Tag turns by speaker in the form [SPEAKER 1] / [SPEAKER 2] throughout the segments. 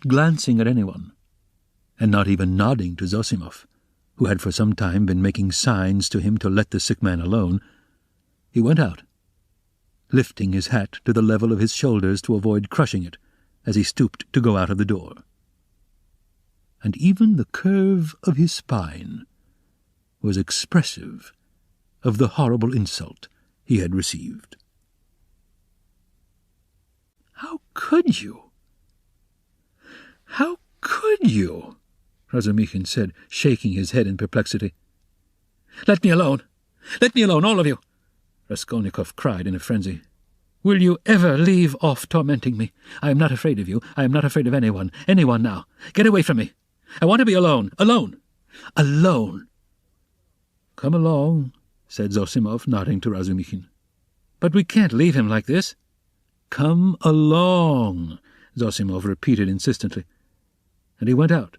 [SPEAKER 1] glancing at anyone, and not even nodding to Zosimov, who had for some time been making signs to him to let the sick man alone, he went out, lifting his hat to the level of his shoulders to avoid crushing it as he stooped to go out of the door. And even the curve of his spine was expressive of the horrible insult he had received. "How could you? How could you?" Razumikhin said, shaking his head in perplexity. "Let me alone! Let me alone, all of you!" Raskolnikov cried in a frenzy. "Will you ever leave off tormenting me? I am not afraid of you. I am not afraid of anyone now. Get away from me. I want to be alone. Alone! "Come along," said Zosimov, nodding to Razumikhin. "But we can't leave him like this." "Come along," Zosimov repeated insistently, and he went out.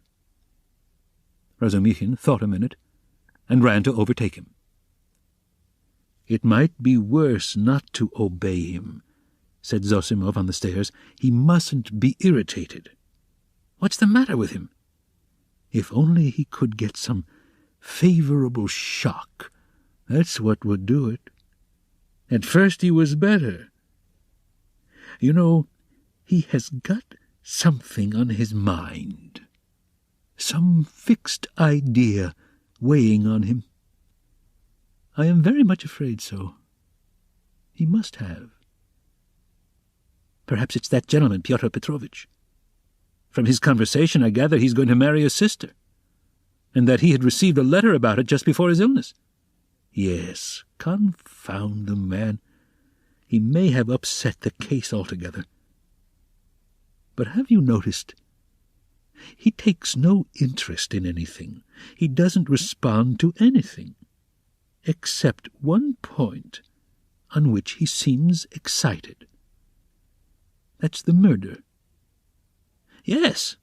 [SPEAKER 1] Razumikhin thought a minute and ran to overtake him. "It might be worse not to obey him," said Zosimov on the stairs. "He mustn't be irritated." "What's the matter with him?" "If only he could get some favorable shock, that's what would do it. At first he was better. You know, he has got something on his mind, some fixed idea weighing on him. I am very much afraid so. He must have. Perhaps it's that gentleman, Pyotr Petrovitch. From his conversation I gather he's going to marry his sister, and that he had received a letter about it just before his illness. Yes, confound the man. He may have upset the case altogether. But have you noticed? He takes no interest in anything. He doesn't respond to anything, except one point on which he seems excited. That's the murder." Yes,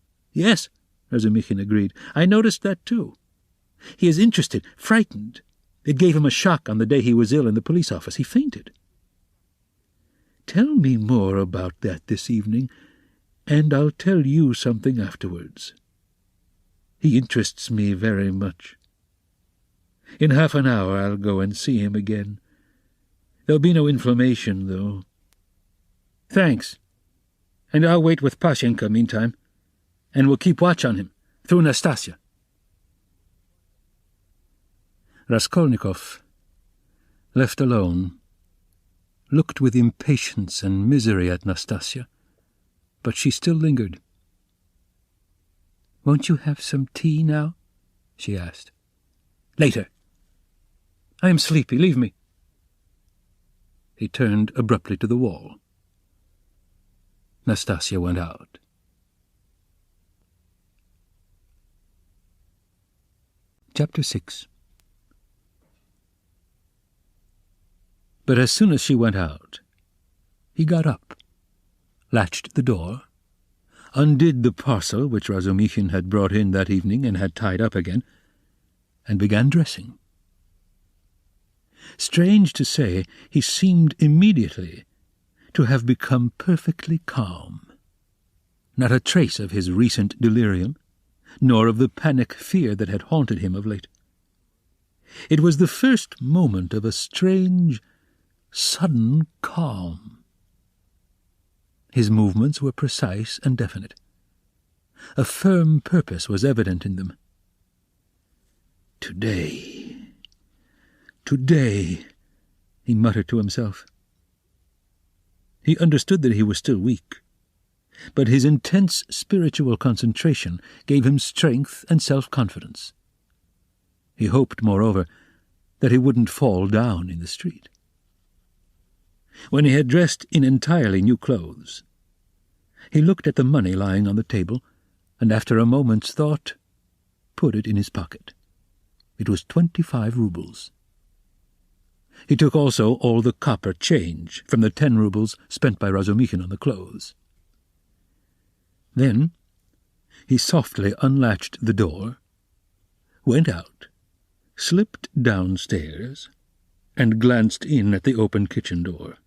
[SPEAKER 1] Razumikhin agreed. "I noticed that too. He is interested, frightened. It gave him a shock on the day he was ill in the police office. He fainted." "Tell me more about that this evening, and I'll tell you something afterwards. He interests me very much. In half an hour I'll go and see him again. There'll be no inflammation, though." "Thanks. And I'll wait with Pashenka meantime, and we'll keep watch on him, through Nastasya." Raskolnikov, left alone, looked with impatience and misery at Nastasya, but she still lingered. "Won't you have some tea now?" she asked. "Later. I am sleepy. Leave me." He turned abruptly to the wall. Nastasya went out. Chapter 6. But as soon as she went out, he got up, latched the door, undid the parcel which Razumikhin had brought in that evening and had tied up again, and began dressing. Strange to say, he seemed immediately to have become perfectly calm. Not a trace of his recent delirium, nor of the panic fear that had haunted him of late. It was the first moment of a strange, sudden calm. His movements were precise and definite. A firm purpose was evident in them. Today, he muttered to himself. He understood that he was still weak, but his intense spiritual concentration gave him strength and self-confidence. He hoped, moreover, that he wouldn't fall down in the street. When he had dressed in entirely new clothes, he looked at the money lying on the table, and after a moment's thought, put it in his pocket. It was 25 rubles. He took also all the copper change from the 10 rubles spent by Razumikhin on the clothes. Then he softly unlatched the door, went out, slipped downstairs, and glanced in at the open kitchen door.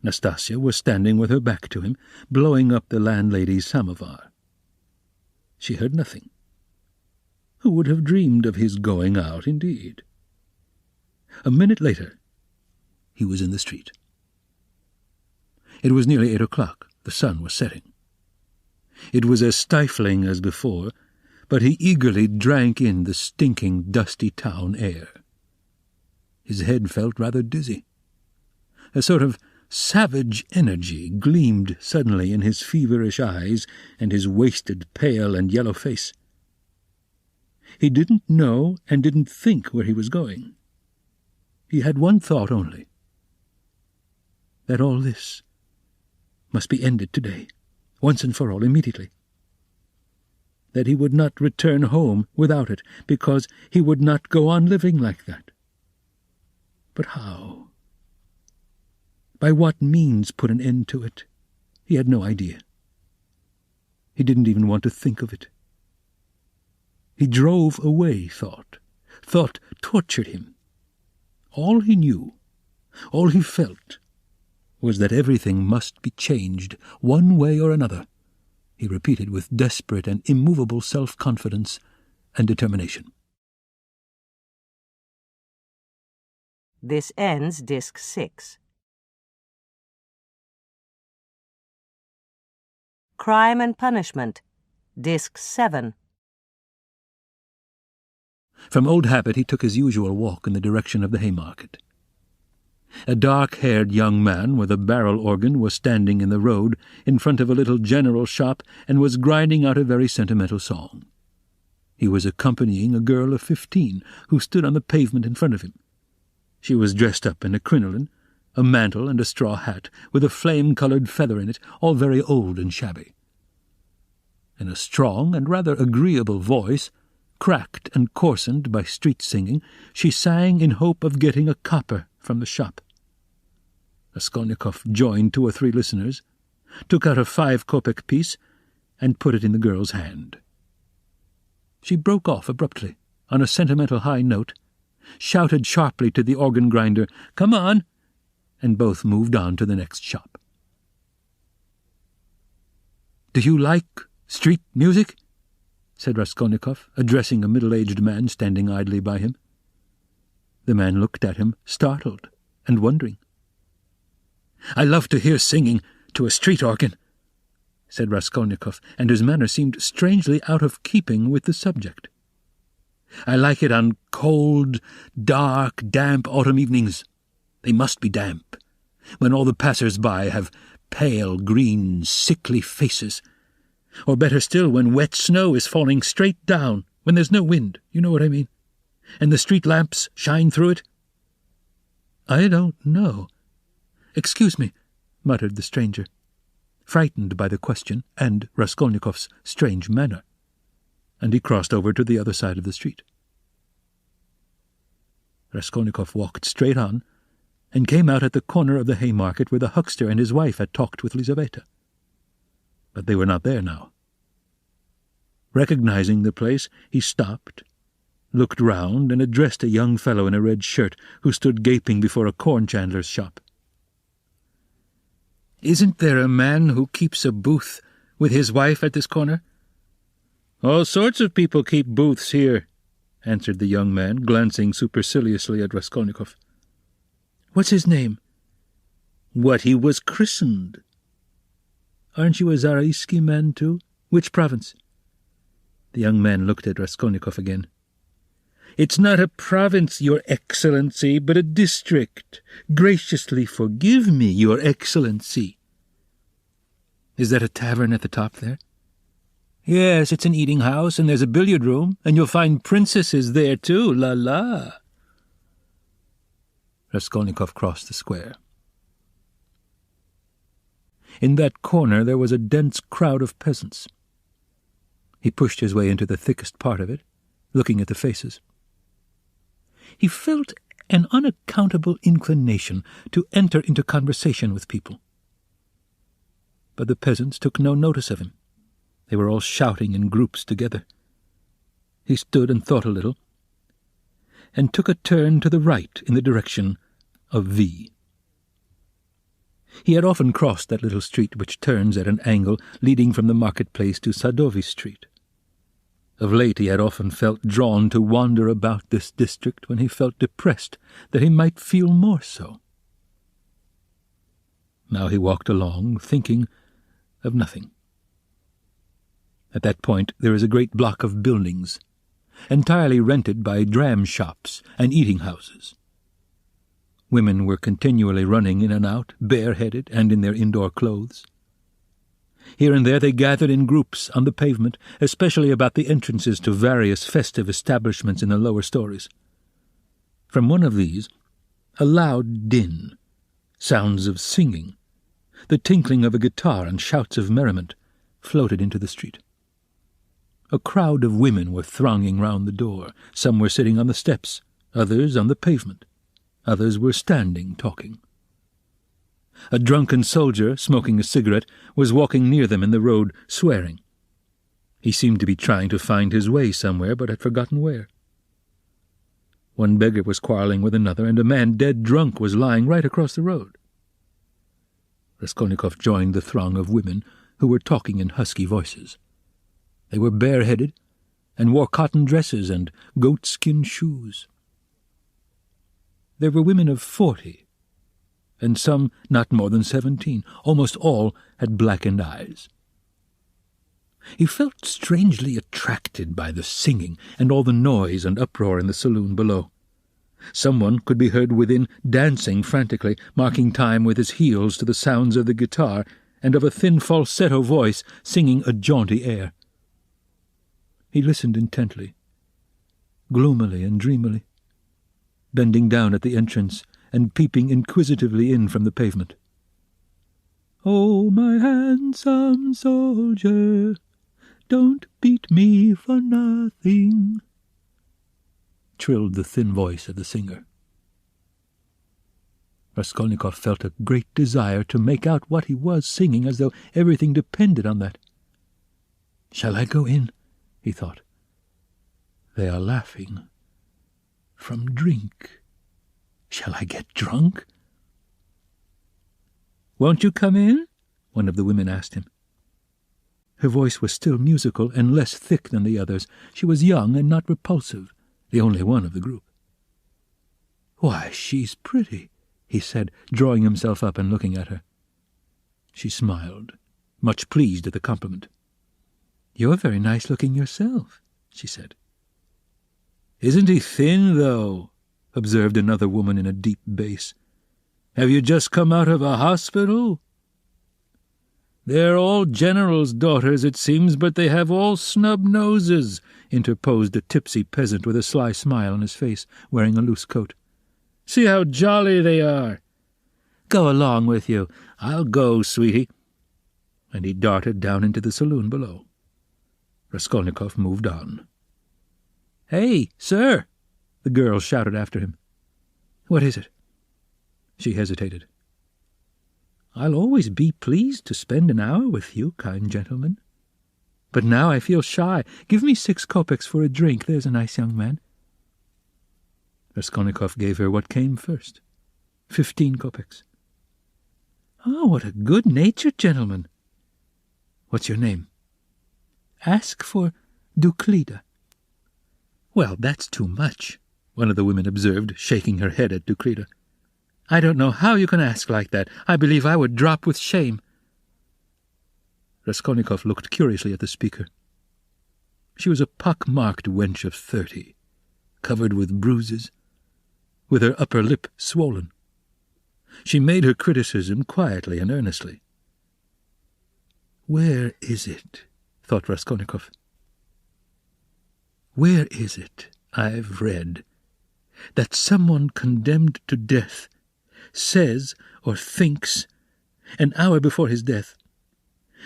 [SPEAKER 1] Nastasya was standing with her back to him, blowing up the landlady's samovar. She heard nothing. Who would have dreamed of his going out, indeed? A minute later, he was in the street. It was nearly 8 o'clock. The sun was setting. It was as stifling as before, but he eagerly drank in the stinking, dusty town air. His head felt rather dizzy. A sort of savage energy gleamed suddenly in his feverish eyes and his wasted, pale and yellow face. He didn't know and didn't think where he was going. He had one thought only, that all this must be ended today, once and for all, immediately. That he would not return home without it, because he would not go on living like that. But how? By what means put an end to it? He had no idea. He didn't even want to think of it. He drove away thought. Thought tortured him. All he knew, all he felt, was that everything must be changed, one way or another, he repeated with desperate and immovable self-confidence and determination.
[SPEAKER 2] This ends Disc 6. Crime and Punishment, Disc 7.
[SPEAKER 1] From old habit he took his usual walk in the direction of the Haymarket. A dark-haired young man with a barrel organ was standing in the road in front of a little general shop and was grinding out a very sentimental song. He was accompanying a girl of 15 who stood on the pavement in front of him. She was dressed up in a crinoline, a mantle and a straw hat, with a flame-coloured feather in it, all very old and shabby. In a strong and rather agreeable voice, cracked and coarsened by street singing, she sang in hope of getting a copper from the shop. Raskolnikov joined 2 or 3 listeners, took out a 5-kopeck piece, and put it in the girl's hand. She broke off abruptly, on a sentimental high note, shouted sharply to the organ grinder, "Come on!" and both moved on to the next shop. "Do you like street music?" said Raskolnikov, addressing a middle-aged man standing idly by him. The man looked at him, startled and wondering. "I love to hear singing to a street organ," said Raskolnikov, and his manner seemed strangely out of keeping with the subject. "I like it on cold, dark, damp autumn evenings. They must be damp, when all the passers-by have pale, green, sickly faces. Or better still, when wet snow is falling straight down, when there's no wind, you know what I mean, and the street lamps shine through it." "I don't know." "Excuse me," muttered the stranger, frightened by the question and Raskolnikov's strange manner, and he crossed over to the other side of the street. Raskolnikov walked straight on, and came out at the corner of the Haymarket where the huckster and his wife had talked with Lizaveta. But they were not there now. Recognizing the place, he stopped, looked round, and addressed a young fellow in a red shirt who stood gaping before a corn-chandler's shop. "Isn't there a man who keeps a booth with his wife at this corner?" "All sorts of people keep booths here," answered the young man, glancing superciliously at Raskolnikov. "What's his name?" "What he was christened." "Aren't you a Zaraisky man, too? Which province?" The young man looked at Raskolnikov again. "It's not a province, Your Excellency, but a district. Graciously forgive me, Your Excellency." "Is that a tavern at the top there?" "Yes, it's an eating-house, and there's a billiard-room, and you'll find princesses there, too, la-la." Raskolnikov crossed the square. In that corner there was a dense crowd of peasants. He pushed his way into the thickest part of it, looking at the faces. He felt an unaccountable inclination to enter into conversation with people. But the peasants took no notice of him. They were all shouting in groups together. He stood and thought a little, and took a turn to the right in the direction of V. He had often crossed that little street which turns at an angle leading from the marketplace to Sadovy Street. Of late he had often felt drawn to wander about this district when he felt depressed, that he might feel more so. Now he walked along, thinking of nothing. At that point there is a great block of buildings, entirely rented by dram shops and eating houses. Women were continually running in and out, bareheaded and in their indoor clothes. Here and there they gathered in groups on the pavement, especially about the entrances to various festive establishments in the lower stories. From one of these, a loud din, sounds of singing, the tinkling of a guitar and shouts of merriment, floated into the street. A crowd of women were thronging round the door. Some were sitting on the steps, others on the pavement, others were standing talking. A drunken soldier, smoking a cigarette, was walking near them in the road, swearing. He seemed to be trying to find his way somewhere, but had forgotten where. One beggar was quarrelling with another, and a man dead drunk was lying right across the road. Raskolnikov joined the throng of women who were talking in husky voices. They were bareheaded and wore cotton dresses and goatskin shoes. There were women of 40, and some not more than 17. Almost all had blackened eyes. He felt strangely attracted by the singing and all the noise and uproar in the saloon below. Someone could be heard within dancing frantically, marking time with his heels to the sounds of the guitar and of a thin falsetto voice singing a jaunty air. He listened intently, gloomily and dreamily, bending down at the entrance and peeping inquisitively in from the pavement. "Oh, my handsome soldier, don't beat me for nothing," trilled the thin voice of the singer. Raskolnikov felt a great desire to make out what he was singing, as though everything depended on that. "Shall I go in?" he thought. "They are laughing. From drink. Shall I get drunk?" "Won't you come in?" one of the women asked him. Her voice was still musical and less thick than the others. She was young and not repulsive, the only one of the group. "Why, she's pretty," he said, drawing himself up and looking at her. She smiled, much pleased at the compliment. "You're very nice-looking yourself," she said. "Isn't he thin, though?" observed another woman in a deep bass. "Have you just come out of a hospital?" "They're all generals' daughters, it seems, but they have all snub noses," interposed a tipsy peasant with a sly smile on his face, wearing a loose coat. "See how jolly they are." "Go along with you." "I'll go, sweetie." And he darted down into the saloon below. Raskolnikov moved on. "Hey, sir!" the girl shouted after him. "What is it?" She hesitated. "I'll always be pleased to spend an hour with you, kind gentleman. But now I feel shy. Give me 6 kopecks for a drink, there's a nice young man." Raskolnikov gave her what came first, 15 kopecks. "Oh, what a good-natured gentleman." "What's your name?" "Ask for Duklida." "Well, that's too much," one of the women observed, shaking her head at Duklida. "I don't know how you can ask like that. I believe I would drop with shame." Raskolnikov looked curiously at the speaker. She was a pock-marked wench of 30, covered with bruises, with her upper lip swollen. She made her criticism quietly and earnestly. "Where is it?" thought Raskolnikov. "Where is it I've read that someone condemned to death says or thinks, an hour before his death,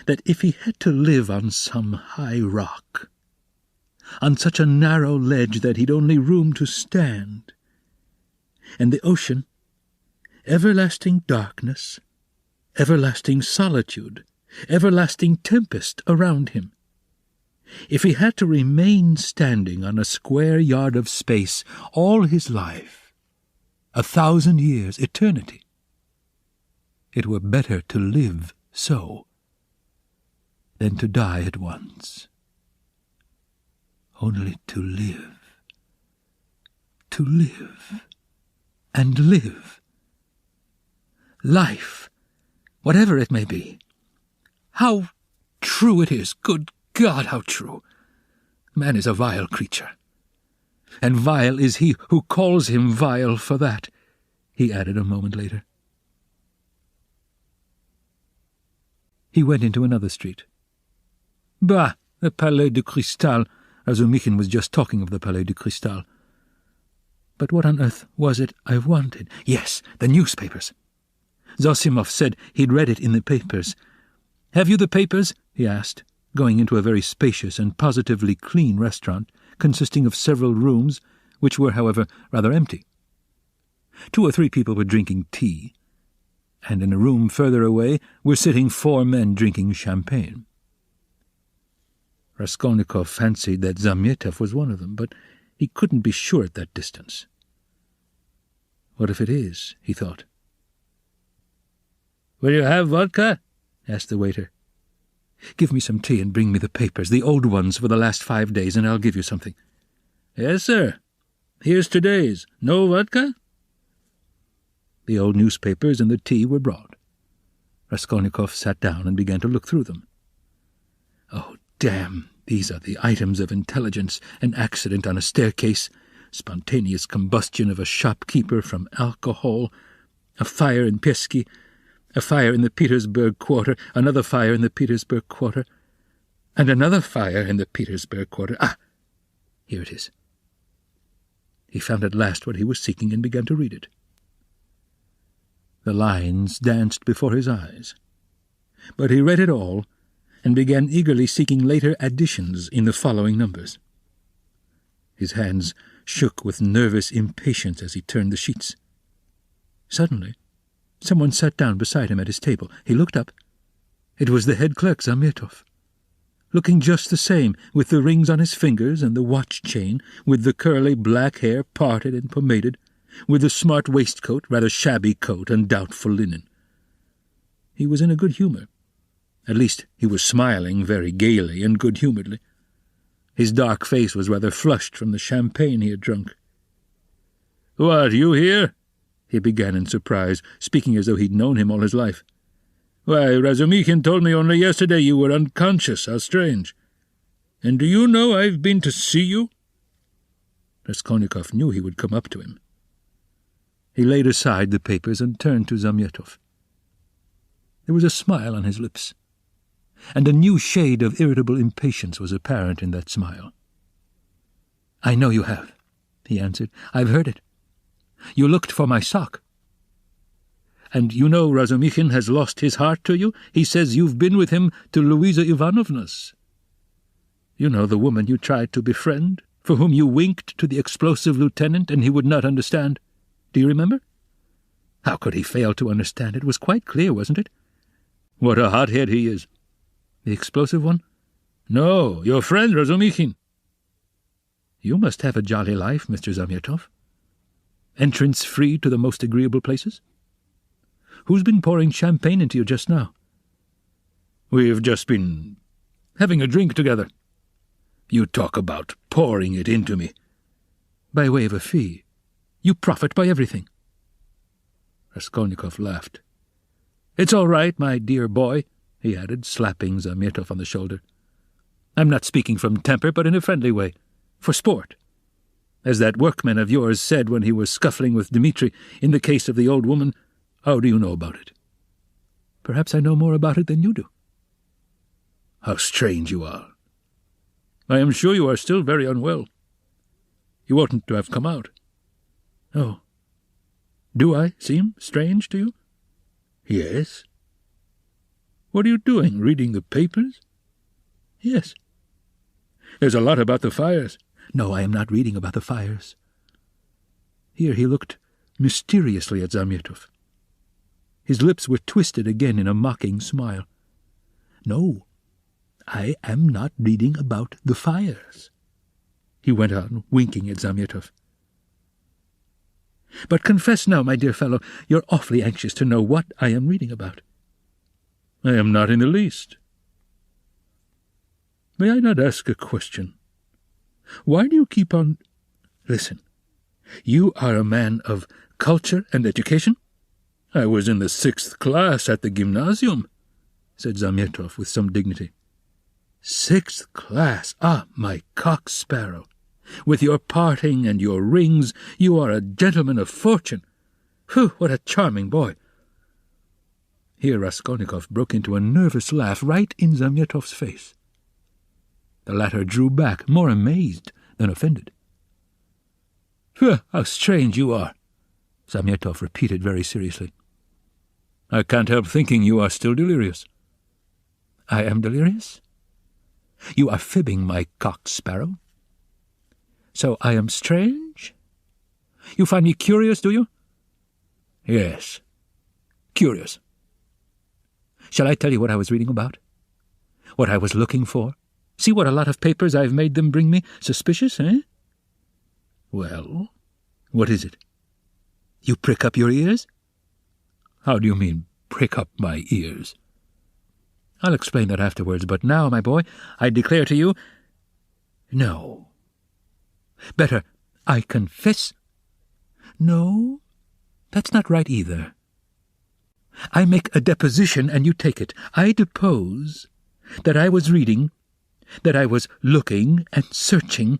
[SPEAKER 1] that if he had to live on some high rock, on such a narrow ledge that he'd only room to stand, and the ocean, everlasting darkness, everlasting solitude, everlasting tempest around him, if he had to remain standing on a square yard of space all his life, 1,000 years, eternity, it were better to live so than to die at once." only to live. To live and live. Life, whatever it may be. How true it is, good God, how true. Man is a vile creature. And vile is he who calls him vile for that, he added a moment later. He went into another street. Bah, the Palais de Cristal. Razumikhin was just talking of the Palais de Cristal. But what on earth was it I wanted? Yes, the newspapers. Zosimov said he'd read it in the papers. Have you the papers? He asked, going into a very spacious and positively clean restaurant, consisting of several rooms, which were, however, rather empty. 2 or 3 people were drinking tea, and in a room further away were sitting 4 men drinking champagne. Raskolnikov fancied that Zamyatov was one of them, but he couldn't be sure at that distance. What if it is, he thought. "Will you have vodka?" asked the waiter. "Give me some tea and bring me the papers, the old ones for the last 5 days, and I'll give you something." "Yes, sir. Here's today's. No vodka?" The old newspapers and the tea were brought. Raskolnikov sat down and began to look through them. Oh, damn! These are the items of intelligence: an accident on a staircase, spontaneous combustion of a shopkeeper from alcohol, a fire in Pesky, a fire in the Petersburg quarter, another fire in the Petersburg quarter, and another fire in the Petersburg quarter. Ah! Here it is. He found at last what he was seeking and began to read it. The lines danced before his eyes, but he read it all and began eagerly seeking later additions in the following numbers. His hands shook with nervous impatience as he turned the sheets. Suddenly, someone sat down beside him at his table. He looked up. It was the head clerk, Zamyatov, looking just the same, with the rings on his fingers and the watch chain, with the curly black hair parted and pomaded, with the smart waistcoat, rather shabby coat, and doubtful linen. He was in a good humour. At least he was smiling very gaily and good-humouredly. His dark face was rather flushed from the champagne he had drunk. "What, you here?" he began in surprise, speaking as though he'd known him all his life. "Why, Razumikhin told me only yesterday you were unconscious. How strange. And do you know I've been to see you?" Raskolnikov knew he would come up to him. He laid aside the papers and turned to Zamyatov. There was a smile on his lips, and a new shade of irritable impatience was apparent in that smile. "I know you have," he answered. "I've heard it. You looked for my sock. And you know Razumikhin has lost his heart to you? He says you've been with him to Louisa Ivanovna's. You know, the woman you tried to befriend, for whom you winked to the explosive lieutenant and he would not understand. Do you remember? How could he fail to understand? It was quite clear, wasn't it? What a hothead he is. The explosive one? No, your friend Razumikhin. You must have a jolly life, Mr. Zamyatov. Entrance free to the most agreeable places? Who's been pouring champagne into you just now? We've just been having a drink together. You talk about pouring it into me. By way of a fee. You profit by everything. Raskolnikov laughed. It's all right, my dear boy, he added, slapping Zamyatov on the shoulder. I'm not speaking from temper, but in a friendly way. For sport. As that workman of yours said when he was scuffling with Dmitri in the case of the old woman, how do you know about it? Perhaps I know more about it than you do. How strange you are. I am sure you are still very unwell. You oughtn't to have come out. Oh. Do I seem strange to you? Yes. What are you doing, reading the papers? Yes. There's a lot about the fires. No, I am not reading about the fires. Here he looked mysteriously at Zamyatov. His lips were twisted again in a mocking smile. No, I am not reading about the fires, he went on, winking at Zamyatov. But confess now, my dear fellow, you're awfully anxious to know what I am reading about. I am not in the least. May I not ask a question? Why do you keep on... Listen, you are a man of culture and education? I was in the 6th class at the gymnasium, said Zamyatov with some dignity. 6th class? Ah, my cock sparrow! With your parting and your rings, you are a gentleman of fortune. Whew, what a charming boy! Here Raskolnikov broke into a nervous laugh right in Zamyatov's face. The latter drew back, more amazed than offended. "Phew, how strange you are," Zamyatov repeated very seriously. "I can't help thinking you are still delirious." "I am delirious? You are fibbing, my cock sparrow. So I am strange? You find me curious, do you?" "Yes, curious." "Shall I tell you what I was reading about? What I was looking for? See what a lot of papers I've made them bring me. Suspicious, eh?" "Well, what is it?" "You prick up your ears?" "How do you mean, prick up my ears?" "I'll explain that afterwards, but now, my boy, I declare to you—" "No." "Better, I confess—" "No, that's not right either. I make a deposition and you take it. I depose that I was reading, that I was looking and searching—"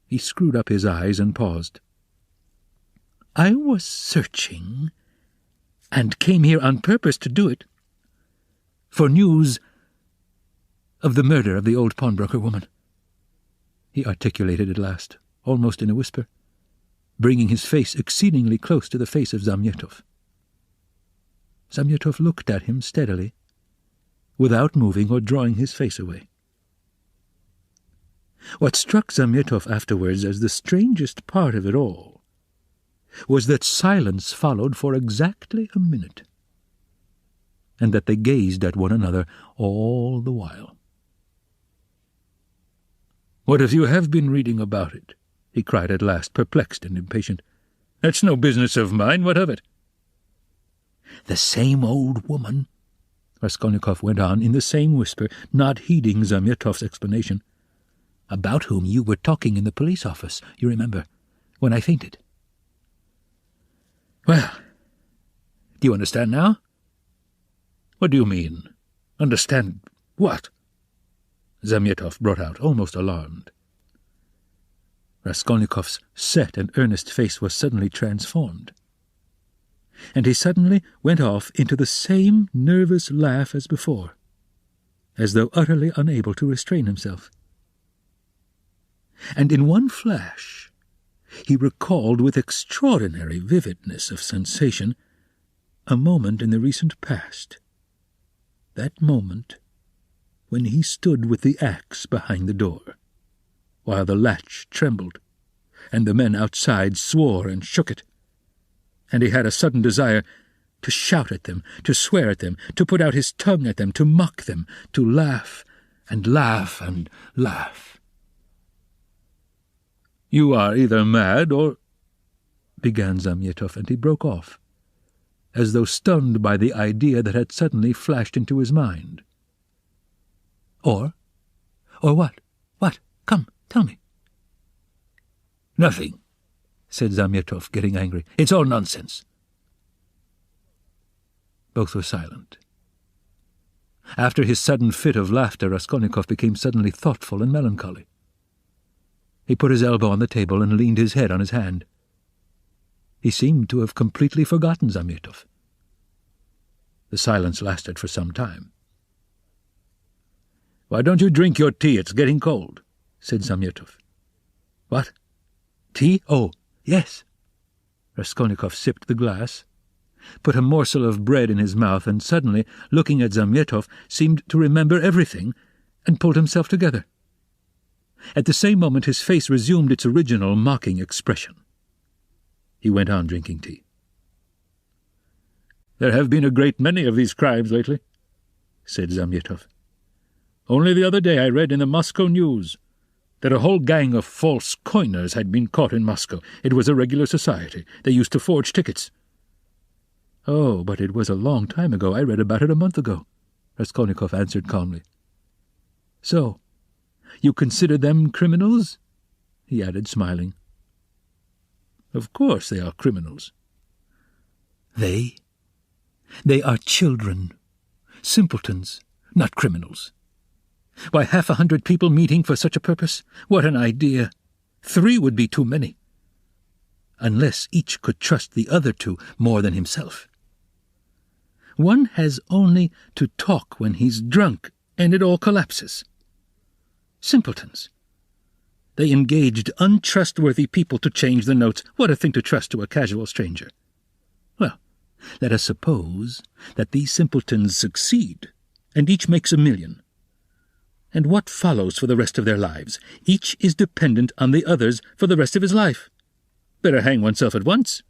[SPEAKER 1] He screwed up his eyes and paused. "I was searching, and came here on purpose to do it, for news of the murder of the old pawnbroker woman," he articulated at last, almost in a whisper, bringing his face exceedingly close to the face of Zamyatov. Zamyatov looked at him steadily, without moving or drawing his face away. What struck Zamyatov afterwards as the strangest part of it all was that silence followed for exactly a minute, and that they gazed at one another all the while. "What if you have been reading about it?" he cried at last, perplexed and impatient. "That's no business of mine. What of it?" "The same old woman," Raskolnikov went on in the same whisper, not heeding Zamyatov's explanation, "about whom you were talking in the police office, you remember, when I fainted." "Well, do you understand now?" "What do you mean? Understand what?" Zamyatov brought out, almost alarmed. Raskolnikov's set and earnest face was suddenly transformed, and he suddenly went off into the same nervous laugh as before, as though utterly unable to restrain himself. And in one flash he recalled with extraordinary vividness of sensation a moment in the recent past, that moment when he stood with the axe behind the door, while the latch trembled, and the men outside swore and shook it, and he had a sudden desire to shout at them, to swear at them, to put out his tongue at them, to mock them, to laugh and laugh and laugh. "You are either mad or—" began Zamyatov, and he broke off, as though stunned by the idea that had suddenly flashed into his mind. Or what? What? Come, tell me." "Nothing," said Zamyatov, getting angry. "It's all nonsense." Both were silent. After his sudden fit of laughter, Raskolnikov became suddenly thoughtful and melancholy. He put his elbow on the table and leaned his head on his hand. He seemed to have completely forgotten Zamyatov. The silence lasted for some time. "Why don't you drink your tea? It's getting cold," said Zamyatov. "What? Tea? Oh, yes." Raskolnikov sipped the glass, put a morsel of bread in his mouth, and suddenly, looking at Zamyatov, seemed to remember everything, and pulled himself together. At the same moment his face resumed its original mocking expression. He went on drinking tea. "There have been a great many of these crimes lately," said Zamyatov. "Only the other day I read in the Moscow News that a whole gang of false coiners had been caught in Moscow. It was a regular society. They used to forge tickets." "Oh, but it was a long time ago. I read about it a month ago," Raskolnikov answered calmly. "So, You consider them criminals?" he added, smiling. "Of course they are criminals." They are children, simpletons, not criminals. Why, 100 people meeting for such a purpose? What an idea! 3 would be too many. Unless each could trust the other 2 more than himself. One has only to talk when he's drunk, and it all collapses. Simpletons. They engaged untrustworthy people to change the notes. What a thing to trust to a casual stranger. Well, let us suppose that these simpletons succeed, and each makes $1 million. And what follows for the rest of their lives? Each is dependent on the others for the rest of his life. Better hang oneself at once.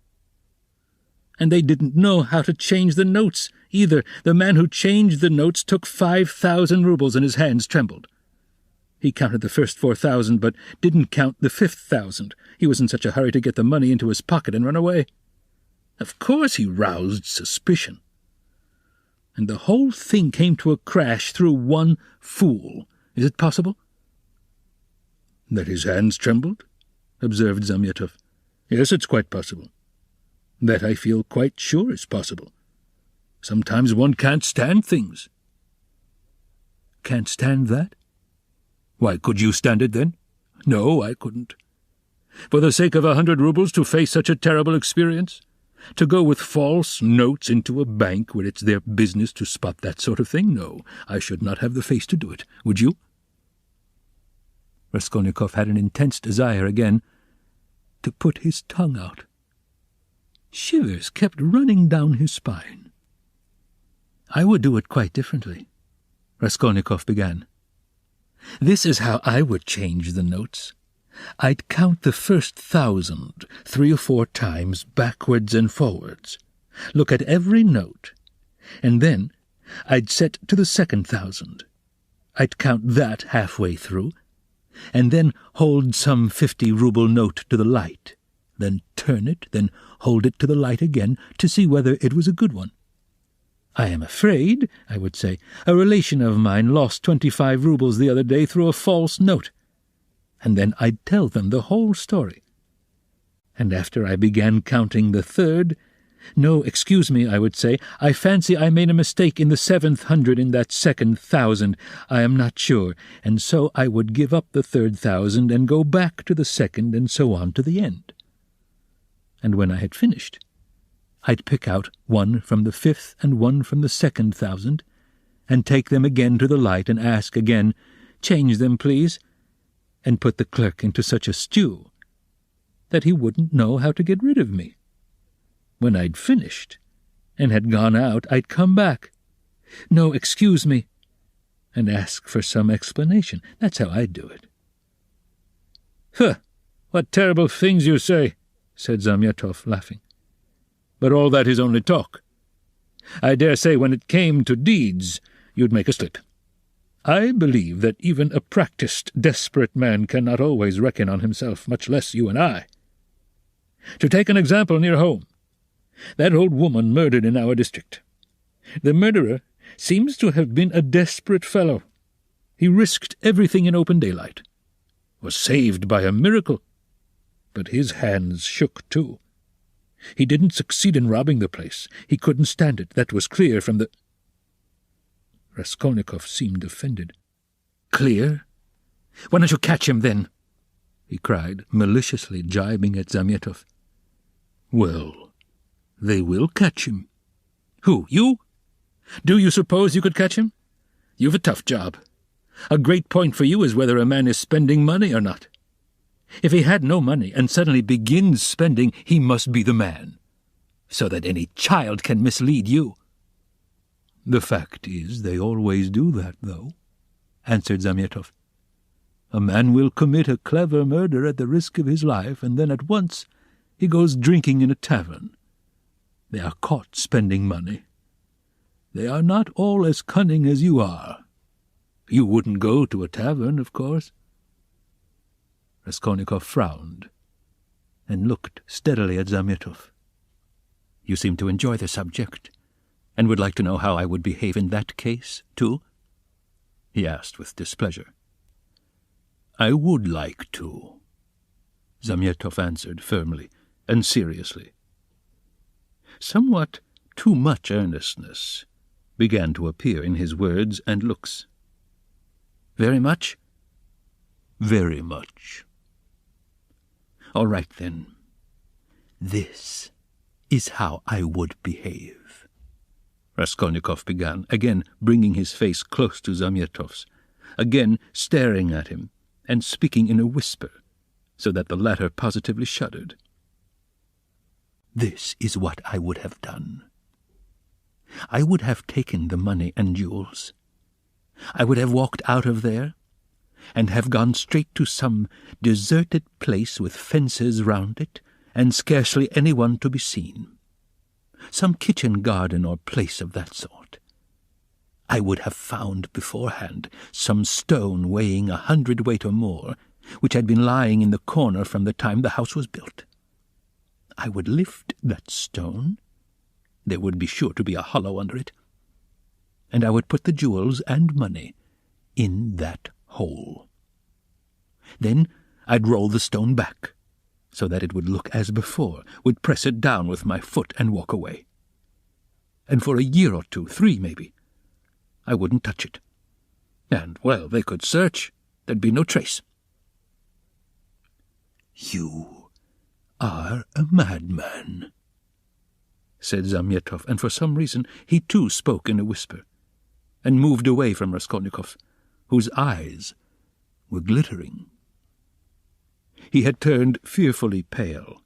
[SPEAKER 1] And they didn't know how to change the notes either. The man who changed the notes took 5,000 rubles and his hands trembled. He counted the first 4,000, but didn't count the 5,000. He was in such a hurry to get the money into his pocket and run away. Of course he roused suspicion. And the whole thing came to a crash through one fool. Is it possible? That his hands trembled? Observed Zamyatov. Yes, it's quite possible. That I feel quite sure is possible. Sometimes one can't stand things. Can't stand that? Why, could you stand it then? No, I couldn't. For the sake of 100 rubles to face such a terrible experience? To go with false notes into a bank where it's their business to spot that sort of thing? No, I should not have the face to do it. Would you? Raskolnikov had an intense desire again to put his tongue out. Shivers kept running down his spine. I would do it quite differently, Raskolnikov began. This is how I would change the notes. I'd count the first 1,000 3 or 4 times backwards and forwards, look at every note, and then I'd set to the second 1,000. I'd count that halfway through, and then hold some 50-ruble note to the light, then turn it, then hold it to the light again to see whether it was a good one. I am afraid, I would say, a relation of mine lost 25 rubles the other day through a false note. And then I'd tell them the whole story. And after I began counting the third, no, excuse me, I would say, I fancy I made a mistake in the 7th hundred in that second 1,000, I am not sure, and so I would give up the third 1,000 and go back to the second and so on to the end. And when I had finished, I'd pick out one from the 5th and one from the second 1,000, and take them again to the light and ask again, change them, please, and put the clerk into such a stew that he wouldn't know how to get rid of me. When I'd finished and had gone out, I'd come back. No, excuse me, and ask for some explanation. That's how I'd do it. Huh! What terrible things you say, said Zamyatov, laughing. But all that is only talk. I dare say when it came to deeds, you'd make a slip. I believe that even a practised, desperate man cannot always reckon on himself, much less you and I. To take an example near home, that old woman murdered in our district. The murderer seems to have been a desperate fellow. He risked everything in open daylight, was saved by a miracle, but his hands shook too. He didn't succeed in robbing the place. He couldn't stand it. That was clear from the... Raskolnikov seemed offended. Clear? Why don't you catch him, then? He cried, maliciously jibing at Zamyatov. Well, they will catch him. Who, you? Do you suppose you could catch him? You've a tough job. A great point for you is whether a man is spending money or not. If he had no money and suddenly begins spending, he must be the man, so that any child can mislead you. The fact is, they always do that, though, answered Zamyatov. A man will commit a clever murder at the risk of his life, and then at once he goes drinking in a tavern. They are caught spending money. They are not all as cunning as you are. You wouldn't go to a tavern, of course. Raskolnikov frowned and looked steadily at Zamyatov. You seem to enjoy the subject, and would like to know how I would behave in that case, too? He asked with displeasure. I would like to, Zamyatov answered firmly and seriously. Somewhat too much earnestness began to appear in his words and looks. Very much? Very much. All right, then. This is how I would behave, Raskolnikov began, again bringing his face close to Zamyatov's, again staring at him and speaking in a whisper, so that the latter positively shuddered. This is what I would have done. I would have taken the money and jewels. I would have walked out of there and have gone straight to some deserted place with fences round it and scarcely anyone to be seen. Some kitchen garden or place of that sort. I would have found beforehand some stone weighing 100 weight or more, which had been lying in the corner from the time the house was built. I would lift that stone. There would be sure to be a hollow under it. And I would put the jewels and money in that hole. Then I'd roll the stone back, so that it would look as before, would press it down with my foot and walk away. And for a year or two, 3 maybe, I wouldn't touch it. And, well, they could search. There'd be no trace. You are a madman, said Zamyatov, and for some reason he too spoke in a whisper, and moved away from Raskolnikov, whose eyes were glittering. He had turned fearfully pale,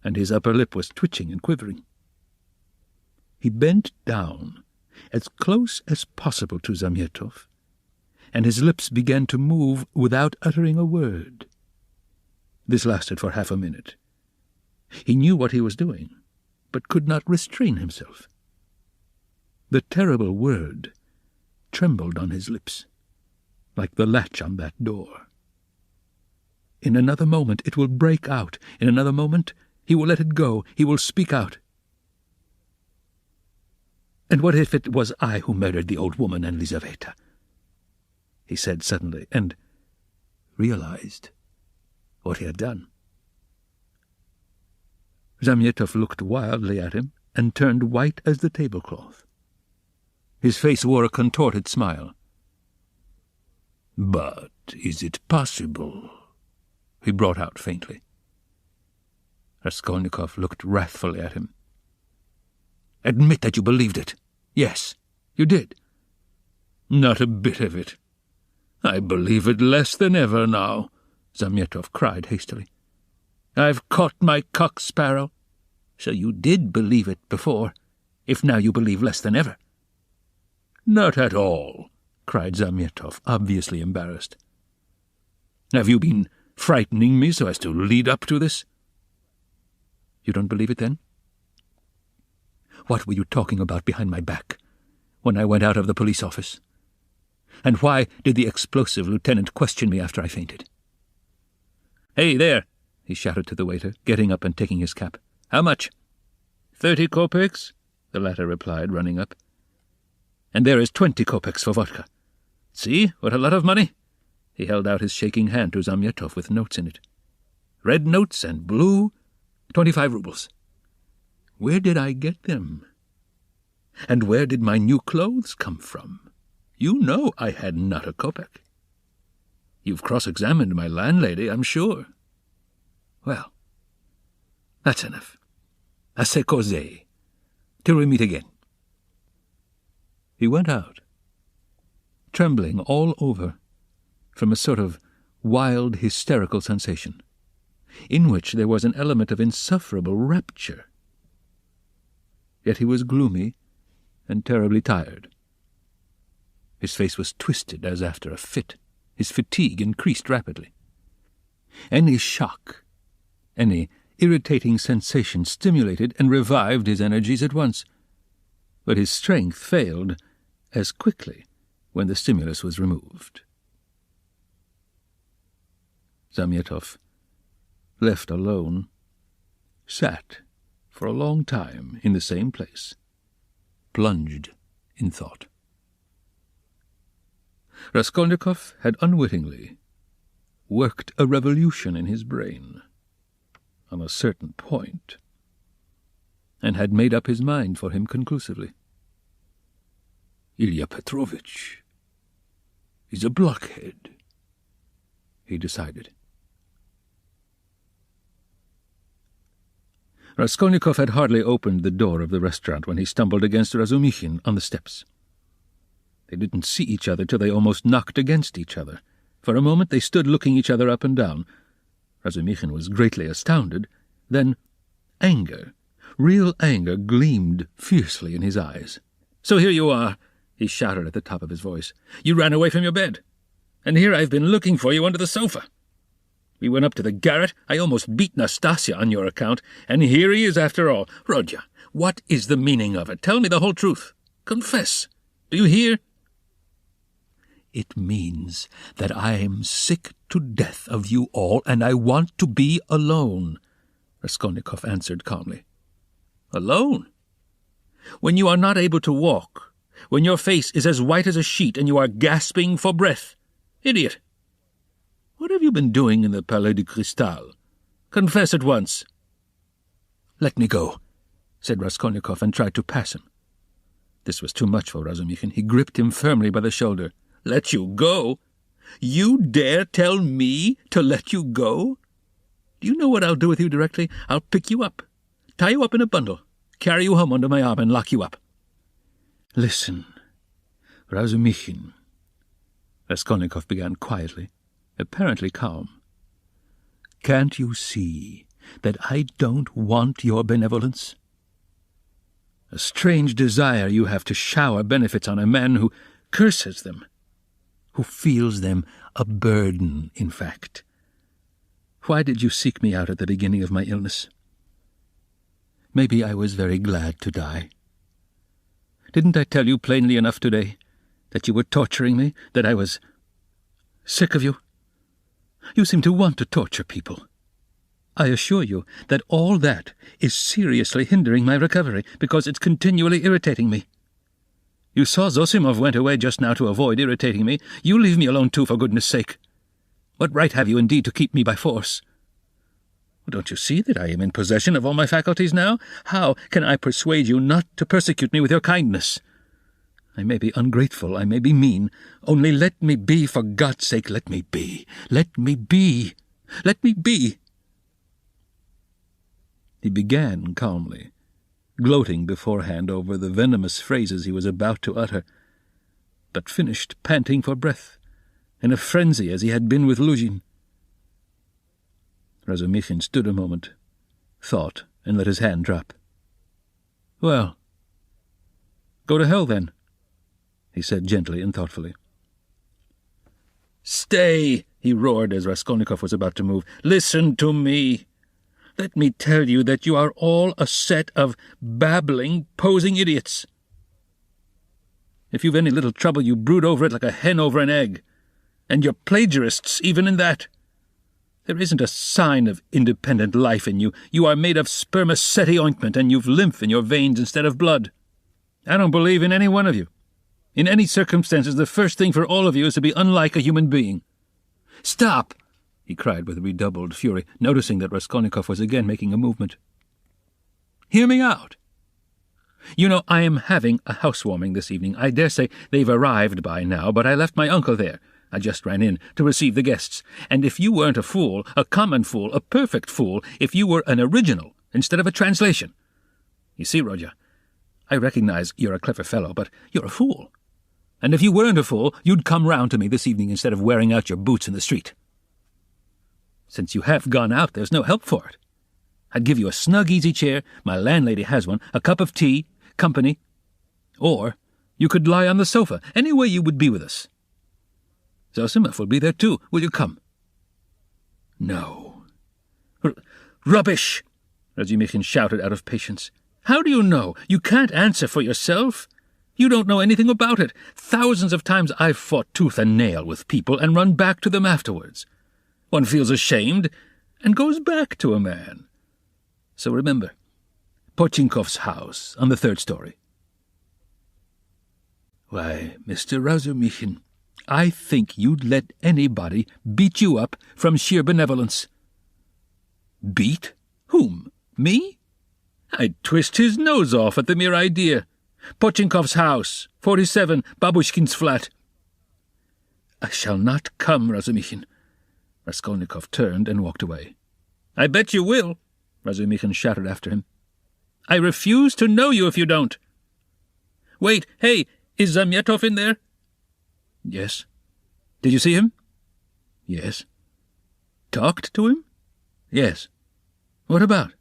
[SPEAKER 1] and his upper lip was twitching and quivering. He bent down as close as possible to Zamyatov, and his lips began to move without uttering a word. This lasted for half a minute. He knew what he was doing, but could not restrain himself. The terrible word trembled on his lips, like the latch on that door. In another moment it will break out. In another moment he will let it go. He will speak out. And what if it was I who murdered the old woman and Lizaveta? He said suddenly, and realized what he had done. Zamyatov looked wildly at him and turned white as the tablecloth. His face wore a contorted smile. "But is it possible?" he brought out faintly. Raskolnikov looked wrathfully at him. "Admit that you believed it. Yes, you did." "Not a bit of it. I believe it less than ever now," Zamyatov cried hastily. "I've caught my cock sparrow. So you did believe it before, if now you believe less than ever." "Not at all," cried Zamyatov, obviously embarrassed. "Have you been frightening me so as to lead up to this?" "You don't believe it, then? What were you talking about behind my back when I went out of the police office? And why did the explosive lieutenant question me after I fainted?" "Hey, there!" he shouted to the waiter, getting up and taking his cap. "How much?" 30 kopecks, the latter replied, running up. "And there is 20 kopecks for vodka. See, what a lot of money!" He held out his shaking hand to Zamyatov with notes in it. "Red notes and blue, 25 rubles. Where did I get them? And where did my new clothes come from? You know I had not a kopeck. You've cross-examined my landlady, I'm sure. Well, that's enough. Assez causé. Till we meet again." He went out, trembling all over from a sort of wild, hysterical sensation, in which there was an element of insufferable rapture. Yet he was gloomy and terribly tired. His face was twisted as after a fit. His fatigue increased rapidly. Any shock, any irritating sensation stimulated and revived his energies at once, but his strength failed as quickly when the stimulus was removed. Zamyatov, left alone, sat for a long time in the same place, plunged in thought. Raskolnikov had unwittingly worked a revolution in his brain on a certain point, and had made up his mind for him conclusively. Ilya Petrovich is a blockhead, he decided. Raskolnikov had hardly opened the door of the restaurant when he stumbled against Razumikhin on the steps. They didn't see each other till they almost knocked against each other. For a moment they stood looking each other up and down. Razumikhin was greatly astounded. Then anger, real anger, gleamed fiercely in his eyes. "So here you are," he shouted at the top of his voice. "You ran away from your bed, and here I've been looking for you under the sofa. We went up to the garret. I almost beat Nastasia on your account, and here he is after all. Rodya, what is the meaning of it? Tell me the whole truth. Confess. Do you hear?" "It means that I am sick to death of you all, and I want to be alone," Raskolnikov answered calmly. "Alone? When you are not able to walk, when your face is as white as a sheet and you are gasping for breath. Idiot! What have you been doing in the Palais de Cristal? Confess at once." "Let me go," said Raskolnikov, and tried to pass him. This was too much for Razumikhin. He gripped him firmly by the shoulder. "Let you go? You dare tell me to let you go? Do you know what I'll do with you directly? I'll pick you up, tie you up in a bundle, carry you home under my arm, and lock you up." "Listen, Razumikhin," Raskolnikov began quietly, apparently calm. "Can't you see that I don't want your benevolence? A strange desire you have to shower benefits on a man who curses them, who feels them a burden, in fact. Why did you seek me out at the beginning of my illness? Maybe I was very glad to die. Didn't I tell you plainly enough today that you were torturing me, that I was sick of you? You seem to want to torture people. I assure you that all that is seriously hindering my recovery, because it's continually irritating me. You saw Zosimov went away just now to avoid irritating me. You leave me alone too, for goodness sake. What right have you indeed to keep me by force? Don't you see that I am in possession of all my faculties now? How can I persuade you not to persecute me with your kindness? I may be ungrateful, I may be mean. Only let me be, for God's sake, let me be. Let me be. Let me be." He began calmly, gloating beforehand over the venomous phrases he was about to utter, but finished panting for breath, in a frenzy as he had been with Luzhin. Razumikhin stood a moment, thought, and let his hand drop. "Well, go to hell, then," he said gently and thoughtfully. "Stay!" he roared as Raskolnikov was about to move. "Listen to me. Let me tell you that you are all a set of babbling, posing idiots. If you've any little trouble, you brood over it like a hen over an egg. And you're plagiarists even in that. There isn't a sign of independent life in you. You are made of spermaceti ointment, and you've lymph in your veins instead of blood. I don't believe in any one of you. In any circumstances, the first thing for all of you is to be unlike a human being. Stop!" he cried with redoubled fury, noticing that Raskolnikov was again making a movement. "Hear me out. You know, I am having a housewarming this evening. I dare say they've arrived by now, but I left my uncle there. I just ran in to receive the guests. And if you weren't a fool, a common fool, a perfect fool, if you were an original instead of a translation. You see, Rodya, I recognize you're a clever fellow, but you're a fool. And if you weren't a fool, you'd come round to me this evening instead of wearing out your boots in the street. Since you have gone out, there's no help for it. I'd give you a snug, easy chair, my landlady has one, a cup of tea, company, or you could lie on the sofa, any way you would be with us. Zosimov will be there too. Will you come?" "No." "Rubbish!" Razumikhin shouted out of patience. "How do you know? You can't answer for yourself. You don't know anything about it. Thousands of times I've fought tooth and nail with people and run back to them afterwards. One feels ashamed and goes back to a man. So remember, Pochinkov's house on the 3rd story." "Why, Mr. Razumikhin, I think you'd let anybody beat you up from sheer benevolence. Beat? Whom? Me? I'd twist his nose off at the mere idea. Potchinkov's house, 47, Babushkin's flat. I shall not come, Razumichin. Raskolnikov turned and walked away. I bet you will, Razumichin shouted after him. I refuse to know you if you don't. Wait, hey, is Zamyatov in there? Yes. Did you see him? Yes. Talked to him? Yes. What about?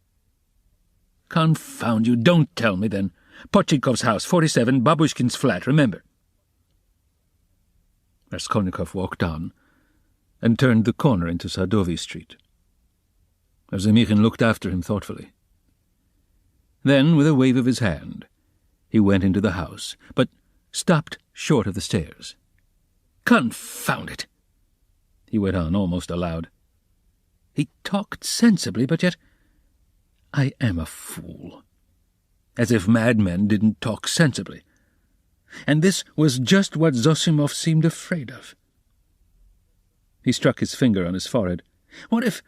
[SPEAKER 1] Confound you, don't tell me then. Potchinkov's house, 47, Babushkin's flat, remember. Raskolnikov walked on and turned the corner into Sadovy Street. Razumichin looked after him thoughtfully. Then, with a wave of his hand, he went into the house, but stopped short of the stairs. Confound it! He went on almost aloud. He talked sensibly, but yet I am a fool. As if madmen didn't talk sensibly. And this was just what Zosimov seemed afraid of. He struck his finger on his forehead. What if...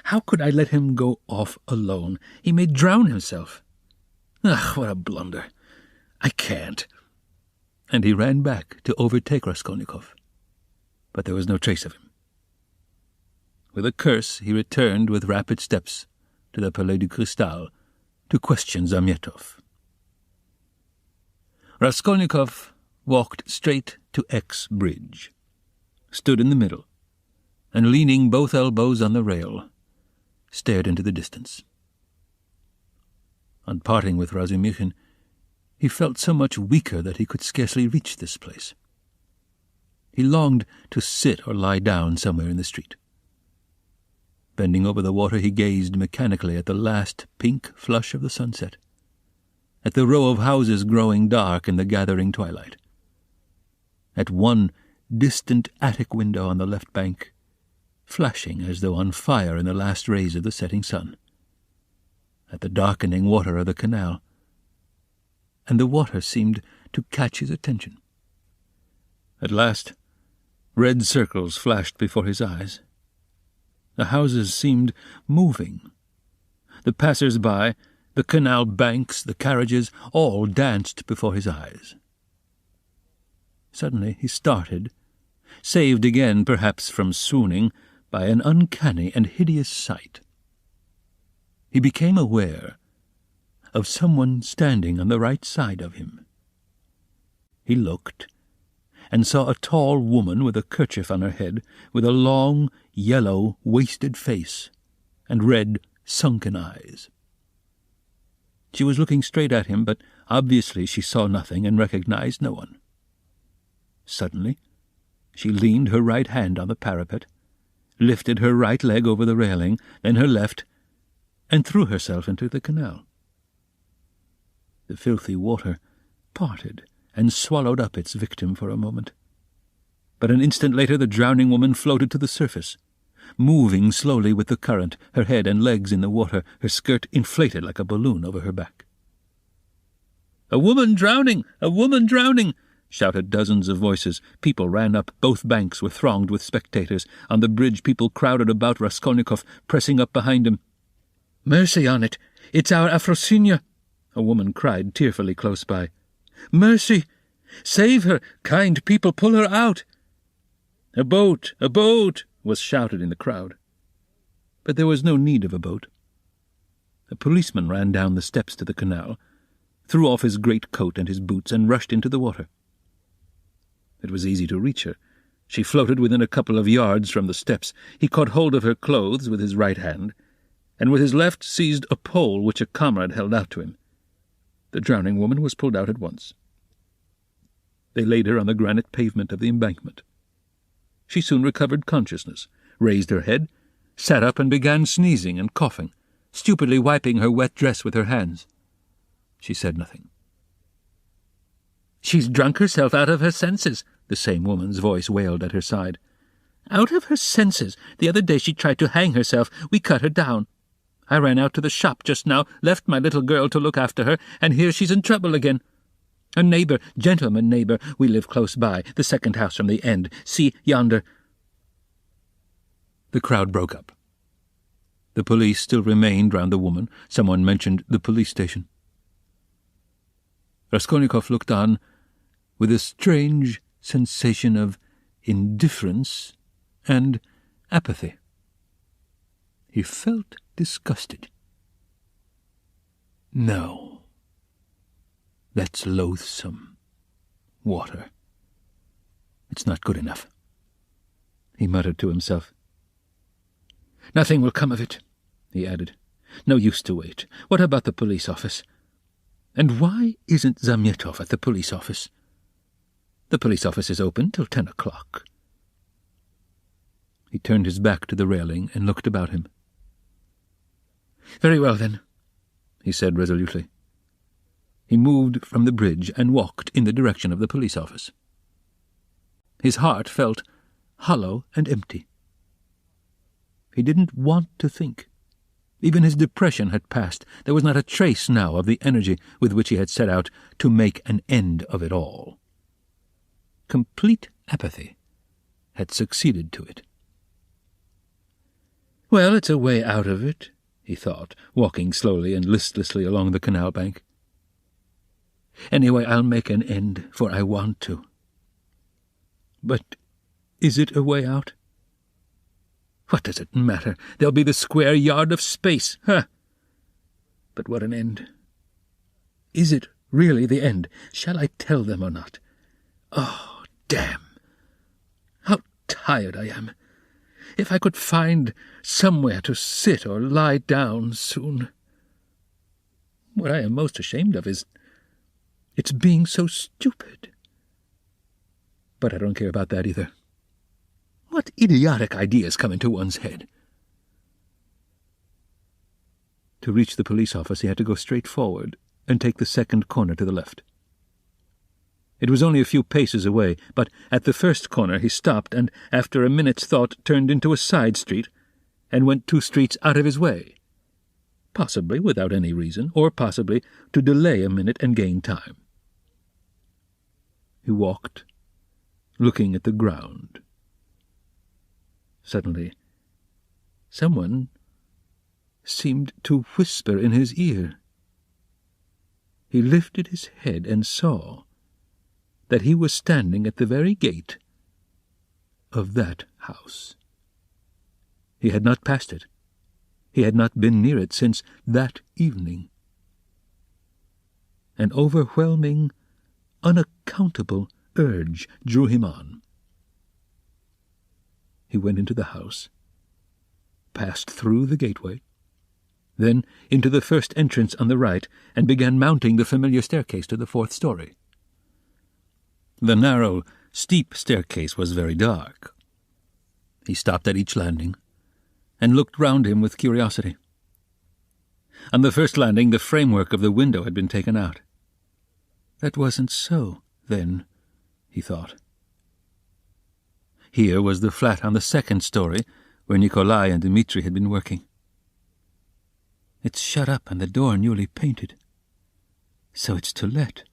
[SPEAKER 1] How could I let him go off alone? He may drown himself. Ugh, what a blunder. I can't. And he ran back to overtake Raskolnikov. But there was no trace of him. With a curse, he returned with rapid steps to the Palais du Cristal to question Zamyatov. Raskolnikov walked straight to X Bridge, stood in the middle, and leaning both elbows on the rail, stared into the distance. On parting with Razumichin, he felt so much weaker that he could scarcely reach this place. He longed to sit or lie down somewhere in the street. Bending over the water, he gazed mechanically at the last pink flush of the sunset, at the row of houses growing dark in the gathering twilight, at one distant attic window on the left bank, flashing as though on fire in the last rays of the setting sun, at the darkening water of the canal, and the water seemed to catch his attention. At last, red circles flashed before his eyes. The houses seemed moving. The passers-by, the canal banks, the carriages, all danced before his eyes. Suddenly he started, saved again perhaps from swooning, by an uncanny and hideous sight. He became aware of someone standing on the right side of him. He looked, and saw a tall woman with a kerchief on her head, with a long, yellow, wasted face, and red, sunken eyes. She was looking straight at him, but obviously she saw nothing and recognized no one. Suddenly, she leaned her right hand on the parapet, lifted her right leg over the railing, then her left, and threw herself into the canal. The filthy water parted and swallowed up its victim for a moment. But an instant later the drowning woman floated to the surface, moving slowly with the current, her head and legs in the water, her skirt inflated like a balloon over her back. "A woman drowning! A woman drowning!" shouted dozens of voices. People ran up. Both banks were thronged with spectators. On the bridge people crowded about Raskolnikov, pressing up behind him. "Mercy on it! It's our Afrosinya!" a woman cried tearfully close by. "Mercy! Save her! Kind people, pull her out!" "A boat! A boat!" was shouted in the crowd. But there was no need of a boat. A policeman ran down the steps to the canal, threw off his great coat and his boots, and rushed into the water. It was easy to reach her. She floated within a couple of yards from the steps. He caught hold of her clothes with his right hand, and with his left seized a pole which a comrade held out to him. The drowning woman was pulled out at once. They laid her on the granite pavement of the embankment. She soon recovered consciousness, raised her head, sat up and began sneezing and coughing, stupidly wiping her wet dress with her hands. She said nothing. "She's drunk herself out of her senses," the same woman's voice wailed at her side. "Out of her senses. The other day she tried to hang herself. We cut her down. I ran out to the shop just now, left my little girl to look after her, and here she's in trouble again. "A neighbour, gentleman neighbour. We live close by, the second house from the end. See yonder." The crowd broke up. The police still remained round the woman. Someone mentioned the police station. Raskolnikov looked on with a strange sensation of indifference and apathy. He felt disgusted. No, that's loathsome. Water. It's not good enough, he muttered to himself. "Nothing will come of it," he added. "No use to wait. What about the police office? And why isn't Zamyetov at the police office? The police office is open till 10 o'clock. He turned his back to the railing and looked about him. "Very well, then," he said resolutely. He moved from the bridge and walked in the direction of the police office. His heart felt hollow and empty. He didn't want to think. Even his depression had passed. There was not a trace now of the energy with which he had set out to make an end of it all. Complete apathy had succeeded to it. "Well, it's a way out of it," he thought, walking slowly and listlessly along the canal bank. "Anyway, I'll make an end, for I want to. But is it a way out? What does it matter? There'll be the square yard of space. Huh! But what an end. Is it really the end? Shall I tell them or not? Oh, damn! How tired I am! If I could find somewhere to sit or lie down soon. What I am most ashamed of is it's being so stupid. But I don't care about that either. What idiotic ideas come into one's head? To reach the police office he had to go straight forward and take the second corner to the left. It was only a few paces away, but at the first corner he stopped and, after a minute's thought, turned into a side street and went 2 streets out of his way, possibly without any reason, or possibly to delay a minute and gain time. He walked, looking at the ground. Suddenly, someone seemed to whisper in his ear. He lifted his head and saw that he was standing at the very gate of that house. He had not passed it. He had not been near it since that evening. An overwhelming, unaccountable urge drew him on. He went into the house, passed through the gateway, then into the first entrance on the right, and began mounting the familiar staircase to the 4th story. The narrow, steep staircase was very dark. He stopped at each landing and looked round him with curiosity. On the first landing the framework of the window had been taken out. That wasn't so, then, he thought. Here was the flat on the 2nd story, where Nikolai and Dmitri had been working. It's shut up and the door newly painted. So it's to let.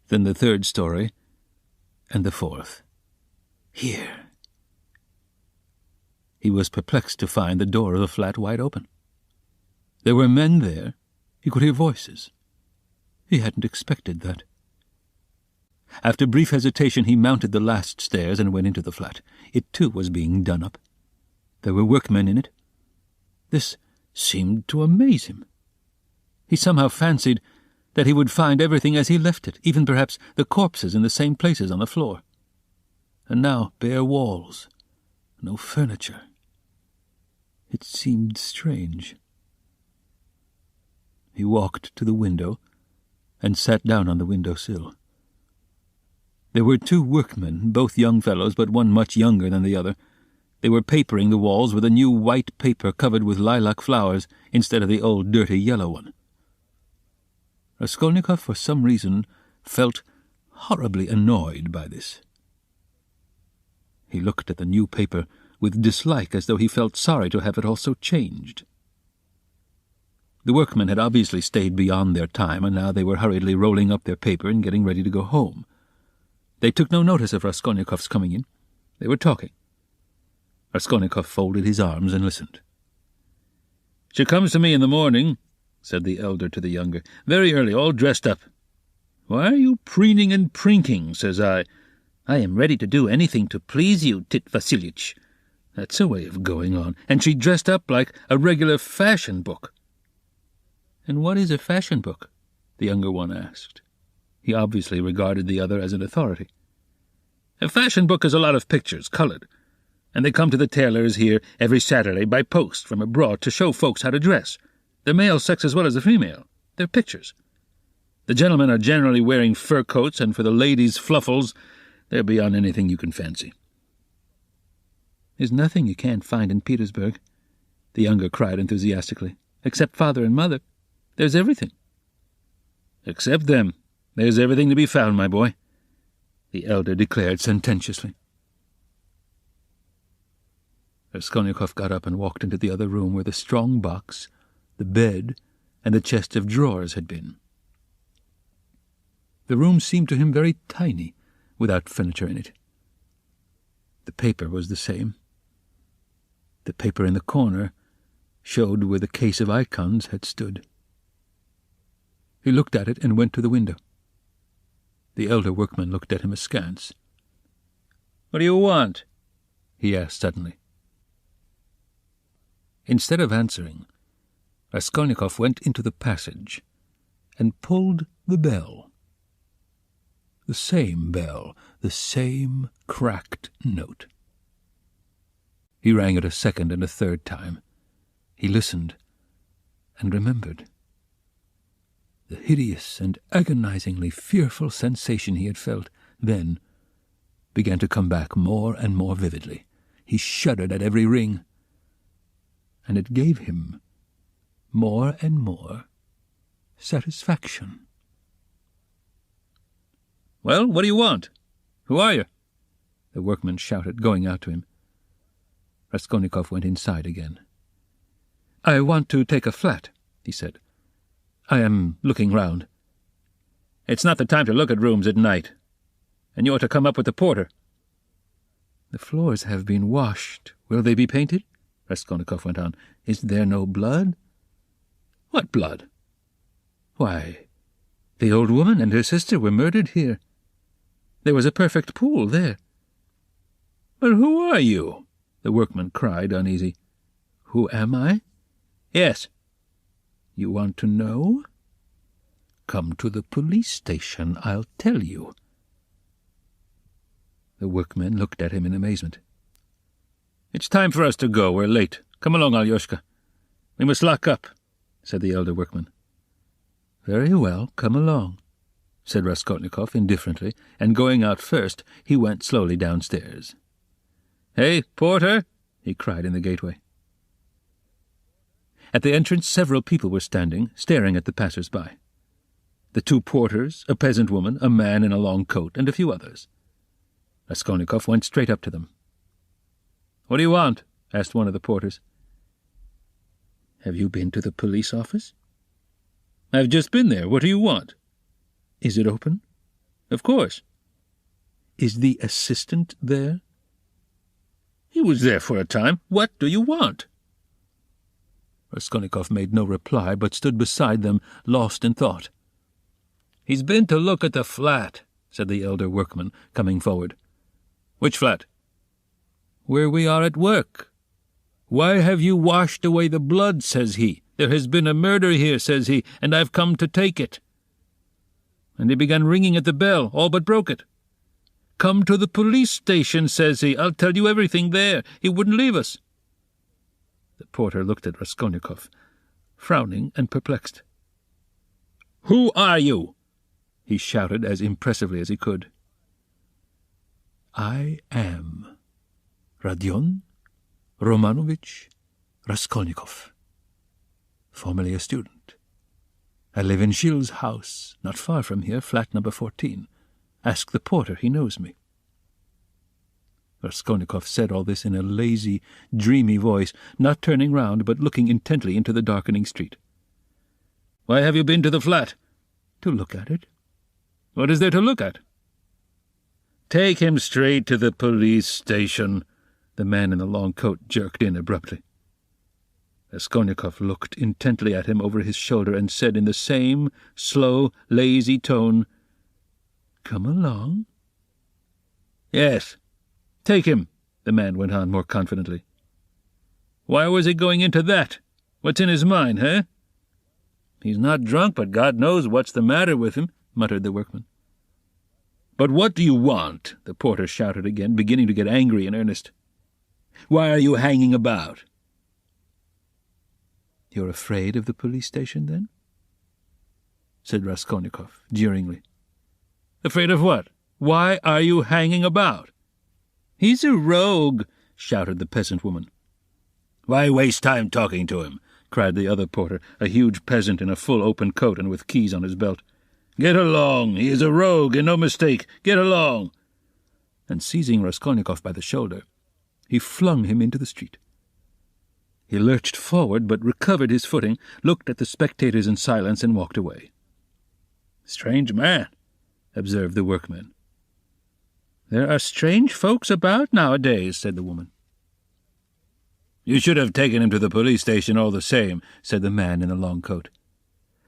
[SPEAKER 1] Then the 3rd story, and the 4th. Here. He was perplexed to find the door of the flat wide open. There were men there. He could hear voices. He hadn't expected that. After brief hesitation he mounted the last stairs and went into the flat. It too was being done up. There were workmen in it. This seemed to amaze him. He somehow fancied that he would find everything as he left it, even perhaps the corpses in the same places on the floor. And now bare walls, no furniture. It seemed strange. He walked to the window and sat down on the window-sill. There were 2 workmen, both young fellows, but one much younger than the other. They were papering the walls with a new white paper covered with lilac flowers instead of the old dirty yellow one. Raskolnikov, for some reason, felt horribly annoyed by this. He looked at the new paper with dislike, as though he felt sorry to have it all so changed. The workmen had obviously stayed beyond their time, and now they were hurriedly rolling up their paper and getting ready to go home. They took no notice of Raskolnikov's coming in. They were talking. Raskolnikov folded his arms and listened. "She comes to me in the morning," said the elder to the younger, "very early, all dressed up. 'Why are you preening and prinking?' says I. 'I am ready to do anything to please you, Tit Vasilyich.' That's a way of going on. And she dressed up like a regular fashion book." "And what is a fashion book?" the younger one asked. He obviously regarded the other as an authority. "A fashion book is a lot of pictures, coloured, and they come to the tailors here every Saturday by post from abroad to show folks how to dress, the male sex as well as the female. They're pictures. The gentlemen are generally wearing fur coats, and for the ladies' fluffles, they're beyond anything you can fancy." "There's nothing you can't find in Petersburg," the younger cried enthusiastically. "Except father and mother. There's everything." "Except them, there's everything to be found, my boy," the elder declared sententiously. Raskolnikov got up and walked into the other room where the strong box, the bed, and the chest of drawers had been. The room seemed to him very tiny, without furniture in it. The paper was the same. The paper in the corner showed where the case of icons had stood. He looked at it and went to the window. The elder workman looked at him askance. "What do you want?" he asked suddenly. Instead of answering, Raskolnikov went into the passage and pulled the bell. The same bell, the same cracked note. He rang it a second and a third time. He listened and remembered. The hideous and agonizingly fearful sensation he had felt then began to come back more and more vividly. He shuddered at every ring, and it gave him more and more satisfaction. "Well, what do you want? Who are you?" the workman shouted, going out to him. Raskolnikov went inside again. "I want to take a flat," he said. "I am looking round." "It's not the time to look at rooms at night, and you ought to come up with the porter." "The floors have been washed. Will they be painted?" Raskolnikov went on. "Is there no blood?" "What blood?" "Why, the old woman and her sister were murdered here. There was a perfect pool there." "But who are you?" the workman cried, uneasy. "Who am I?" "Yes." "You want to know? Come to the police station. I'll tell you." The workman looked at him in amazement. "It's time for us to go. We're late. Come along, Alyoshka. We must lock up," said the elder workman. "Very well, come along," said Raskolnikov indifferently, and going out first, he went slowly downstairs. "Hey, porter!" he cried in the gateway. At the entrance several people were standing, staring at the passers-by. The two porters, a peasant woman, a man in a long coat, and a few others. Raskolnikov went straight up to them. "What do you want?" asked one of the porters. "Have you been to the police office?" "I've just been there. What do you want?" "Is it open?" "Of course." "Is the assistant there?" "He was there for a time. What do you want?" Raskolnikov made no reply, but stood beside them, lost in thought. "He's been to look at the flat," said the elder workman, coming forward. "Which flat?" "Where we are at work." "Why have you washed away the blood?" says he. "There has been a murder here," says he, "and I've come to take it." And he began ringing at the bell, all but broke it. "Come to the police station," says he. "I'll tell you everything there." He wouldn't leave us. The porter looked at Raskolnikov, frowning and perplexed. "Who are you?" he shouted as impressively as he could. "I am Rodion Romanovich Raskolnikov, formerly a student. I live in Gilles's house, not far from here, flat number 14. Ask the porter, he knows me." Raskolnikov said all this in a lazy, dreamy voice, not turning round, but looking intently into the darkening street. Why have you been to the flat?" "To look at it." "What is there to look at?" "Take him straight to the police station," the man in the long coat jerked in abruptly. Raskolnikov looked intently at him over his shoulder and said in the same slow, lazy tone, "Come along." "Yes, take him," the man went on more confidently. "Why was he going into that? What's in his mind, eh?" "He's not drunk, but God knows what's the matter with him," muttered the workman. "But what do you want?" the porter shouted again, beginning to get angry in earnest. "Why are you hanging about?" "You're afraid of the police station, then?" said Raskolnikov, jeeringly. "Afraid of what? Why are you hanging about?" "He's a rogue," shouted the peasant woman. "Why waste time talking to him?" cried the other porter, a huge peasant in a full open coat and with keys on his belt. "Get along! He is a rogue, and no mistake! Get along!" And seizing Raskolnikov by the shoulder, he flung him into the street. He lurched forward, but recovered his footing, looked at the spectators in silence, and walked away. "Strange man," observed the workman. "There are strange folks about nowadays," said the woman. "You should have taken him to the police station all the same," said the man in the long coat.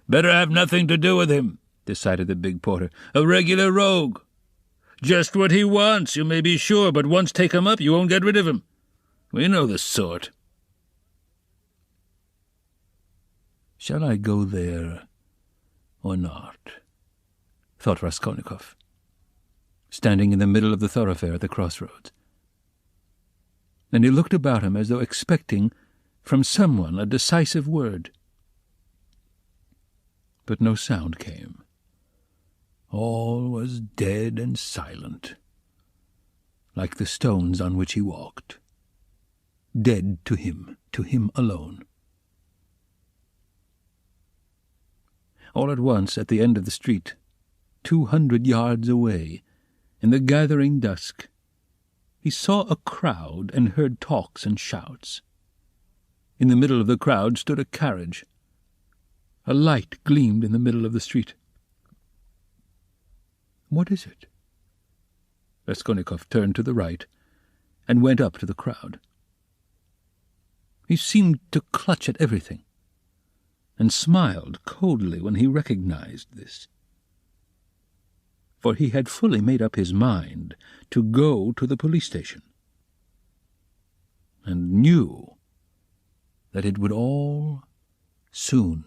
[SPEAKER 1] "Better have nothing to do with him," decided the big porter. "A regular rogue. Just what he wants, you may be sure, but once take him up, you won't get rid of him. We know the sort." "Shall I go there or not?" thought Raskolnikov, standing in the middle of the thoroughfare at the crossroads. And he looked about him as though expecting from someone a decisive word. But no sound came. All was dead and silent, like the stones on which he walked. Dead to him alone. All at once, at the end of the street, 200 yards away, in the gathering dusk, he saw a crowd and heard talks and shouts. In the middle of the crowd stood a carriage. A light gleamed in the middle of the street. "What is it?" Raskolnikov turned to the right and went up to the crowd. He seemed to clutch at everything, and smiled coldly when he recognized this. For he had fully made up his mind to go to the police station, and knew that it would all soon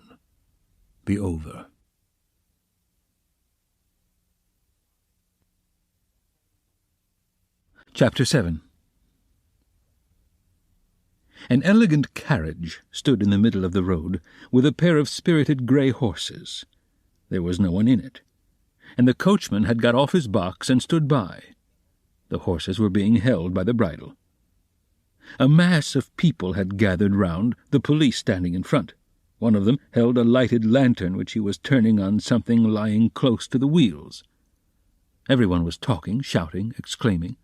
[SPEAKER 1] be over. Chapter 7. An elegant carriage stood in the middle of the road, with a pair of spirited grey horses. There was no one in it, and the coachman had got off his box and stood by. The horses were being held by the bridle. A mass of people had gathered round, the police standing in front. One of them held a lighted lantern which he was turning on something lying close to the wheels. Everyone was talking, shouting, exclaiming.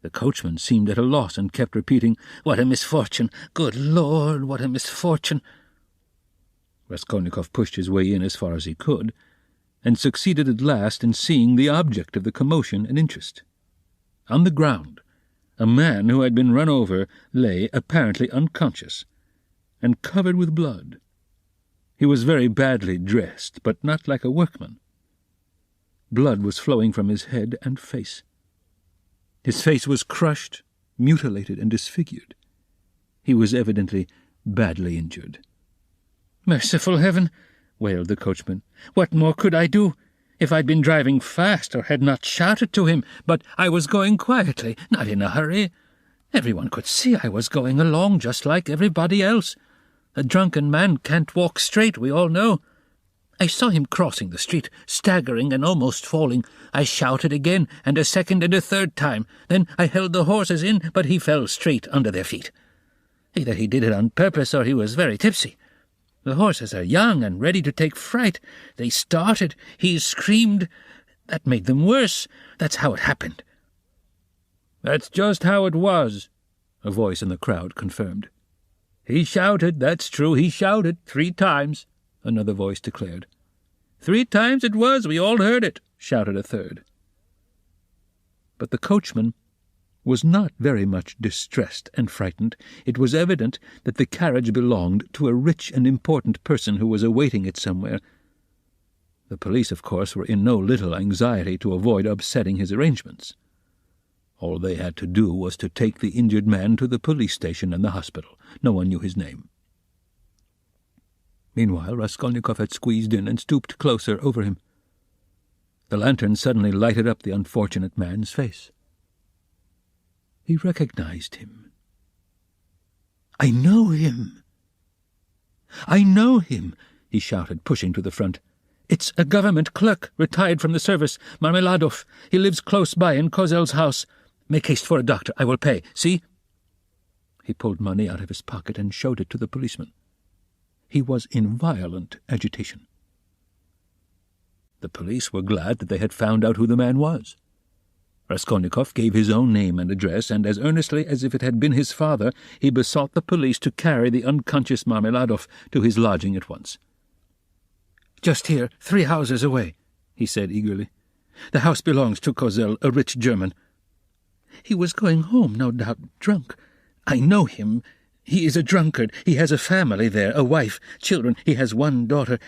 [SPEAKER 1] The coachman seemed at a loss and kept repeating, "What a misfortune! Good Lord, what a misfortune!" Raskolnikov pushed his way in as far as he could, and succeeded at last in seeing the object of the commotion and interest. On the ground, a man who had been run over lay apparently unconscious, and covered with blood. He was very badly dressed, but not like a workman. Blood was flowing from his head and face. His face was crushed, mutilated, and disfigured. He was evidently badly injured. "Merciful heaven!" wailed the coachman. "What more could I do? If I'd been driving fast or had not shouted to him, but I was going quietly, not in a hurry. Everyone could see I was going along just like everybody else. A drunken man can't walk straight, we all know. I saw him crossing the street, staggering and almost falling. I shouted again, and a second and a third time. Then I held the horses in, but he fell straight under their feet. Either he did it on purpose or he was very tipsy. The horses are young and ready to take fright. They started. He screamed. That made them worse. That's how it happened." "That's just how it was," a voice in the crowd confirmed. "He shouted, that's true, he shouted 3 times. another voice declared. 3 times it was, we all heard it, shouted a third. But the coachman was not very much distressed and frightened. It was evident that the carriage belonged to a rich and important person who was awaiting it somewhere. The police, of course, were in no little anxiety to avoid upsetting his arrangements. All they had to do was to take the injured man to the police station and the hospital. No one knew his name. Meanwhile, Raskolnikov had squeezed in and stooped closer over him. The lantern suddenly lighted up the unfortunate man's face. He recognized him. "I know him! I know him!" he shouted, pushing to the front. "It's a government clerk, retired from the service, Marmeladov. He lives close by in Kozel's house. Make haste for a doctor. I will pay. See?" He pulled money out of his pocket and showed it to the policeman. He was in violent agitation. The police were glad that they had found out who the man was. Raskolnikov gave his own name and address, and as earnestly as if it had been his father, he besought the police to carry the unconscious Marmeladov to his lodging at once. "Just here, 3 houses away," he said eagerly. "The house belongs to Kozel, a rich German. He was going home, no doubt, drunk. I know him. He is a drunkard. He has a family there, a wife, children. He has 1 daughter.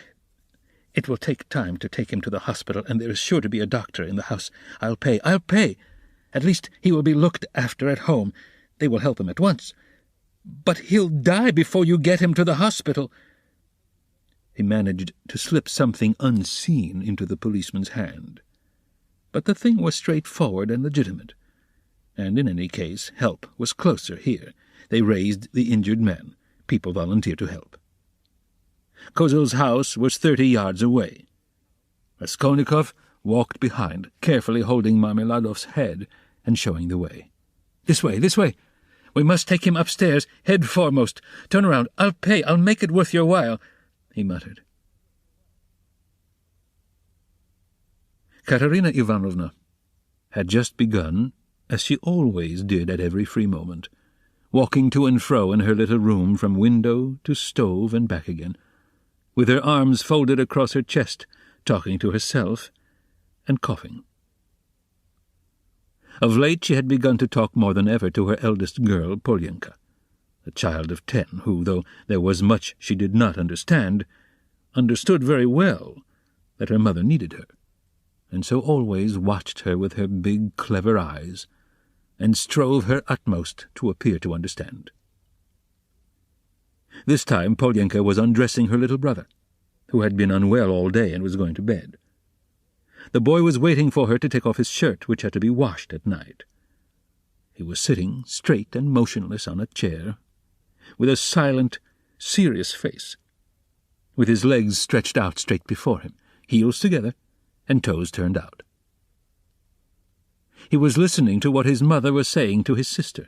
[SPEAKER 1] It will take time to take him to the hospital, and there is sure to be a doctor in the house. I'll pay. At least he will be looked after at home. They will help him at once. But he'll die before you get him to the hospital." He managed to slip something unseen into the policeman's hand. But the thing was straightforward and legitimate, and in any case help was closer here. They raised the injured man. People volunteered to help. Kozel's house was 30 yards away. Raskolnikov walked behind, carefully holding Marmeladov's head and showing the way. This way. We must take him upstairs, head foremost. Turn around. I'll pay. I'll make it worth your while," he muttered. Katerina Ivanovna had just begun, as she always did at every free moment, walking to and fro in her little room from window to stove and back again, with her arms folded across her chest, talking to herself and coughing. Of late she had begun to talk more than ever to her eldest girl, Polyenka, a child of 10, who, though there was much she did not understand, understood very well that her mother needed her, and so always watched her with her big, clever eyes, and strove her utmost to appear to understand. This time Polyenka was undressing her little brother, who had been unwell all day and was going to bed. The boy was waiting for her to take off his shirt, which had to be washed at night. He was sitting straight and motionless on a chair, with a silent, serious face, with his legs stretched out straight before him, heels together and toes turned out. He was listening to what his mother was saying to his sister,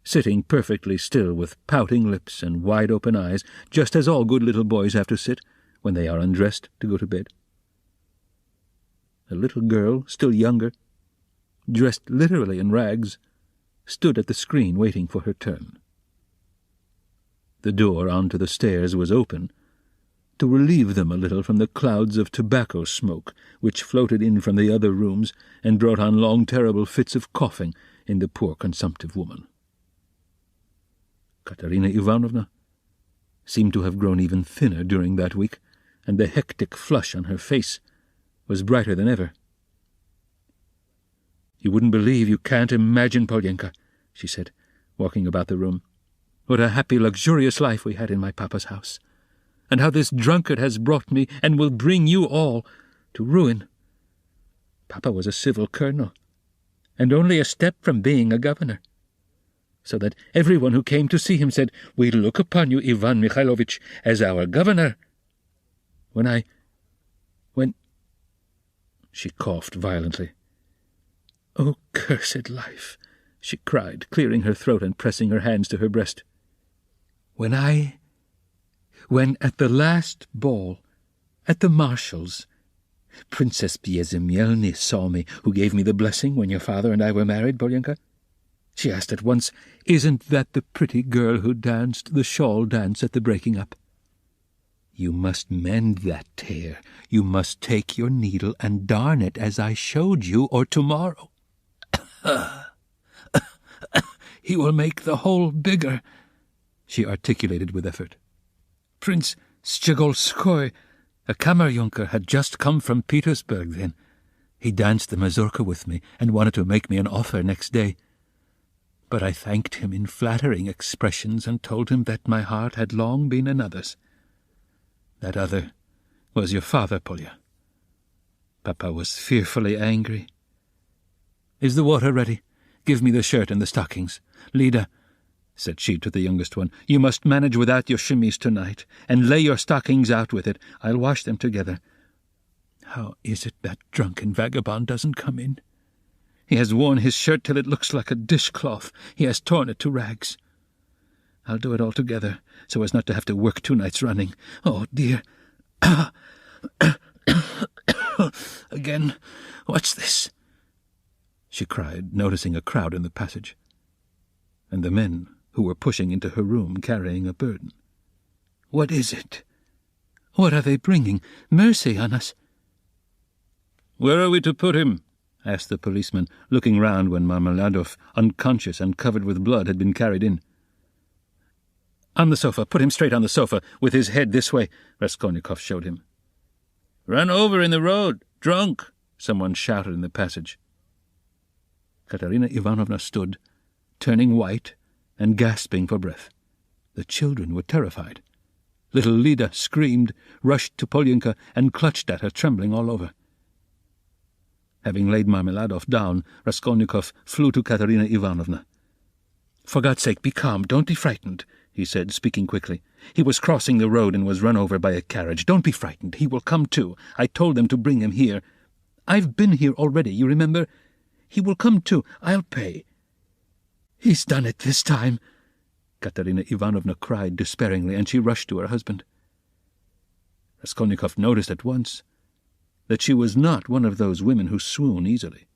[SPEAKER 1] sitting perfectly still with pouting lips and wide-open eyes, just as all good little boys have to sit when they are undressed to go to bed. A little girl, still younger, dressed literally in rags, stood at the screen waiting for her turn. The door onto the stairs was open, to relieve them a little from the clouds of tobacco smoke which floated in from the other rooms and brought on long terrible fits of coughing in the poor consumptive woman. Katerina Ivanovna seemed to have grown even thinner during that week, and the hectic flush on her face was brighter than ever. "You wouldn't believe, you can't imagine, Polyenka," she said, walking about the room, "what a happy, luxurious life we had in my papa's house, and how this drunkard has brought me, and will bring you all, to ruin. Papa was a civil colonel, and only a step from being a governor, so that everyone who came to see him said, 'We look upon you, Ivan Mikhailovich, as our governor.' When She coughed violently. "Oh, cursed life!" she cried, clearing her throat and pressing her hands to her breast. When at the last ball, at the Marshal's, Princess Piezemielny saw me, who gave me the blessing when your father and I were married, Polyenka. She asked at once, 'Isn't that the pretty girl who danced the shawl dance at the breaking up?' You must mend that tear. You must take your needle and darn it as I showed you, or tomorrow. He will make the hole bigger, she articulated with effort. Prince Szczególskoy, a kammerjunker, had just come from Petersburg then. He danced the mazurka with me and wanted to make me an offer next day. But I thanked him in flattering expressions and told him that my heart had long been another's. That other was your father, Polya. Papa was fearfully angry. Is the water ready? Give me the shirt and the stockings. Lida, said she to the youngest one, you must manage without your chemise tonight, and lay your stockings out with it. I'll wash them together. How is it that drunken vagabond doesn't come in? He has worn his shirt till it looks like a dishcloth. He has torn it to rags. I'll do it all together, so as not to have to work 2 nights running. Oh, dear. Again, what's this? She cried, noticing a crowd in the passage, and the men who were pushing into her room carrying a burden. What is it? What are they bringing? Mercy on us! Where are we to put him? Asked the policeman, looking round when Marmeladov, unconscious and covered with blood, had been carried in. On the sofa. Put him straight on the sofa, with his head this way, Raskolnikov showed him. Run over in the road, drunk, someone shouted in the passage. Katerina Ivanovna stood, turning white and gasping for breath. The children were terrified. Little Lida screamed, rushed to Polyenka, and clutched at her, trembling all over. Having laid Marmeladov down, Raskolnikov flew to Katerina Ivanovna. For God's sake, be calm, don't be frightened, he said, speaking quickly. He was crossing the road and was run over by a carriage. Don't be frightened, he will come to. I told them to bring him here. I've been here already, you remember? He will come to. I'll pay. He's done it this time, Katerina Ivanovna cried despairingly, and she rushed to her husband. Raskolnikov noticed at once that she was not one of those women who swoon easily.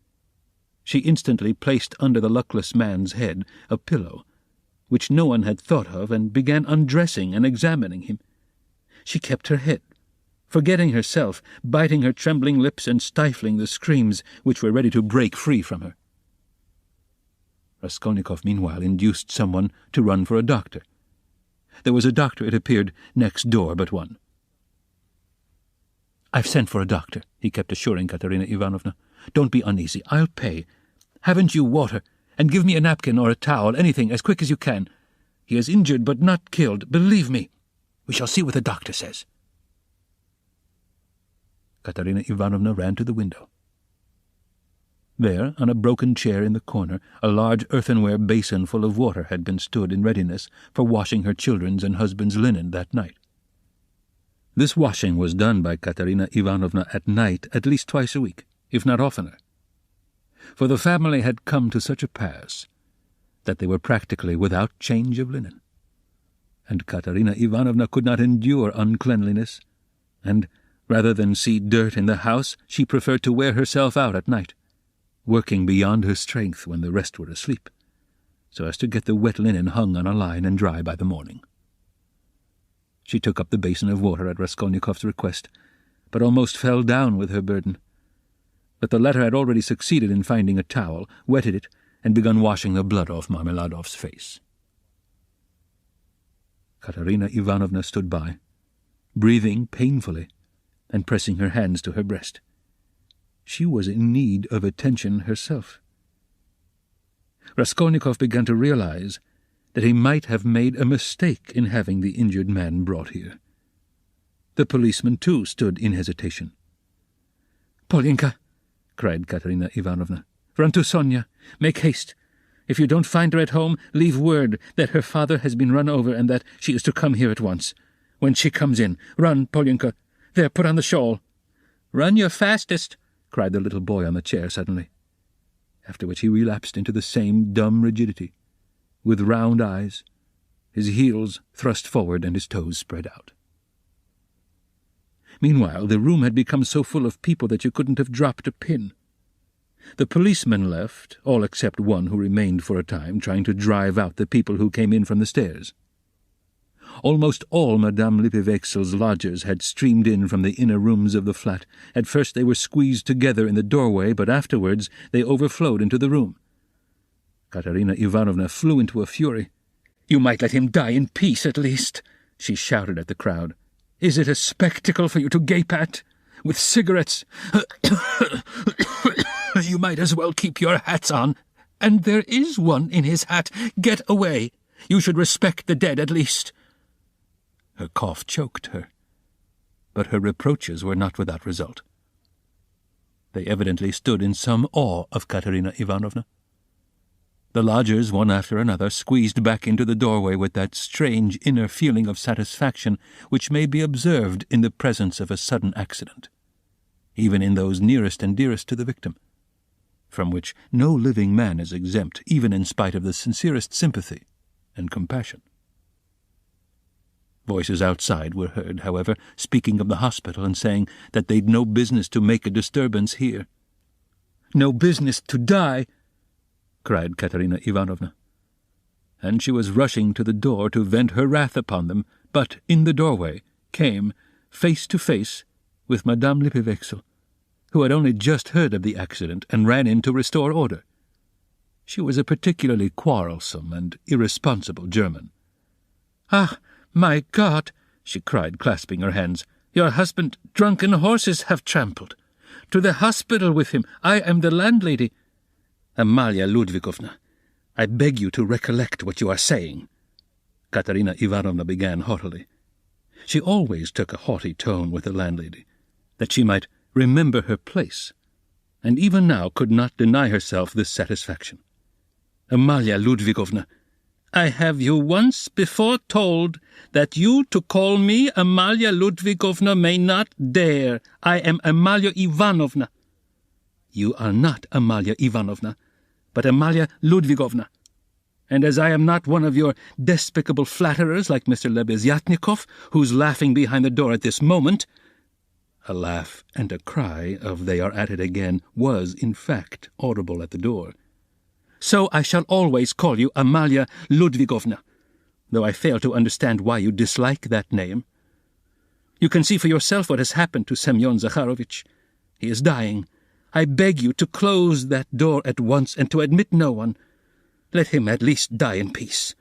[SPEAKER 1] She instantly placed under the luckless man's head a pillow, which no one had thought of, and began undressing and examining him. She kept her head, forgetting herself, biting her trembling lips and stifling the screams which were ready to break free from her. Raskolnikov, meanwhile, induced someone to run for a doctor. There was a doctor, it appeared, next door but one. I've sent for a doctor, he kept assuring Katerina Ivanovna. Don't be uneasy. I'll pay. Haven't you water? And give me a napkin or a towel, anything, as quick as you can. He is injured but not killed, believe me. We shall see what the doctor says. Katerina Ivanovna ran to the window. There, on a broken chair in the corner, a large earthenware basin full of water had been stood in readiness for washing her children's and husband's linen that night. This washing was done by Katerina Ivanovna at night at least twice a week, if not oftener. For the family had come to such a pass that they were practically without change of linen. And Katerina Ivanovna could not endure uncleanliness, and, rather than see dirt in the house, she preferred to wear herself out at night, working beyond her strength when the rest were asleep, so as to get the wet linen hung on a line and dry by the morning. She took up the basin of water at Raskolnikov's request, but almost fell down with her burden. But the latter had already succeeded in finding a towel, wetted it, and begun washing the blood off Marmeladov's face. Katerina Ivanovna stood by, breathing painfully and pressing her hands to her breast. She was in need of attention herself. Raskolnikov began to realize that he might have made a mistake in having the injured man brought here. The policeman, too, stood in hesitation. "Polyenka," cried Katerina Ivanovna, "run to Sonia. Make haste. If you don't find her at home, leave word that her father has been run over and that she is to come here at once. When she comes in, run, Polyenka. There, put on the shawl." "Run your fastest," cried the little boy on the chair suddenly, after which he relapsed into the same dumb rigidity, with round eyes, his heels thrust forward and his toes spread out. Meanwhile, the room had become so full of people that you couldn't have dropped a pin. The policemen left, all except one who remained for a time, trying to drive out the people who came in from the stairs. Almost all Madame Lippevechsel's lodgers had streamed in from the inner rooms of the flat. At first they were squeezed together in the doorway, but afterwards they overflowed into the room. Katerina Ivanovna flew into a fury. "You might let him die in peace, at least," she shouted at the crowd. "Is it a spectacle for you to gape at? With cigarettes? You might as well keep your hats on. And there is one in his hat. Get away. You should respect the dead, at least." Her cough choked her, but her reproaches were not without result. They evidently stood in some awe of Katerina Ivanovna. The lodgers, one after another, squeezed back into the doorway with that strange inner feeling of satisfaction which may be observed in the presence of a sudden accident, even in those nearest and dearest to the victim, from which no living man is exempt, even in spite of the sincerest sympathy and compassion. Voices outside were heard, however, speaking of the hospital and saying that they'd no business to make a disturbance here. "No business to die!" cried Katerina Ivanovna. And she was rushing to the door to vent her wrath upon them, but in the doorway came, face to face, with Madame Lippevechsel, who had only just heard of the accident and ran in to restore order. She was a particularly quarrelsome and irresponsible German. "Ah, my God!" she cried, clasping her hands. "Your husband drunken horses have trampled. To the hospital with him. I am the landlady." "Amalia Ludvigovna, I beg you to recollect what you are saying," Katerina Ivanovna began haughtily. She always took a haughty tone with the landlady, that she might remember her place, and even now could not deny herself this satisfaction. "Amalia Ludvigovna, I have you once before told that you to call me Amalia Ludvigovna may not dare. I am Amalia Ivanovna." "You are not Amalia Ivanovna, but Amalia Ludvigovna. And as I am not one of your despicable flatterers like Mr. Lebeziatnikov, who's laughing behind the door at this moment," a laugh and a cry of "they are at it again" was, in fact, audible at the door, "so I shall always call you Amalia Ludvigovna, though I fail to understand why you dislike that name. You can see for yourself what has happened to Semyon Zakharovich. He is dying. I beg you to close that door at once and to admit no one. Let him at least die in peace.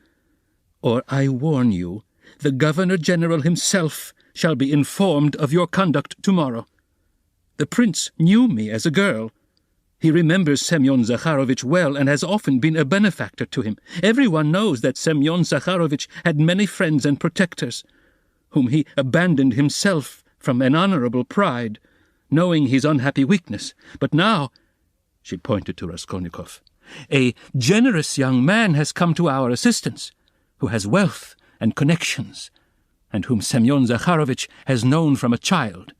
[SPEAKER 1] Or I warn you, the Governor-General himself shall be informed of your conduct tomorrow. The prince knew me as a girl. He remembers Semyon Zakharovich well and has often been a benefactor to him. Everyone knows that Semyon Zakharovich had many friends and protectors, whom he abandoned himself from an honorable pride, knowing his unhappy weakness. But now," she pointed to Raskolnikov, "a generous young man has come to our assistance, who has wealth and connections, and whom Semyon Zakharovich has known from a child.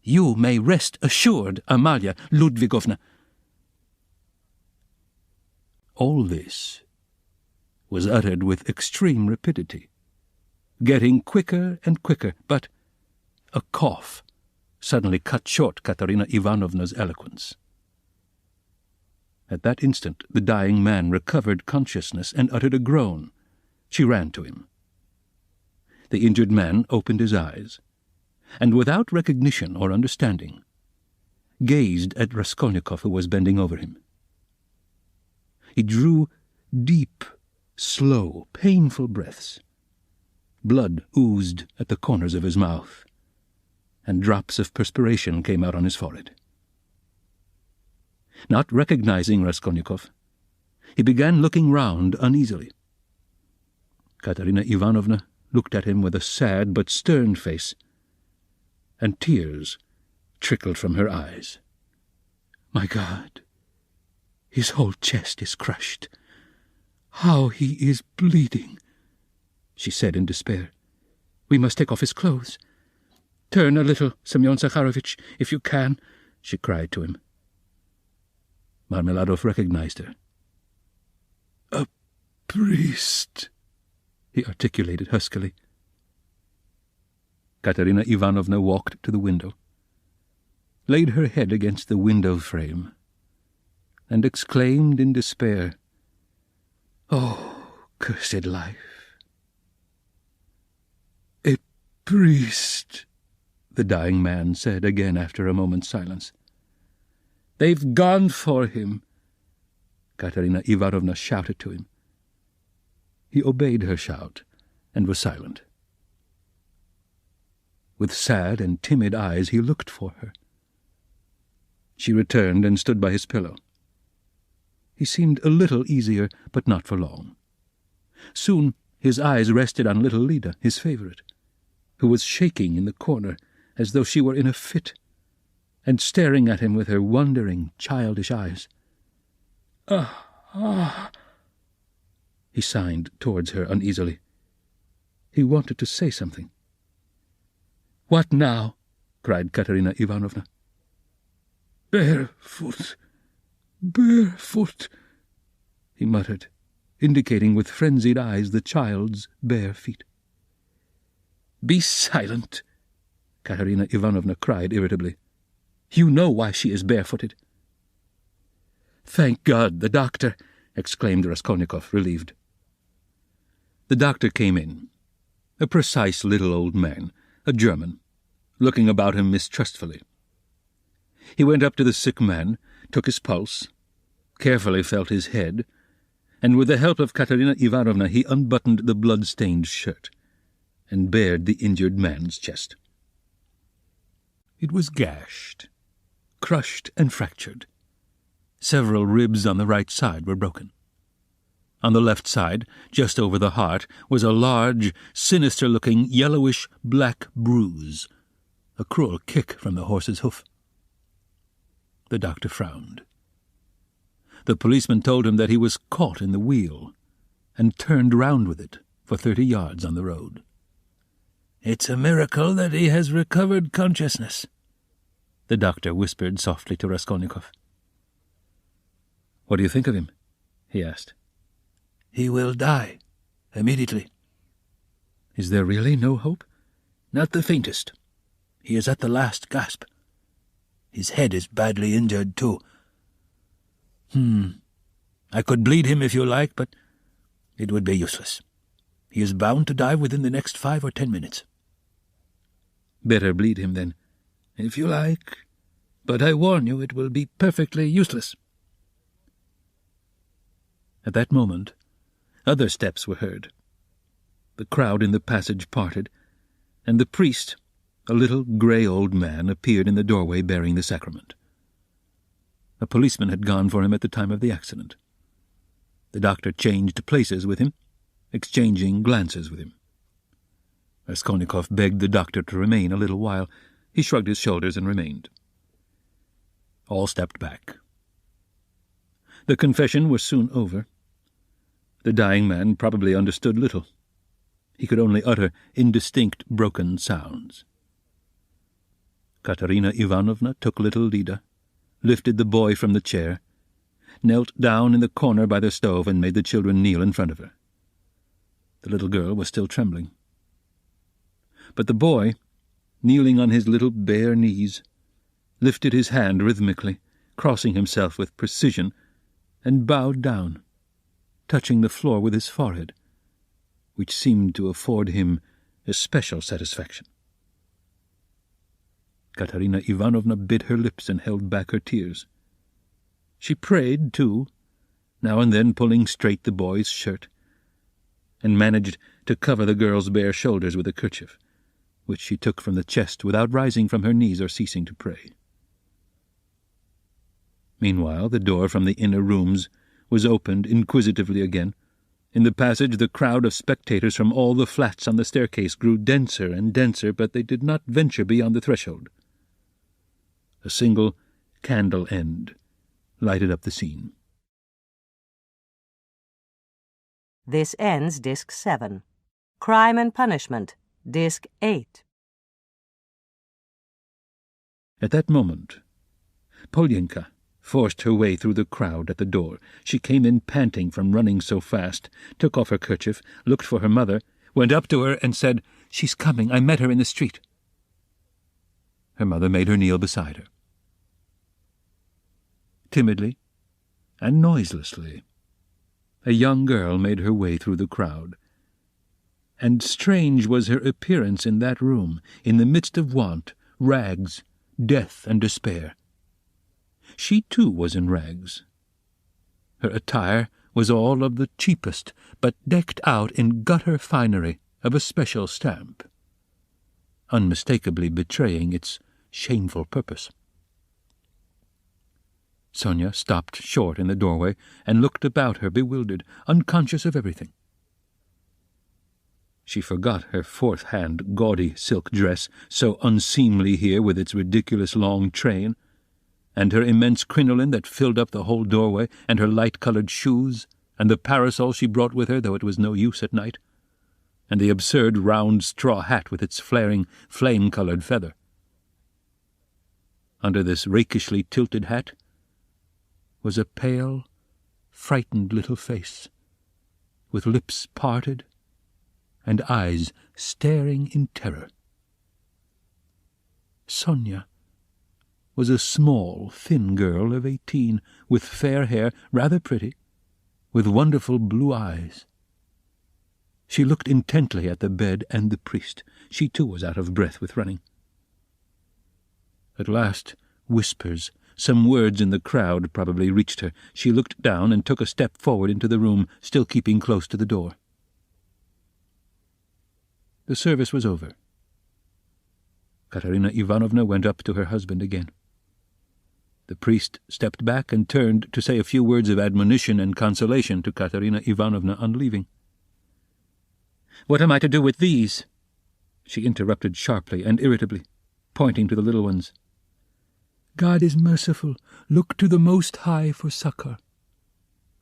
[SPEAKER 1] You may rest assured, Amalia Ludvigovna." All this was uttered with extreme rapidity, getting quicker and quicker, but a cough suddenly cut short Katerina Ivanovna's eloquence. At that instant the dying man recovered consciousness and uttered a groan. She ran to him. The injured man opened his eyes, and without recognition or understanding, gazed at Raskolnikov, who was bending over him. He drew deep, slow, painful breaths. Blood oozed at the corners of his mouth, and drops of perspiration came out on his forehead. Not recognizing Raskolnikov, he began looking round uneasily. Katerina Ivanovna looked at him with a sad but stern face, and tears trickled from her eyes. "My God, his whole chest is crushed. How he is bleeding," she said in despair. "We must take off his clothes. Turn a little, Semyon Zakharovich, if you can," she cried to him. Marmeladov recognized her. "A priest," he articulated huskily. Katerina Ivanovna walked to the window, laid her head against the window frame, and exclaimed in despair, "Oh, cursed life!" priest," the dying man said again after a moment's silence. "They've gone for him," Katerina Ivanovna shouted to him. He obeyed her shout and was silent. With sad and timid eyes he looked for her. She returned and stood by his pillow. He seemed a little easier, but not for long. Soon his eyes rested on little Lida, his favourite, who was shaking in the corner as though she were in a fit, and staring at him with her wondering, childish eyes. He signed towards her uneasily. He wanted to say something. "What now?" cried Katerina Ivanovna. "Barefoot, barefoot," he muttered, indicating with frenzied eyes the child's bare feet. "Be silent," Katerina Ivanovna cried irritably. "You know why she is barefooted." "Thank God, the doctor!" exclaimed Raskolnikov, relieved. The doctor came in, a precise little old man, a German, looking about him mistrustfully. He went up to the sick man, took his pulse, carefully felt his head, and with the help of Katerina Ivanovna he unbuttoned the blood-stained shirt and bared the injured man's chest. It was gashed, crushed and fractured. Several ribs on the right side were broken. On the left side, just over the heart, was a large, sinister-looking, yellowish-black bruise, a cruel kick from the horse's hoof. The doctor frowned. The policeman told him that he was caught in the wheel and turned round with it for 30 yards on the road. "It's a miracle that he has recovered consciousness," the doctor whispered softly to Raskolnikov. "What do you think of him?" he asked. "He will die, immediately." "Is there really no hope?" "Not the faintest. He is at the last gasp. His head is badly injured, too. I could bleed him if you like, but it would be useless. He is bound to die within the next 5 or 10 minutes. "Better bleed him, then." "If you like, but I warn you it will be perfectly useless." At that moment, other steps were heard. The crowd in the passage parted, and the priest, a little grey old man, appeared in the doorway bearing the sacrament. A policeman had gone for him at the time of the accident. The doctor changed places with him, exchanging glances with him. Raskolnikov begged the doctor to remain a little while. He shrugged his shoulders and remained. All stepped back. The confession was soon over. The dying man probably understood little. He could only utter indistinct, broken sounds. Katerina Ivanovna took little Lida, lifted the boy from the chair, knelt down in the corner by the stove and made the children kneel in front of her. The little girl was still trembling. But the boy, kneeling on his little bare knees, lifted his hand rhythmically, crossing himself with precision, and bowed down, touching the floor with his forehead, which seemed to afford him especial satisfaction. Katerina Ivanovna bit her lips and held back her tears. She prayed, too, now and then pulling straight the boy's shirt, and managed to cover the girl's bare shoulders with a kerchief, which she took from the chest without rising from her knees or ceasing to pray. Meanwhile, the door from the inner rooms was opened inquisitively again. In the passage the crowd of spectators from all the flats on the staircase grew denser and denser, but they did not venture beyond the threshold. A single candle end lighted up the scene.
[SPEAKER 2] This ends Disc 7. Crime and Punishment, Disc 8.
[SPEAKER 1] At that moment, Polyenka forced her way through the crowd at the door. She came in panting from running so fast, took off her kerchief, looked for her mother, went up to her and said, "She's coming. I met her in the street." Her mother made her kneel beside her. Timidly and noiselessly, a young girl made her way through the crowd. and strange was her appearance in that room, in the midst of want, rags, death, and despair. She too was in rags. Her attire was all of the cheapest, but decked out in gutter finery of a special stamp, unmistakably betraying its shameful purpose. Sonia stopped short in the doorway and looked about her, bewildered, unconscious of everything. She forgot her fourth-hand gaudy silk dress, so unseemly here with its ridiculous long train, and her immense crinoline that filled up the whole doorway, and her light-coloured shoes, and the parasol she brought with her, though it was no use at night, and the absurd round straw hat with its flaring, flame-coloured feather. Under this rakishly tilted hat was a pale, frightened little face, with lips parted and eyes staring in terror. Sonia was a small, thin girl of 18, with fair hair, rather pretty, with wonderful blue eyes. She looked intently at the bed and the priest. She too was out of breath with running. At last, whispers, some words in the crowd probably reached her. She looked down and took a step forward into the room, still keeping close to the door. The service was over. Katerina Ivanovna went up to her husband again. The priest stepped back and turned to say a few words of admonition and consolation to Katerina Ivanovna on leaving. "What am I to do with these?" she interrupted sharply and irritably, pointing to the little ones. "God is merciful. Look to the Most High for succor,"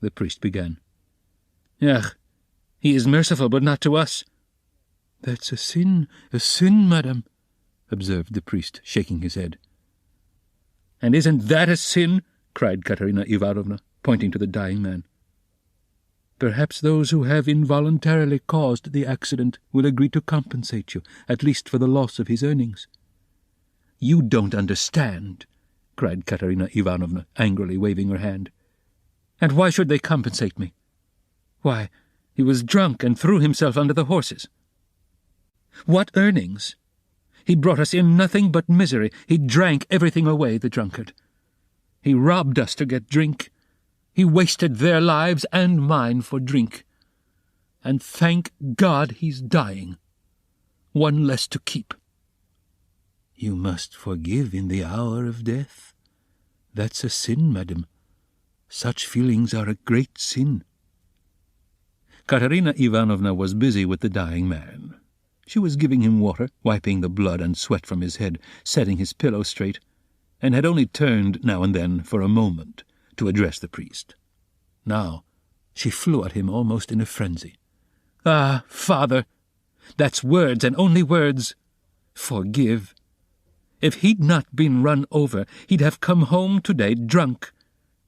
[SPEAKER 1] the priest began. "Ach, he is merciful, but not to us." "That's a sin, madam," observed the priest, shaking his head. "And isn't that a sin?" cried Katerina Ivanovna, pointing to the dying man. "Perhaps those who have involuntarily caused the accident will agree to compensate you, at least for the loss of his earnings." "You don't understand," cried Katerina Ivanovna, angrily waving her hand. "And why should they compensate me? Why, he was drunk and threw himself under the horses. What earnings? He brought us in nothing but misery. He drank everything away, the drunkard. He robbed us to get drink. He wasted their lives and mine for drink. And thank God he's dying. One less to keep." "You must forgive in the hour of death. That's a sin, madam. Such feelings are a great sin." Katerina Ivanovna was busy with the dying man. She was giving him water, wiping the blood and sweat from his head, setting his pillow straight, and had only turned now and then for a moment to address the priest. Now she flew at him almost in a frenzy. "Ah, father, that's words and only words. Forgive. If he'd not been run over, he'd have come home today drunk,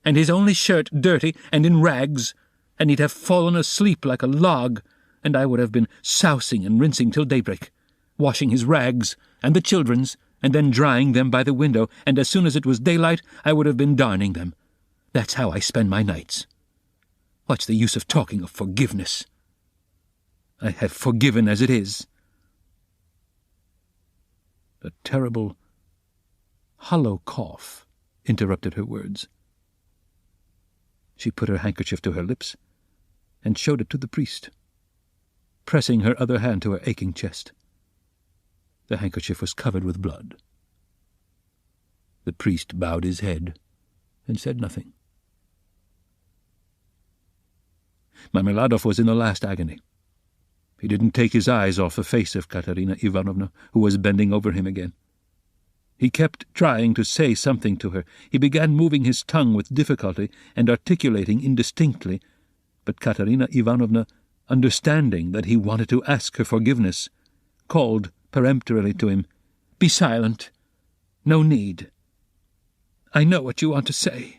[SPEAKER 1] and his only shirt dirty and in rags, and he'd have fallen asleep like a log, and I would have been sousing and rinsing till daybreak, washing his rags and the children's, and then drying them by the window, and as soon as it was daylight I would have been darning them. That's how I spend my nights. What's the use of talking of forgiveness? I have forgiven as it is." A terrible, hollow cough interrupted her words. She put her handkerchief to her lips and showed it to the priest, pressing her other hand to her aching chest. The handkerchief was covered with blood. The priest bowed his head and said nothing. Marmeladov was in the last agony. He didn't take his eyes off the face of Katerina Ivanovna, who was bending over him again. He kept trying to say something to her. He began moving his tongue with difficulty and articulating indistinctly, but Katerina Ivanovna, understanding that he wanted to ask her forgiveness, called peremptorily to him, "Be silent. No need. I know what you want to say."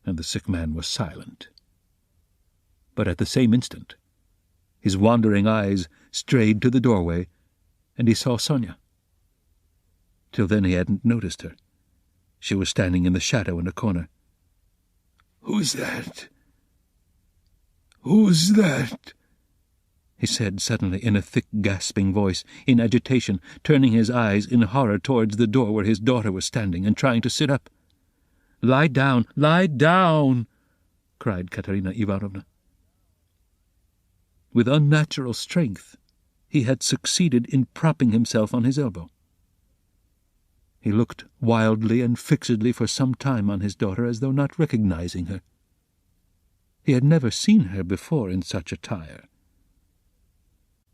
[SPEAKER 1] And the sick man was silent. But at the same instant, his wandering eyes strayed to the doorway, and he saw Sonia. Till then he hadn't noticed her. She was standing in the shadow in a corner. "Who's that? Who's that?" he said suddenly in a thick, gasping voice, in agitation, turning his eyes in horror towards the door where his daughter was standing and trying to sit up. "Lie down, lie down!" cried Katerina Ivanovna. With unnatural strength, he had succeeded in propping himself on his elbow. He looked wildly and fixedly for some time on his daughter, as though not recognizing her. He had never seen her before in such attire.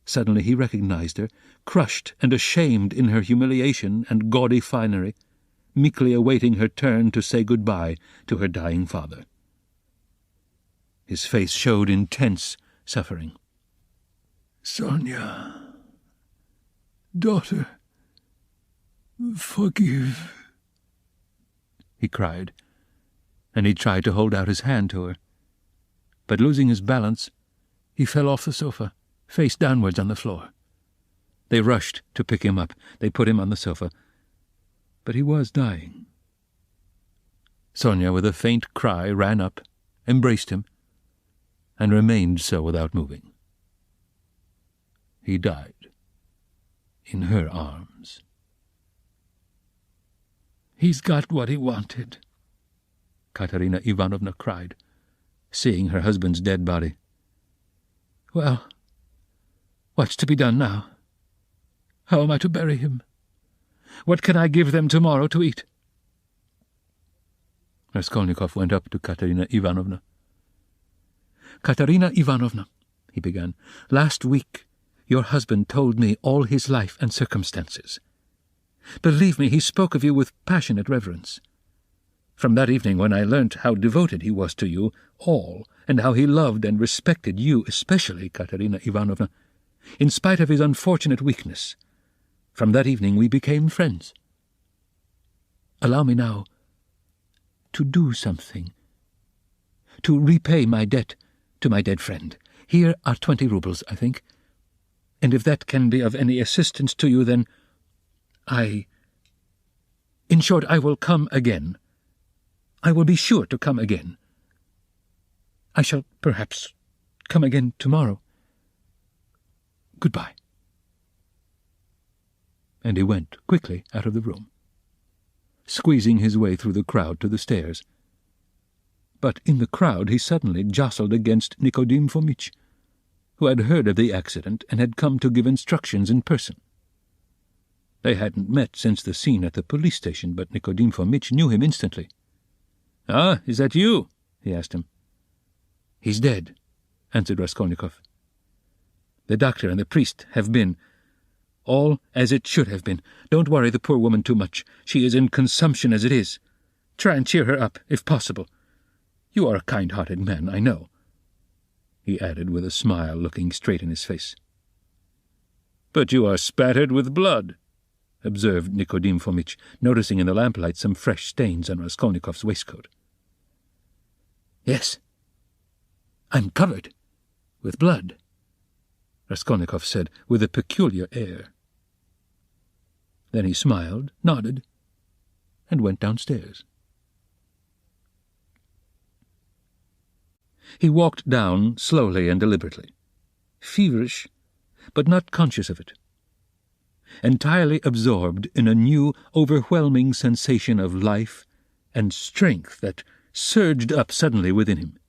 [SPEAKER 1] Suddenly he recognized her, crushed and ashamed in her humiliation and gaudy finery, meekly awaiting her turn to say good-bye to her dying father. His face showed intense suffering.
[SPEAKER 3] "Sonia, daughter, forgive,"
[SPEAKER 1] he cried, and he tried to hold out his hand to her. But losing his balance, he fell off the sofa, face downwards on the floor. They rushed to pick him up. They put him on the sofa. But he was dying. Sonia, with a faint cry, ran up, embraced him, and remained so without moving. He died in her arms.
[SPEAKER 3] "He's got what he wanted,"
[SPEAKER 1] Katerina Ivanovna cried, seeing her husband's dead body.
[SPEAKER 3] "Well, what's to be done now? How am I to bury him? What can I give them tomorrow to eat?"
[SPEAKER 1] Raskolnikov went up to Katerina Ivanovna. "Katerina Ivanovna," he began, "last week your husband told me all his life and circumstances. Believe me, he spoke of you with passionate reverence. From that evening when I learnt how devoted he was to you all, and how he loved and respected you especially, Katerina Ivanovna, in spite of his unfortunate weakness, from that evening we became friends. Allow me now to do something, to repay my debt to my dead friend. Here are 20 roubles, I think, and if that can be of any assistance to you, then in short, I will come again. I will be sure to come again. I shall perhaps come again tomorrow. Goodbye." And he went quickly out of the room, squeezing his way through the crowd to the stairs. But in the crowd he suddenly jostled against Nicodim Fomitch, who had heard of the accident and had come to give instructions in person. They hadn't met since the scene at the police station, but Nicodim Fomitch knew him instantly. "Ah, is that you?" he asked him. "He's dead," answered Raskolnikov. "The doctor and the priest have been all as it should have been. Don't worry the poor woman too much. She is in consumption as it is. Try and cheer her up, if possible. You are a kind-hearted man, I know," he added with a smile, looking straight in his face. "But you are spattered with blood," observed Nicodim Fomitch, noticing in the lamplight some fresh stains on Raskolnikov's waistcoat. "Yes, I'm covered with blood," Raskolnikov said with a peculiar air. Then he smiled, nodded, and went downstairs. He walked down slowly and deliberately, feverish, but not conscious of it, entirely absorbed in a new, overwhelming sensation of life and strength that surged up suddenly within him.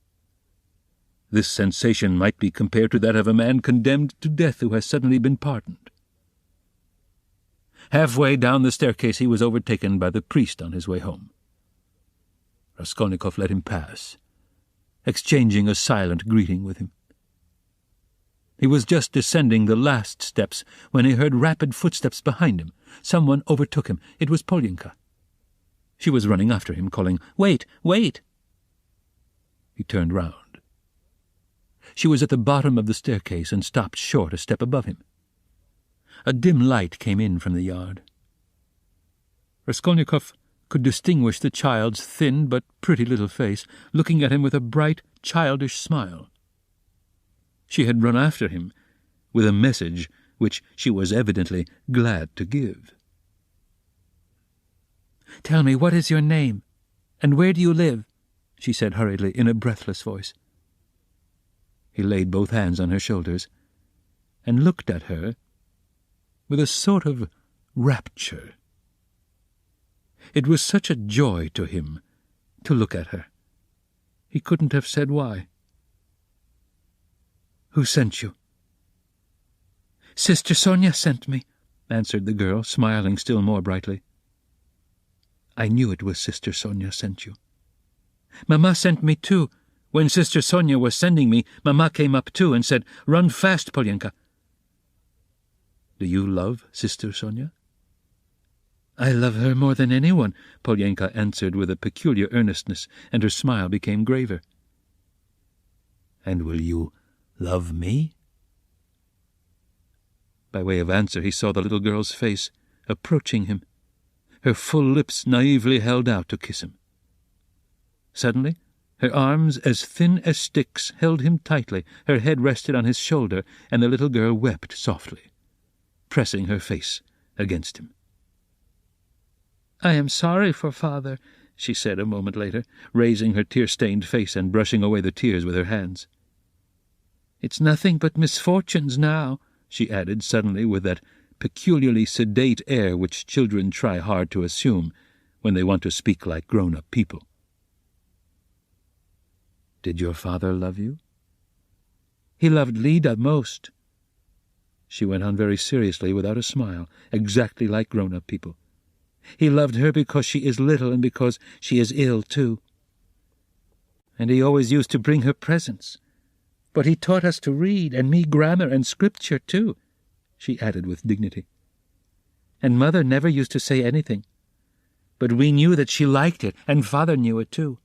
[SPEAKER 1] This sensation might be compared to that of a man condemned to death who has suddenly been pardoned. Halfway down the staircase he was overtaken by the priest on his way home. Raskolnikov let him pass, exchanging a silent greeting with him. He was just descending the last steps when he heard rapid footsteps behind him. Someone overtook him. It was Polyenka. She was running after him, calling, "Wait, wait!" He turned round. She was at the bottom of the staircase and stopped short a step above him. A dim light came in from the yard. Raskolnikov could distinguish the child's thin but pretty little face, looking at him with a bright, childish smile. She had run after him with a message which she was evidently glad to give. "Tell me, what is your name, and where do you live?" she said hurriedly in a breathless voice. He laid both hands on her shoulders and looked at her with a sort of rapture. It was such a joy to him to look at her. He couldn't have said why. "Who sent you?" "Sister Sonia sent me," answered the girl, smiling still more brightly. "I knew it was Sister Sonia sent you." "Mamma sent me too. When Sister Sonia was sending me, Mamma came up too and said, 'Run fast, Polyenka.'" "Do you love Sister Sonia?" "I love her more than anyone," Polyenka answered with a peculiar earnestness, and her smile became graver. "And will you love me?" By way of answer he saw the little girl's face approaching him, her full lips naively held out to kiss him. Suddenly her arms, as thin as sticks, held him tightly, her head rested on his shoulder, and the little girl wept softly, pressing her face against him. "I am sorry for father," she said a moment later, raising her tear-stained face and brushing away the tears with her hands. "It's nothing but misfortunes now," she added suddenly with that peculiarly sedate air which children try hard to assume when they want to speak like grown-up people. "Did your father love you?" "He loved Lida most." She went on very seriously without a smile, exactly like grown-up people. "He loved her because she is little and because she is ill too. And he always used to bring her presents. But he taught us to read, and me grammar and scripture too," she added with dignity. "And Mother never used to say anything. But we knew that she liked it, and Father knew it too.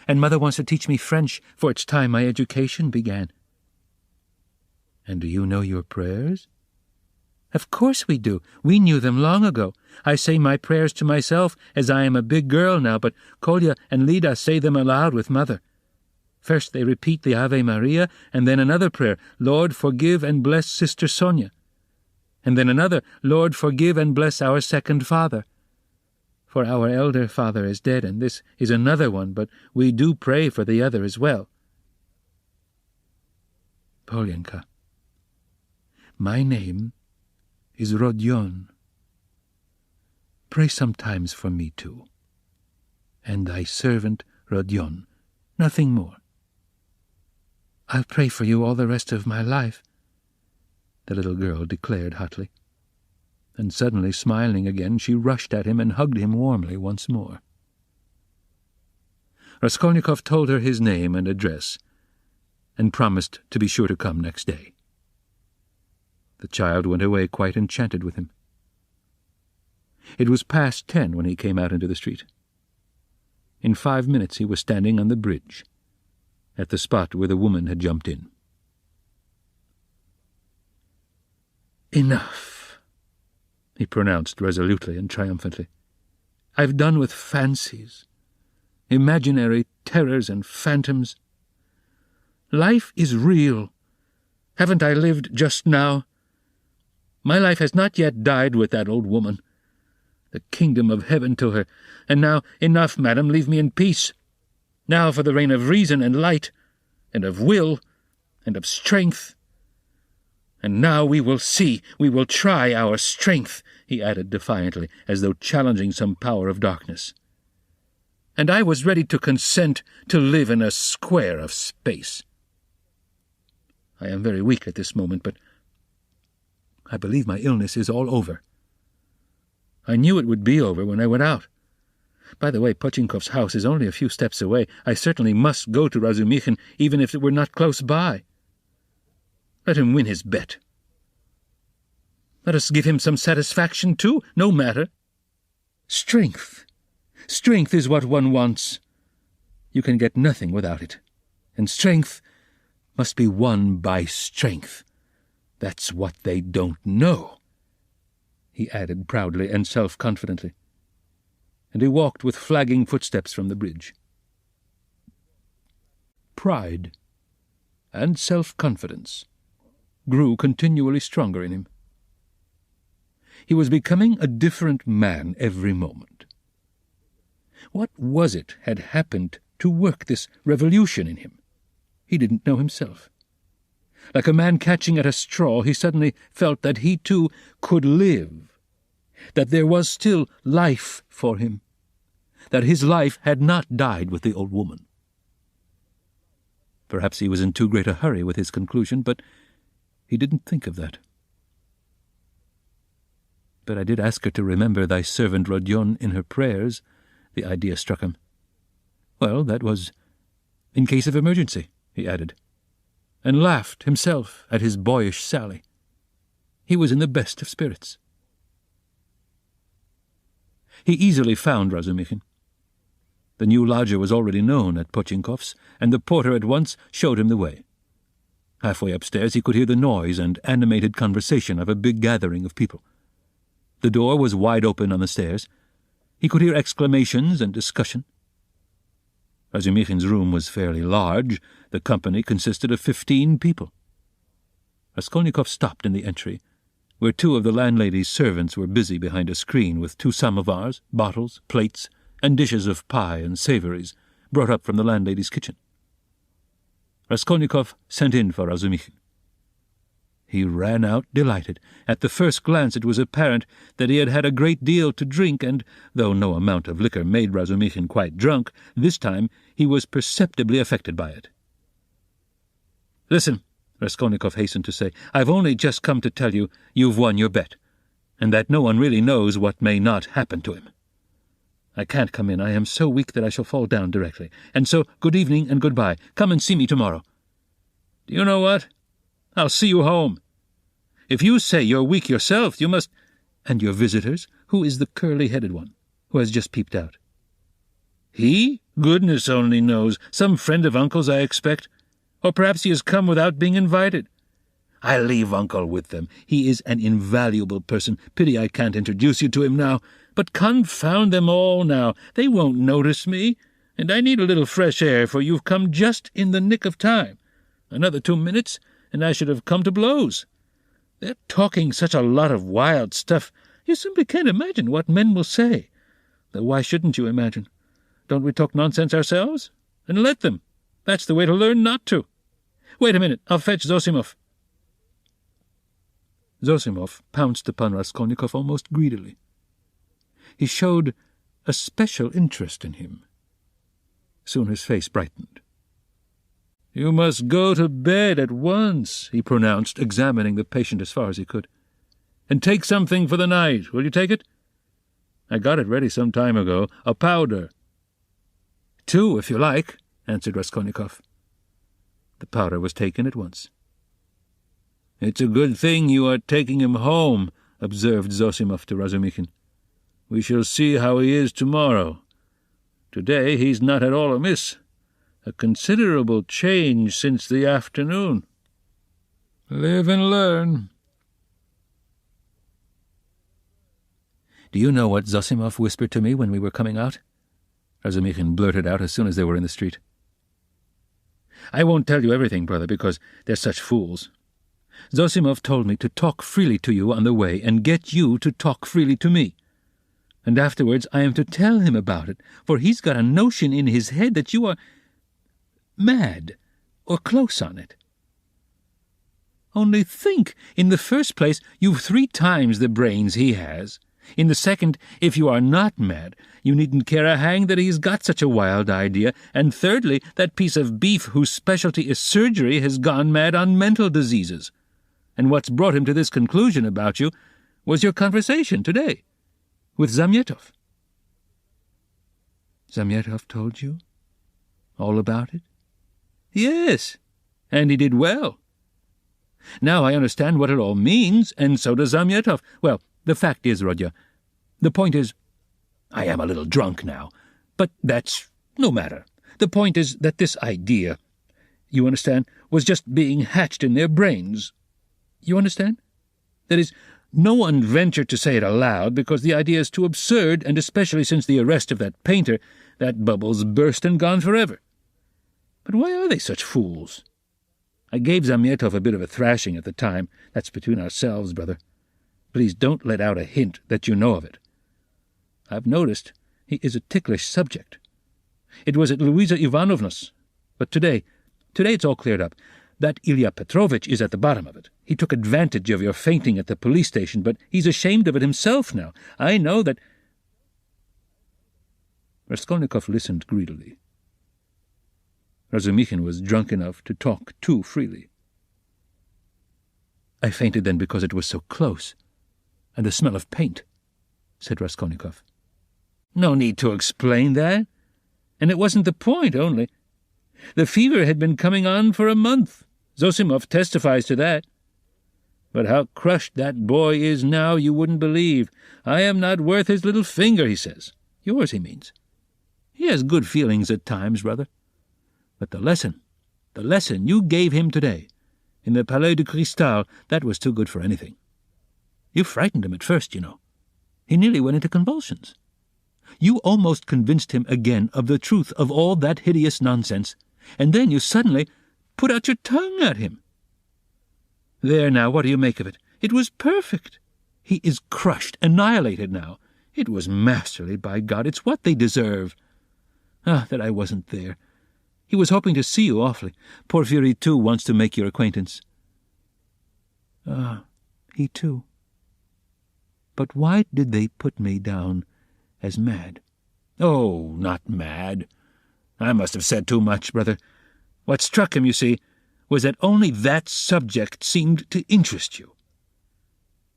[SPEAKER 1] And Mother wants to teach me French, for it's time my education began." "And do you know your prayers?" "Of course we do. We knew them long ago. I say my prayers to myself, as I am a big girl now, but Kolya and Lida say them aloud with Mother. First they repeat the Ave Maria, and then another prayer, 'Lord, forgive and bless Sister Sonia.' And then another, 'Lord, forgive and bless our second father.' For our elder father is dead, and this is another one, but we do pray for the other as well." "Polyenka, my name is Rodion. Pray sometimes for me too. And thy servant Rodion, nothing more." "I'll pray for you all the rest of my life," the little girl declared hotly. And suddenly, smiling again, she rushed at him and hugged him warmly once more. Raskolnikov told her his name and address, and promised to be sure to come next day. The child went away quite enchanted with him. It was past 10 when he came out into the street. In 5 minutes he was standing on the bridge, at the spot where the woman had jumped in. "Enough," he pronounced resolutely and triumphantly. "I've done with fancies, imaginary terrors and phantoms. Life is real. Haven't I lived just now? My life has not yet died with that old woman. The kingdom of heaven to her. And now, enough, madam, leave me in peace. Now for the reign of reason and light, and of will, and of strength. And now we will see, we will try our strength," he added defiantly, as though challenging some power of darkness. "And I was ready to consent to live in a square of space. I am very weak at this moment, but I believe my illness is all over. I knew it would be over when I went out. By the way, Potchinkov's house is only a few steps away. I certainly must go to Razumikhin, even if it were not close by. Let him win his bet. Let us give him some satisfaction, too. No matter. Strength. Strength is what one wants. You can get nothing without it. And strength must be won by strength. That's what they don't know," he added proudly and self-confidently. And he walked with flagging footsteps from the bridge. Pride and self-confidence grew continually stronger in him. He was becoming a different man every moment. What was it had happened to work this revolution in him? He didn't know himself.
[SPEAKER 3] Like a man catching at a straw, he suddenly felt that he too could live, that there was still life for him, that his life had not died with the old woman. Perhaps he was in too great a hurry with his conclusion, but he didn't think of that. But I did ask her to remember thy servant Rodion in her prayers, the idea struck him. Well, that was in case of emergency, he added, and laughed himself at his boyish sally. He was in the best of spirits. He easily found Razumichin. The new lodger was already known at Pochinkov's, and the porter at once showed him the way. Halfway upstairs he could hear the noise and animated conversation of a big gathering of people. The door was wide open on the stairs. He could hear exclamations and discussion. Razumichin's room was fairly large. The company consisted of 15 people. Raskolnikov stopped in the entry, where 2 of the landlady's servants were busy behind a screen with 2 samovars, bottles, plates, and dishes of pie and savouries brought up from the landlady's kitchen. Raskolnikov sent in for Razumichin. He ran out delighted. At the first glance it was apparent that he had had a great deal to drink, and, though no amount of liquor made Razumichin quite drunk, this time he was perceptibly affected by it. "Listen," Raskolnikov hastened to say, "I've only just come to tell you you've won your bet, and that no one really knows what may not happen to him. I can't come in. I am so weak that I shall fall down directly. And so, good evening and goodbye. Come and see me tomorrow. Do you know what? I'll see you home. If you say you're weak yourself, you must— And your visitors? Who is the curly-headed one, who has just peeped out?" "He? Goodness only knows. Some friend of Uncle's, I expect. Or perhaps he has come without being invited. I'll leave Uncle with them. He is an invaluable person. Pity I can't introduce you to him now. But confound them all now. They won't notice me. And I need a little fresh air, for you've come just in the nick of time. Another 2 minutes, and I should have come to blows. They're talking such a lot of wild stuff. You simply can't imagine what men will say. Though why shouldn't you imagine? Don't we talk nonsense ourselves? And let them. That's the way to learn not to. Wait a minute, I'll fetch Zosimov." Zosimov pounced upon Raskolnikov almost greedily. He showed a special interest in him. Soon his face brightened. "You must go to bed at once," he pronounced, examining the patient as far as he could. "And take something for the night. Will you take it? I got it ready some time ago. A powder." "2, if you like," answered Raskolnikov. The powder was taken at once. "It's a good thing you are taking him home," observed Zosimov to Razumichin. "We shall see how he is tomorrow. Today he's not at all amiss. A considerable change since the afternoon. Live and learn." "Do you know what Zosimov whispered to me when we were coming out?" Razumichin blurted out as soon as they were in the street. "I won't tell you everything, brother, because they're such fools. Zosimov told me to talk freely to you on the way and get you to talk freely to me. And afterwards I am to tell him about it, for he's got a notion in his head that you are mad, or close on it. Only think, in the first place, you've 3 times the brains he has. In the second, if you are not mad, you needn't care a hang that he's got such a wild idea, and thirdly, that piece of beef whose specialty is surgery has gone mad on mental diseases. And what's brought him to this conclusion about you was your conversation today with Zamyetov." "Zamyetov told you all about it?" "Yes, and he did well. Now I understand what it all means, and so does Zamyetov. Well, the fact is, Rodya, the point is— I am a little drunk now, but that's no matter. The point is that this idea, you understand, was just being hatched in their brains. You understand? That is, no one ventured to say it aloud because the idea is too absurd, and especially since the arrest of that painter, that bubble's burst and gone forever. But why are they such fools? I gave Zamyetov a bit of a thrashing at the time. That's between ourselves, brother. Please don't let out a hint that you know of it. I've noticed he is a ticklish subject. It was at Louisa Ivanovna's, but today it's all cleared up. That Ilya Petrovitch is at the bottom of it. He took advantage of your fainting at the police station, but he's ashamed of it himself now. I know that—" Raskolnikov listened greedily. Razumikhin was drunk enough to talk too freely. "I fainted then because it was so close, and the smell of paint," said Raskolnikov. "No need to explain that. And it wasn't the point, only. The fever had been coming on for a month. Zosimov testifies to that. But how crushed that boy is now you wouldn't believe. I am not worth his little finger, he says. Yours, he means. He has good feelings at times, brother. But the lesson you gave him today, in the Palais de Cristal, that was too good for anything. You frightened him at first, you know. He nearly went into convulsions. You almost convinced him again of the truth of all that hideous nonsense, and then you suddenly put out your tongue at him. There now, what do you make of it? It was perfect. He is crushed, annihilated now. It was masterly, by God. It's what they deserve. Ah, that I wasn't there. He was hoping to see you awfully. Porfiry, too, wants to make your acquaintance. Ah, he too. But why did they put me down as mad? Oh, not mad. I must have said too much, brother. What struck him, you see, was that only that subject seemed to interest you.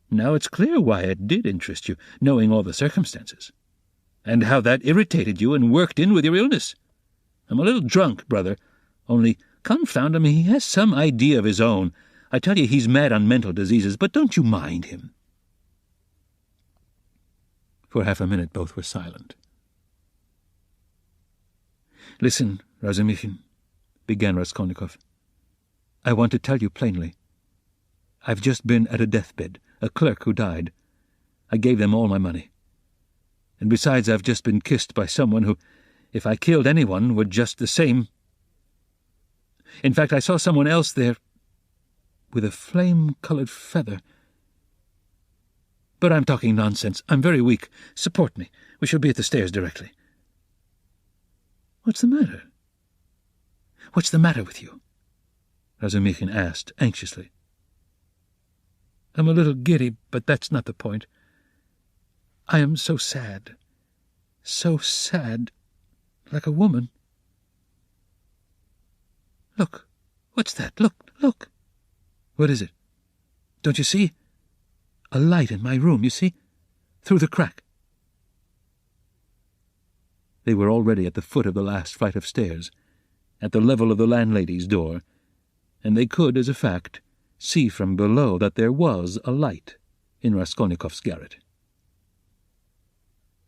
[SPEAKER 3] Now it's clear why it did interest you, knowing all the circumstances, and how that irritated you and worked in with your illness. I'm a little drunk, brother, only, confound him, he has some idea of his own. I tell you, he's mad on mental diseases, but don't you mind him." For half a minute both were silent. "Listen, Razumikhin," began Raskolnikov. "I want to tell you plainly. I've just been at a deathbed, a clerk who died. I gave them all my money. And besides, I've just been kissed by someone who, if I killed anyone, would just the same. In fact, I saw someone else there with a flame-colored feather. But I'm talking nonsense. I'm very weak. Support me. We shall be at the stairs directly." "What's the matter? What's the matter with you?" Razumikhin asked anxiously. "I'm a little giddy, but that's not the point. I am so sad, like a woman. Look, what's that? Look. What is it? Don't you see? A light in my room, you see? Through the crack." They were already at the foot of the last flight of stairs, at the level of the landlady's door, and they could, as a fact, see from below that there was a light in Raskolnikov's garret.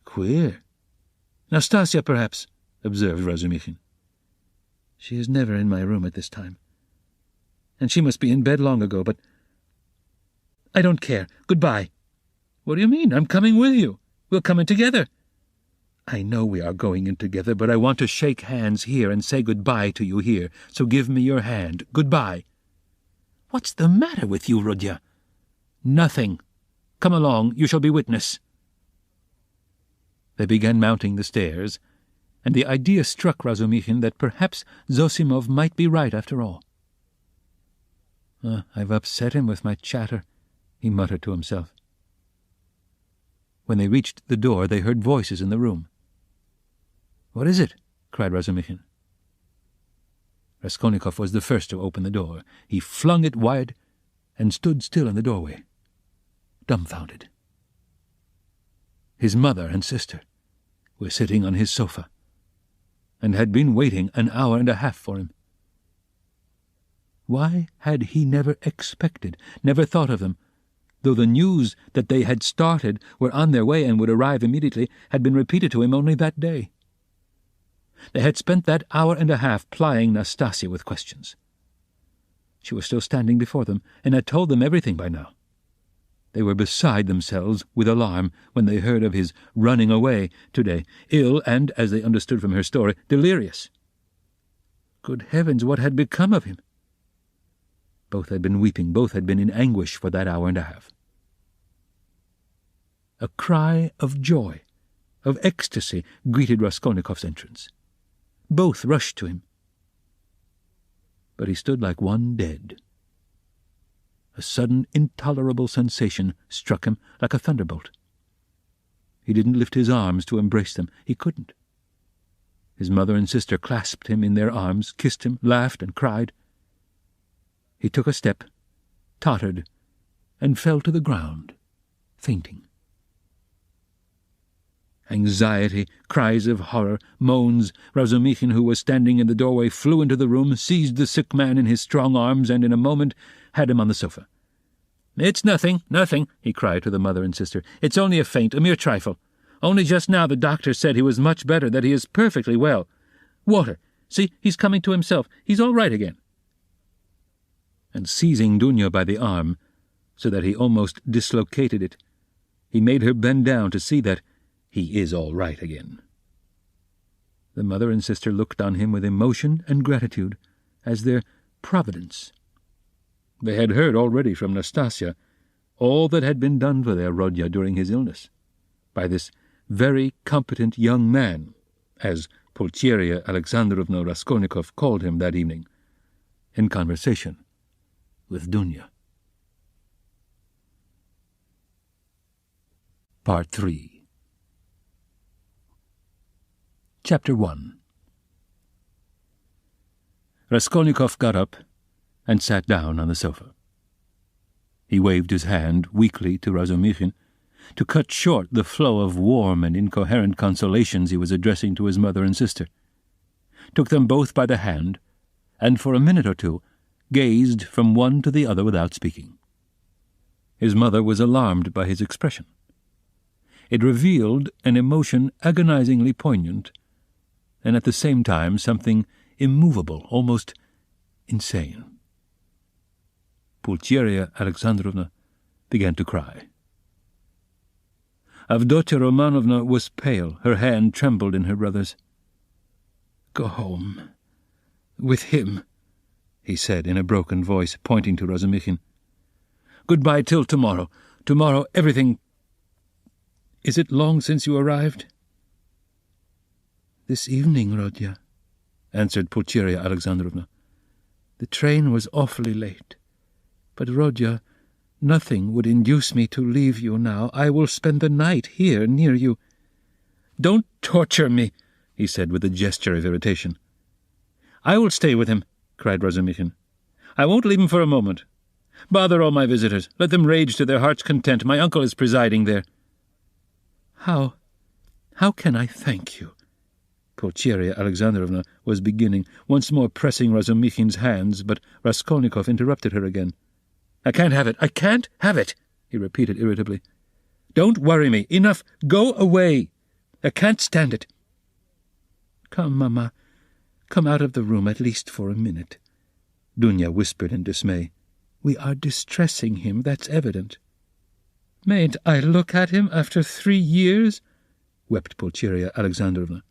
[SPEAKER 3] "Queer. Nastasia, perhaps," observed Razumikhin. "She is never in my room at this time. And she must be in bed long ago, but I don't care. Goodbye." "What do you mean? I'm coming with you. We'll come in together." "I know we are going in together, but I want to shake hands here and say goodbye to you here, so give me your hand. Goodbye." "What's the matter with you, Rodya?" "Nothing. Come along, you shall be witness." They began mounting the stairs, and the idea struck Razumikhin that perhaps Zosimov might be right after all. "I've upset him with my chatter," he muttered to himself. When they reached the door, they heard voices in the room. "What is it?" cried Razumikhin. Raskolnikov was the first to open the door. He flung it wide and stood still in the doorway, dumbfounded. His mother and sister were sitting on his sofa, and had been waiting an hour and a half for him. Why had he never expected, never thought of them, though the news that they had started, were on their way and would arrive immediately, had been repeated to him only that day? They had spent that hour and a half plying Nastasia with questions. She was still standing before them, and had told them everything by now. They were beside themselves with alarm when they heard of his running away today, ill and, as they understood from her story, delirious. Good heavens, what had become of him? Both had been weeping, both had been in anguish for that hour and a half. A cry of joy, of ecstasy, greeted Raskolnikov's entrance. Both rushed to him.
[SPEAKER 1] but he stood like one dead. A sudden, intolerable sensation struck him like a thunderbolt. He didn't lift his arms to embrace them. He couldn't. His mother and sister clasped him in their arms, kissed him, laughed, and cried. He took a step, tottered, and fell to the ground, fainting. Anxiety, cries of horror, moans. Razumikhin, who was standing in the doorway, flew into the room, seized the sick man in his strong arms, and in a moment had him on the sofa. "It's nothing, nothing," he cried to the mother and sister. "It's only a faint, a mere trifle. Only just now the doctor said he was much better, that he is perfectly well. Water! See, he's coming to himself. He's all right again." And seizing Dunya by the arm, so that he almost dislocated it, he made her bend down to see that he is all right again. The mother and sister looked on him with emotion and gratitude, as their providence. They had heard already from Nastasia all that had been done for their Rodya during his illness, by this very competent young man, as Pulcheria Alexandrovna Raskolnikov called him that evening, in conversation with Dunya. Part 3. Chapter 1. Raskolnikov got up and sat down on the sofa. He waved his hand weakly to Razumikhin to cut short the flow of warm and incoherent consolations he was addressing to his mother and sister, took them both by the hand, and for a minute or two gazed from one to the other without speaking. His mother was alarmed by his expression. It revealed an emotion agonizingly poignant, and at the same time something immovable, almost insane. Pulcheria Alexandrovna began to cry. Avdotya Romanovna was pale. Her hand trembled in her brother's. "Go home. With him," he said in a broken voice, pointing to Razumikhin. "Goodbye till tomorrow. Tomorrow everything... Is it long since you arrived?" "This evening, Rodya," answered Pulcheria Alexandrovna. "The train was awfully late. But, Rodya, nothing would induce me to leave you now. I will spend the night here near you." "Don't torture me," he said with a gesture of irritation. "I will stay with him," cried Razumikhin. "I won't leave him for a moment. Bother all my visitors. Let them rage to their heart's content. My uncle is presiding there." How can I thank you?" Pulcheria Alexandrovna was beginning, once more pressing Razumikhin's hands, but Raskolnikov interrupted her again. "I can't have it. I can't have it," he repeated irritably. "Don't worry me. Enough. Go away. I can't stand it." "Come, Mamma. Come out of the room at least for a minute," Dunya whispered in dismay. "We are distressing him, that's evident." "Mayn't I look at him after 3 years?" wept Pulcheria Alexandrovna.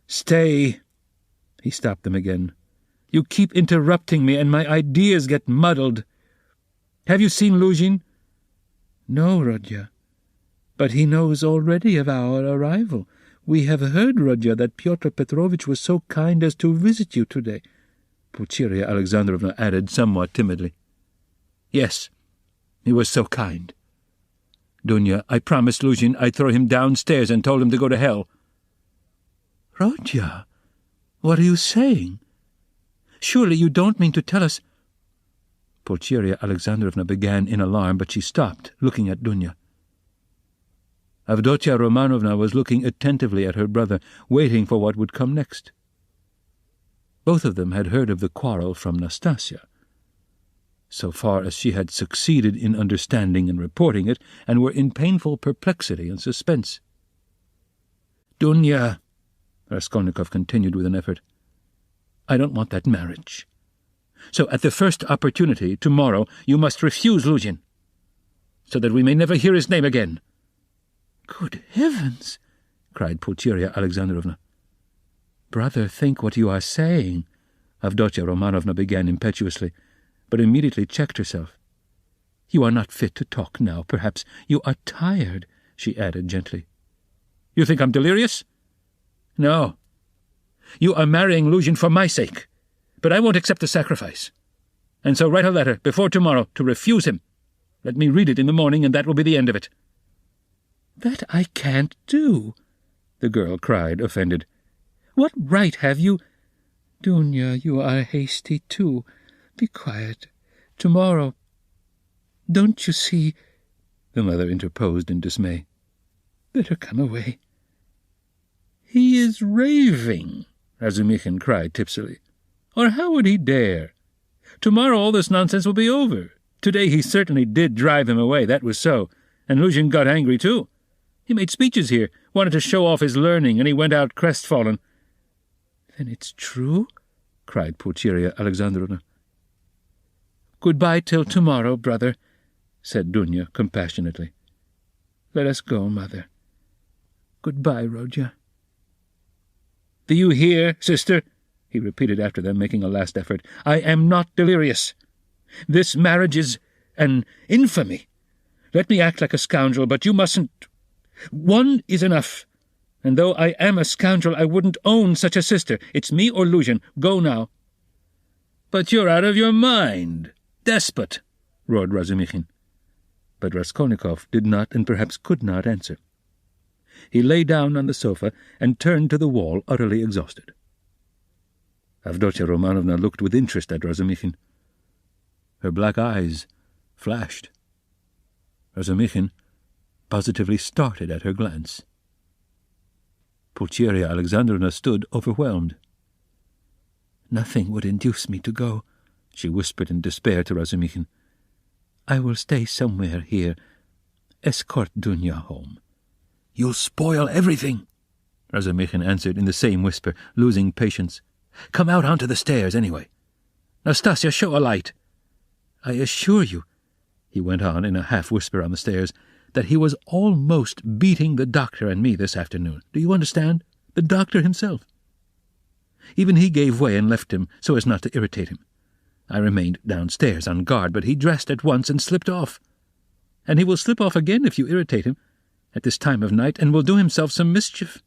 [SPEAKER 1] "Stay." He stopped them again. "You keep interrupting me, and my ideas get muddled. Have you seen Luzhin?" "No, Rodya. But he knows already of our arrival. We have heard, Rodya, that Pyotr Petrovitch was so kind as to visit you today," Pulcheria Alexandrovna added somewhat timidly. "Yes, he was so kind. Dunya, I promised Luzhin I'd throw him downstairs and told him to go to hell." "Rodya, what are you saying? Surely you don't mean to tell us—" Pulcheria Alexandrovna began in alarm, but she stopped, looking at Dunya. Avdotya Romanovna was looking attentively at her brother, waiting for what would come next. Both of them had heard of the quarrel from Nastasia, so far as she had succeeded in understanding and reporting it, and were in painful perplexity and suspense. "Dunya," Raskolnikov continued with an effort, "I don't want that marriage. So at the first opportunity, tomorrow, you must refuse Luzhin, so that we may never hear his name again." "Good heavens!" cried Pulcheria Alexandrovna. "Brother, think what you are saying," Avdotya Romanovna began impetuously, but immediately checked herself. "You are not fit to talk now. Perhaps you are tired," she added gently. "You think I'm delirious?" "No. You are marrying Luzhin for my sake. but I won't accept the sacrifice. And so write a letter before tomorrow to refuse him. Let me read it in the morning, and that will be the end of it." "That I can't do," the girl cried, offended. "What right have you—" "Dunya, you are hasty too. Be quiet. Tomorrow—" "Don't you see—" the mother interposed in dismay. "Better come away." "He is raving," Razumikhin cried tipsily. "Or how would he dare? Tomorrow all this nonsense will be over. Today he certainly did drive him away, that was so, and Luzhin got angry too. He made speeches here, wanted to show off his learning, and he went out crestfallen." "Then it's true?" cried Pulcheria Alexandrovna. "Goodbye till tomorrow, brother," said Dunya compassionately. "Let us go, mother. Goodbye, Rodya." "Do you hear, sister?" he repeated after them, making a last effort. "I am not delirious. This marriage is an infamy. Let me act like a scoundrel, but you mustn't. One is enough. And though I am a scoundrel, I wouldn't own such a sister. It's me or Luzhin. Go now." "But you're out of your mind. Despot!" roared Razumikhin. But Raskolnikov did not and perhaps could not answer. He lay down on the sofa and turned to the wall, utterly exhausted. Avdotya Romanovna looked with interest at Razumikhin. Her black eyes flashed. Razumikhin positively started at her glance. Pulcheria Alexandrovna stood overwhelmed. "Nothing would induce me to go," she whispered in despair to Razumikhin. "I will stay somewhere here. Escort Dunya home." "You'll spoil everything," Razumikhin answered in the same whisper, losing patience. "Come out onto the stairs, anyway. Nastasya, show a light. I assure you," he went on in a half-whisper on the stairs, "that he was almost beating the doctor and me this afternoon. Do you understand? The doctor himself. Even he gave way and left him so as not to irritate him. I remained downstairs on guard, but he dressed at once and slipped off. And he will slip off again if you irritate him at this time of night, and will do himself some mischief."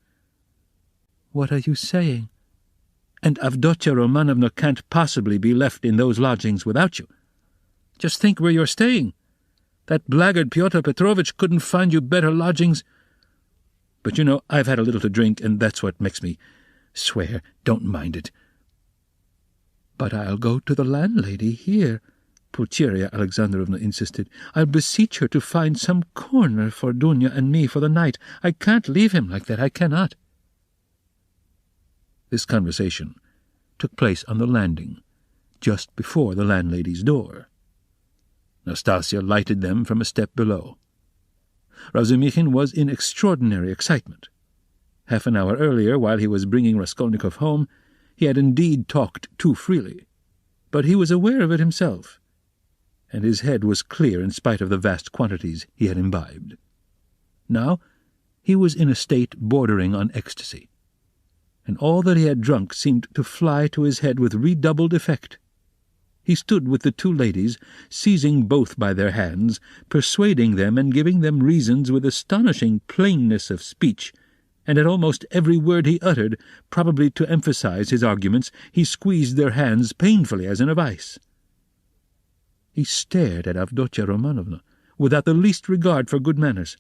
[SPEAKER 1] "What are you saying?" "And Avdotya Romanovna can't possibly be left in those lodgings without you. Just think where you're staying. That blackguard Pyotr Petrovitch couldn't find you better lodgings. But you know, I've had a little to drink, and that's what makes me swear. Don't mind it." "But I'll go to the landlady here," Pulcheria Alexandrovna insisted. "I'll beseech her to find some corner for Dunya and me for the night. I can't leave him like that, I cannot." This conversation took place on the landing, just before the landlady's door. Nastasya lighted them from a step below. Razumikhin was in extraordinary excitement. Half an hour earlier, while he was bringing Raskolnikov home, he had indeed talked too freely, but he was aware of it himself, and his head was clear in spite of the vast quantities he had imbibed. Now he was in a state bordering on ecstasy, and all that he had drunk seemed to fly to his head with redoubled effect. He stood with the two ladies, seizing both by their hands, persuading them and giving them reasons with astonishing plainness of speech, and at almost every word he uttered, probably to emphasize his arguments, he squeezed their hands painfully as in a vice. He stared at Avdotya Romanovna without the least regard for good manners.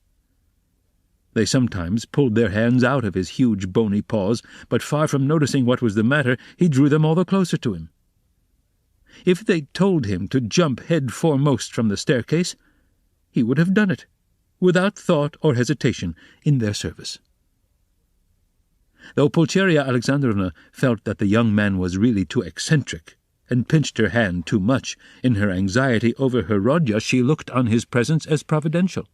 [SPEAKER 1] They sometimes pulled their hands out of his huge bony paws, but far from noticing what was the matter, he drew them all the closer to him. If they told him to jump head foremost from the staircase, he would have done it, without thought or hesitation, in their service. Though Pulcheria Alexandrovna felt that the young man was really too eccentric, and pinched her hand too much in her anxiety over her Rodya, she looked on his presence as providential,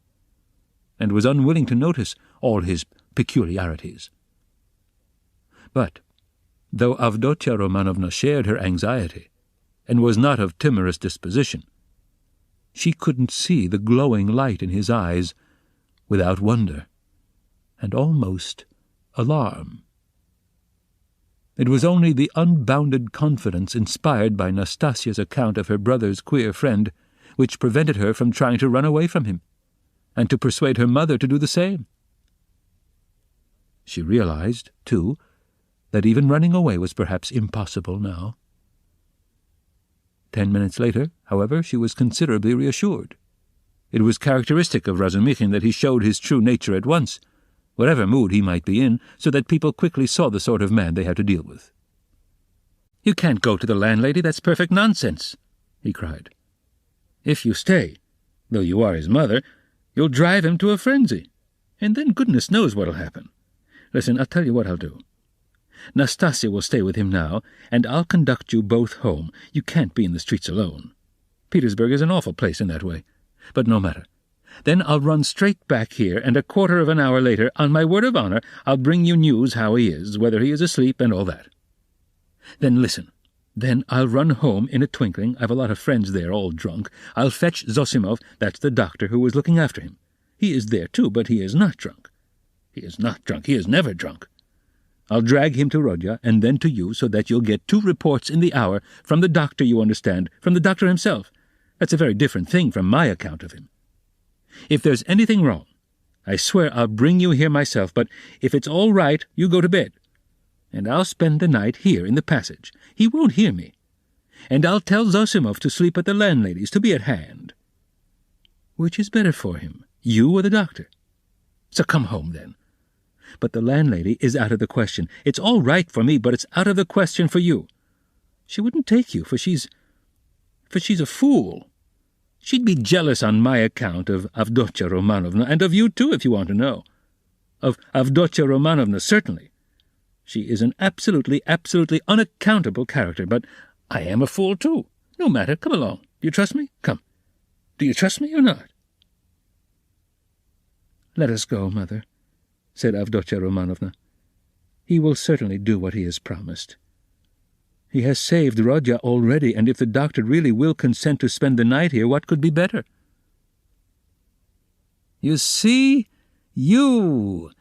[SPEAKER 1] and was unwilling to notice all his peculiarities. But, though Avdotya Romanovna shared her anxiety, and was not of timorous disposition, she couldn't see the glowing light in his eyes without wonder, and almost alarm. It was only the unbounded confidence inspired by Nastasya's account of her brother's queer friend which prevented her from trying to run away from him, and to persuade her mother to do the same. She realized, too, that even running away was perhaps impossible now, 10 minutes later, however, she was considerably reassured. It was characteristic of Razumichin that he showed his true nature at once, whatever mood he might be in, so that people quickly saw the sort of man they had to deal with. "You can't go to the landlady, that's perfect nonsense," he cried. "If you stay, though you are his mother, you'll drive him to a frenzy, and then goodness knows what'll happen. Listen, I'll tell you what I'll do. Nastasia will stay with him now, and I'll conduct you both home. You can't be in the streets alone. Petersburg is an awful place in that way. But no matter. Then I'll run straight back here, and a quarter of an hour later, on my word of honor, I'll bring you news how he is, whether he is asleep and all that. Then listen. Then I'll run home in a twinkling. I've a lot of friends there, all drunk. I'll fetch Zosimov, that's the doctor who was looking after him. He is there too, but he is not drunk. He is not drunk. He is never drunk. I'll drag him to Rodya, and then to you, so that you'll get 2 reports in the hour, from the doctor, you understand, from the doctor himself. That's a very different thing from my account of him. If there's anything wrong, I swear I'll bring you here myself, but if it's all right, you go to bed. And I'll spend the night here in the passage. He won't hear me. And I'll tell Zosimov to sleep at the landlady's, to be at hand. Which is better for him, you or the doctor? So come home, then. But the landlady is out of the question. It's all right for me, but it's out of the question for you. She wouldn't take you, for she's a fool. She'd be jealous on my account of Avdotya Romanovna, and of you too, if you want to know. Of Avdotya Romanovna, certainly. She is an absolutely unaccountable character, but I am a fool too. No matter, come along. Do you trust me? Come. Do you trust me or not? Let us go, Mother, said Avdotya Romanovna. He will certainly do what he has promised. He has saved Rodya already, and if the doctor really will consent to spend the night here, what could be better? You see, you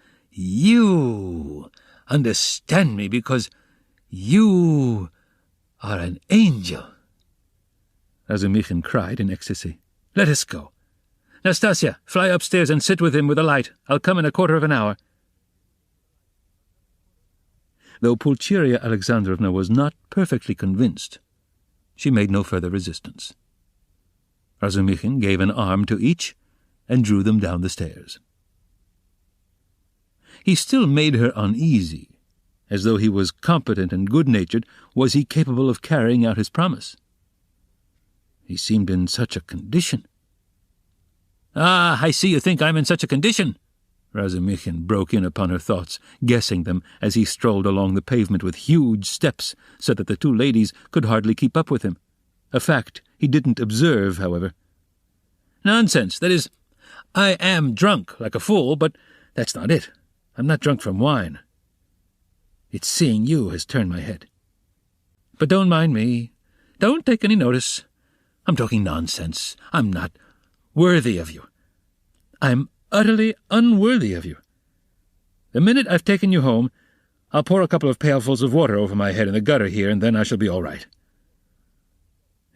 [SPEAKER 1] understand me because you are an angel, Razumichin cried in ecstasy. Let us go. Nastasia, fly upstairs and sit with him with a light. I'll come in a quarter of an hour. Though Pulcheria Alexandrovna was not perfectly convinced, she made no further resistance. Razumichin gave an arm to each and drew them down the stairs. He still made her uneasy. As though he was competent and good-natured, was he capable of carrying out his promise? He seemed in such a condition. "Ah, I see you think I'm in such a condition," Razumichin broke in upon her thoughts, guessing them as he strolled along the pavement with huge steps, so that the 2 ladies could hardly keep up with him. A fact he didn't observe, however. "Nonsense, that is, I am drunk like a fool, but that's not it. I'm not drunk from wine. It's seeing you has turned my head. But don't mind me. Don't take any notice. I'm talking nonsense. I'm not worthy of you. I'm utterly unworthy of you. The minute I've taken you home, I'll pour a couple of pailfuls of water over my head in the gutter here, and then I shall be all right.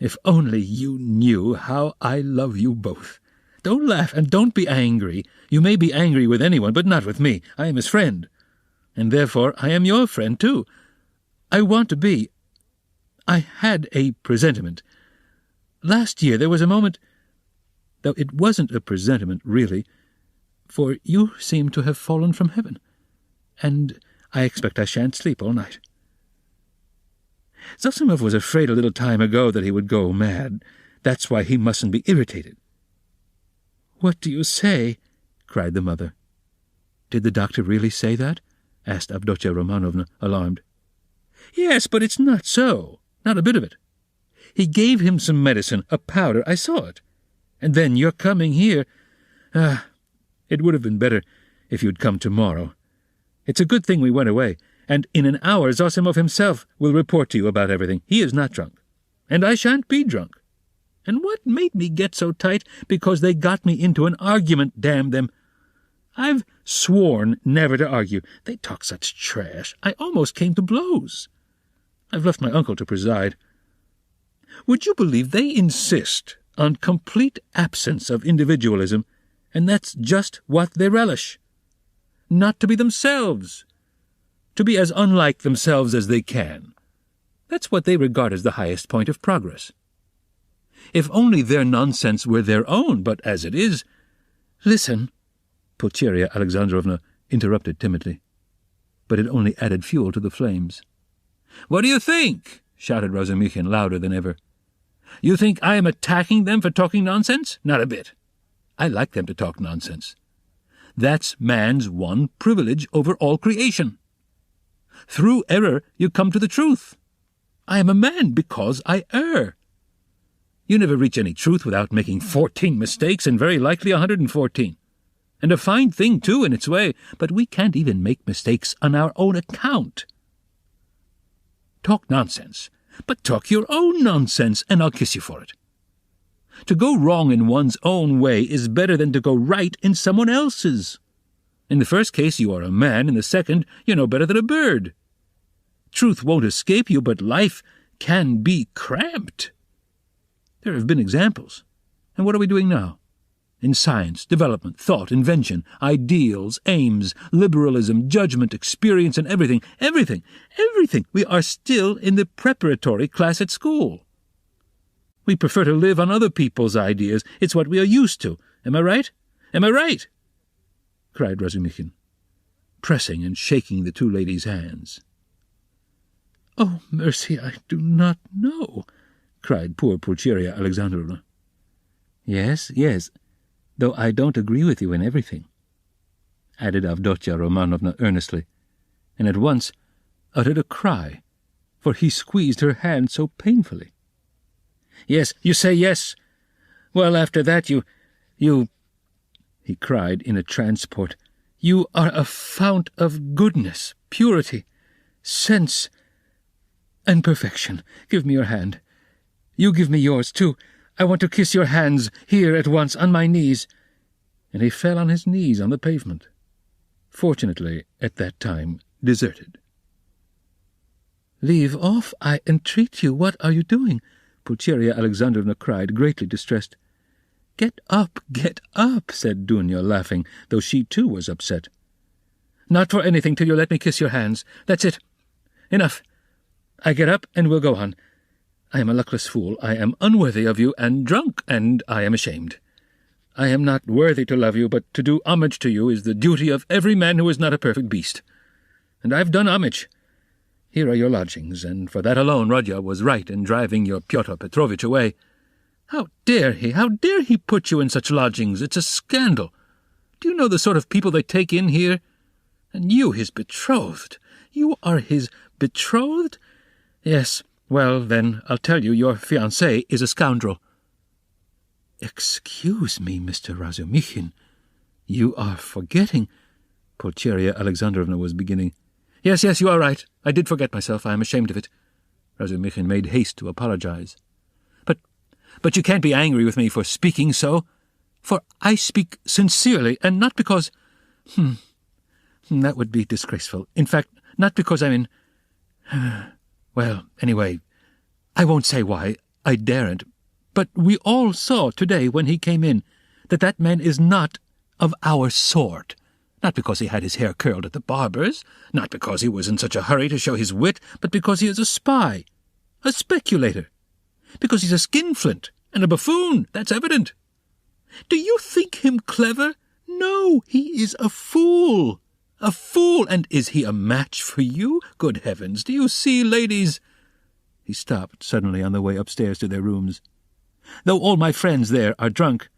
[SPEAKER 1] If only you knew how I love you both. Don't laugh, and don't be angry. You may be angry with anyone, but not with me. I am his friend, and therefore I am your friend too. I want to be. I had a presentiment. Last year there was a moment, though it wasn't a presentiment really, for you seem to have fallen from heaven, and I expect I shan't sleep all night. Zosimov was afraid a little time ago that he would go mad. That's why he mustn't be irritated." "What do you say?" cried the mother. "Did the doctor really say that?" asked Avdotya Romanovna, alarmed. "Yes, but it's not so. Not a bit of it. He gave him some medicine, a powder, I saw it. And then you're coming here. It would have been better if you'd come tomorrow. It's a good thing we went away, and in an hour Zosimov himself will report to you about everything. He is not drunk, and I shan't be drunk. And what made me get so tight? Because they got me into an argument, damn them. I've sworn never to argue. They talk such trash. I almost came to blows. I've left my uncle to preside. Would you believe they insist on complete absence of individualism, and that's just what they relish. Not to be themselves. To be as unlike themselves as they can. That's what they regard as the highest point of progress.
[SPEAKER 3] If only their nonsense were their own, but as it is— "Listen," Pulcheria Alexandrovna interrupted timidly. But it only added fuel to the flames. "What do you think?" shouted Razumikhin louder than ever. "You think I am attacking them for talking nonsense? Not a bit. I like them to talk nonsense. That's man's one privilege over all creation. Through error you come to the truth. I am a man because I err. You never reach any truth without making 14 mistakes, and very likely 114. And a fine thing, too, in its way, but we can't even make mistakes on our own account. Talk nonsense, but talk your own nonsense, and I'll kiss you for it. To go wrong in one's own way is better than to go right in someone else's. In the first case you are a man, in the second you're no better than a bird. Truth won't escape you, but life can be cramped. There have been examples. And what are we doing now? In science, development, thought, invention, ideals, aims, liberalism, judgment, experience, and everything, we are still in the preparatory class at school. We prefer to live on other people's ideas. It's what we are used to. Am I right? Am I right?" cried Razumikhin, pressing and shaking the two ladies' hands. "Oh, mercy, I do not know," cried poor Pulcheria Alexandrovna. Yes, though I don't agree with you in everything," added Avdotya Romanovna earnestly, and at once uttered a cry, for he squeezed her hand so painfully. "Yes, you say yes. Well, after that you, he cried in a transport, "you are a fount of goodness, purity, sense, and perfection. Give me your hand. You give me yours, too. I want to kiss your hands here at once, on my knees." And he fell on his knees on the pavement, fortunately at that time deserted. "Leave off, I entreat you. What are you doing?" Pulcheria Alexandrovna cried, greatly distressed. Get up, said Dunya, laughing, though she too was upset. "Not for anything till you let me kiss your hands. That's it. Enough. I get up and we'll go on. I am a luckless fool. I am unworthy of you and drunk, and I am ashamed. I am not worthy to love you, but to do homage to you is the duty of every man who is not a perfect beast. And I've done homage. Here are your lodgings, and for that alone Rodya was right in driving your Pyotr Petrovitch away. How dare he put you in such lodgings? It's a scandal. Do you know the sort of people they take in here? And you, his betrothed. You are his betrothed? Yes, well, then, I'll tell you, your fiancé is a scoundrel." "Excuse me, Mr. Razumikhin. You are forgetting—" Pulcheria Alexandrovna was beginning. Yes, you are right. I did forget myself. I am ashamed of it." Razumikhin made haste to apologize. But you can't be angry with me for speaking so, for I speak sincerely, and not because— that would be disgraceful. In fact, not because I'm in— well, anyway, I won't say why. I daren't. But we all saw today when he came in that man is not of our sort. Not because he had his hair curled at the barber's, not because he was in such a hurry to show his wit, but because he is a spy, a speculator. Because he's a skinflint and a buffoon, that's evident. Do you think him clever? No, he is a fool. A fool, and is he a match for you? Good heavens, do you see, ladies—" He stopped suddenly on the way upstairs to their rooms. "Though all my friends there are drunk,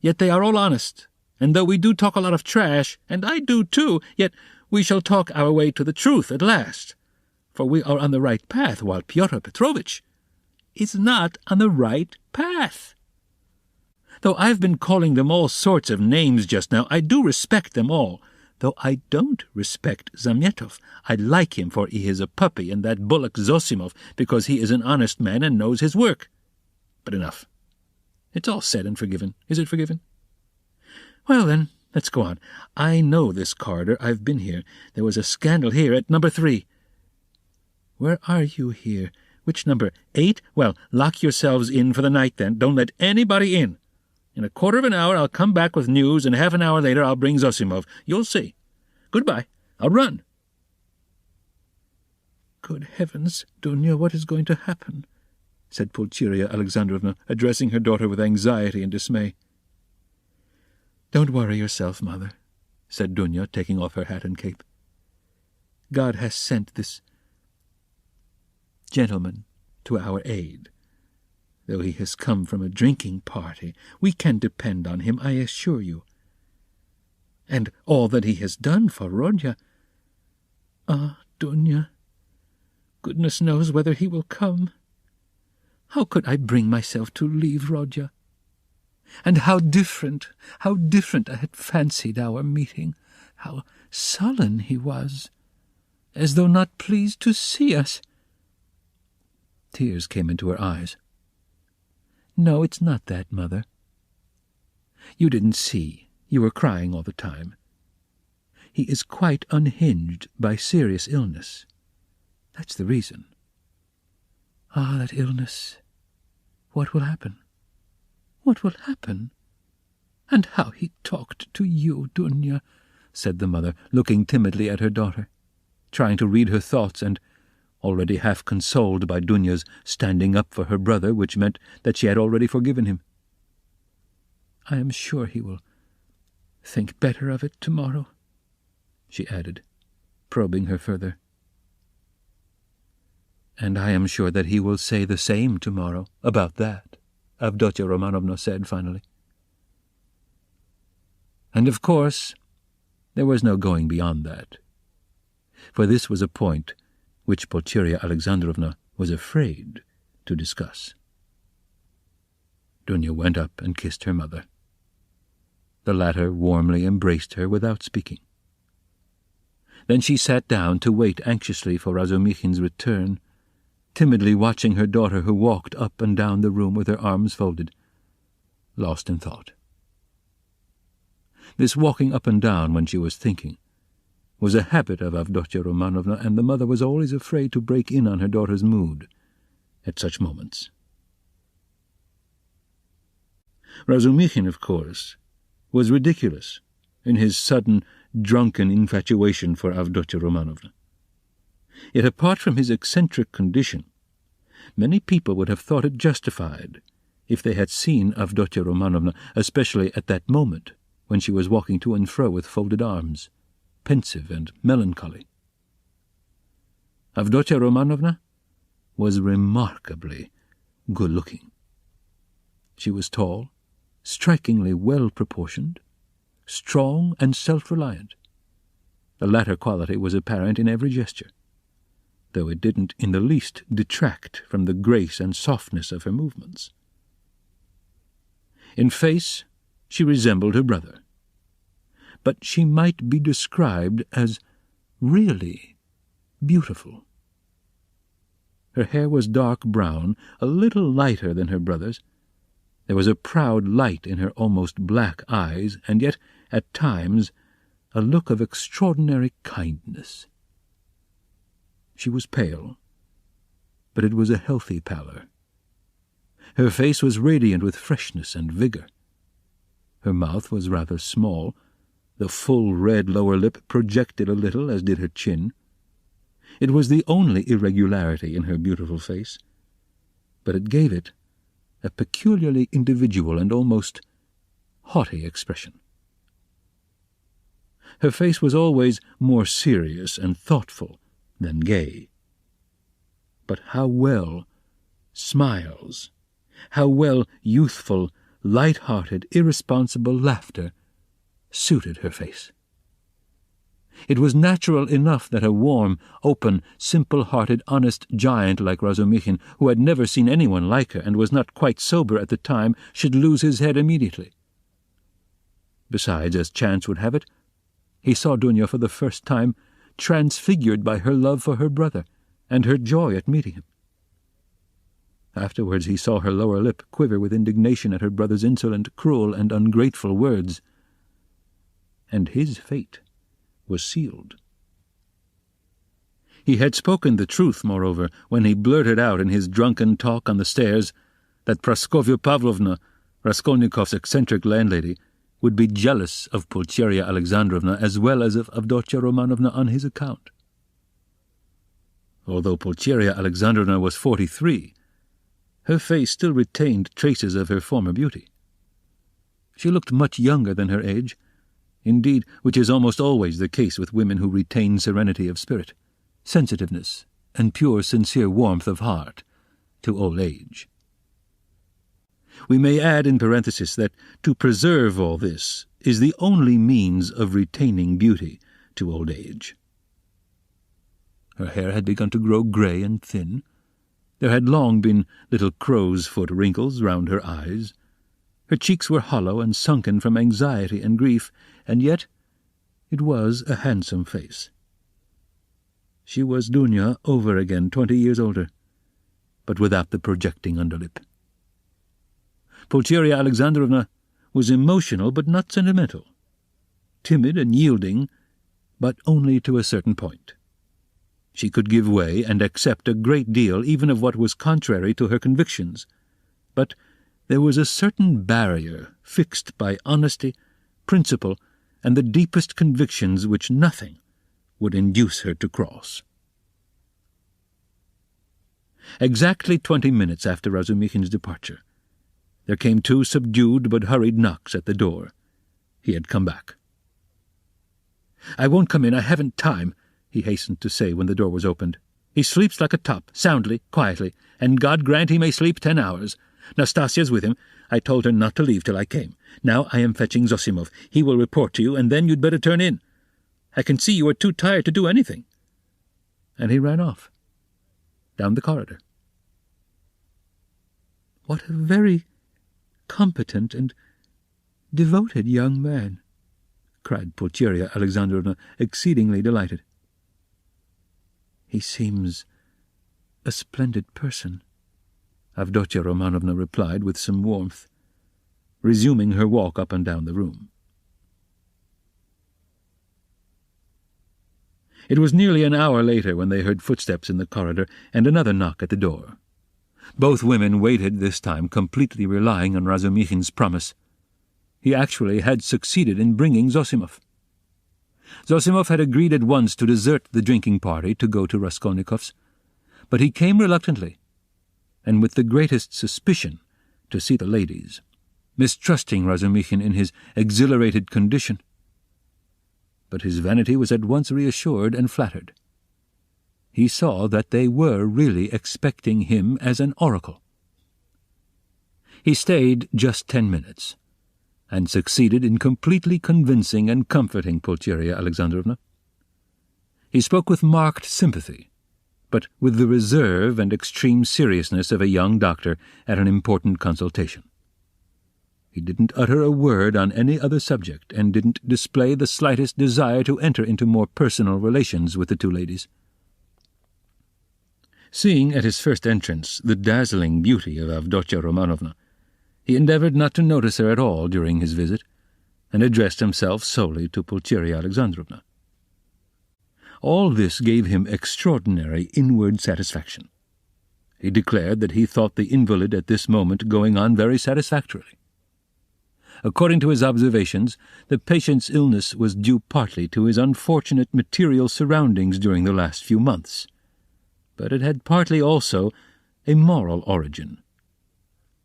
[SPEAKER 3] yet they are all honest, and though we do talk a lot of trash, and I do too, yet we shall talk our way to the truth at last, for we are on the right path, while Pyotr Petrovitch is not on the right path. Though I've been calling them all sorts of names just now, I do respect them all, though I don't respect Zamyetov. I like him, for he is a puppy, and that bullock Zosimov, because he is an honest man and knows his work. But enough. It's all said and forgiven. Is it forgiven? Well, then, let's go on. I know this corridor. I've been here. There was a scandal here at number 3. Where are you here? Which number? 8? Well, lock yourselves in for the night, then. Don't let anybody in. In a quarter of an hour I'll come back with news, and half an hour later I'll bring Zosimov. You'll see. Goodbye. I'll run." "Good heavens, Dunya, what is going to happen?"
[SPEAKER 1] said Pulcheria Alexandrovna, addressing her daughter with anxiety and dismay. "Don't worry yourself, mother," said Dunya, taking off her hat and cape. "God has sent this gentleman to our aid. Though he has come from a drinking party, we can depend on him, I assure you. And all that he has done for Rodya. Ah, Dunya, goodness knows whether he will come. How could I bring myself to leave Rodya? And how different I had fancied our meeting. How sullen he was, as though not pleased to see us." Tears came into her eyes. "No, it's not that, Mother. You didn't see. You were crying all the time. He is quite unhinged by serious illness. That's the reason." "Ah, that illness. What will happen? What will happen? And how he talked to you, Dunya," said the mother, looking timidly at her daughter, trying to read her thoughts, and already half consoled by Dunya's standing up for her brother, which meant that she had already forgiven him. "I am sure he will think better of it tomorrow," she added, probing her further. "And I am sure that he will say the same tomorrow about that," Avdotya Romanovna said finally. And of course there was no going beyond that, for this was a point which Pulcheria Alexandrovna was afraid to discuss. Dunya went up and kissed her mother. The latter warmly embraced her without speaking. Then she sat down to wait anxiously for Razumikhin's return, timidly watching her daughter, who walked up and down the room with her arms folded, lost in thought. This walking up and down when she was thinking was a habit of Avdotya Romanovna, and the mother was always afraid to break in on her daughter's mood at such moments. Razumikhin, of course, was ridiculous in his sudden, drunken infatuation for Avdotya Romanovna. Yet apart from his eccentric condition, many people would have thought it justified if they had seen Avdotya Romanovna, especially at that moment when she was walking to and fro with folded arms, pensive and melancholy. Avdotya Romanovna was remarkably good-looking. She was tall, strikingly well-proportioned, strong and self-reliant. The latter quality was apparent in every gesture, though it didn't in the least detract from the grace and softness of her movements. In face she resembled her brother, but she might be described as really beautiful. Her hair was dark brown, a little lighter than her brother's. There was a proud light in her almost black eyes, and yet, at times, a look of extraordinary kindness. She was pale, but it was a healthy pallor. Her face was radiant with freshness and vigor. Her mouth was rather small. The full red lower lip projected a little, as did her chin. It was the only irregularity in her beautiful face, but it gave it a peculiarly individual and almost haughty expression. Her face was always more serious and thoughtful than gay. But how well smiles, how well youthful, light-hearted, irresponsible laughter suited her face. It was natural enough that a warm, open, simple-hearted, honest giant like Razumikhin, who had never seen anyone like her and was not quite sober at the time, should lose his head immediately. Besides, as chance would have it, he saw Dunya for the first time transfigured by her love for her brother and her joy at meeting him. Afterwards he saw her lower lip quiver with indignation at her brother's insolent, cruel, and ungrateful words. And his fate was sealed. He had spoken the truth, moreover, when he blurted out in his drunken talk on the stairs that Praskovya Pavlovna, Raskolnikov's eccentric landlady, would be jealous of Pulcheria Alexandrovna as well as of Avdotya Romanovna on his account. Although Pulcheria Alexandrovna was 43, Her face still retained traces of her former beauty. She looked much younger than her age, indeed, which is almost always the case with women who retain serenity of spirit, sensitiveness, and pure, sincere warmth of heart to old age. We may add in parenthesis that to preserve all this is the only means of retaining beauty to old age. Her hair had begun to grow grey and thin. There had long been little crow's foot wrinkles round her eyes. Her cheeks were hollow and sunken from anxiety and grief, and yet it was a handsome face. She was Dunya over again, 20 years older, but without the projecting underlip. Pulcheria Alexandrovna was emotional but not sentimental, timid and yielding, but only to a certain point. She could give way and accept a great deal even of what was contrary to her convictions, but there was a certain barrier fixed by honesty, principle, and the deepest convictions which nothing would induce her to cross. Exactly 20 minutes after Razumikhin's departure, there came 2 subdued but hurried knocks at the door. He had come back. "I won't come in, I haven't time," he hastened to say when the door was opened. "He sleeps like a top, soundly, quietly, and God grant he may sleep 10 hours. Nastasia's with him. I told her not to leave till I came. Now I am fetching Zosimov. He will report to you, and then you'd better turn in. I can see you are too tired to do anything." And he ran off, down the corridor. "What a very competent and devoted young man," cried Pulcheria Alexandrovna, exceedingly delighted. "He seems a splendid person," Avdotya Romanovna replied with some warmth, resuming her walk up and down the room. It was nearly an hour later when they heard footsteps in the corridor and another knock at the door. Both women waited this time, completely relying on Razumikhin's promise. He actually had succeeded in bringing Zosimov. Zosimov had agreed at once to desert the drinking party to go to Raskolnikov's, but he came reluctantly, and with the greatest suspicion, to see the ladies, mistrusting Razumikhin in his exhilarated condition. But his vanity was at once reassured and flattered. He saw that they were really expecting him as an oracle. He stayed just 10 minutes, and succeeded in completely convincing and comforting Pulcheria Alexandrovna. He spoke with marked sympathy, but with the reserve and extreme seriousness of a young doctor at an important consultation. He didn't utter a word on any other subject, and didn't display the slightest desire to enter into more personal relations with the 2 ladies. Seeing at his first entrance the dazzling beauty of Avdotya Romanovna, he endeavoured not to notice her at all during his visit, and addressed himself solely to Pulcheria Alexandrovna. All this gave him extraordinary inward satisfaction. He declared that he thought the invalid at this moment going on very satisfactorily. According to his observations, the patient's illness was due partly to his unfortunate material surroundings during the last few months, but it had partly also a moral origin,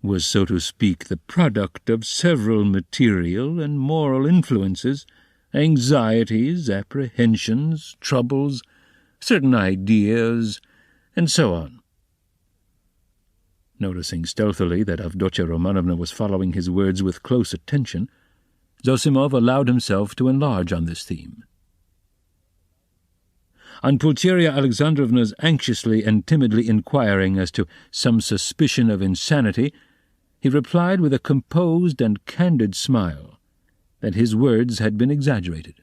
[SPEAKER 1] was, so to speak, the product of several material and moral influences, anxieties, apprehensions, troubles, certain ideas, and so on. Noticing stealthily that Avdotya Romanovna was following his words with close attention, Zosimov allowed himself to enlarge on this theme. On Pulcheria Alexandrovna's anxiously and timidly inquiring as to some suspicion of insanity, he replied with a composed and candid smile that his words had been exaggerated,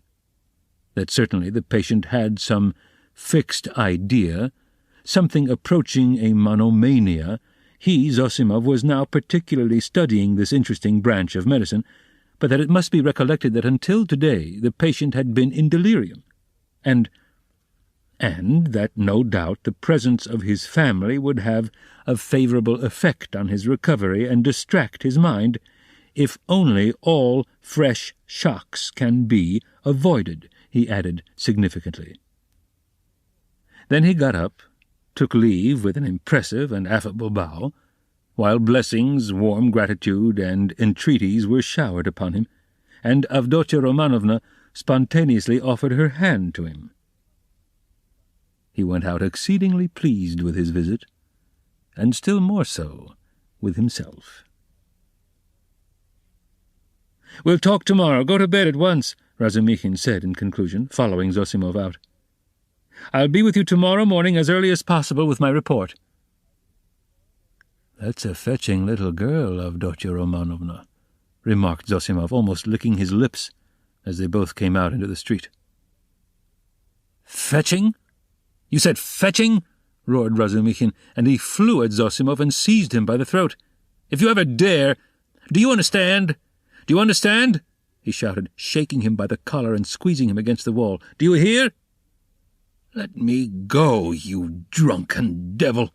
[SPEAKER 1] that certainly the patient had some fixed idea, something approaching a monomania. He, Zosimov, was now particularly studying this interesting branch of medicine, but that it must be recollected that until today the patient had been in delirium, and that no doubt the presence of his family would have a favourable effect on his recovery and distract his mind, if only all fresh shocks can be avoided, he added significantly. Then he got up, took leave with an impressive and affable bow,
[SPEAKER 3] while blessings, warm gratitude, and entreaties were showered upon him, and Avdotya Romanovna spontaneously offered her hand to him. He went out exceedingly pleased with his visit, and still more so with himself. "We'll talk tomorrow. Go to bed at once," Razumikhin said in conclusion, following Zosimov out. "I'll be with you tomorrow morning as early as possible with my report."
[SPEAKER 1] "That's a fetching little girl, Avdotya Romanovna," remarked Zosimov, almost licking his lips as they both came out into the street.
[SPEAKER 3] "Fetching? You said fetching?" roared Razumikhin, and he flew at Zosimov and seized him by the throat. "If you ever dare! Do you understand? Do you understand?" he shouted, shaking him by the collar and squeezing him against the wall. "Do you hear?" "Let me go, you drunken devil,"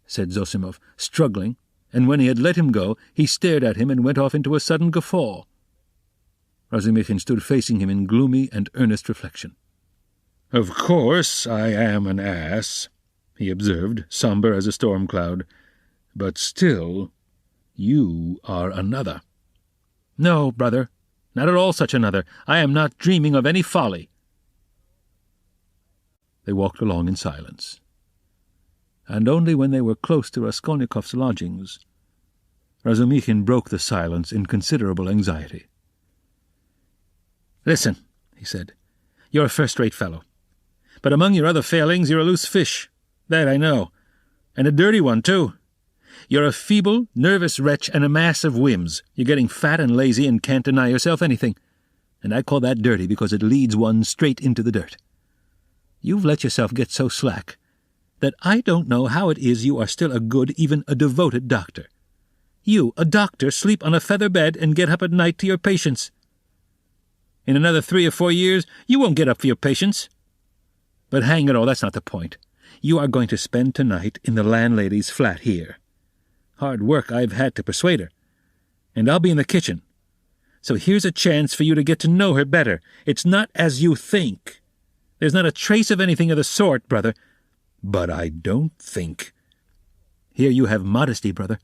[SPEAKER 3] said Zosimov, struggling, and when he had let him go, he stared at him and went off into a sudden guffaw. Razumikhin stood facing him in gloomy and earnest reflection. "Of course I am an ass," he observed, sombre as a storm cloud, "but still, you are another." "No, brother, not at all such another. I am not dreaming of any folly." They walked along in silence, and only when they were close to Raskolnikov's lodgings, Razumikhin broke the silence in considerable anxiety. "Listen," he said, "you're a first-rate fellow. But among your other failings you're a loose fish. That I know. And a dirty one, too. You're a feeble, nervous wretch and a mass of whims. You're getting fat and lazy and can't deny yourself anything. And I call that dirty because it leads one straight into the dirt. You've let yourself get so slack that I don't know how it is you are still a good, even a devoted doctor. You, a doctor, sleep on a feather bed and get up at night to your patients. In another 3 or 4 years you won't get up for your patients. But hang it all, that's not the point. You are going to spend tonight in the landlady's flat here. Hard work I've had to persuade her. And I'll be in the kitchen. So here's a chance for you to get to know her better. It's not as you think. There's not a trace of anything of the sort, brother. But I don't think. Here you have modesty, brother.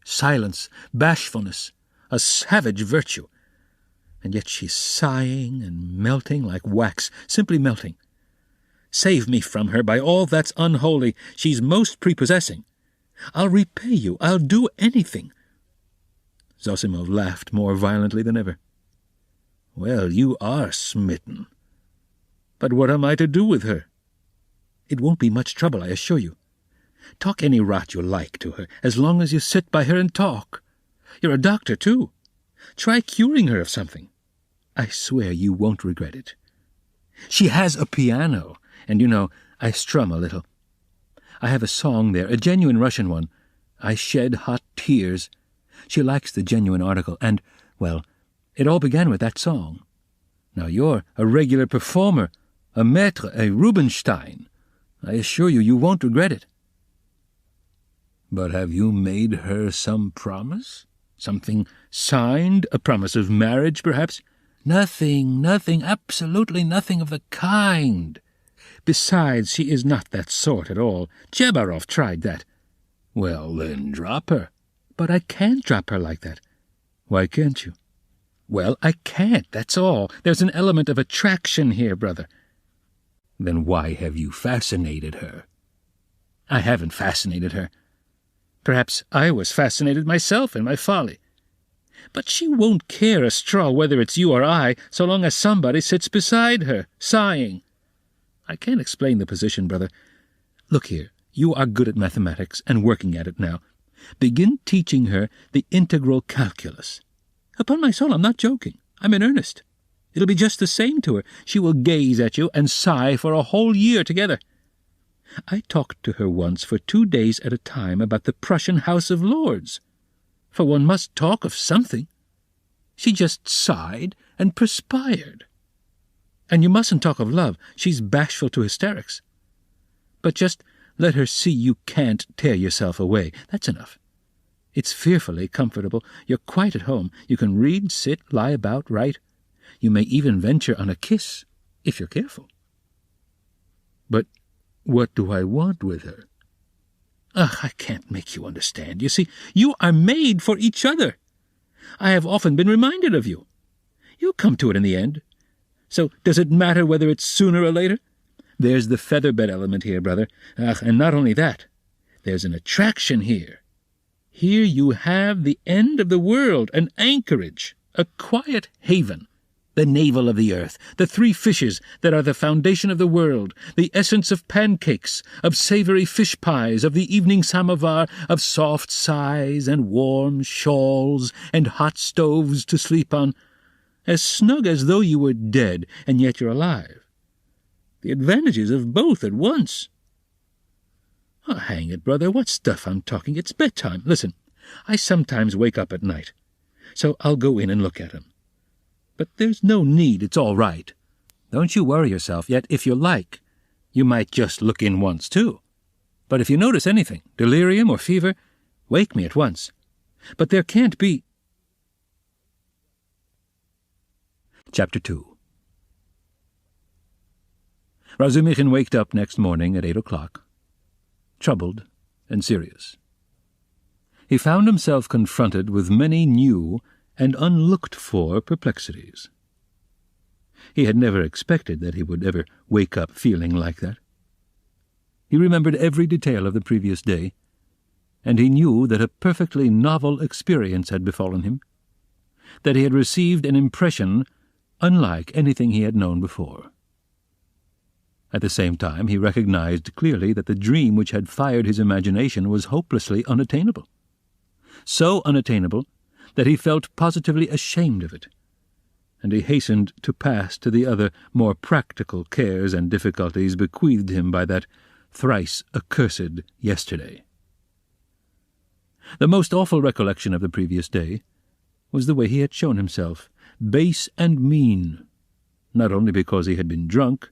[SPEAKER 3] Silence, bashfulness, a savage virtue. And yet she's sighing and melting like wax, simply melting. Save me from her by all that's unholy. She's most prepossessing. I'll repay you. I'll do anything." Zosimov laughed more violently than ever. "Well, you are smitten. But what am I to do with her?" "It won't be much trouble, I assure you. Talk any rot you like to her, as long as you sit by her and talk. You're a doctor, too. Try curing her of something. I swear you won't regret it. She has a piano, and you know, I strum a little. I have a song there, a genuine Russian one. I shed hot tears. She likes the genuine article, and, well, it all began with that song. Now you're a regular performer, a maître, a Rubinstein. I assure you, you won't regret it." "But have you made her some promise? Something signed? A promise of marriage, perhaps?" Nothing, absolutely nothing of the kind. Besides, she is not that sort at all. Jebarov tried that." "Well, then drop her." "But I can't drop her like that." "Why can't you?" "Well, I can't, that's all. There's an element of attraction here, brother." "Then why have you fascinated her?" "I haven't fascinated her. Perhaps I was fascinated myself in my folly. But she won't care a straw whether it's you or I, so long as somebody sits beside her, sighing. I can't explain the position, brother. Look here, you are good at mathematics and working at it now. Begin teaching her the integral calculus. Upon my soul, I'm not joking. I'm in earnest. It'll be just the same to her. She will gaze at you and sigh for a whole year together. I talked to her once for 2 days at a time about the Prussian House of Lords. For one must talk of something. She just sighed and perspired. And you mustn't talk of love. She's bashful to hysterics. But just let her see you can't tear yourself away. That's enough. It's fearfully comfortable. You're quite at home. You can read, sit, lie about, write. You may even venture on a kiss, if you're careful." "But what do I want with her?"
[SPEAKER 1] Ugh, I can't make you understand. You see, you are made for each other. I have often been reminded of you. You'll come to it in the end. So does it matter whether it's sooner or later? There's the feather-bed element here, brother. And not only that, there's an attraction here. Here you have the end of the world, an anchorage, a quiet haven, the navel of the earth, the three fishes that are the foundation of the world, the essence of pancakes, of savory fish pies, of the evening samovar, of soft sighs and warm shawls and hot stoves to sleep on, as snug as though you were dead, and yet you're alive. The advantages of both at once. Oh, hang it, brother, what stuff I'm talking. It's bedtime. Listen, I sometimes wake up at night, so I'll go in and look at him. But there's no need, it's all right. Don't you worry yourself, yet if you like, you might just look in once too. But if you notice anything, delirium or fever, wake me at once. But there can't be... Chapter 2. Razumichin waked up next morning at 8 o'clock, troubled and serious. He found himself confronted with many new and unlooked-for perplexities. He had never expected that he would ever wake up feeling like that. He remembered every detail of the previous day, and he knew that a perfectly novel experience had befallen him, that he had received an impression unlike anything he had known before. At the same time, he recognized clearly that the dream which had fired his imagination was hopelessly unattainable. So unattainable that he felt positively ashamed of it, and he hastened to pass to the other more practical cares and difficulties bequeathed him by that thrice accursed yesterday. The most awful recollection of the previous day was the way he had shown himself, base and mean, not only because he had been drunk,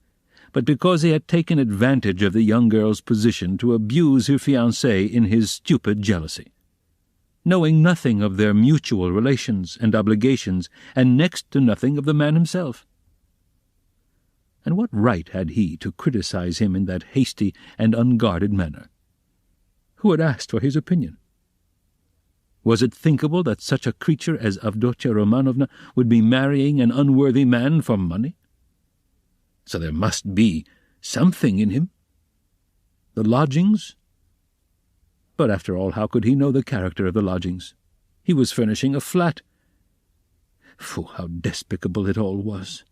[SPEAKER 1] but because he had taken advantage of the young girl's position to abuse her fiancé in his stupid jealousy, knowing nothing of their mutual relations and obligations, and next to nothing of the man himself. And what right had he to criticize him in that hasty and unguarded manner? Who had asked for his opinion? Was it thinkable that such a creature as Avdotia Romanovna would be marrying an unworthy man for money? So there must be something in him. The lodgings? But after all, how could he know the character of the lodgings? He was furnishing a flat. Phew, how despicable it all was.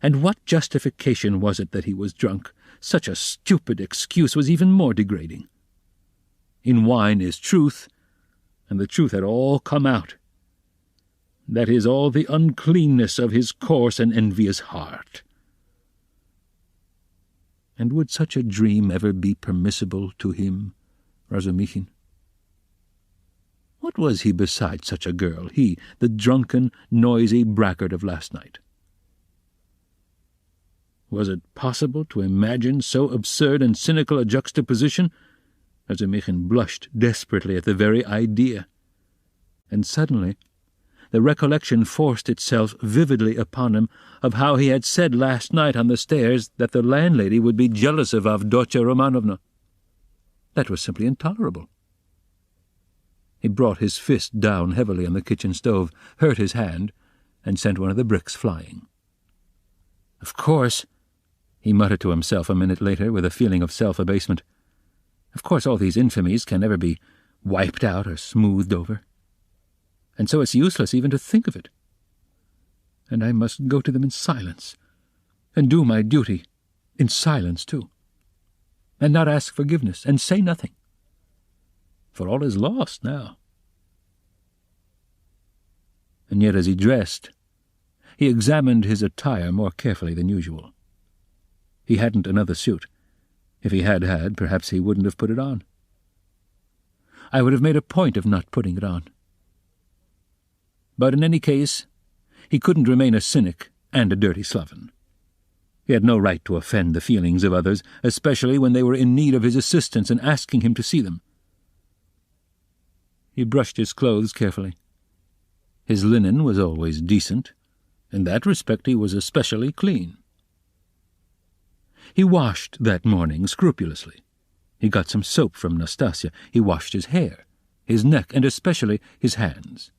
[SPEAKER 1] And what justification was it that he was drunk? Such a stupid excuse was even more degrading. In wine is truth, and the truth had all come out. That is all the uncleanness of his coarse and envious heart. And would such a dream ever be permissible to him, Razumichin? What was he beside such a girl, he, the drunken, noisy braggart of last night? Was it possible to imagine so absurd and cynical a juxtaposition? Razumichin blushed desperately at the very idea. And suddenly the recollection forced itself vividly upon him of how he had said last night on the stairs that the landlady would be jealous of Avdotia Romanovna. That was simply intolerable. He brought his fist down heavily on the kitchen stove, hurt his hand, and sent one of the bricks flying. Of course, he muttered to himself a minute later with a feeling of self-abasement, of course all these infamies can never be wiped out or smoothed over. And so it's useless even to think of it. And I must go to them in silence, and do my duty in silence too, and not ask forgiveness, and say nothing. For all is lost now. And yet as he dressed, he examined his attire more carefully than usual. He hadn't another suit. If he had had, perhaps he wouldn't have put it on. I would have made a point of not putting it on. But in any case, he couldn't remain a cynic and a dirty sloven. He had no right to offend the feelings of others, especially when they were in need of his assistance and asking him to see them. He brushed his clothes carefully. His linen was always decent. In that respect he was especially clean. He washed that morning scrupulously, He got some soap from Nastasia. He washed his hair, his neck, and especially his hands.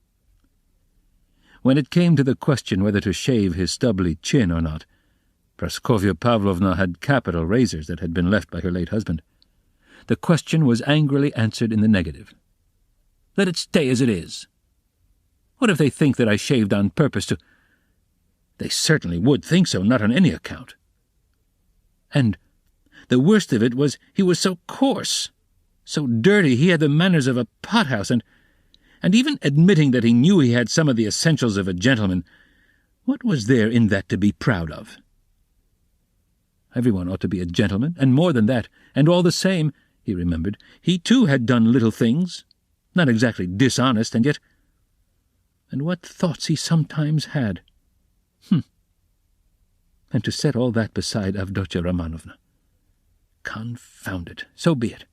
[SPEAKER 1] When it came to the question whether to shave his stubbly chin or not, Praskovya Pavlovna had capital razors that had been left by her late husband. The question was angrily answered in the negative. Let it stay as it is. What if they think that I shaved on purpose to— They certainly would think so, not on any account. And the worst of it was he was so coarse, so dirty, he had the manners of a pothouse, and even admitting that he knew he had some of the essentials of a gentleman, what was there in that to be proud of? Everyone ought to be a gentleman, and more than that, and all the same, he remembered, he too had done little things, not exactly dishonest, and yet— And what thoughts he sometimes had! And to set all that beside Avdotya Romanovna. Confound it, so be it.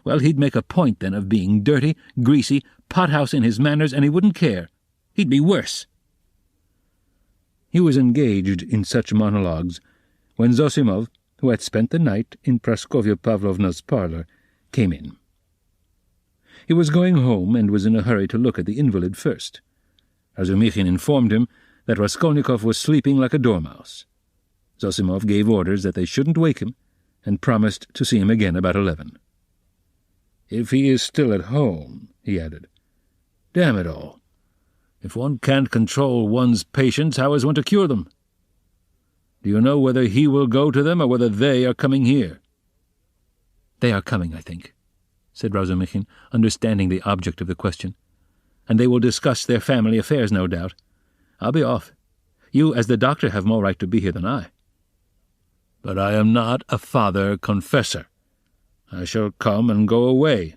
[SPEAKER 1] Well, he'd make a point, then, of being dirty, greasy, pothouse in his manners, and he wouldn't care. He'd be worse. He was engaged in such monologues when Zosimov, who had spent the night in Praskovya Pavlovna's parlour, came in. He was going home and was in a hurry to look at the invalid first. Razumikhin informed him that Raskolnikov was sleeping like a dormouse. Zosimov gave orders that they shouldn't wake him, and promised to see him again about 11. "If he is still at home," he added. "Damn it all! If one can't control one's patients, how is one to cure them? Do you know whether he will go to them or whether they are coming here?" "They are coming, I think," said Razumikhin, understanding the object of the question. "And they will discuss their family affairs, no doubt. I'll be off. You, as the doctor, have more right to be here than I." "But I am not a father-confessor. I shall come and go away.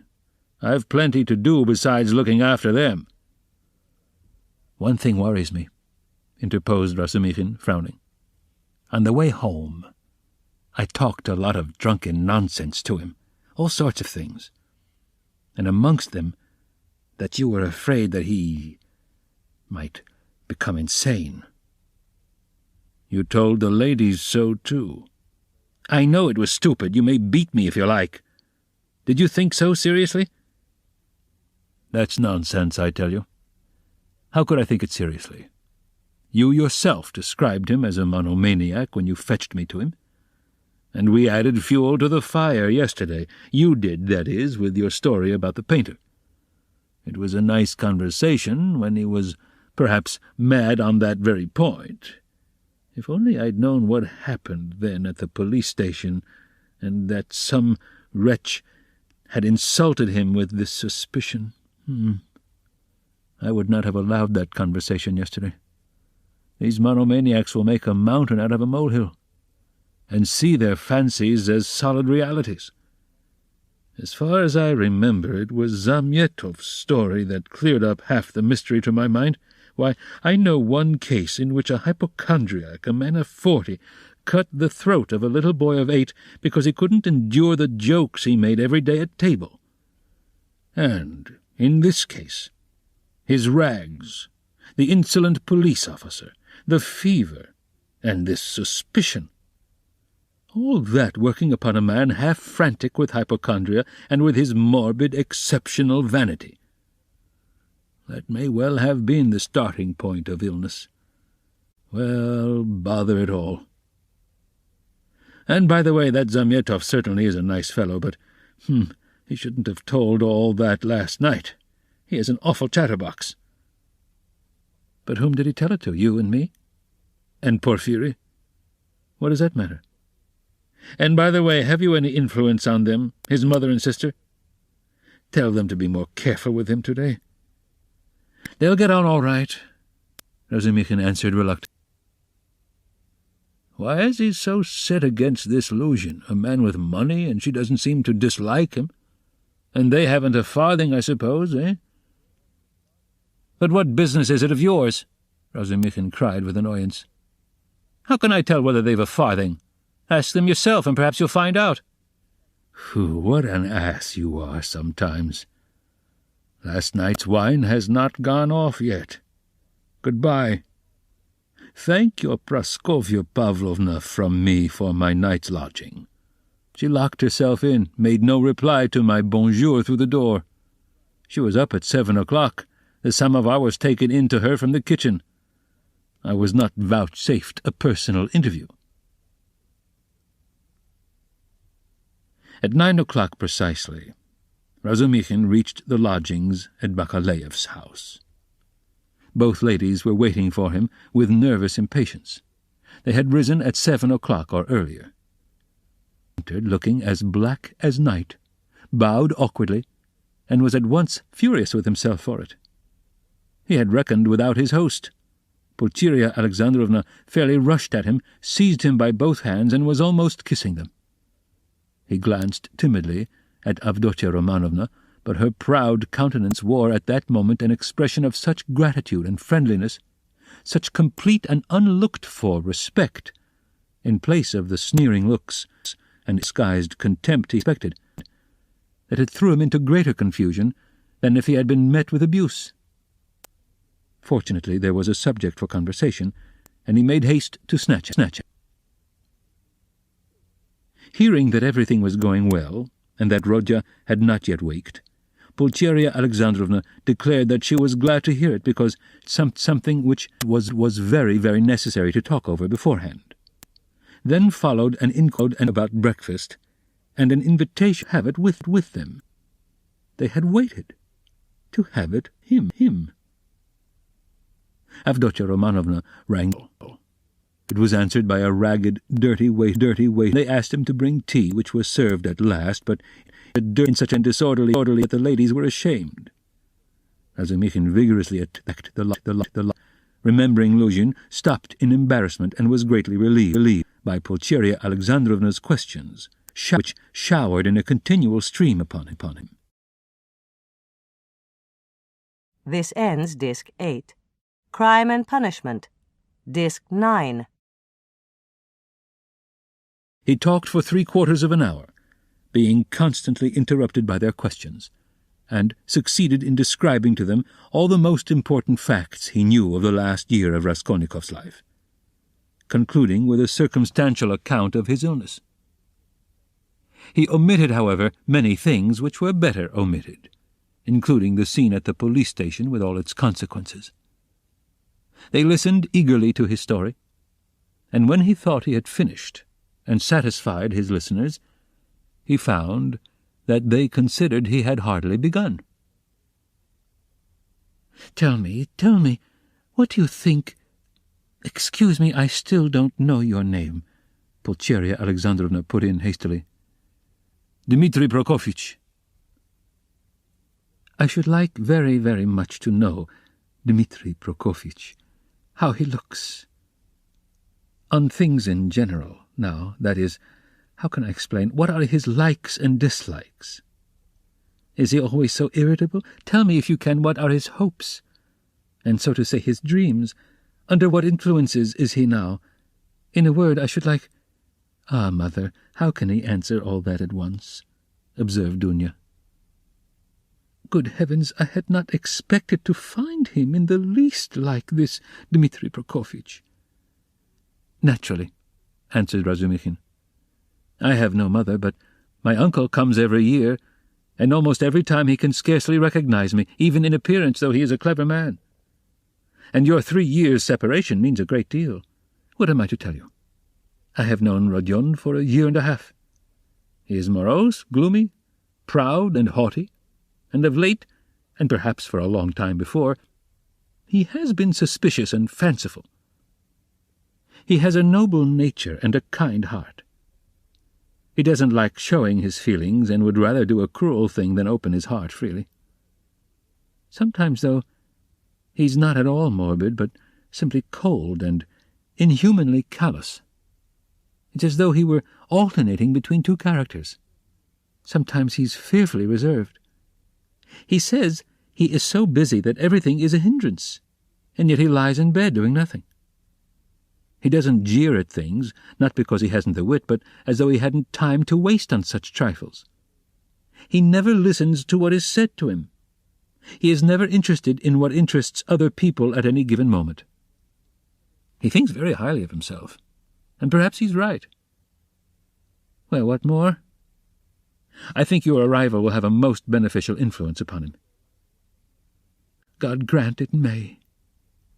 [SPEAKER 1] I've plenty to do besides looking after them." "One thing worries me," interposed Razumikhin, frowning. "On the way home, I talked a lot of drunken nonsense to him, all sorts of things, and amongst them that you were afraid that he might become insane." "You told the ladies so, too." "I know it was stupid. You may beat me if you like. Did you think so seriously?" "That's nonsense, I tell you. How could I think it seriously? You yourself described him as a monomaniac when you fetched me to him. And we added fuel to the fire yesterday. You did, that is, with your story about the painter. It was a nice conversation when he was perhaps mad on that very point. If only I'd known what happened then at the police station, and that some wretch had insulted him with this suspicion. I would not have allowed that conversation yesterday. These monomaniacs will make a mountain out of a molehill, and see their fancies as solid realities. As far as I remember, it was Zamyetov's story that cleared up half the mystery to my mind. Why, I know one case in which a hypochondriac, a man of 40, cut the throat of a little boy of 8 because he couldn't endure the jokes he made every day at table. And, in this case, his rags, the insolent police officer, the fever, and this suspicion, all that working upon a man half frantic with hypochondria and with his morbid, exceptional vanity. That may well have been the starting point of illness. Well, bother it all. And by the way, that Zamyetov certainly is a nice fellow, but, he shouldn't have told all that last night. He is an awful chatterbox. But whom did he tell it to, you and me? And Porfiry? What does that matter? And by the way, have you any influence on them, his mother and sister? Tell them to be more careful with him today. They'll get on all right, Razumikhin answered reluctantly. Why is he so set against this Luzhin, a man with money, and she doesn't seem to dislike him? And they haven't a farthing, I suppose, eh? But what business is it of yours? Razumikhin cried with annoyance. How can I tell whether they've a farthing? Ask them yourself, and perhaps you'll find out. Phew, what an ass you are sometimes. Last night's wine has not gone off yet. Goodbye. Thank your Praskovya Pavlovna from me for my night's lodging. She locked herself in, made no reply to my bonjour through the door. She was up at 7 o'clock. The samovar was taken in to her from the kitchen. I was not vouchsafed a personal interview. At 9 o'clock precisely, Razumikhin reached the lodgings at Bakaleyev's house. Both ladies were waiting for him with nervous impatience. They had risen at 7 o'clock or earlier. He entered looking as black as night, bowed awkwardly, and was at once furious with himself for it. He had reckoned without his host. Pulcheria Alexandrovna fairly rushed at him, seized him by both hands, and was almost kissing them. He glanced timidly at Avdotia Romanovna, but her proud countenance wore at that moment an expression of such gratitude and friendliness, such complete and unlooked-for respect, in place of the sneering looks and disguised contempt he expected, that it threw him into greater confusion than if he had been met with abuse. Fortunately, there was a subject for conversation, and he made haste to snatch it. Hearing that everything was going well, and that Rodya had not yet waked, Pulcheria Alexandrovna declared that she was glad to hear it because something which was very, very necessary to talk over beforehand. Then followed an inquiry about breakfast, and an invitation to have it with them. They had waited to have it him. Avdotia Romanovna rang. It was answered by a ragged, dirty waiter. They asked him to bring tea, which was served at last, but in such a disorderly that the ladies were ashamed. Razumikhin vigorously attacked the lock. Remembering Luzhin, stopped in embarrassment and was greatly relieved by Pulcheria Alexandrovna's questions, which showered in a continual stream upon him.
[SPEAKER 2] This ends Disc 8. Crime and Punishment, Disc 9.
[SPEAKER 1] He talked for 3/4 of an hour, being constantly interrupted by their questions, and succeeded in describing to them all the most important facts he knew of the last year of Raskolnikov's life, concluding with a circumstantial account of his illness. He omitted, however, many things which were better omitted, including the scene at the police station with all its consequences. They listened eagerly to his story, and when he thought he had finished and satisfied his listeners, he found that they considered he had hardly begun. Tell me, what do you think— Excuse me, I still don't know your name," Pulcheria Alexandrovna put in hastily. "Dmitri Prokofyevitch." "I should like very, very much to know, Dmitri Prokofyevitch, how he looks. On things in general, now, that is, how can I explain? What are his likes and dislikes? Is he always so irritable? Tell me, if you can, what are his hopes, and so to say his dreams? Under what influences is he now? In a word, I should like—" "Ah, mother, how can he answer all that at once?" observed Dunya. "Good heavens, I had not expected to find him in the least like this, Dmitri Prokofyevitch." "Naturally," answered Razumikhin. "I have no mother, but my uncle comes every year, and almost every time he can scarcely recognize me, even in appearance, though he is a clever man. And your 3 years' separation means a great deal. What am I to tell you? I have known Rodion for 1.5 years. He is morose, gloomy, proud and haughty, and of late, and perhaps for a long time before, he has been suspicious and fanciful. He has a noble nature and a kind heart. He doesn't like showing his feelings, and would rather do a cruel thing than open his heart freely. Sometimes, though, he's not at all morbid, but simply cold and inhumanly callous. It's as though he were alternating between 2 characters. Sometimes he's fearfully reserved. He says he is so busy that everything is a hindrance, and yet he lies in bed doing nothing. He doesn't jeer at things, not because he hasn't the wit, but as though he hadn't time to waste on such trifles. He never listens to what is said to him. He is never interested in what interests other people at any given moment. He thinks very highly of himself, and perhaps he's right. Well, what more?
[SPEAKER 3] I think your arrival will have a most beneficial influence upon him."
[SPEAKER 1] "God grant it may,"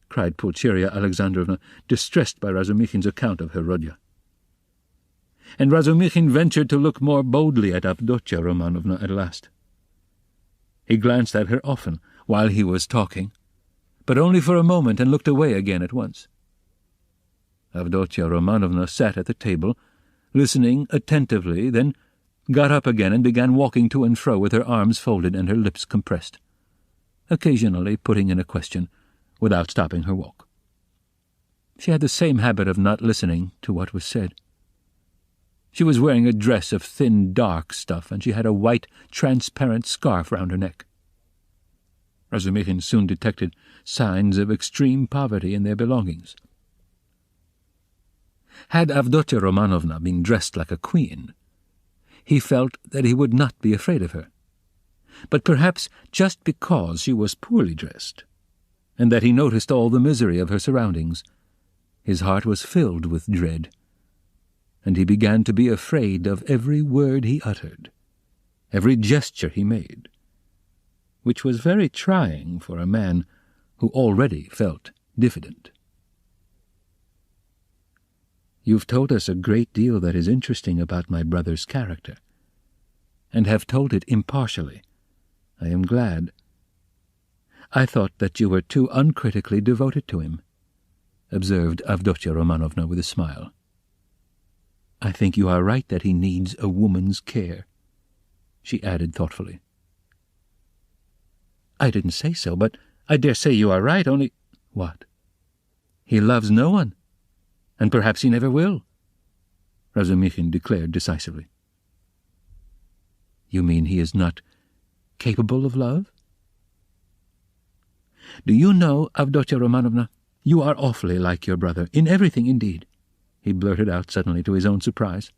[SPEAKER 1] cried Pulcheria Alexandrovna, distressed by Razumikhin's account of her Rodya.
[SPEAKER 3] And Razumikhin ventured to look more boldly at Avdotya Romanovna at last. He glanced at her often while he was talking, but only for a moment, and looked away again at once. Avdotya Romanovna sat at the table, listening attentively, then got up again and began walking to and fro with her arms folded and her lips compressed, occasionally putting in a question, without stopping her walk. She had the same habit of not listening to what was said. She was wearing a dress of thin, dark stuff, and she had a white, transparent scarf round her neck. Razumikhin soon detected signs of extreme poverty in their belongings. Had Avdotya Romanovna been dressed like a queen, he felt that he would not be afraid of her. But perhaps just because she was poorly dressed, and that he noticed all the misery of her surroundings, his heart was filled with dread, and he began to be afraid of every word he uttered, every gesture he made, which was very trying for a man who already felt diffident. "You've told us a great deal that is interesting about my brother's character, and have told it impartially. I am glad. I thought that you were too uncritically devoted to him," observed Avdotya Romanovna with a smile. "I think you are right that he needs a woman's care," she added thoughtfully. "I didn't say so, but I dare say you are right, only—" "What?" "He loves no one, and perhaps he never will," Razumikhin declared decisively. "You mean he is not capable of love?" "Do you know, Avdotya Romanovna, you are awfully like your brother, in everything indeed," he blurted out suddenly to his own surprise.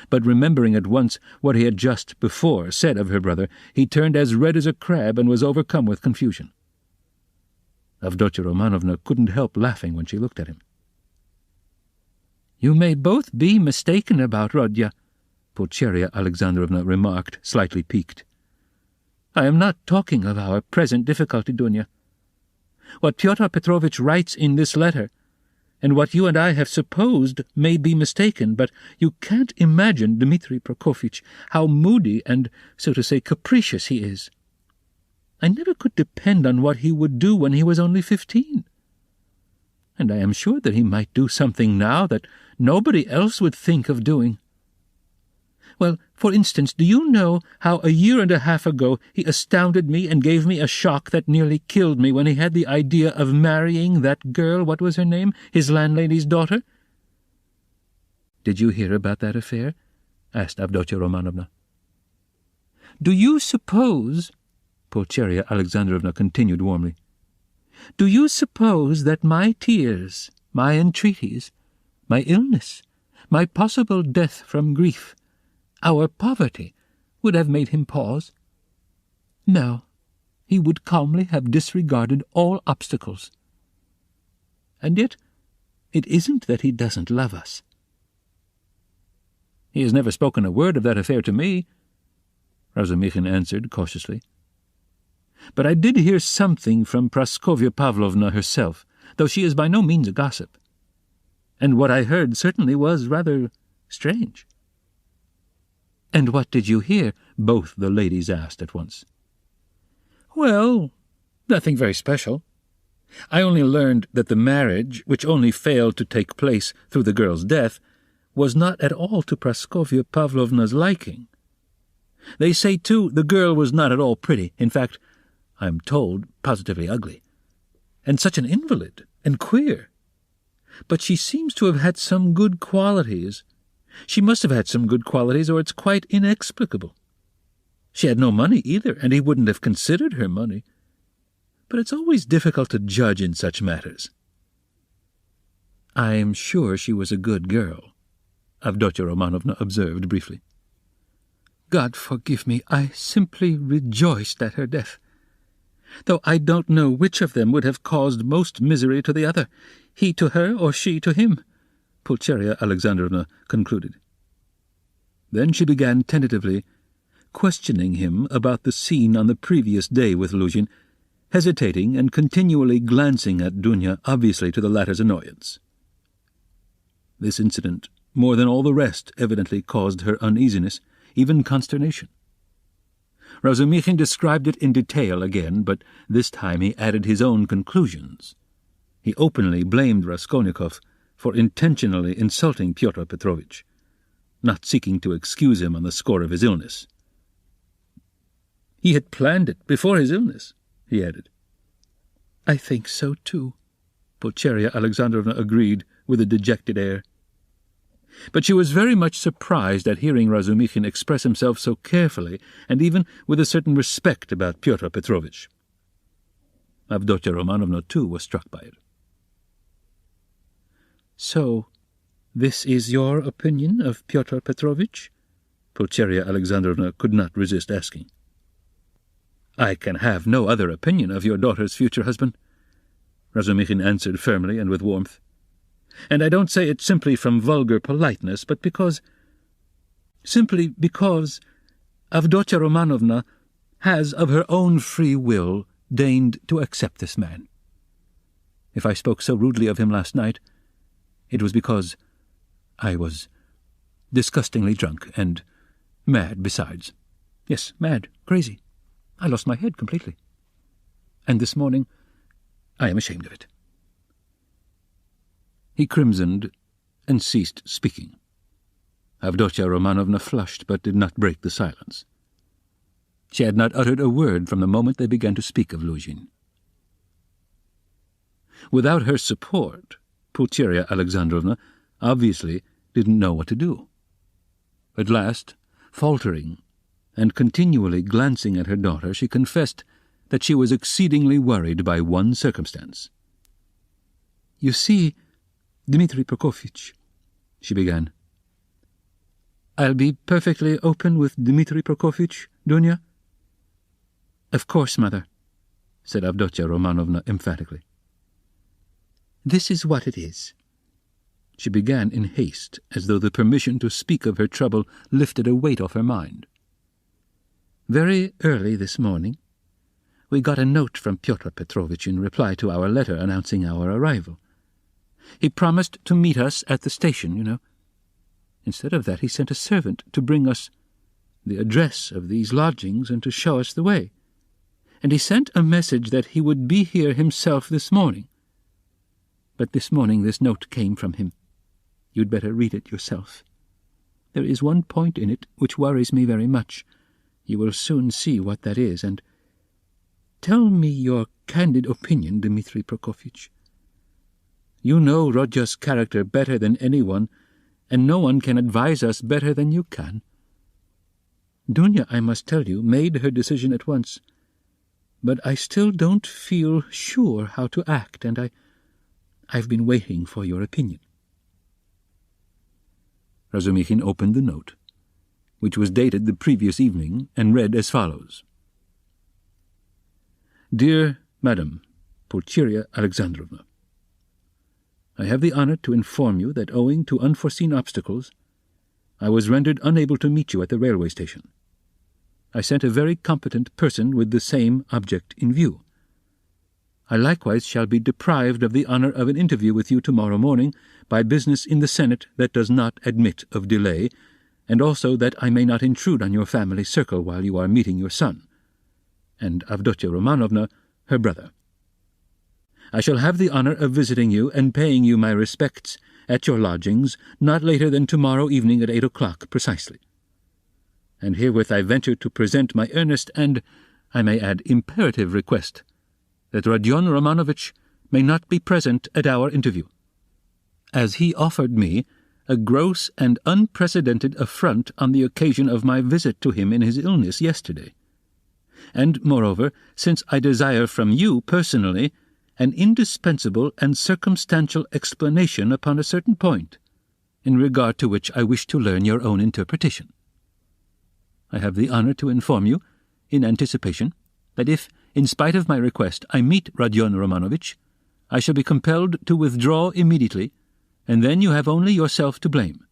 [SPEAKER 3] But remembering at once what he had just before said of her brother, he turned as red as a crab and was overcome with confusion. Avdotya Romanovna couldn't help laughing when she looked at him. "You may both be mistaken about Rodya," Pulcheria Alexandrovna remarked, slightly piqued. "I am not talking of our present difficulty, Dunya. What Pyotr Petrovitch writes in this letter, and what you and I have supposed, may be mistaken, but you can't imagine, Dmitri Prokofitch, how moody and, so to say, capricious he is. I never could depend on what he would do when he was only 15. And I am sure that he might do something now that nobody else would think of doing. Well, for instance, do you know how a year and a half ago he astounded me and gave me a shock that nearly killed me when he had the idea of marrying that girl, what was her name, his landlady's daughter?" "Did you hear about that affair?" asked Avdotya Romanovna. "Do you suppose," Pulcheria Alexandrovna continued warmly, "do you suppose that my tears, my entreaties, my illness, my possible death from grief, our poverty, would have made him pause? No, he would calmly have disregarded all obstacles. And yet it isn't that he doesn't love us." "He has never spoken a word of that affair to me," Razumikhin answered cautiously. "But I did hear something from Praskovya Pavlovna herself, though she is by no means a gossip. And what I heard certainly was rather strange." "And what did you hear?" both the ladies asked at once. "Well, nothing very special. I only learned that the marriage, which only failed to take place through the girl's death, was not at all to Praskovya Pavlovna's liking. They say, too, the girl was not at all pretty. In fact, I am told, positively ugly. And such an invalid, and queer. But she seems to have had some good qualities. She must have had some good qualities, or it's quite inexplicable. She had no money either, and he wouldn't have considered her money. But it's always difficult to judge in such matters." "I'm sure she was a good girl," Avdotya Romanovna observed briefly. "God forgive me, I simply rejoiced at her death. Though I don't know which of them would have caused most misery to the other, he to her or she to him," Pulcheria Alexandrovna concluded. Then she began tentatively,
[SPEAKER 1] questioning him about the scene on the previous day with Luzhin, hesitating and continually glancing at Dunya, obviously to the latter's annoyance. This incident, more than all the rest, evidently caused her uneasiness, even consternation. Razumikhin described it in detail again, but this time he added his own conclusions. He openly blamed Raskolnikov for intentionally insulting Pyotr Petrovitch, not seeking to excuse him on the score of his illness. He had planned it before his illness, he added. "I think so too," Pulcheria Alexandrovna agreed with a dejected air. But she was very much surprised at hearing Razumikhin express himself so carefully and even with a certain respect about Pyotr Petrovitch. Avdotya Romanovna, too, was struck by it. "So, this is your opinion of Pyotr Petrovitch?" Pulcheria Alexandrovna could not resist asking. "I can have no other opinion of your daughter's future husband," Razumikhin answered firmly and with warmth. "And I don't say it simply from vulgar politeness, but simply because Avdotya Romanovna has of her own free will deigned to accept this man. If I spoke so rudely of him last night, it was because I was disgustingly drunk and mad besides. Yes, mad, crazy. I lost my head completely. And this morning I am ashamed of it." He crimsoned and ceased speaking. Avdotya Romanovna flushed, but did not break the silence. She had not uttered a word from the moment they began to speak of Luzhin. Without her support, Pulcheria Alexandrovna obviously didn't know what to do. At last, faltering and continually glancing at her daughter, she confessed that she was exceedingly worried by one circumstance. "You see, Dmitri Prokofitch," she began. "I'll be perfectly open with Dmitri Prokofitch, Dunya?" "Of course, mother," said Avdotya Romanovna emphatically. "This is what it is." She began in haste, as though the permission to speak of her trouble lifted a weight off her mind. "Very early this morning, we got a note from Pyotr Petrovitch in reply to our letter announcing our arrival. He promised to meet us at the station, you know. Instead of that, he sent a servant to bring us the address of these lodgings and to show us the way. And he sent a message that he would be here himself this morning. But this morning this note came from him. You'd better read it yourself. There is one point in it which worries me very much. You will soon see what that is, and tell me your candid opinion, Dmitri Prokofitch. You know Rodya's character better than anyone, and no one can advise us better than you can. Dunya, I must tell you, made her decision at once, but I still don't feel sure how to act, and I've been waiting for your opinion." Razumikhin opened the note, which was dated the previous evening, and read as follows. "Dear Madam Pulcheria Alexandrovna, I have the honour to inform you that owing to unforeseen obstacles, I was rendered unable to meet you at the railway station. I sent a very competent person with the same object in view. I likewise shall be deprived of the honour of an interview with you tomorrow morning by business in the Senate that does not admit of delay, and also that I may not intrude on your family circle while you are meeting your son, and Avdotya Romanovna, her brother. I shall have the honour of visiting you and paying you my respects at your lodgings not later than tomorrow evening at 8 o'clock precisely. And herewith I venture to present my earnest and, I may add, imperative request that Rodion Romanovitch may not be present at our interview, as he offered me a gross and unprecedented affront on the occasion of my visit to him in his illness yesterday. And, moreover, since I desire from you personally an indispensable and circumstantial explanation upon a certain point, in regard to which I wish to learn your own interpretation. I have the honour to inform you, in anticipation, that if, in spite of my request, I meet Rodion Romanovitch, I shall be compelled to withdraw immediately, and then you have only yourself to blame.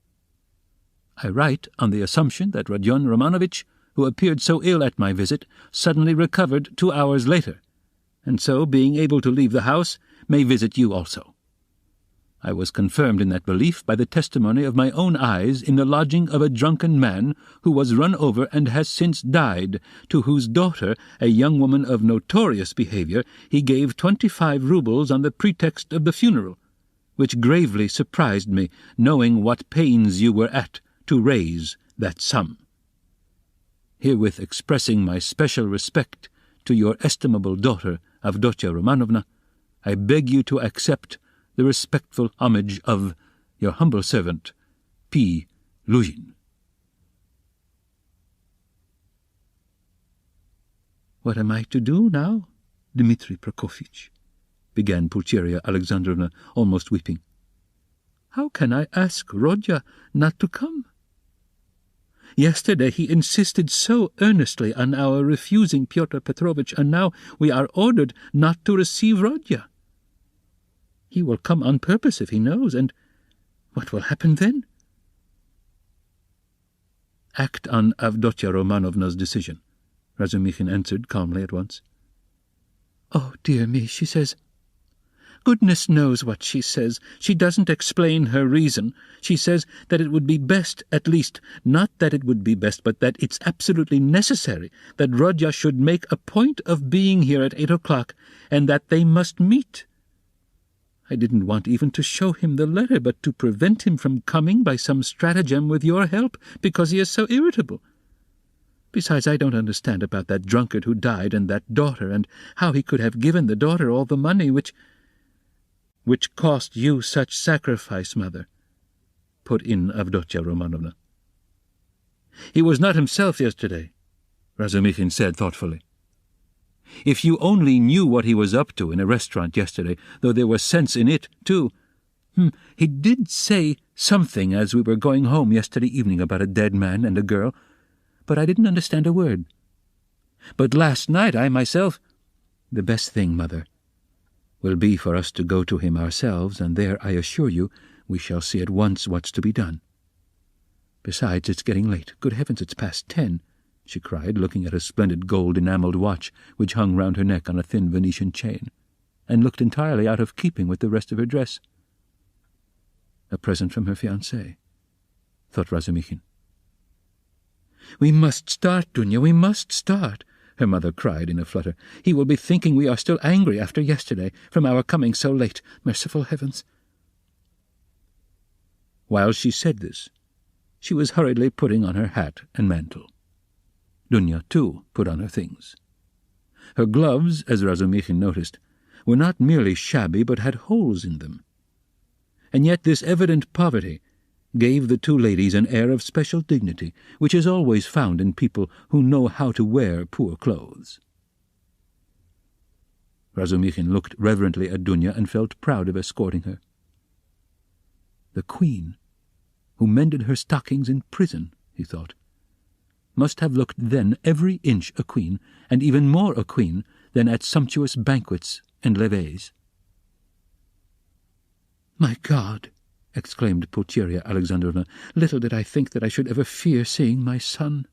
[SPEAKER 1] I write on the assumption that Rodion Romanovitch, who appeared so ill at my visit, suddenly recovered 2 hours later, and so, being able to leave the house, may visit you also. I was confirmed in that belief by the testimony of my own eyes in the lodging of a drunken man who was run over and has since died, to whose daughter, a young woman of notorious behaviour, he gave 25 roubles on the pretext of the funeral, which gravely surprised me, knowing what pains you were at to raise that sum. Herewith expressing my special respect to your estimable daughter, Avdotia Romanovna, I beg you to accept the respectful homage of your humble servant, P. Luzhin. "What am I to do now, Dmitri Prokofyevich?" began Pulcheria Alexandrovna, almost weeping. "How can I ask Rodya not to come? Yesterday he insisted so earnestly on our refusing Pyotr Petrovitch, and now we are ordered not to receive Rodya. He will come on purpose if he knows, and what will happen then?" "Act on Avdotia Romanovna's decision," Razumikhin answered calmly at once. "Oh, dear me, she says—" "Goodness knows what she says. She doesn't explain her reason. She says that it would be best, at least, not that it would be best, but that it's absolutely necessary that Rodya should make a point of being here at 8 o'clock, and that they must meet. I didn't want even to show him the letter, but to prevent him from coming by some stratagem with your help, because he is so irritable. Besides, I don't understand about that drunkard who died and that daughter, and how he could have given the daughter all the money which cost you such sacrifice, mother," put in Avdotia Romanovna. "He was not himself yesterday," Razumikhin said thoughtfully. "If you only knew what he was up to in a restaurant yesterday, though there was sense in it, too. He did say something as we were going home yesterday evening about a dead man and a girl, but I didn't understand a word. But last night I myself—" "The best thing, mother, will be for us to go to him ourselves, and there, I assure you, we shall see at once what's to be done. Besides, it's getting late. Good heavens, it's past 10, she cried, looking at a splendid gold-enamelled watch which hung round her neck on a thin Venetian chain, and looked entirely out of keeping with the rest of her dress. A present from her fiancé, thought Razumikhin. "We must start, Dunya, we must start," her mother cried in a flutter. "He will be thinking we are still angry after yesterday, from our coming so late. Merciful heavens!" While she said this, she was hurriedly putting on her hat and mantle. Dunya, too, put on her things. Her gloves, as Razumikhin noticed, were not merely shabby, but had holes in them. And yet this evident poverty gave the two ladies an air of special dignity, which is always found in people who know how to wear poor clothes. Razumikhin looked reverently at Dunya and felt proud of escorting her. The queen, who mended her stockings in prison, he thought, must have looked then every inch a queen, and even more a queen than at sumptuous banquets and levées. "My God!" exclaimed Pulcheria Alexandrovna, "little did I think that I should ever fear seeing my son,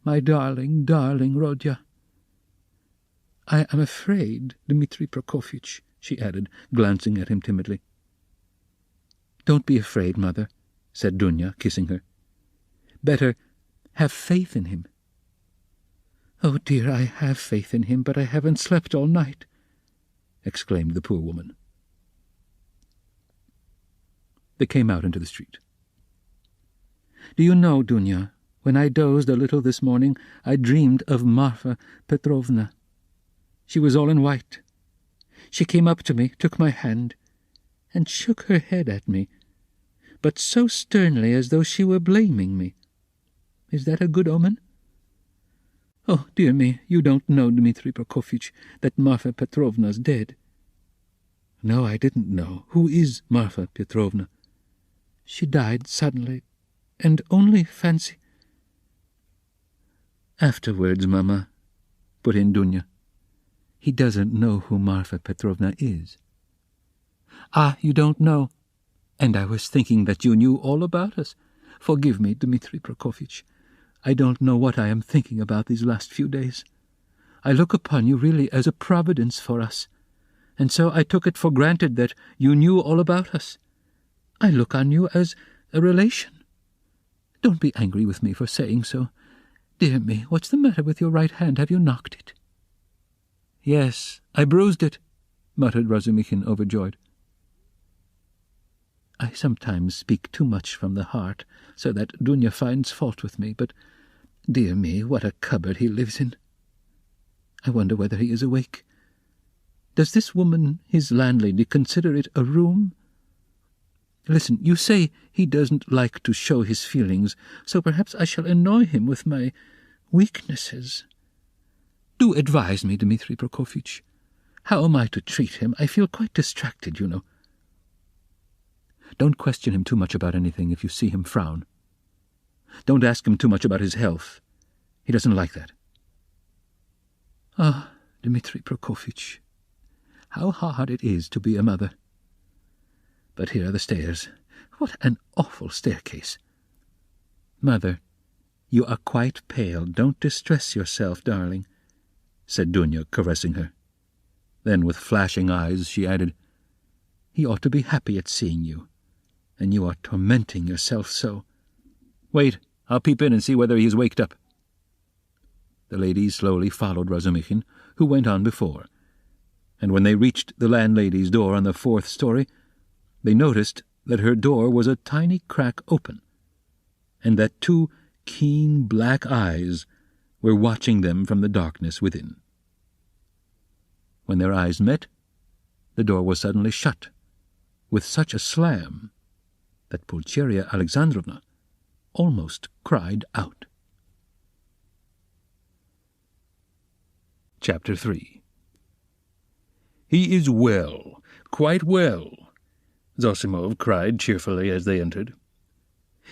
[SPEAKER 1] my darling, darling Rodya. I am afraid, Dmitri Prokofyevich," she added, glancing at him timidly. "Don't be afraid, mother," said Dunya, kissing her. "Better have faith in him." "Oh, dear, I have faith in him, but I haven't slept all night," exclaimed the poor woman. They came out into the street. "Do you know, Dunya, when I dozed a little this morning, I dreamed of Marfa Petrovna. She was all in white. She came up to me, took my hand, and shook her head at me, but so sternly as though she were blaming me. Is that a good omen? Oh, dear me, you don't know, Dmitri Prokofyevich, that Marfa Petrovna's dead." "No, I didn't know. Who is Marfa Petrovna?" "She died suddenly, and only fancy—" "Afterwards, Mamma," put in Dunya. "He doesn't know who Marfa Petrovna is." "Ah, you don't know? And I was thinking that you knew all about us. Forgive me, Dmitri Prokofyevich. I don't know what I am thinking about these last few days. I look upon you really as a providence for us, and so I took it for granted that you knew all about us. I look on you as a relation. Don't be angry with me for saying so. Dear me, what's the matter with your right hand? Have you knocked it?" "Yes, I bruised it," muttered Razumikhin, overjoyed. "I sometimes speak too much from the heart, so that Dunya finds fault with me, but, dear me, what a cupboard he lives in. I wonder whether he is awake. Does this woman, his landlady, consider it a room? Listen, you say he doesn't like to show his feelings, so perhaps I shall annoy him with my weaknesses. Do advise me, Dmitri Prokofitch. How am I to treat him? I feel quite distracted, you know." "Don't question him too much about anything if you see him frown. Don't ask him too much about his health. He doesn't like that." "Ah, Dmitri Prokofitch, how hard it is to be a mother. But here are the stairs. What an awful staircase. Mother, you are quite pale. Don't distress yourself, darling," said Dunya, caressing her. Then, with flashing eyes, she added, "He ought to be happy at seeing you, and you are tormenting yourself so." "Wait, I'll peep in and see whether he is waked up." The ladies slowly followed Razumikhin, who went on before, and when they reached the landlady's door on the 4th story, they noticed that her door was a tiny crack open, and that 2 keen black eyes were watching them from the darkness within. When their eyes met, the door was suddenly shut, with such a slam that Pulcheria Alexandrovna almost cried out. Chapter 3. "He is well, quite well," Zosimov cried cheerfully as they entered.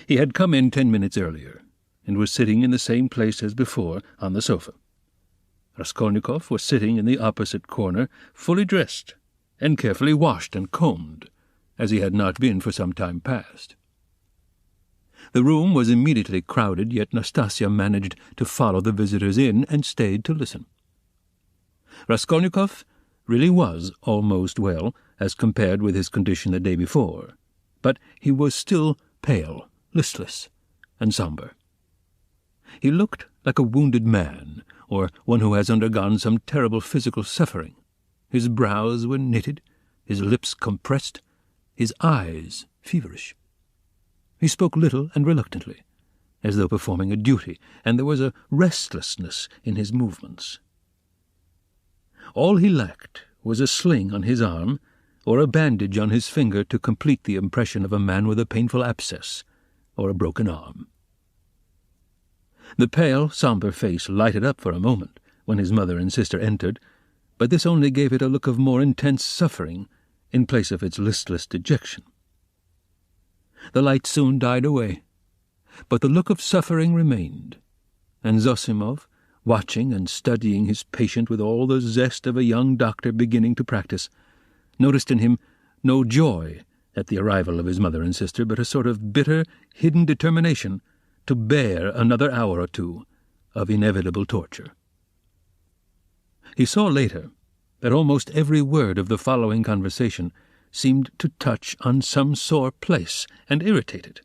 [SPEAKER 1] He had come in 10 minutes earlier, and was sitting in the same place as before on the sofa. Raskolnikov was sitting in the opposite corner, fully dressed, and carefully washed and combed, as he had not been for some time past. The room was immediately crowded, yet Nastasya managed to follow the visitors in and stayed to listen. Raskolnikov really was almost well, as compared with his condition the day before, but he was still pale, listless, and sombre. He looked like a wounded man, or one who has undergone some terrible physical suffering. His brows were knitted, his lips compressed, his eyes feverish. He spoke little and reluctantly, as though performing a duty, and there was a restlessness in his movements. All he lacked was a sling on his arm, or a bandage on his finger to complete the impression of a man with a painful abscess, or a broken arm. The pale, sombre face lighted up for a moment when his mother and sister entered, but this only gave it a look of more intense suffering in place of its listless dejection. The light soon died away, but the look of suffering remained, and Zosimov, watching and studying his patient with all the zest of a young doctor beginning to practice, noticed in him no joy at the arrival of his mother and sister, but a sort of bitter, hidden determination to bear another hour or two of inevitable torture. He saw later that almost every word of the following conversation seemed to touch on some sore place and irritate it.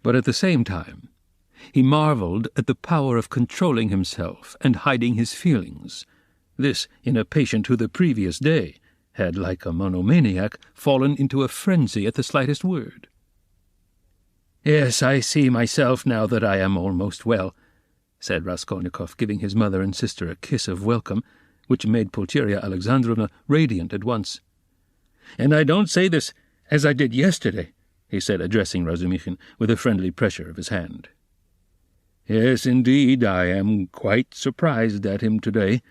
[SPEAKER 1] But at the same time, he marveled at the power of controlling himself and hiding his feelings, this in a patient who the previous day had, like a monomaniac, fallen into a frenzy at the slightest word. "Yes, I see myself now that I am almost well," said Raskolnikov, giving his mother and sister a kiss of welcome, which made Pulcheria Alexandrovna radiant at once. "And I don't say this as I did yesterday," he said, addressing Razumikhin with a friendly pressure of his hand. "Yes, indeed, I am quite surprised at him today,"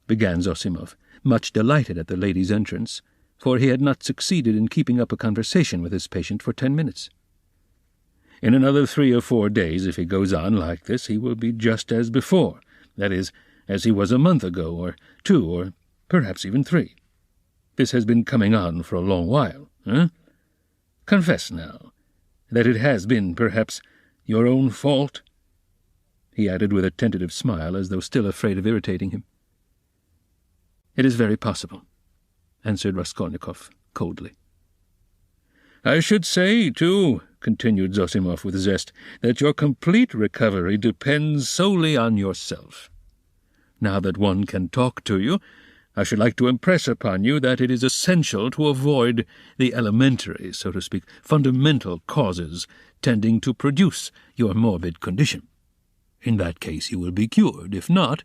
[SPEAKER 1] began Zosimov, much delighted at the lady's entrance, for he had not succeeded in keeping up a conversation with his patient for 10 minutes. "In another 3 or 4 days, if he goes on like this, he will be just as before, that is, as he was a month ago, or 2, or perhaps even 3. This has been coming on for a long while, eh? Confess now that it has been, perhaps, your own fault."
[SPEAKER 3] he added with a tentative smile, as though still afraid of irritating him. "It is very possible," answered Raskolnikov coldly. "I should say, too," continued Zosimov with zest, "that your complete recovery depends solely on yourself. Now that one can talk to you, I should like to impress upon you that it is essential to avoid the elementary, so to speak, fundamental causes tending to produce your morbid condition. In that case you will be cured. If not,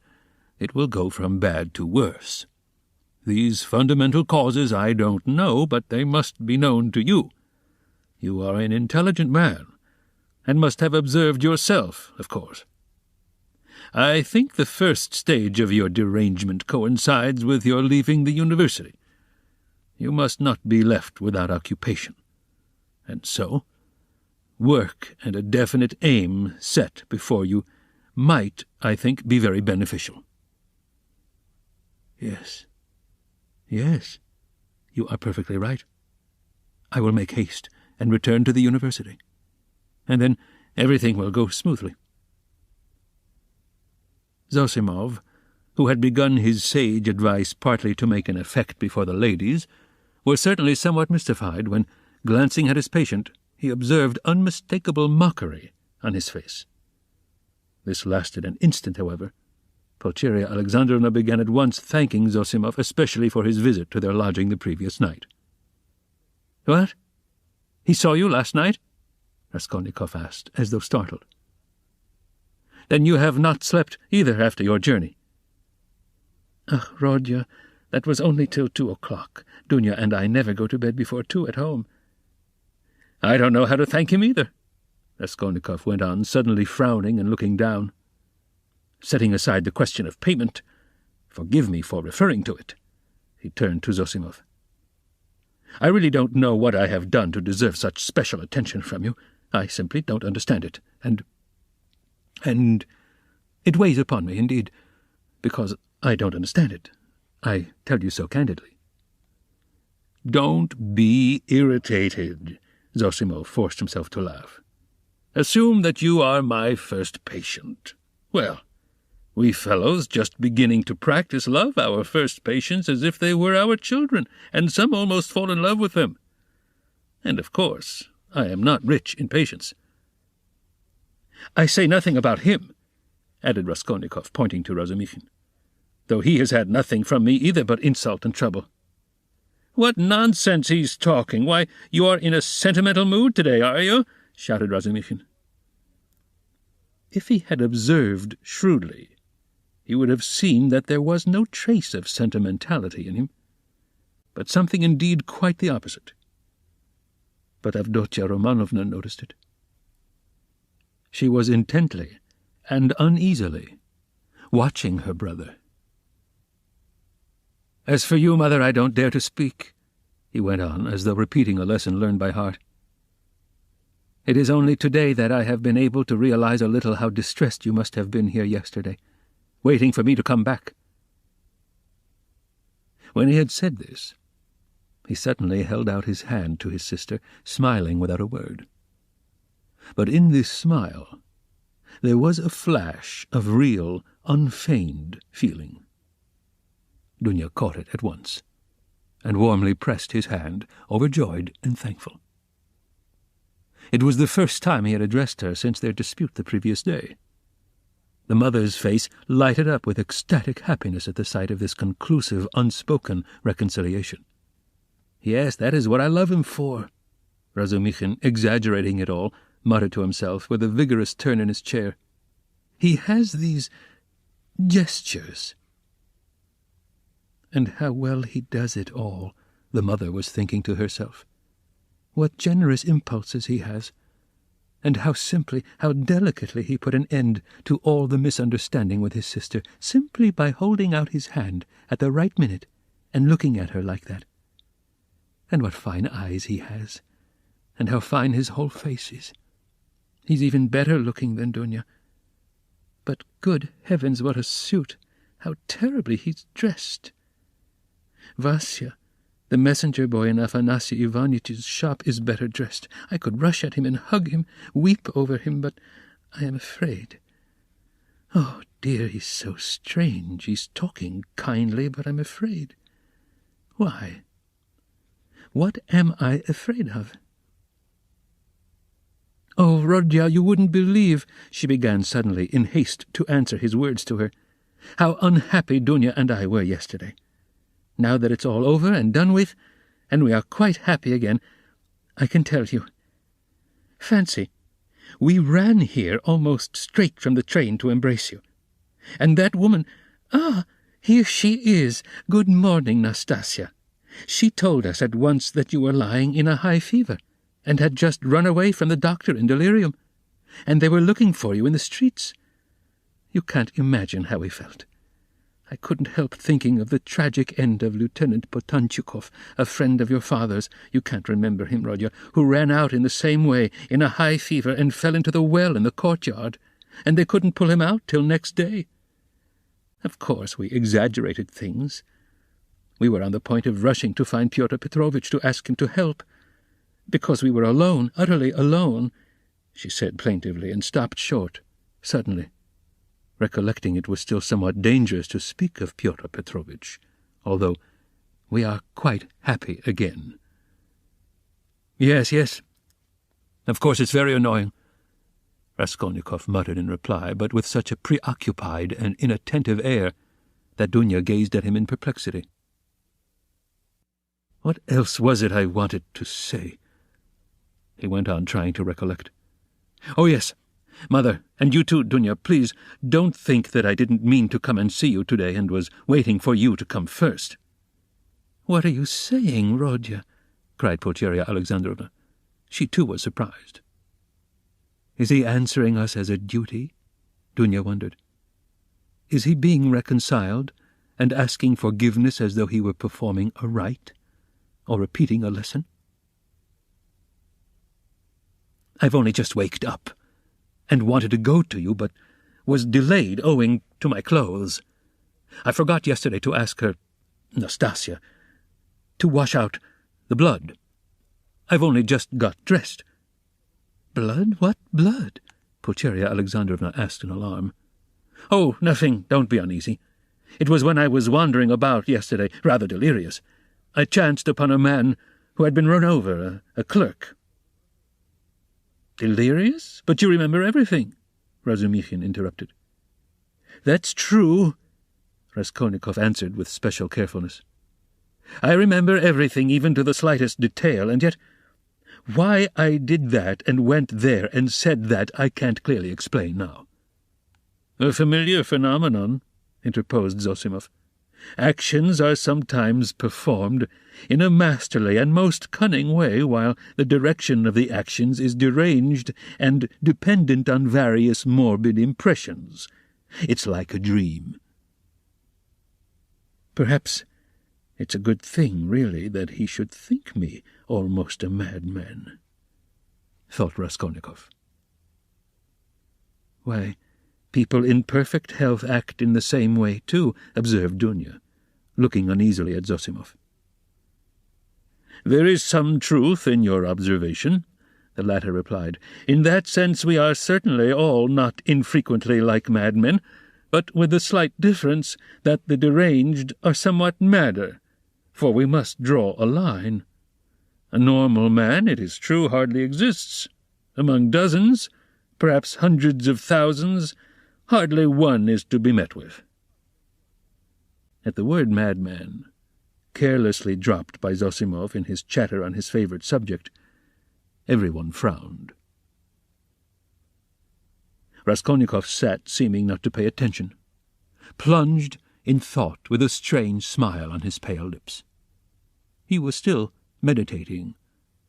[SPEAKER 3] it will go from bad to worse. These fundamental causes I don't know, but they must be known to you. You are an intelligent man, and must have observed yourself, of course. I think the first stage of your derangement coincides with your leaving the university. You must not be left without occupation. And so, work and a definite aim set before you might, I think, be very beneficial." "Yes, you are perfectly right. I will make haste and return to the university, and then everything will go smoothly." Zosimov, who had begun his sage advice partly to make an effect before the ladies, was certainly somewhat mystified when, glancing at his patient, he observed unmistakable mockery on his face. This lasted an instant, however. Pulcheria Alexandrovna began at once thanking Zosimov especially for his visit to their lodging the previous night. "What? He saw you last night?" Raskolnikov asked, as though startled. "Then you have not slept either after your journey?" "Ach, Rodya, that was only till 2 o'clock. Dunya and I never go to bed before 2 at home." "I don't know how to thank him either," Raskolnikov went on, suddenly frowning and looking down. "Setting aside the question of payment, forgive me for referring to it." He turned to Zosimov. "I really don't know what I have done to deserve such special attention from you. I simply don't understand it, and it weighs upon me, indeed, because I don't understand it. I tell you so candidly." "Don't be irritated," Zosimov forced himself to laugh. "Assume that you are my first patient. Well, we fellows just beginning to practice love our first patients as if they were our children, and some almost fall in love with them. And, of course, I am not rich in patience. I say nothing about him," added Raskolnikov, pointing to Razumikhin, "though he has had nothing from me either but insult and trouble." "What nonsense he's talking! Why, you are in a sentimental mood today, are you?" shouted Razumikhin. If he had observed shrewdly, he would have seen that there was no trace of sentimentality in him, but something indeed quite the opposite. But Avdotya Romanovna noticed it. She was intently and uneasily watching her brother. "As for you, mother, I don't dare to speak," he went on, as though repeating a lesson learned by heart. "It is only today that I have been able to realize a little how distressed you must have been here yesterday, waiting for me to come back." When he had said this, he suddenly held out his hand to his sister, smiling without a word. But in this smile there was a flash of real, unfeigned feeling. Dunya caught it at once, and warmly pressed his hand, overjoyed and thankful. It was the first time he had addressed her since their dispute the previous day. The mother's face lighted up with ecstatic happiness at the sight of this conclusive, unspoken reconciliation. "Yes, that is what I love him for," Razumikhin, exaggerating it all, muttered to himself with a vigorous turn in his chair. "He has these gestures." "And how well he does it all," the mother was thinking to herself. "What generous impulses he has, and how simply, how delicately he put an end to all the misunderstanding with his sister, simply by holding out his hand at the right minute and looking at her like that. And what fine eyes he has, and how fine his whole face is. He's even better looking than Dunya. But good heavens, what a suit! How terribly he's dressed! Vasya, the messenger boy in Afanasy Ivanitch's shop, is better dressed. I could rush at him and hug him, weep over him, but I am afraid.
[SPEAKER 1] Oh, dear, he's so strange. He's talking kindly, but I'm afraid. Why? What am I afraid of? Oh, Rodya, you wouldn't believe, she began suddenly, in haste to answer his words to her, how unhappy Dunya and I were yesterday. Now that it's all over and done with, and we are quite happy again, I can tell you. Fancy, we ran here almost straight from the train to embrace you. And that woman, here she is. Good morning, Nastasia. She told us at once that you were lying in a high fever, and had just run away from the doctor in delirium, and they were looking for you in the streets. You can't imagine how we felt. I couldn't help thinking of the tragic end of Lieutenant Potanchukov, a friend of your father's, you can't remember him, Rodya, who ran out in the same way, in a high fever, and fell into the well in the courtyard, and they couldn't pull him out till next day. Of course, we exaggerated things. We were on the point of rushing to find Pyotr Petrovitch to ask him to help, because we were alone, utterly alone, she said plaintively, and stopped short, suddenly, recollecting it was still somewhat dangerous to speak of Pyotr Petrovitch, although we are quite happy again. Yes, of course it's very annoying, Raskolnikov muttered in reply, but with such a preoccupied and inattentive air that Dunya gazed at him in perplexity. What else was it I wanted to say? He went on, trying to recollect. Oh, yes, Mother, and you too, Dunya, please don't think that I didn't mean to come and see you today and was waiting for you to come first. What are you saying, Rodya? Cried Pulcheria Alexandrovna. She too was surprised. Is he answering us as a duty? Dunya wondered. Is he being reconciled and asking forgiveness as though he were performing a rite, or repeating a lesson? I've only just waked up, and wanted to go to you, but was delayed owing to my clothes. I forgot yesterday to ask her, Nastasia, to wash out the blood. I've only just got dressed. Blood? What blood? Pulcheria Alexandrovna asked in alarm. Oh, nothing, don't be uneasy. It was when I was wandering about yesterday, rather delirious. I chanced upon a man who had been run over, a clerk. Delirious? But you remember everything, Razumikhin interrupted. That's true, Raskolnikov answered with special carefulness. I remember everything, even to the slightest detail, and yet why I did that and went there and said that I can't clearly explain now. A familiar phenomenon, interposed Zosimov. Actions are sometimes performed in a masterly and most cunning way, while the direction of the actions is deranged and dependent on various morbid impressions. It's like a dream. Perhaps it's a good thing, really, that he should think me almost a madman, thought Raskolnikov. Why, people in perfect health act in the same way, too, observed Dunya, looking uneasily at Zosimov. There is some truth in your observation, the latter replied. In that sense we are certainly all not infrequently like madmen, but with the slight difference that the deranged are somewhat madder, for we must draw a line. A normal man, it is true, hardly exists. Among dozens, perhaps hundreds of thousands, hardly one is to be met with. At the word madman, carelessly dropped by Zosimov in his chatter on his favourite subject, everyone frowned. Raskolnikov sat, seeming not to pay attention, plunged in thought with a strange smile on his pale lips. He was still meditating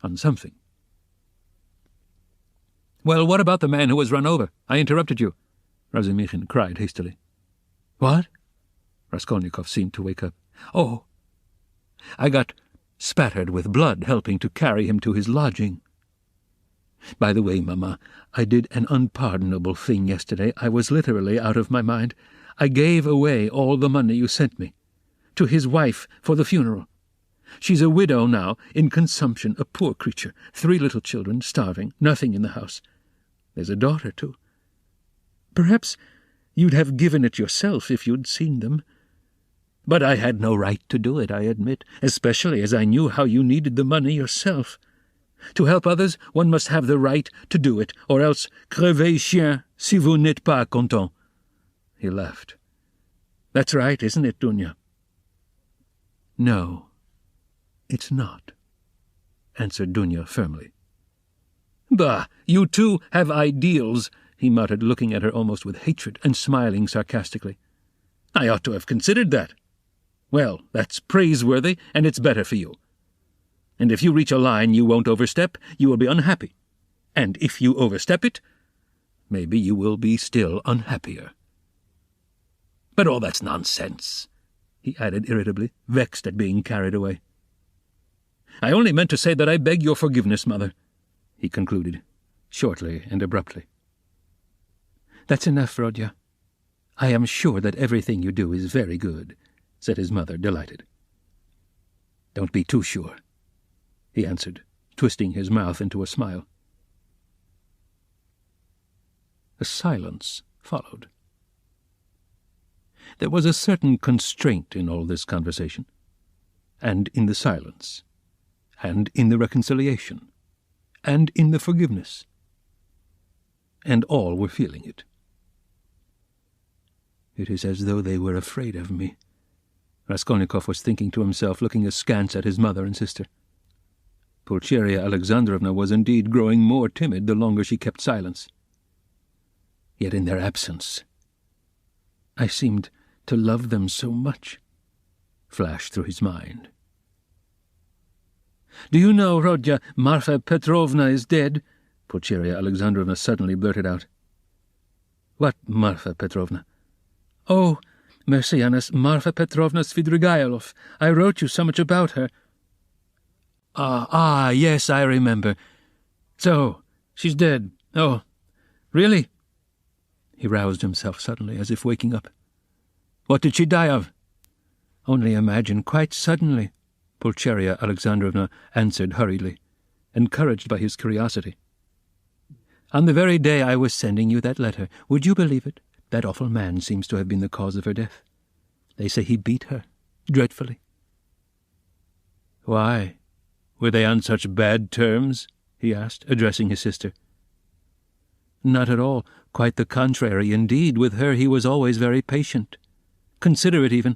[SPEAKER 1] on something. Well, what about the man who was run over? I interrupted you, Razumikhin cried hastily. What? Raskolnikov seemed to wake up. Oh, I got spattered with blood helping to carry him to his lodging. By the way, Mamma, I did an unpardonable thing yesterday. I was literally out of my mind. I gave away all the money you sent me, to his wife for the funeral. She's a widow now, in consumption, a poor creature, 3 little children, starving, nothing in the house. There's a daughter, too. Perhaps You'd have given it yourself if you'd seen them. But I had no right to do it, I admit, especially as I knew how you needed the money yourself. To help others, one must have the right to do it, or else crevez chien si vous n'êtes pas content. He laughed. That's right, isn't it, Dunya? No, it's not, answered Dunya firmly. Bah, you too have ideals, he muttered, looking at her almost with hatred and smiling sarcastically. I ought to have considered that. Well, that's praiseworthy, and it's better for you. And if you reach a line you won't overstep, you will be unhappy. And if you overstep it, maybe you will be still unhappier. But all that's nonsense, he added irritably, vexed at being carried away. I only meant to say that I beg your forgiveness, Mother, he concluded, shortly and abruptly. That's enough, Rodya. I am sure that everything you do is very good, said his mother, delighted. Don't be too sure, he answered, twisting his mouth into a smile. A silence followed. There was a certain constraint in all this conversation, and in the silence, and in the reconciliation, and in the forgiveness. And all were feeling it. It is as though they were afraid of me, Raskolnikov was thinking to himself, looking askance at his mother and sister. Pulcheria Alexandrovna was indeed growing more timid the longer she kept silence. Yet in their absence, I seemed to love them so much, flashed through his mind. Do you know, Rodya, Marfa Petrovna is dead? Pulcheria Alexandrovna suddenly blurted out. What Marfa Petrovna? Oh, Mercianus, Marfa Petrovna Svidrigailov. I wrote you so much about her. Ah, yes, I remember. So, she's dead. Oh, really? He roused himself suddenly, as if waking up. What did she die of? Only imagine, quite suddenly, Pulcheria Alexandrovna answered hurriedly, encouraged by his curiosity. On the very day I was sending you that letter, would you believe it? That awful man seems to have been the cause of her death. They say he beat her, dreadfully. Why? Were they on such bad terms? He asked, addressing his sister. Not at all. Quite the contrary, indeed. With her he was always very patient. Considerate, even.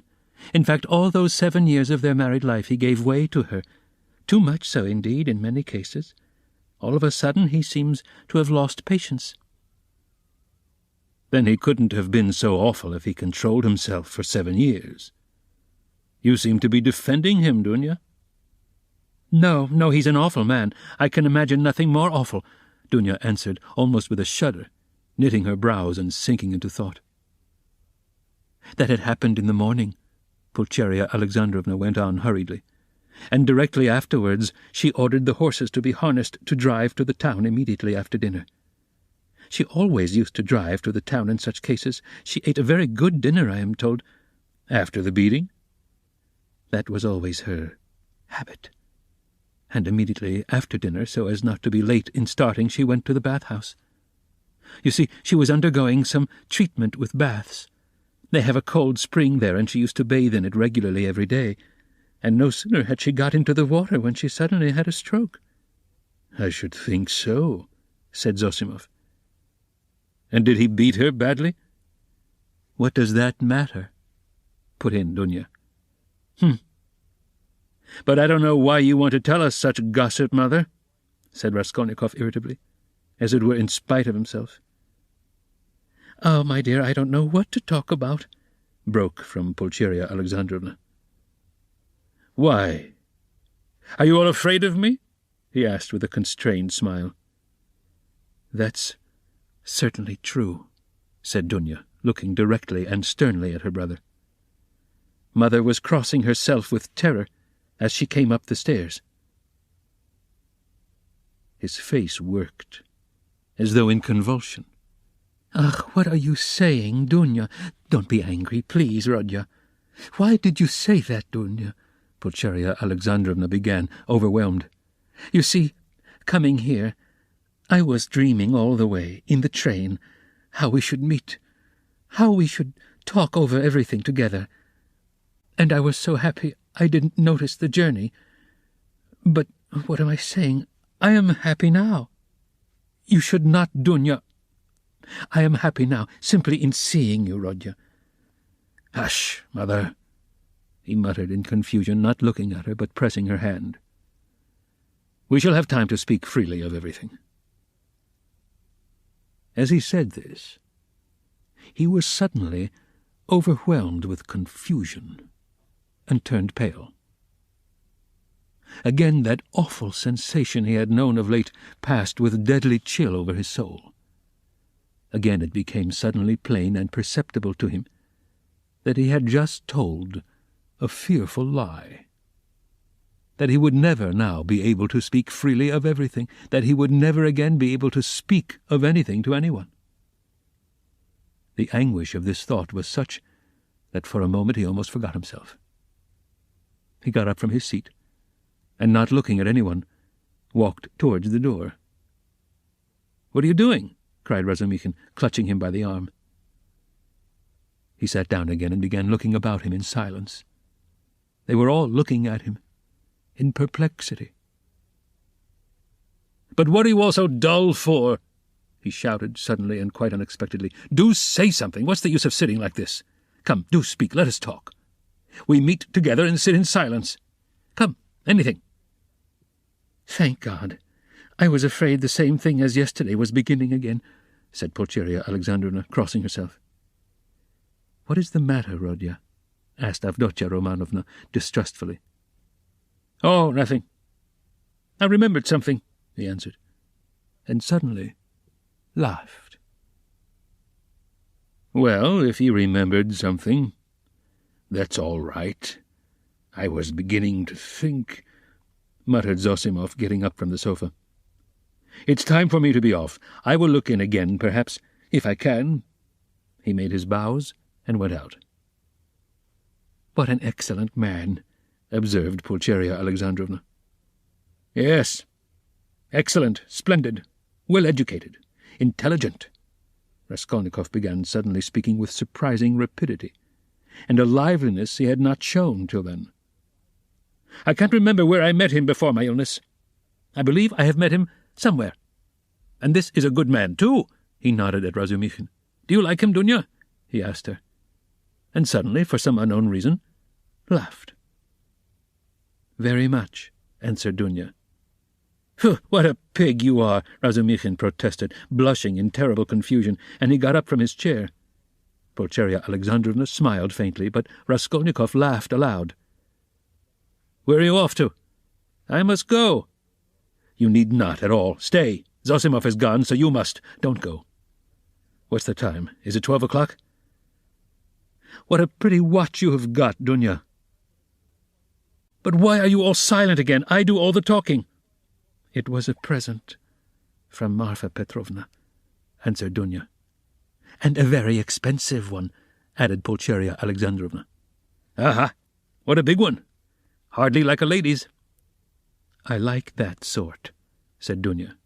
[SPEAKER 1] In fact, all those 7 years of their married life he gave way to her. Too much so, indeed, in many cases. All of a sudden he seems to have lost patience. Then he couldn't have been so awful if he controlled himself for 7 years. You seem to be defending him, Dunya. No, he's an awful man. I can imagine nothing more awful, Dunya answered, almost with a shudder, knitting her brows and sinking into thought. That had happened in the morning, Pulcheria Alexandrovna went on hurriedly, and directly afterwards she ordered the horses to be harnessed to drive to the town immediately after dinner. She always used to drive to the town in such cases. She ate a very good dinner, I am told. After the beating? That was always her habit. And immediately after dinner, so as not to be late in starting, she went to the bathhouse. You see, she was undergoing some treatment with baths. They have a cold spring there, and she used to bathe in it regularly every day. And no sooner had she got into the water when she suddenly had a stroke. I should think so, said Zosimov. And did he beat her badly? What does that matter? Put in Dunya. But I don't know why you want to tell us such gossip, Mother, said Raskolnikov irritably, as it were in spite of himself. Oh, my dear, I don't know what to talk about, broke from Pulcheria Alexandrovna. Why? Are you all afraid of me? He asked with a constrained smile. That's certainly true, said Dunya, looking directly and sternly at her brother. Mother was crossing herself with terror as she came up the stairs. His face worked, as though in convulsion. Ach, what are you saying, Dunya? Don't be angry, please, Rodya. Why did you say that, Dunya? Pulcheria Alexandrovna began, overwhelmed. You see, coming here, I was dreaming all the way, in the train, how we should meet, how we should talk over everything together. And I was so happy I didn't notice the journey. But what am I saying? I am happy now. You should not, Dunya. I am happy now, simply in seeing you, Rodya."
[SPEAKER 3] "Hush, mother," he muttered in confusion, not looking at her, but pressing her hand. "We shall have time to speak freely of everything." As he said this, he was suddenly overwhelmed with confusion and turned pale. Again that awful sensation he had known of late passed with deadly chill over his soul. Again it became suddenly plain and perceptible to him that he had just told a fearful lie, that he would never now be able to speak freely of everything, that he would never again be able to speak of anything to anyone. The anguish of this thought was such that for a moment he almost forgot himself. He got up from his seat, and not looking at anyone, walked towards the door. "What are you doing?" cried Razumikhin, clutching him by the arm. He sat down again and began looking about him in silence. They were all looking at him in perplexity. "But what are you all so dull for?" he shouted suddenly and quite unexpectedly. "Do say something. What's the use of sitting like this? Come, do speak. Let us talk. We meet together and sit in silence. Come, anything."
[SPEAKER 1] "Thank God. I was afraid the same thing as yesterday was beginning again," said Pulcheria Alexandrovna, crossing herself. "What is the matter, Rodya?" asked Avdotya Romanovna distrustfully.
[SPEAKER 3] "Oh, nothing. I remembered something," he answered, and suddenly laughed. "Well, if you remembered something, that's all right. I was beginning to think," muttered Zosimov, getting up from the sofa. "It's time for me to be off. I will look in again, perhaps, if I can." He made his bows and went out.
[SPEAKER 1] "What an excellent man," observed Pulcheria Alexandrovna.
[SPEAKER 3] "Yes, excellent, splendid, well-educated, intelligent."
[SPEAKER 1] Raskolnikov began suddenly speaking with surprising rapidity, and a liveliness he had not shown till then.
[SPEAKER 3] "I can't remember where I met him before my illness. I believe I have met him somewhere. And this is a good man, too." He nodded at Razumikhin. "Do you like him, Dunya?" he asked her, and suddenly, for some unknown reason, laughed.
[SPEAKER 1] "Very much," answered Dunya.
[SPEAKER 3] "Phew, what a pig you are!" Razumikhin protested, blushing in terrible confusion, and he got up from his chair.
[SPEAKER 1] Pulcheria Alexandrovna smiled faintly, but Raskolnikov laughed aloud.
[SPEAKER 3] "Where are you off to?" "I must go."
[SPEAKER 1] "You need not at all. Stay. Zosimov is gone, so you must. Don't go."
[SPEAKER 3] "What's the time? Is it 12 o'clock?
[SPEAKER 1] "What a pretty watch you have got, Dunya."
[SPEAKER 3] "But why are you all silent again? I do all the talking."
[SPEAKER 1] "It was a present from Marfa Petrovna," answered Dunya. "And a very expensive one," added Pulcheria Alexandrovna.
[SPEAKER 3] "Aha! What a big one! Hardly like a lady's."
[SPEAKER 1] "I like that sort," said Dunya.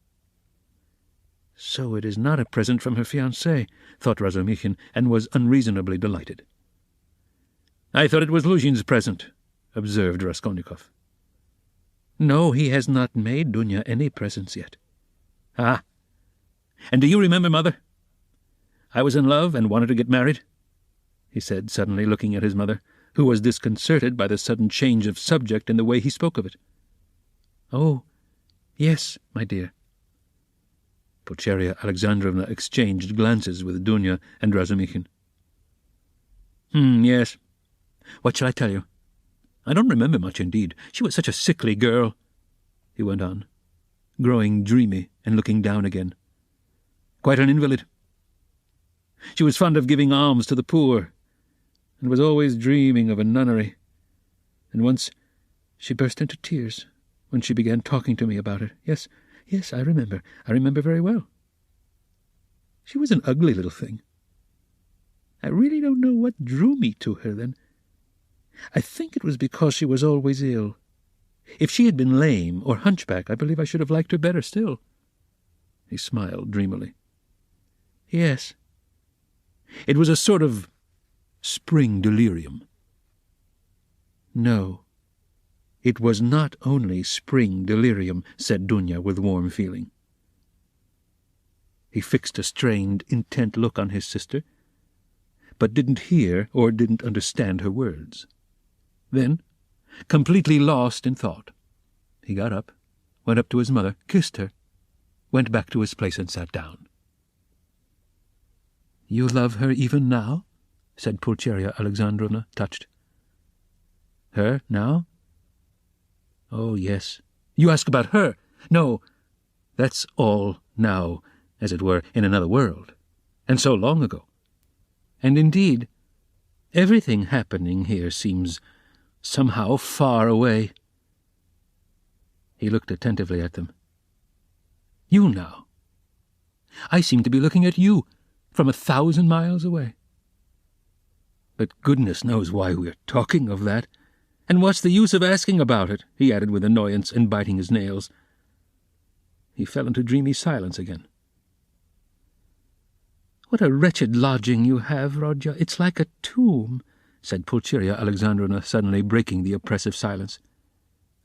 [SPEAKER 1] So it is not a present from her fiancé, thought Razumikhin, and was unreasonably delighted.
[SPEAKER 3] "I thought it was Luzhin's present," observed Raskolnikov.
[SPEAKER 1] "No, he has not made Dunya any presents yet."
[SPEAKER 3] "Ah! And do you remember, Mother? I was in love and wanted to get married," he said, suddenly looking at his mother, who was disconcerted by the sudden change of subject in the way he spoke of it.
[SPEAKER 1] "Oh, yes, my dear."
[SPEAKER 3] Pulcheria Alexandrovna exchanged glances with Dunya and Razumikhin.
[SPEAKER 1] Yes. What shall I tell you? I don't remember much indeed. She was such a sickly girl," he went on, growing dreamy and looking down again.
[SPEAKER 3] "Quite an invalid. She was fond of giving alms to the poor, and was always dreaming of a nunnery. And once she burst into tears when she began talking to me about it. Yes, I remember. I remember very well. She was an ugly little thing. I really don't know what drew me to her then. I think it was because she was always ill. If she had been lame or hunchback, I believe I should have liked her better still." He smiled dreamily. "Yes,
[SPEAKER 1] It was a sort of spring delirium. No, it was not only spring delirium, said Dunya with warm feeling. He fixed a strained, intent look on his sister, but didn't hear or didn't understand her words. Then, completely lost in thought, he got up, went up to his mother, kissed her, went back to his place and sat down. "You love her even now?" said Pulcheria Alexandrovna, touched. "Her now? Oh, yes. You ask about her? No, that's all now, as it were, in another world, and so long ago. And indeed, everything happening here seems somehow far away." He looked attentively at them. "You now. I seem to be looking at you from 1,000 miles away. But goodness knows why we're talking of that. And what's the use of asking about it?" he added with annoyance and biting his nails. He fell into dreamy silence again. "What a wretched lodging you have, Rodya. It's like a tomb," said Pulcheria Alexandrovna, suddenly breaking the oppressive silence.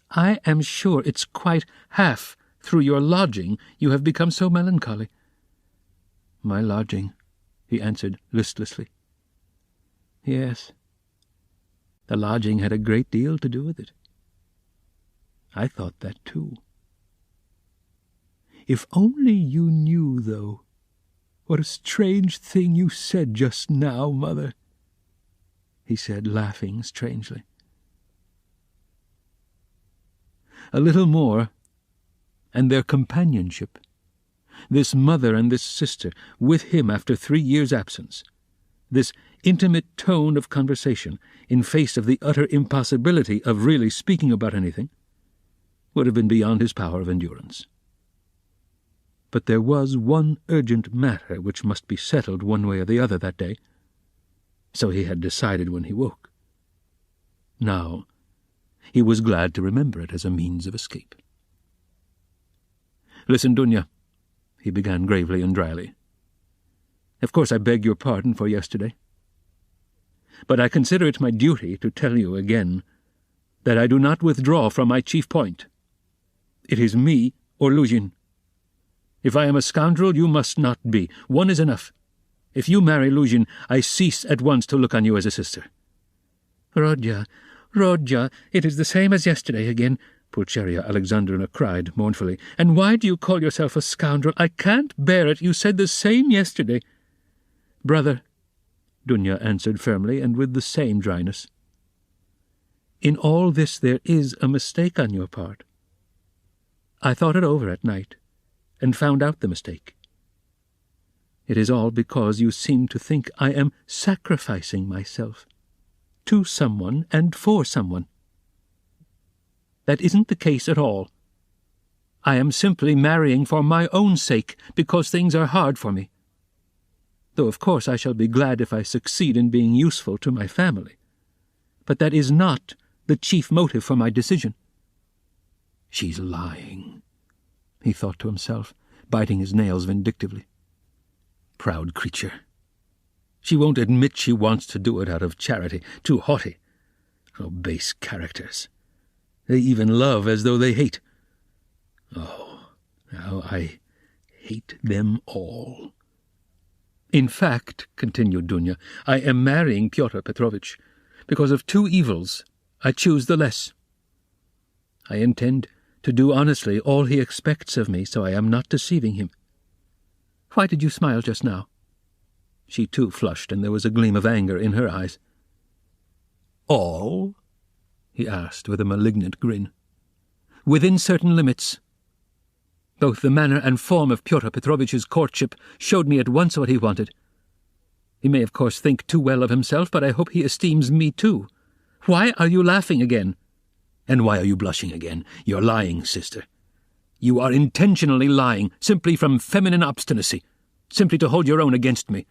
[SPEAKER 1] "I am sure it's quite half through your lodging you have become so melancholy." "My lodging," he answered listlessly. "Yes, the lodging had a great deal to do with it. I thought that too. If only you knew, though, what a strange thing you said just now, Mother," he said, laughing strangely. A little more, and their companionship, this mother and this sister, with him after 3 years' absence, this intimate tone of conversation in face of the utter impossibility of really speaking about anything, would have been beyond his power of endurance. But there was one urgent matter which must be settled one way or the other that day. So he had decided when he woke. Now, he was glad to remember it as a means of escape. "Listen, Dunya," he began gravely and dryly. "Of course I beg your pardon for yesterday. But I consider it my duty to tell you again that I do not withdraw from my chief point. It is me or Luzhin. If I am a scoundrel, you must not be. One is enough. If you marry Luzhin, I cease at once to look on you as a sister." "Rodya, Rodya, it is the same as yesterday again," Pulcheria Alexandrovna cried mournfully. "And why do you call yourself a scoundrel? I can't bear it. You said the same yesterday." "Brother," Dunya answered firmly and with the same dryness, "in all this there is a mistake on your part. I thought it over at night, and found out the mistake. It is all because you seem to think I am sacrificing myself to someone and for someone. That isn't the case at all. I am simply marrying for my own sake, because things are hard for me. Though of course I shall be glad if I succeed in being useful to my family. But that is not the chief motive for my decision." "She's lying," he thought to himself, biting his nails vindictively. "Proud creature. She won't admit she wants to do it out of charity. Too haughty. Oh, base characters. They even love as though they hate. Oh, how I hate them all. In fact," continued Dunya, "I am marrying Pyotr Petrovitch. Because of 2 evils, I choose the less. I intend to do honestly all he expects of me, so I am not deceiving him. Why did you smile just now?" She too flushed, and there was a gleam of anger in her eyes. "All?" he asked with a malignant grin. "Within certain limits. Both the manner and form of Pyotr Petrovitch's courtship showed me at once what he wanted. He may of course think too well of himself, but I hope he esteems me too. Why are you laughing again? And why are you blushing again? You're lying, sister. You are intentionally lying, simply from feminine obstinacy, simply to hold your own against me.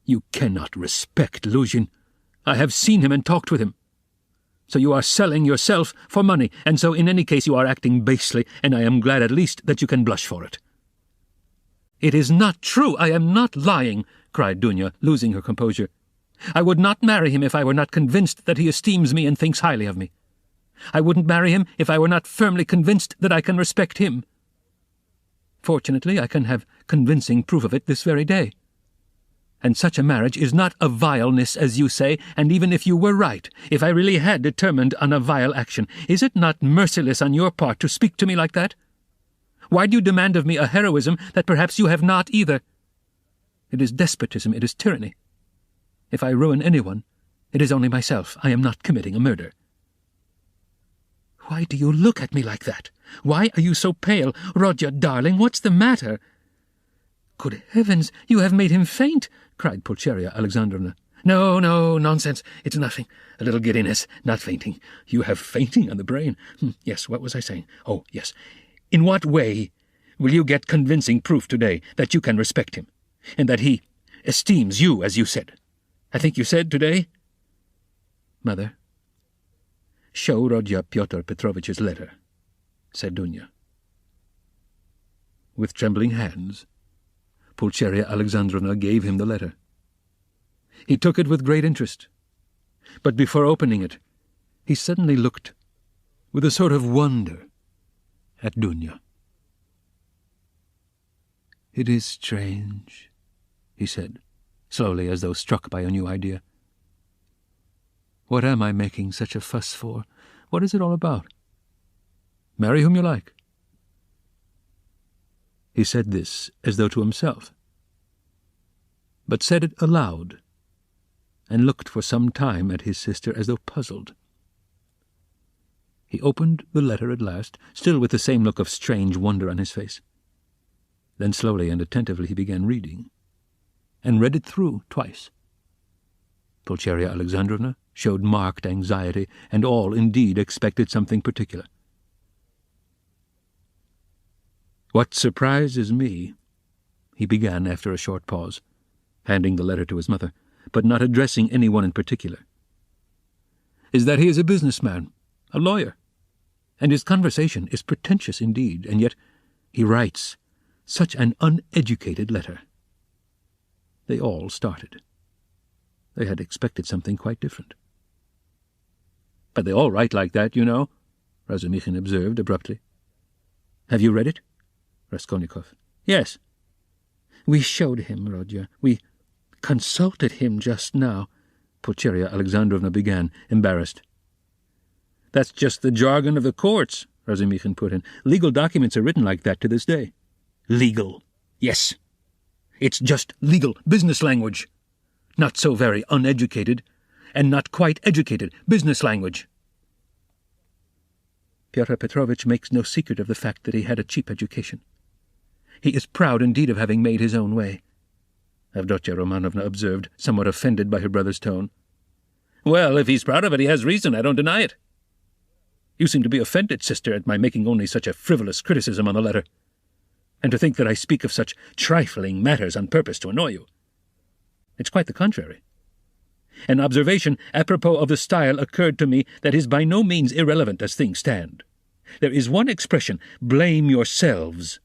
[SPEAKER 1] You cannot respect Luzhin. I have seen him and talked with him. So you are selling yourself for money, and so in any case you are acting basely, and I am glad at least that you can blush for it." "It is not true. I am not lying," cried Dunya, losing her composure. "I would not marry him if I were not convinced that he esteems me and thinks highly of me. I wouldn't marry him if I were not firmly convinced that I can respect him. Fortunately, I can have convincing proof of it this very day. And such a marriage is not a vileness, as you say, and even if you were right, if I really had determined on a vile action, is it not merciless on your part to speak to me like that? Why do you demand of me a heroism that perhaps you have not either? It is despotism, it is tyranny. If I ruin anyone, it is only myself. I am not committing a murder." "Why do you look at me like that? Why are you so pale? Rodya, darling, what's the matter?" "Good heavens, you have made him faint," cried Pulcheria Alexandrovna. "No, nonsense. It's nothing. A little giddiness, not fainting. You have fainting on the brain. Yes, what was I saying? Oh, yes. In what way will you get convincing proof today that you can respect him, and that he esteems you, as you said? I think you said today?" "Mother, show Rodya Pyotr Petrovitch's letter," said Dunya. With trembling hands, Pulcheria Alexandrovna gave him the letter. He took it with great interest, but before opening it, he suddenly looked with a sort of wonder at Dunya. "It is strange," he said, slowly, as though struck by a new idea. "What am I making such a fuss for? What is it all about? Marry whom you like." He said this as though to himself, but said it aloud, and looked for some time at his sister as though puzzled. He opened the letter at last, still with the same look of strange wonder on his face. Then slowly and attentively he began reading, and read it through twice. Pulcheria Alexandrovna showed marked anxiety, and all, indeed, expected something particular. "What surprises me," he began after a short pause, handing the letter to his mother, but not addressing anyone in particular, "is that he is a businessman, a lawyer, and his conversation is pretentious indeed, and yet he writes such an uneducated letter." They all started. They had expected something quite different. "But they all write like that, you know," Razumikhin observed abruptly. "Have you read it?" Raskolnikov. "Yes." "We showed him, Rodya. We consulted him just now," Pulcheria Alexandrovna began, embarrassed. "That's just the jargon of the courts," Razumikhin put in. "Legal documents are written like that to this day." "Legal. Yes. It's just legal business language. Not so very uneducated, and not quite educated business language." Pyotr Petrovitch makes no secret of the fact that he had a cheap education. He is proud indeed of having made his own way, Avdotya Romanovna observed, somewhat offended by her brother's tone. "Well, if he's proud of it, he has reason. I don't deny it. You seem to be offended, sister, at my making only such a frivolous criticism on the letter, and to think that I speak of such trifling matters on purpose to annoy you. It's quite the contrary. An observation apropos of the style occurred to me that is by no means irrelevant as things stand. There is one expression, 'blame yourselves,'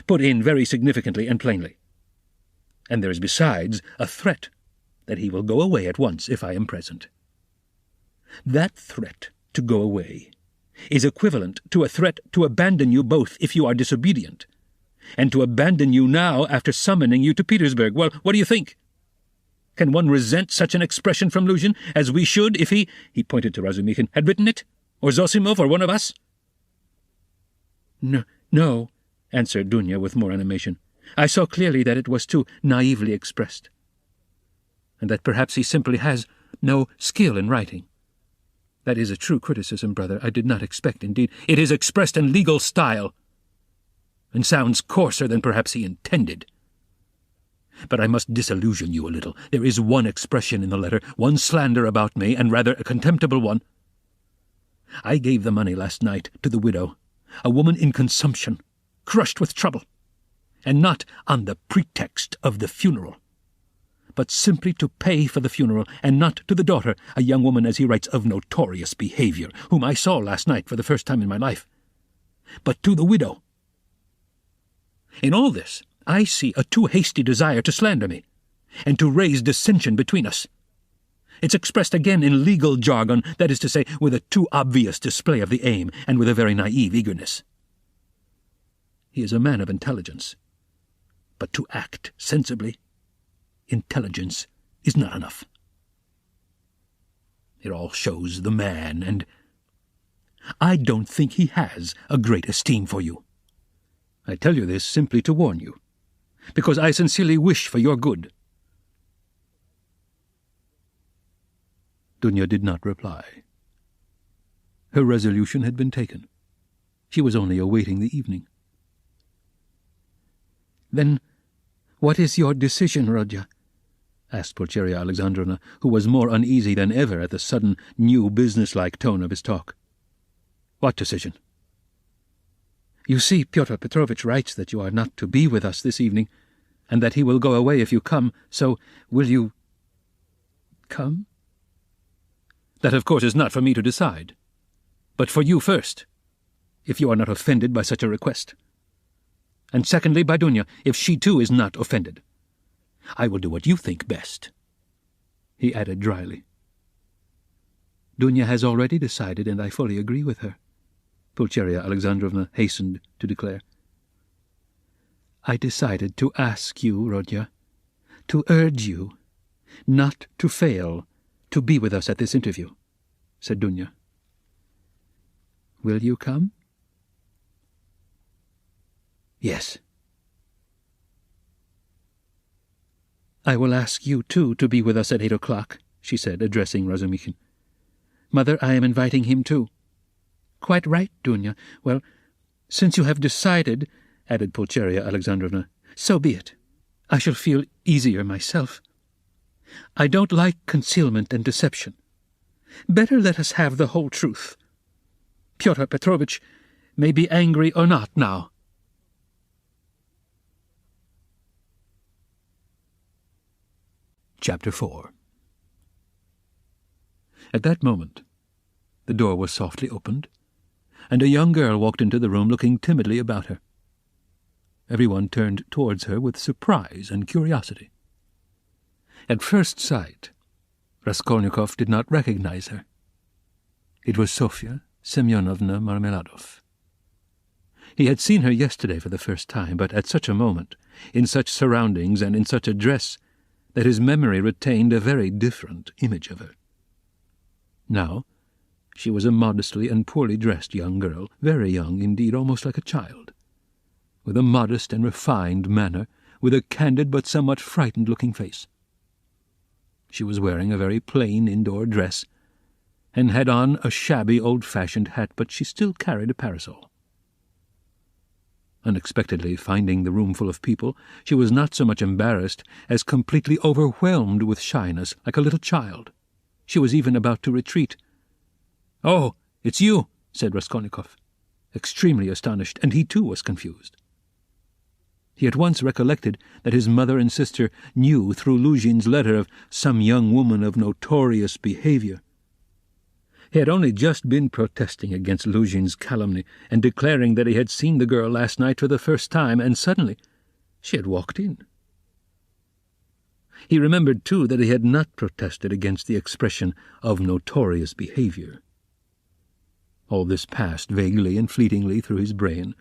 [SPEAKER 1] put in very significantly and plainly. And there is besides a threat that he will go away at once if I am present. That threat to go away is equivalent to a threat to abandon you both if you are disobedient, and to abandon you now after summoning you to Petersburg. Well, what do you think? Can one resent such an expression from Luzhin, as we should if he pointed to Razumikhin, had written it, or Zosimov, or one of us?" No, answered Dunya with more animation. "I saw clearly that it was too naively expressed, and that perhaps he simply has no skill in writing. That is a true criticism, brother. I did not expect, indeed. It is expressed in legal style, and sounds coarser than perhaps he intended. But I must disillusion you a little. There is one expression in the letter, one slander about me, and rather a contemptible one. I gave the money last night to the widow, a woman in consumption, crushed with trouble, and not on the pretext of the funeral, but simply to pay for the funeral, and not to the daughter, a young woman, as he writes, of notorious behavior, whom I saw last night for the first time in my life, but to the widow. In all this I see a too hasty desire to slander me, and to raise dissension between us. It's expressed again in legal jargon, that is to say, with a too obvious display of the aim, and with a very naive eagerness. He is a man of intelligence, but to act sensibly, intelligence is not enough. It all shows the man, and I don't think he has a great esteem for you. I tell you this simply to warn you, because I sincerely wish for your good." Dunya did not reply. Her resolution had been taken. She was only awaiting the evening. "Then what is your decision, Rodya?" asked Pulcheria Alexandrovna, who was more uneasy than ever at the sudden, new business-like tone of his talk. "What decision?" "You see, Pyotr Petrovitch writes that you are not to be with us this evening, and that he will go away if you come, so will you come?" "That, of course, is not for me to decide, but for you first, if you are not offended by such a request. And secondly, by Dunya, if she too is not offended. I will do what you think best," he added dryly. "Dunya has already decided, and I fully agree with her," Pulcheria Alexandrovna hastened to declare. "I decided to ask you, Rodya, to urge you not to fail to be with us at this interview," said Dunya. "Will you come?" "Yes." "I will ask you, too, to be with us at 8 o'clock, she said, addressing Razumikhin. "Mother, I am inviting him, too." "Quite right, Dunya. Well, since you have decided," added Pulcheria Alexandrovna, "so be it. I shall feel easier myself. I don't like concealment and deception. Better let us have the whole truth. Pyotr Petrovitch may be angry or not now." Chapter 4. At that moment, the door was softly opened, and a young girl walked into the room looking timidly about her. Everyone turned towards her with surprise and curiosity. At first sight, Raskolnikov did not recognize her. It was Sofya Semyonovna Marmeladov. He had seen her yesterday for the first time, but at such a moment, in such surroundings and in such a dress, that his memory retained a very different image of her. Now, she was a modestly and poorly dressed young girl, very young indeed, almost like a child, with a modest and refined manner, with a candid but somewhat frightened-looking face. She was wearing a very plain indoor dress, and had on a shabby old-fashioned hat, but she still carried a parasol. Unexpectedly finding the room full of people, she was not so much embarrassed as completely overwhelmed with shyness, like a little child. She was even about to retreat. "Oh, it's you," said Raskolnikov, extremely astonished, and he too was confused. He at once recollected that his mother and sister knew through Luzhin's letter of some young woman of notorious behavior. He had only just been protesting against Luzhin's calumny and declaring that he had seen the girl last night for the first time, and suddenly she had walked in. He remembered, too, that he had not protested against the expression of notorious behavior. All this passed vaguely and fleetingly through his brain,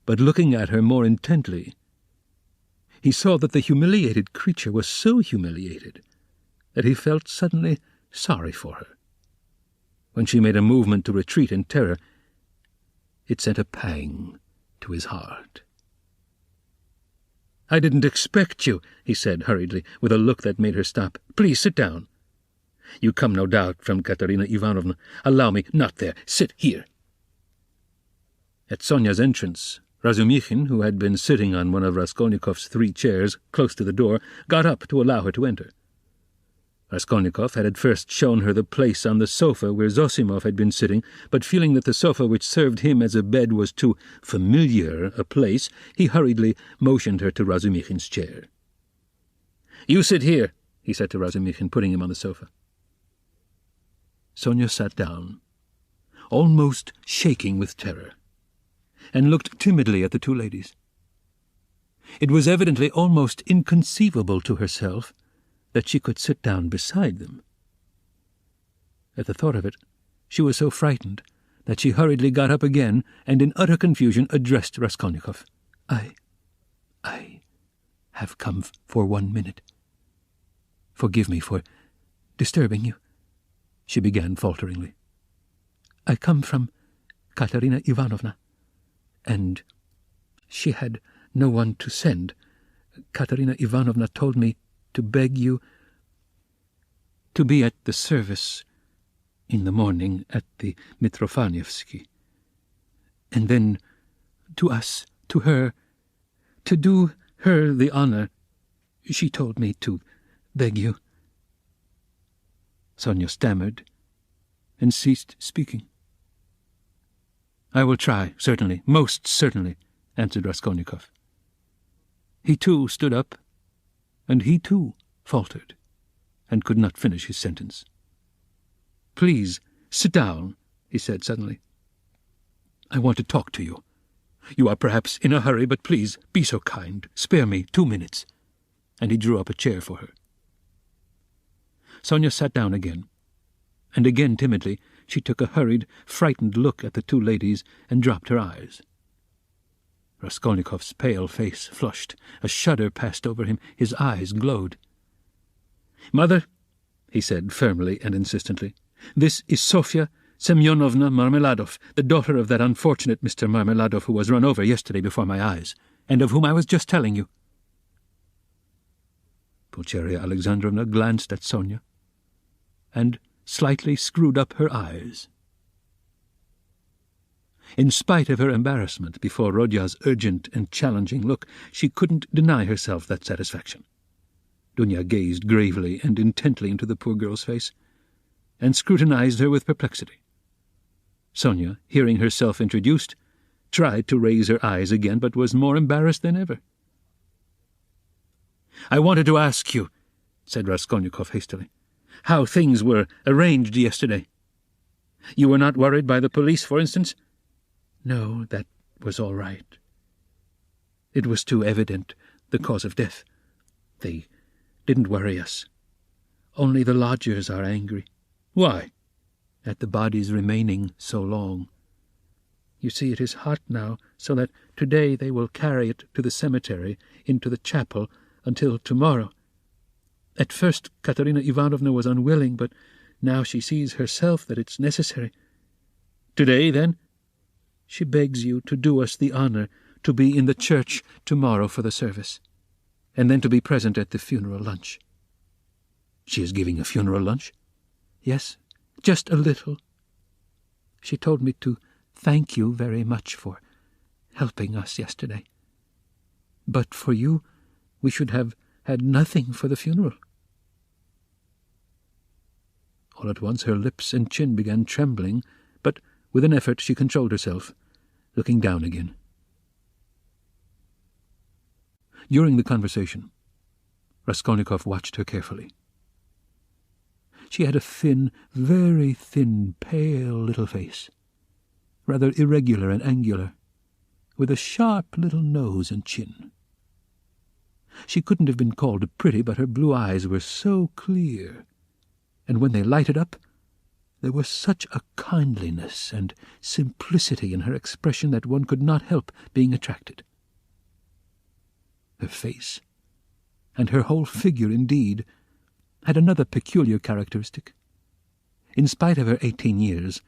[SPEAKER 1] but looking at her more intently, he saw that the humiliated creature was so humiliated that he felt suddenly sorry for her. When she made a movement to retreat in terror, it sent a pang to his heart. "I didn't expect you," he said hurriedly, with a look that made her stop. "Please sit down. You come, no doubt, from Katerina Ivanovna. Allow me, not there. Sit here." At Sonia's entrance, Razumikhin, who had been sitting on one of Raskolnikov's 3 chairs close to the door, got up to allow her to enter. Raskolnikov had at first shown her the place on the sofa where Zosimov had been sitting, but feeling that the sofa which served him as a bed was too familiar a place, he hurriedly motioned her to Razumikhin's chair. "You sit here," he said to Razumikhin, putting him on the sofa. Sonia sat down, almost shaking with terror, and looked timidly at the 2 ladies. It was evidently almost inconceivable to herself that she could sit down beside them. At the thought of it, she was so frightened that she hurriedly got up again and in utter confusion addressed Raskolnikov. I have come for 1 minute. Forgive me for disturbing you, she began falteringly. I come from Katerina Ivanovna, and she had no one to send. Katerina Ivanovna told me to beg you to be at the service in the morning at the Mitrofanievsky, and then to her, to do her the honor. She told me to beg you. Sonia stammered and ceased speaking. I will try, certainly, most certainly, answered Raskolnikov. He too stood up, and he too faltered, and could not finish his sentence. Please, sit down, he said suddenly. I want to talk to you. You are perhaps in a hurry, but please, be so kind. Spare me 2 minutes. And he drew up a chair for her. Sonia sat down again, and again timidly she took a hurried, frightened look at the two ladies and dropped her eyes. Raskolnikov's pale face flushed. A shudder passed over him. His eyes glowed. Mother, he said firmly and insistently, this is Sofya Semyonovna Marmeladov, the daughter of that unfortunate Mr. Marmeladov who was run over yesterday before my eyes, and of whom I was just telling you. Pulcheria Alexandrovna glanced at Sonia, and slightly screwed up her eyes. In spite of her embarrassment before Rodya's urgent and challenging look, she couldn't deny herself that satisfaction. Dunya gazed gravely and intently into the poor girl's face, and scrutinized her with perplexity. Sonia, hearing herself introduced, tried to raise her eyes again, but was more embarrassed than ever. I wanted to ask you, said Raskolnikov hastily, how things were arranged yesterday. You were not worried by the police, for instance? No, that was all right. It was too evident, the cause of death. They didn't worry us. Only the lodgers are angry. Why? At the body's remaining so long. You see, it is hot now, so that today they will carry it to the cemetery, into the chapel, until tomorrow. At first Katerina Ivanovna was unwilling, but now she sees herself that it's necessary. Today, then? She begs you to do us the honor to be in the church tomorrow for the service, and then to be present at the funeral lunch. She is giving a funeral lunch? Yes, just a little. She told me to thank you very much for helping us yesterday. But for you, we should have had nothing for the funeral. All at once her lips and chin began trembling, but with an effort she controlled herself, looking down again. During the conversation, Raskolnikov watched her carefully. She had a thin, very thin, pale little face, rather irregular and angular, with a sharp little nose and chin. She couldn't have been called pretty, but her blue eyes were so clear, and when they lighted up, there was such a kindliness and simplicity in her expression that one could not help being attracted. Her face, and her whole figure indeed, had another peculiar characteristic. In spite of her 18 years,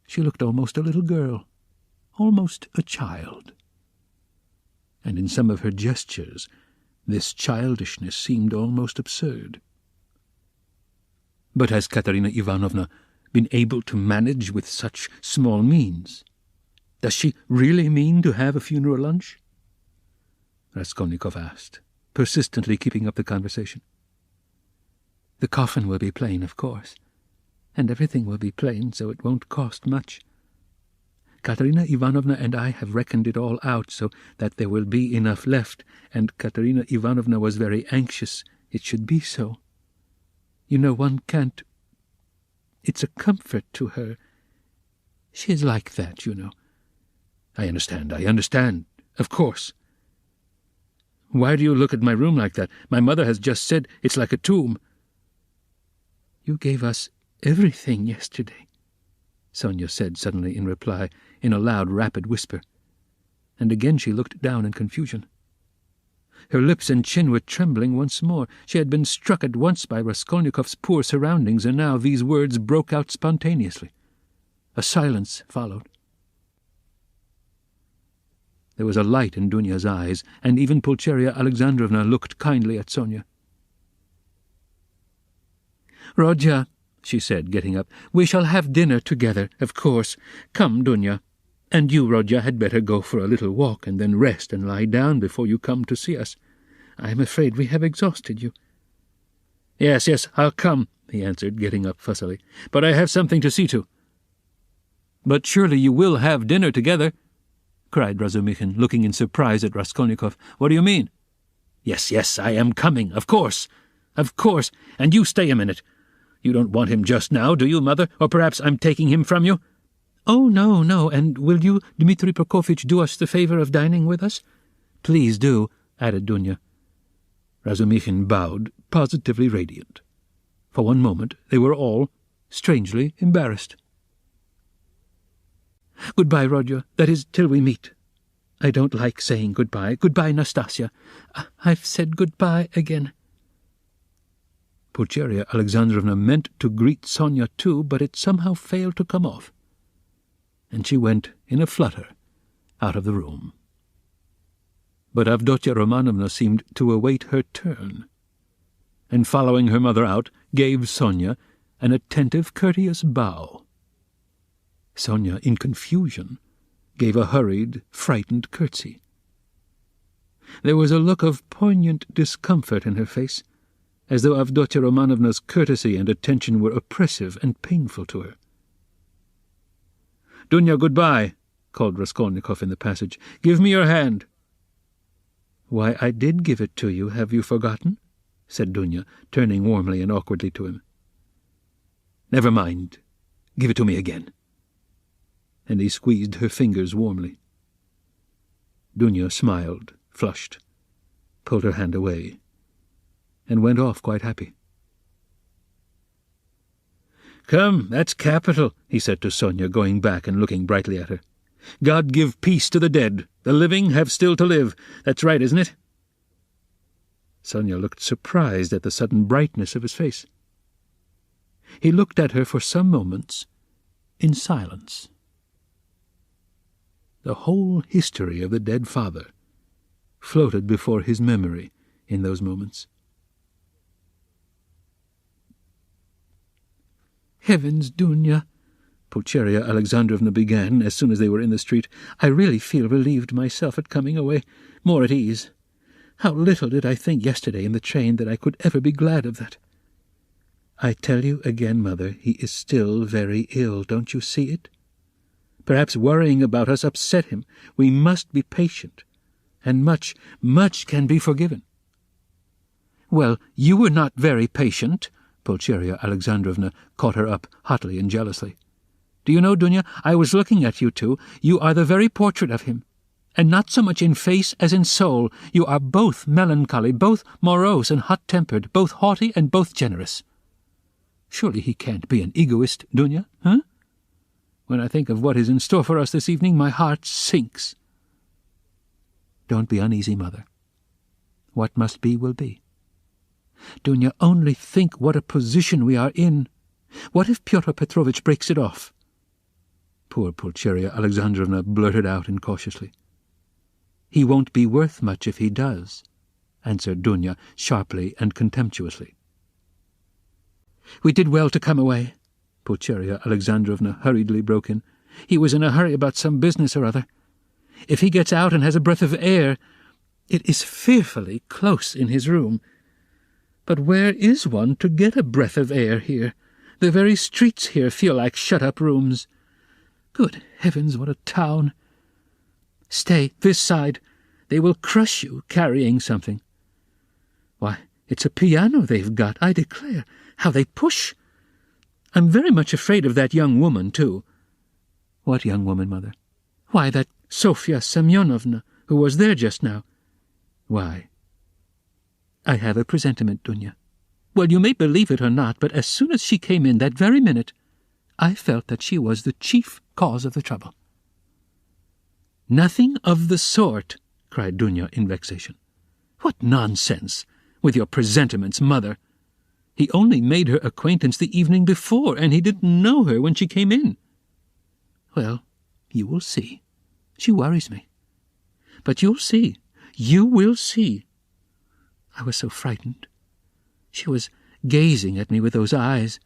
[SPEAKER 1] she looked almost a little girl, almost a child. And in some of her gestures, this childishness seemed almost absurd. But has Katerina Ivanovna been able to manage with such small means? Does she really mean to have a funeral lunch? Raskolnikov asked, persistently keeping up the conversation. The coffin will be plain, of course, and everything will be plain, so it won't cost much. Katerina Ivanovna and I have reckoned it all out so that there will be enough left, and Katerina Ivanovna was very anxious it should be so. You know, one can't... It's a comfort to her. She is like that, you know. I understand, of course. Why do you look at my room like that? My mother has just said it's like a tomb." "You gave us everything yesterday," Sonia said suddenly in reply, in a loud, rapid whisper. And again she looked down in confusion. Her lips and chin were trembling once more. She had been struck at once by Raskolnikov's poor surroundings, and now these words broke out spontaneously. A silence followed. There was a light in Dunya's eyes, and even Pulcheria Alexandrovna looked kindly at Sonia. "Rodya," she said, getting up, "we shall have dinner together, of course. Come, Dunya. And you, Rodya, had better go for a little walk and then rest and lie down before you come to see us. I am afraid we have exhausted you." Yes, I'll come," he answered, getting up fussily. "But I have something to see to." "But surely you will have dinner together?" cried Razumikhin, looking in surprise at Raskolnikov. "What do you mean?" Yes, I am coming, of course. And you stay a minute. You don't want him just now, do you, Mother? Or perhaps I'm taking him from you?" "Oh, no. And will you, Dmitri Prokofitch, do us the favour of dining with us?" "Please do," added Dunya. Razumikhin bowed, positively radiant. For one moment they were all strangely embarrassed. "Goodbye, Rodya. That is, till we meet." "I don't like saying goodbye. Goodbye, Nastasia. I've said goodbye again." Pulcheria Alexandrovna meant to greet Sonia too, but it somehow failed to come off, and she went in a flutter out of the room. But Avdotya Romanovna seemed to await her turn, and following her mother out, gave Sonia an attentive, courteous bow. Sonia, in confusion, gave a hurried, frightened curtsy. There was a look of poignant discomfort in her face, as though Avdotya Romanovna's courtesy and attention were oppressive and painful to her. "Dunya, goodbye," called Raskolnikov in the passage. "Give me your hand." "Why, I did give it to you, have you forgotten?" said Dunya, turning warmly and awkwardly to him. "Never mind. Give it to me again." And he squeezed her fingers warmly. Dunya smiled, flushed, pulled her hand away, and went off quite happy. "Come, that's capital," he said to Sonia, going back and looking brightly at her. "God give peace to the dead. The living have still to live. That's right, isn't it?" Sonia looked surprised at the sudden brightness of his face. He looked at her for some moments in silence. The whole history of the dead father floated before his memory in those moments. "Heavens, Dunya," Pulcheria Alexandrovna began as soon as they were in the street, "I really feel relieved myself at coming away, more at ease. How little did I think yesterday in the train that I could ever be glad of that. I tell you again, Mother, he is still very ill, don't you see it? Perhaps worrying about us upset him. We must be patient, and much can be forgiven." "Well, you were not very patient," Pulcheria Alexandrovna caught her up hotly and jealously. "Do you know, Dunya, I was looking at you two. You are the very portrait of him, and not so much in face as in soul. You are both melancholy, both morose and hot-tempered, both haughty and both generous. Surely he can't be an egoist, Dunya, huh? When I think of what is in store for us this evening, my heart sinks." "Don't be uneasy, Mother. What must be will be. Dunya, only think what a position we are in. What if Pyotr Petrovitch breaks it off?" Poor Pulcheria Alexandrovna blurted out incautiously. "He won't be worth much if he does," answered Dunya sharply and contemptuously. "We did well to come away," Pulcheria Alexandrovna hurriedly broke in. "He was in a hurry about some business or other. If he gets out and has a breath of air, it is fearfully close in his room. But where is one to get a breath of air here? The very streets here feel like shut-up rooms. Good heavens, what a town! Stay, this side. They will crush you carrying something. Why, it's a piano they've got, I declare. How they push! I'm very much afraid of that young woman, too." "What young woman, Mother?" "Why, that Sofya Semyonovna, who was there just now." "Why, I have a presentiment, Dunya. Well, you may believe it or not, but as soon as she came in that very minute, I felt that she was the chief cause of the trouble." "Nothing of the sort," cried Dunya in vexation. "What nonsense, with your presentiments, mother! He only made her acquaintance the evening before, and he didn't know her when she came in." "Well, you will see. She worries me. But you'll see. You will see." I was so frightened. She was gazing at me with those eyes.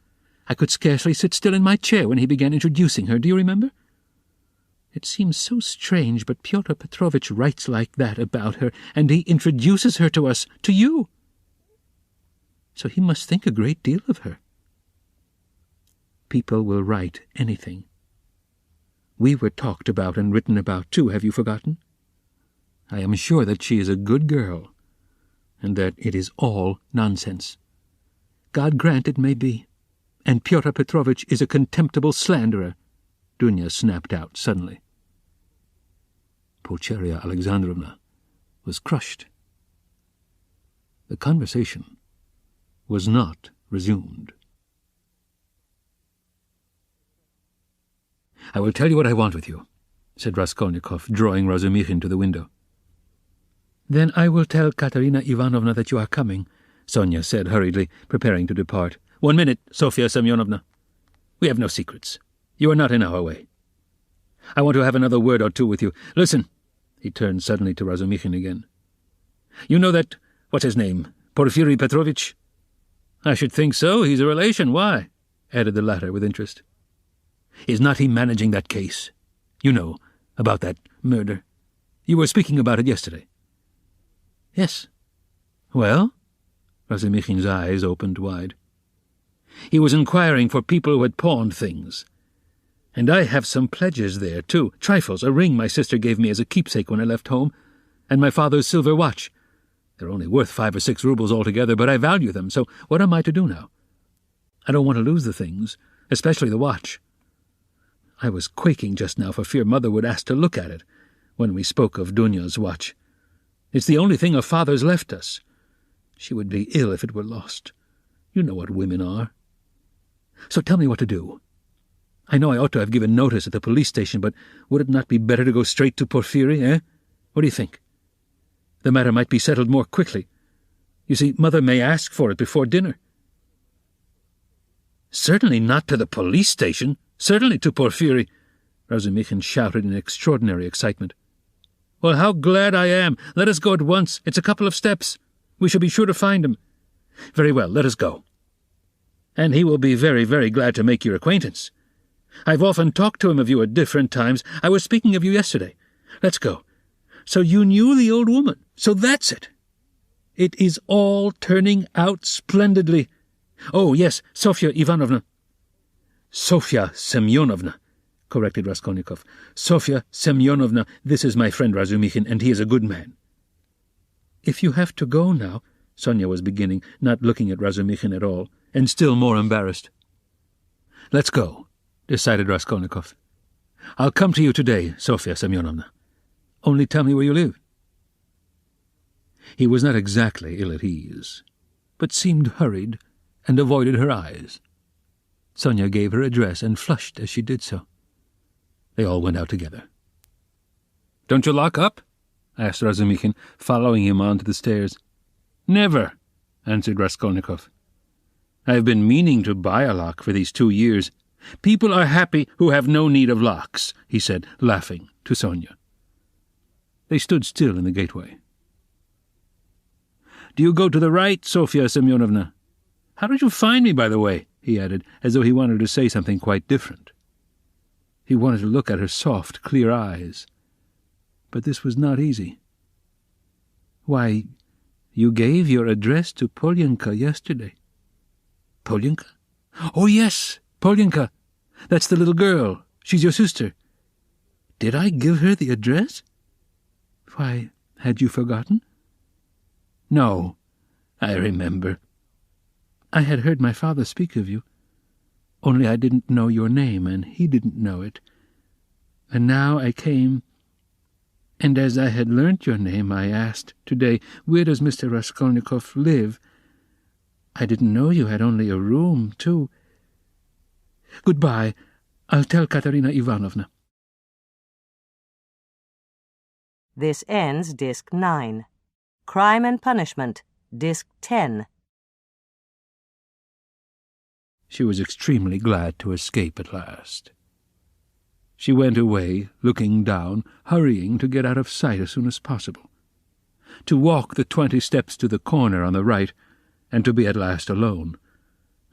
[SPEAKER 1] I could scarcely sit still in my chair when he began introducing her. Do you remember? It seems so strange, but Pyotr Petrovitch writes like that about her, and he introduces her to us, to you. So he must think a great deal of her. People will write anything. We were talked about and written about, too, have you forgotten? I am sure that she is a good girl, and that it is all nonsense. God grant it may be. And Pyotr Petrovitch is a contemptible slanderer," Dunya snapped out suddenly. Pulcheria Alexandrovna was crushed. The conversation was not resumed. "I will tell you what I want with you," said Raskolnikov, drawing Razumikhin to the window. "Then I will tell Katerina Ivanovna that you are coming," Sonia said hurriedly, preparing to depart. "1 minute, Sofya Semyonovna. We have no secrets. You are not in our way. I want to have another word or two with you. Listen." He turned suddenly to Razumikhin again. "You know that, what's his name, Porfiry Petrovitch?" "I should think so. He's a relation. Why?" added the latter with interest. "Is not he managing that case? You know, about that murder. You were speaking about it yesterday." "Yes." "Well?" Razumikhin's eyes opened wide. "He was inquiring for people who had pawned things. And I have some pledges there, too. Trifles, a ring my sister gave me as a keepsake when I left home, and my father's silver watch. They're only worth 5 or 6 rubles altogether, but I value them, so what am I to do now? I don't want to lose the things, especially the watch. I was quaking just now for fear Mother would ask to look at it when we spoke of Dunya's watch. It's the only thing her father's left us. She would be ill if it were lost. You know what women are. So tell me what to do. I know I ought to have given notice at the police station, but would it not be better to go straight to Porfiry, eh? What do you think? The matter might be settled more quickly. You see, Mother may ask for it before dinner." "Certainly not to the police station. Certainly to Porfiry," Razumikhin shouted in extraordinary excitement. "Well, how glad I am. Let us go at once. It's a couple of steps. We shall be sure to find him." "Very well, let us go. And he will be very, very glad to make your acquaintance. I've often talked to him of you at different times. I was speaking of you yesterday. Let's go. So you knew the old woman. So that's it. It is all turning out splendidly. Oh, yes, Sofya Ivanovna." "Sofya Semyonovna," corrected Raskolnikov. "Sofya Semyonovna, this is my friend Razumikhin, and he is a good man." "If you have to go now," Sonia was beginning, not looking at Razumikhin at all, and still more embarrassed. "Let's go," decided Raskolnikov. "I'll come to you today, Sofya Semyonovna. Only tell me where you live." He was not exactly ill at ease, but seemed hurried and avoided her eyes. Sonia gave her address and flushed as she did so. They all went out together. "Don't you lock up?" asked Razumikhin, following him on to the stairs. "Never," answered Raskolnikov. "I have been meaning to buy a lock for these 2 years. People are happy who have no need of locks," he said, laughing, to Sonia. They stood still in the gateway. "Do you go to the right, Sofya Semyonovna? How did you find me, by the way?" he added, as though he wanted to say something quite different. He wanted to look at her soft, clear eyes. But this was not easy. "Why, you gave your address to Polyenka yesterday." "Polyenka? Oh, yes, Polyenka. That's the little girl. She's your sister." "Did I give her the address?" "Why, had you forgotten?" "No, I remember. I had heard my father speak of you. Only I didn't know your name, and he didn't know it. And now I came, And as I had learnt your name, I asked today, where does Mr. Raskolnikov live? I didn't know you had only a room, too. Goodbye. I'll tell Katerina Ivanovna.
[SPEAKER 2] This ends Disc 9. Crime and Punishment, Disc 10.
[SPEAKER 1] She was extremely glad to escape at last. She went away, looking down, hurrying to get out of sight as soon as possible, to walk the 20 steps to the corner on the right, and to be at last alone,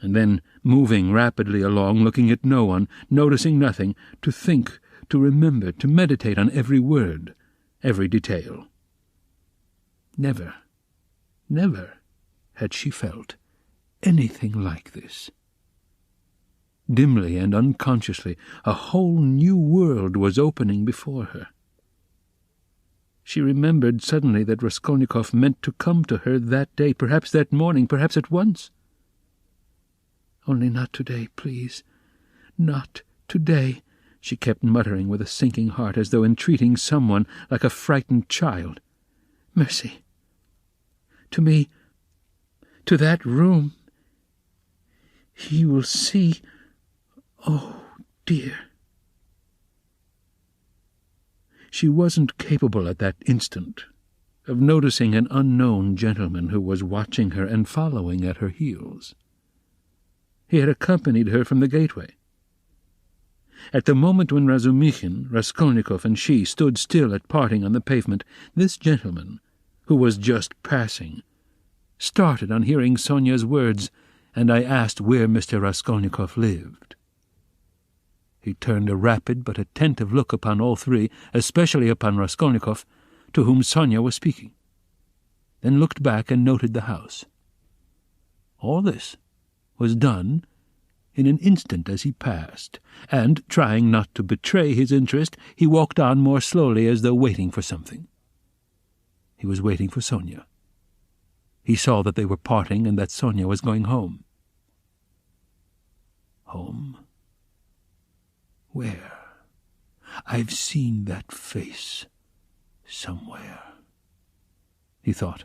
[SPEAKER 1] and then moving rapidly along, looking at no one, noticing nothing, to think, to remember, to meditate on every word, every detail. Never, never had she felt anything like this. Dimly and unconsciously, a whole new world was opening before her. She remembered suddenly that Raskolnikov meant to come to her that day, perhaps that morning, perhaps at once. "Only not today, please. Not today," she kept muttering with a sinking heart, as though entreating someone like a frightened child. "Mercy. To me, to that room. He will see. Oh, dear." She wasn't capable at that instant of noticing an unknown gentleman who was watching her and following at her heels. He had accompanied her from the gateway. At the moment when Razumikhin, Raskolnikov, and she stood still at parting on the pavement, this gentleman, who was just passing, started on hearing Sonia's words, "And I asked where Mr. Raskolnikov lived." He turned a rapid but attentive look upon all three, especially upon Raskolnikov, to whom Sonia was speaking, then looked back and noted the house. All this was done in an instant as he passed, and, trying not to betray his interest, he walked on more slowly as though waiting for something. He was waiting for Sonia. He saw that they were parting and that Sonia was going home. Home? Where? I've seen that face somewhere, he thought.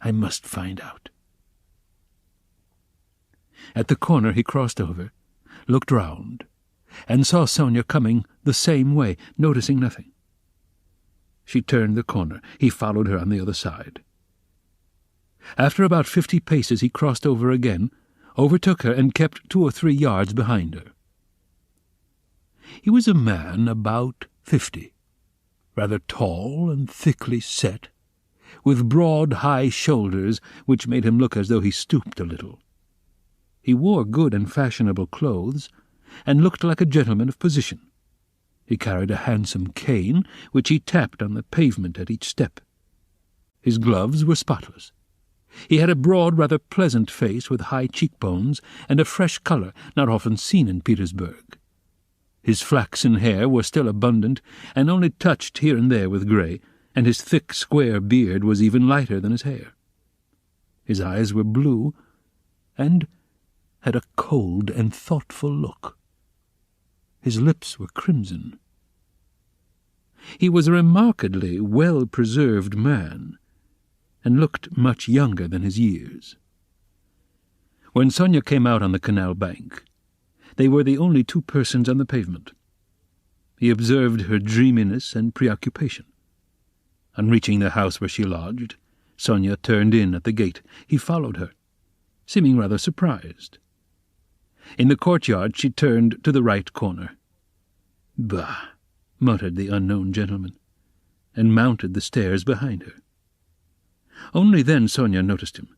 [SPEAKER 1] I must find out. At the corner he crossed over, looked round, and saw Sonia coming the same way, noticing nothing. She turned the corner. He followed her on the other side. After about 50 paces he crossed over again, overtook her, and kept 2 or 3 yards behind her. He was a man about 50, rather tall and thickly set, with broad, high shoulders which made him look as though he stooped a little. He wore good and fashionable clothes, and looked like a gentleman of position. He carried a handsome cane, which he tapped on the pavement at each step. His gloves were spotless. He had a broad, rather pleasant face with high cheekbones and a fresh colour not often seen in Petersburg. His flaxen hair was still abundant, and only touched here and there with grey, and his thick, square beard was even lighter than his hair. His eyes were blue, and had a cold and thoughtful look. His lips were crimson. He was a remarkably well-preserved man, and looked much younger than his years. When Sonia came out on the canal bank, they were the only 2 persons on the pavement. He observed her dreaminess and preoccupation. On reaching the house where she lodged, Sonia turned in at the gate. He followed her, seeming rather surprised. In the courtyard she turned to the right corner. "Bah!" muttered the unknown gentleman, and mounted the stairs behind her. Only then Sonia noticed him.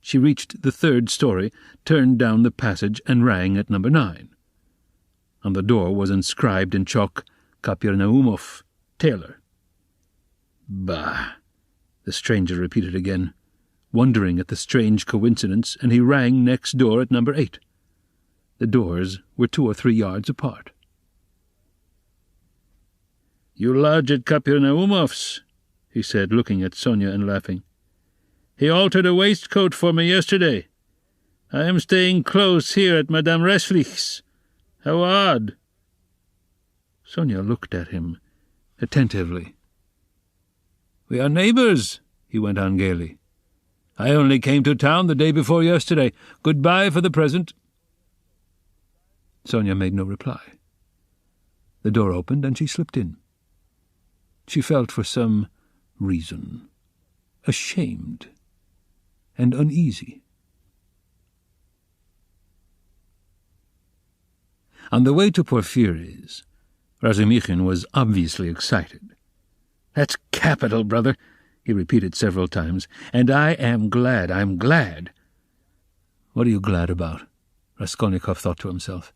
[SPEAKER 1] She reached the 3rd story, turned down the passage, and rang at number 9. On the door was inscribed in chalk, "Kapernaumov, tailor." "Bah!" the stranger repeated again, wondering at the strange coincidence, and he rang next door at number 8. The doors were 2 or 3 yards apart. "You lodge at Kapernaumov's," he said, looking at Sonia and laughing. "He altered a waistcoat for me yesterday. I am staying close here at Madame Reslich's. How odd!" Sonia looked at him attentively. "We are neighbours," he went on gaily. "I only came to town the day before yesterday. Goodbye for the present." Sonia made no reply. The door opened and she slipped in. She felt, for some reason, ashamed and uneasy. On the way to Porfiry's, Razumikhin was obviously excited. "That's capital, brother," he repeated several times, "and I'm glad." "What are you glad about?" Raskolnikov thought to himself.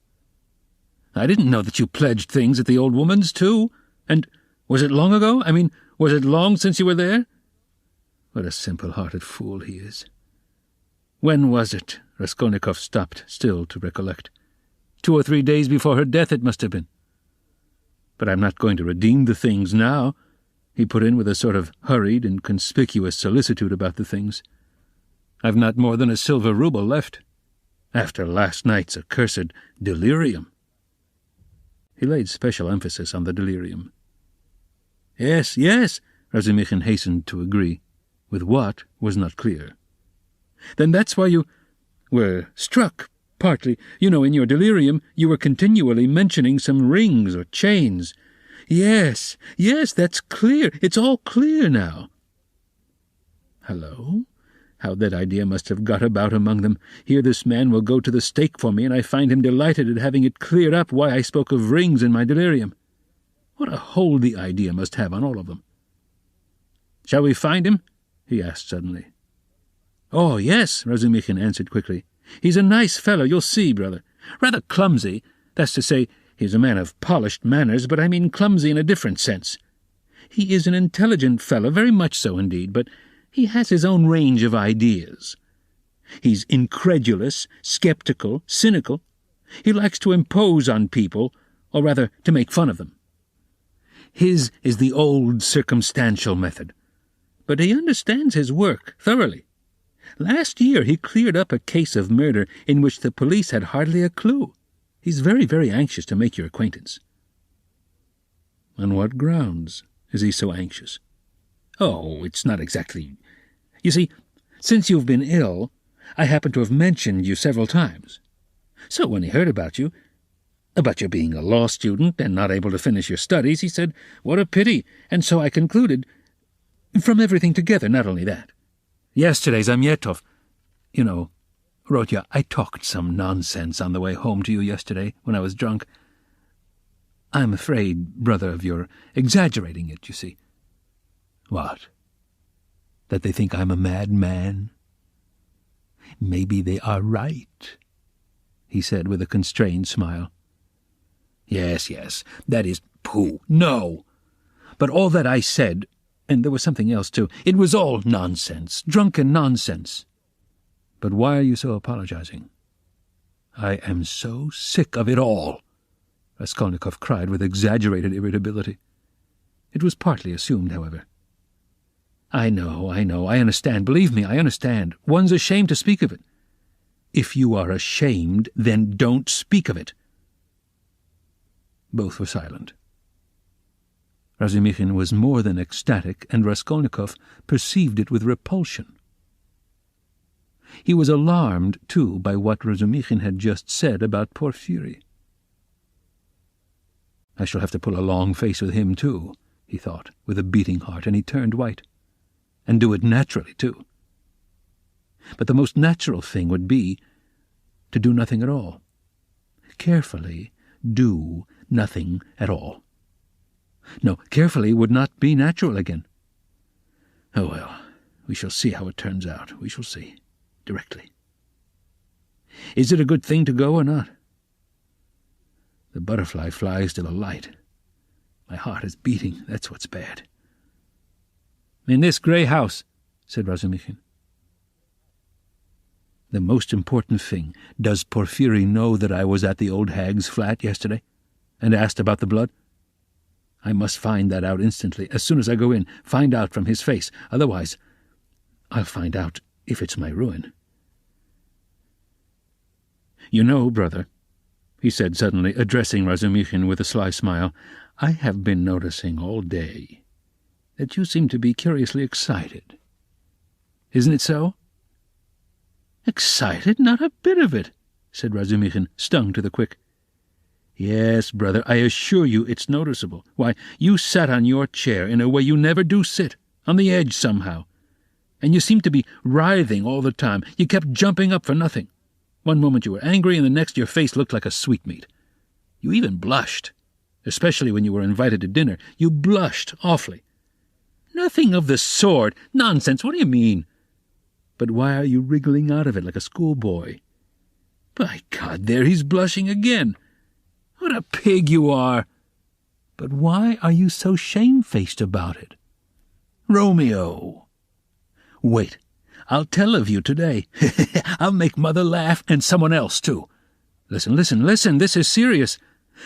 [SPEAKER 1] "I didn't know that you pledged things at the old woman's, too. And was it long ago? I mean, was it long since you were there?" What a simple-hearted fool he is. "When was it?" Raskolnikov stopped still to recollect. 2 or 3 days before her death it must have been. "But I'm not going to redeem the things now," he put in with a sort of hurried and conspicuous solicitude about the things. "I've not more than a silver rouble left, after last night's accursed delirium." He laid special emphasis on the delirium. Yes, Razumikhin hastened to agree. With what was not clear. "Then that's why you were struck, partly. You know, in your delirium you were continually mentioning some rings or chains." Yes, that's clear. It's all clear now." Hello? How that idea must have got about among them. Here this man will go to the stake for me, and I find him delighted at having it cleared up why I spoke of rings in my delirium. What a hold the idea must have on all of them. "Shall we find him?" he asked suddenly. "Oh, yes," Razumikhin answered quickly. "He's a nice fellow, you'll see, brother. Rather clumsy. That's to say, he's a man of polished manners, but I mean clumsy in a different sense. He is an intelligent fellow, very much so indeed, but he has his own range of ideas. He's incredulous, sceptical, cynical. He likes to impose on people, or rather to make fun of them. His is the old circumstantial method. But he understands his work thoroughly. Last year he cleared up a case of murder in which the police had hardly a clue. He's very, very anxious to make your acquaintance." "On what grounds is he so anxious?" "Oh, it's not exactly... You see, since you've been ill, I happen to have mentioned you several times. So when he heard about you being a law student and not able to finish your studies, he said, 'What a pity,' and so I concluded... From everything together, not only that. Yesterday, Zamyetov, Rodya, I talked some nonsense on the way home to you yesterday when I was drunk. I'm afraid, brother, of your exaggerating it, you see." "What? That they think I'm a madman?" "Maybe they are right," he said with a constrained smile. Yes, that is pooh, no. But all that I said, and there was something else too, it was all nonsense, drunken nonsense." "But why are you so apologizing?" "I am so sick of it all," Raskolnikov cried with exaggerated irritability. It was partly assumed, however. I know, I understand. Believe me, I understand. One's ashamed to speak of it." "If you are ashamed, then don't speak of it." Both were silent. Razumikhin was more than ecstatic, and Raskolnikov perceived it with repulsion. He was alarmed, too, by what Razumikhin had just said about Porfiry. "I shall have to pull a long face with him, too," he thought, with a beating heart, and he turned white. "And do it naturally, too. But the most natural thing would be to do nothing at all. Carefully do nothing at all. No, carefully would not be natural again. Oh, well, we shall see how it turns out. We shall see. Directly. Is it a good thing to go or not? The butterfly flies to the light. My heart is beating. That's what's bad." "In this grey house," said Razumikhin. "The most important thing, does Porfiry know that I was at the old hag's flat yesterday, and asked about the blood? I must find that out instantly, as soon as I go in, find out from his face. Otherwise, I'll find out if it's my ruin. You know, brother," he said suddenly, addressing Razumikhin with a sly smile, I have been noticing all day that you seem to be curiously excited. Isn't it so?" "Excited? Not a bit of it," said Razumikhin, stung to the quick. "Yes, brother, I assure you it's noticeable. Why, you sat on your chair in a way you never do sit, on the edge somehow. And you seemed to be writhing all the time. You kept jumping up for nothing. One moment you were angry, and the next your face looked like a sweetmeat. You even blushed, especially when you were invited to dinner. You blushed awfully." "Nothing of the sort. Nonsense, what do you mean?" "But why are you wriggling out of it like a schoolboy?" "By God, there he's blushing again. What a pig you are!" "But why are you so shamefaced about it?" "Romeo!" "Wait, I'll tell of you today. I'll make Mother laugh, and someone else, too. Listen, this is serious."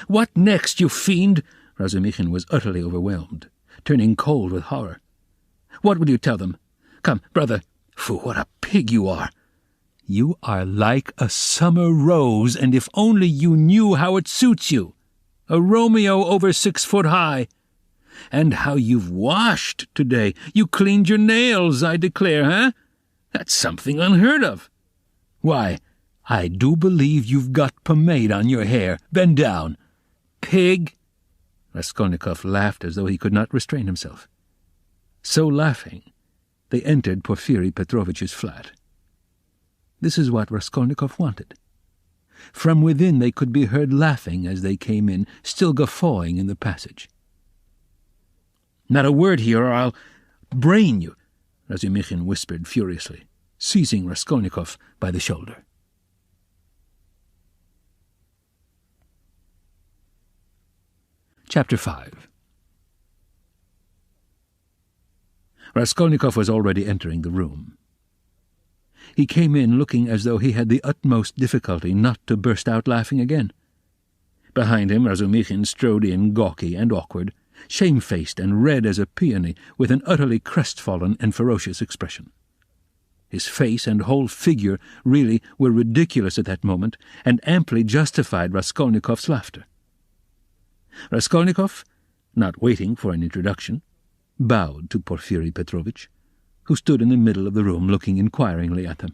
[SPEAKER 1] "What next, you fiend?" Razumikhin was utterly overwhelmed, turning cold with horror. "What will you tell them? Come, brother. Phew, what a pig you are!" "You are like a summer rose, and if only you knew how it suits you. A Romeo over 6 foot high. And how you've washed today. You cleaned your nails, I declare, huh? That's something unheard of. Why, I do believe you've got pomade on your hair. Bend down. Pig!" Raskolnikov laughed as though he could not restrain himself. So laughing, they entered Porfiri Petrovitch's flat. This is what Raskolnikov wanted. From within they could be heard laughing as they came in, still guffawing in the passage. "Not a word here, or I'll brain you," Razumikhin whispered furiously, seizing Raskolnikov by the shoulder. Chapter 5. Raskolnikov was already entering the room. He came in looking as though he had the utmost difficulty not to burst out laughing again. Behind him Razumikhin strode in gawky and awkward, shamefaced and red as a peony, with an utterly crestfallen and ferocious expression. His face and whole figure really were ridiculous at that moment, and amply justified Raskolnikov's laughter. Raskolnikov, not waiting for an introduction, bowed to Porfiri Petrovitch, who stood in the middle of the room looking inquiringly at them.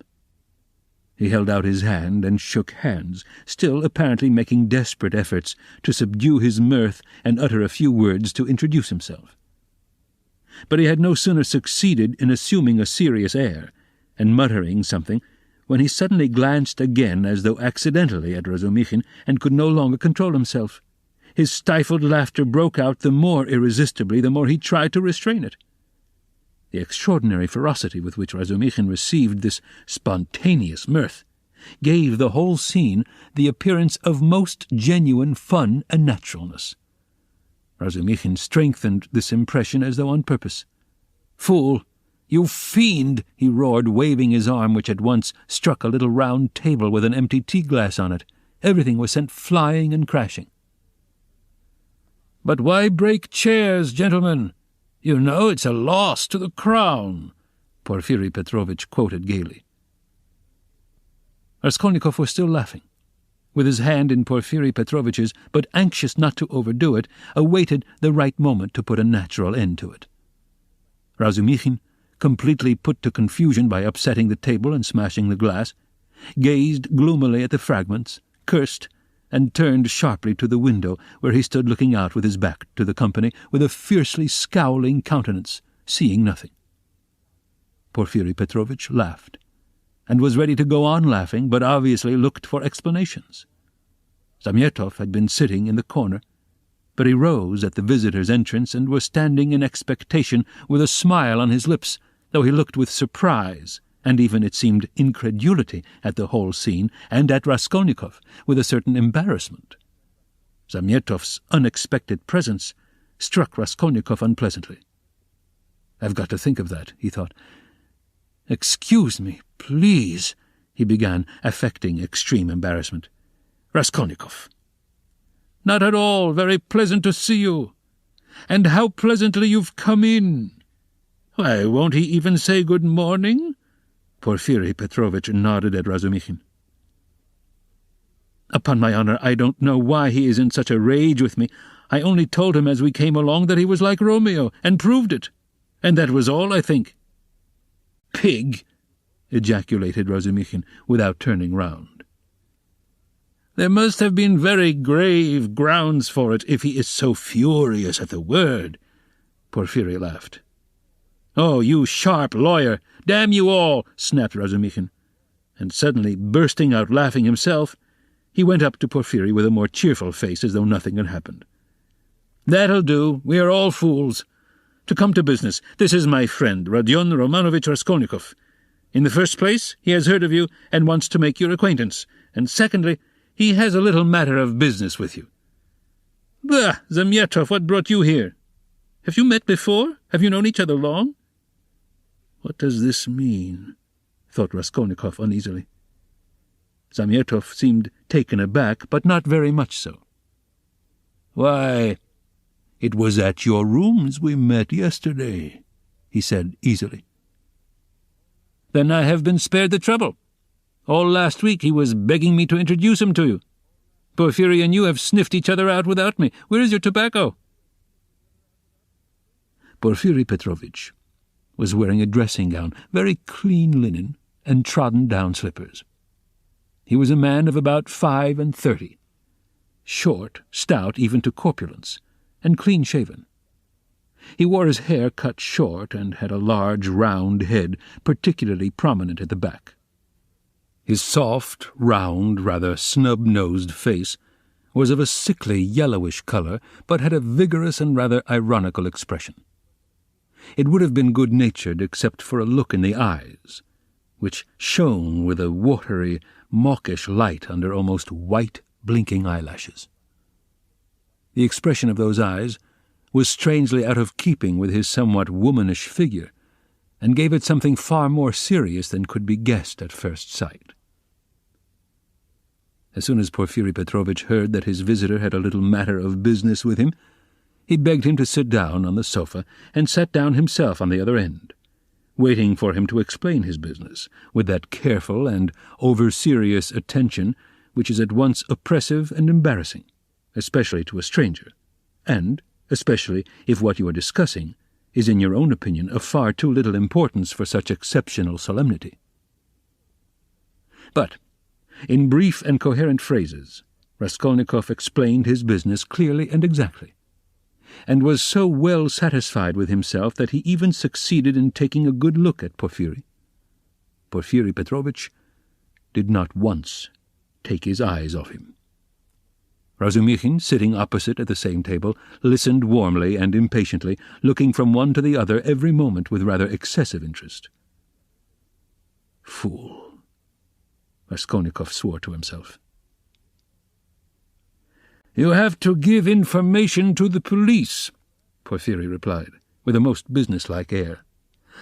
[SPEAKER 1] He held out his hand and shook hands, still apparently making desperate efforts to subdue his mirth and utter a few words to introduce himself. But he had no sooner succeeded in assuming a serious air and muttering something when he suddenly glanced again as though accidentally at Razumikhin and could no longer control himself. His stifled laughter broke out the more irresistibly the more he tried to restrain it. The extraordinary ferocity with which Razumikhin received this spontaneous mirth gave the whole scene the appearance of most genuine fun and naturalness. Razumikhin strengthened this impression as though on purpose. "Fool! You fiend!" he roared, waving his arm, which at once struck a little round table with an empty tea-glass on it. Everything was sent flying and crashing. "But why break chairs, gentlemen? You know it's a loss to the crown," Porfiri Petrovitch quoted gaily. Raskolnikov was still laughing. With his hand in Porfiri Petrovitch's, but anxious not to overdo it, awaited the right moment to put a natural end to it. Razumikhin, completely put to confusion by upsetting the table and smashing the glass, gazed gloomily at the fragments, cursed, and turned sharply to the window, where he stood looking out with his back to the company with a fiercely scowling countenance, seeing nothing. Porfiri Petrovitch laughed, and was ready to go on laughing, but obviously looked for explanations. Zamyetov had been sitting in the corner, but he rose at the visitor's entrance and was standing in expectation with a smile on his lips, though he looked with surprise, and even, it seemed, incredulity at the whole scene, and at Raskolnikov, with a certain embarrassment. Zamyetov's unexpected presence struck Raskolnikov unpleasantly. "I've got to think of that," he thought. "Excuse me, please," he began, affecting extreme embarrassment. "Raskolnikov." "Not at all. Very pleasant to see you. And how pleasantly you've come in. Why, won't he even say good morning?" Porfiri Petrovitch nodded at Razumikhin. "Upon my honor, I don't know why he is in such a rage with me. I only told him as we came along that he was like Romeo, and proved it. And that was all, I think." "Pig!" ejaculated Razumikhin, without turning round. "There must have been very grave grounds for it, if he is so furious at the word," Porphyry laughed. "Oh, you sharp lawyer! Damn you all!" snapped Razumikhin. And suddenly, bursting out laughing himself, he went up to Porphyry with a more cheerful face, as though nothing had happened. "That'll do. We are all fools. To come to business, this is my friend, Rodion Romanovich Raskolnikov. In the first place, he has heard of you and wants to make your acquaintance, and secondly, he has a little matter of business with you." "Bah, Zamyatov, what brought you here? Have you met before? Have you known each other long?" "What does this mean?" thought Raskolnikov uneasily. Zamyatov seemed taken aback, but not very much so. "Why, it was at your rooms we met yesterday," he said easily. "Then I have been spared the trouble. All last week he was begging me to introduce him to you. Porphyry and you have sniffed each other out without me. Where is your tobacco?" Porphyry Petrovitch was wearing a dressing gown, very clean linen, and trodden-down slippers. He was a man of about 35, short, stout even to corpulence, and clean-shaven. He wore his hair cut short and had a large, round head, particularly prominent at the back. His soft, round, rather snub-nosed face was of a sickly yellowish colour, but had a vigorous and rather ironical expression. It would have been good-natured except for a look in the eyes, which shone with a watery, mawkish light under almost white, blinking eyelashes. The expression of those eyes was strangely out of keeping with his somewhat womanish figure, and gave it something far more serious than could be guessed at first sight. As soon as Porphyry Petrovitch heard that his visitor had a little matter of business with him, he begged him to sit down on the sofa, and sat down himself on the other end, waiting for him to explain his business, with that careful and over-serious attention which is at once oppressive and embarrassing, especially to a stranger, and especially if what you are discussing is in your own opinion of far too little importance for such exceptional solemnity. But, in brief and coherent phrases, Raskolnikov explained his business clearly and exactly, and was so well satisfied with himself that he even succeeded in taking a good look at Porphyry. Porphyry Petrovitch did not once take his eyes off him. Razumikhin, sitting opposite at the same table, listened warmly and impatiently, looking from one to the other every moment with rather excessive interest. "Fool," Raskolnikov swore to himself. "You have to give information to the police," Porphyry replied, with a most businesslike air.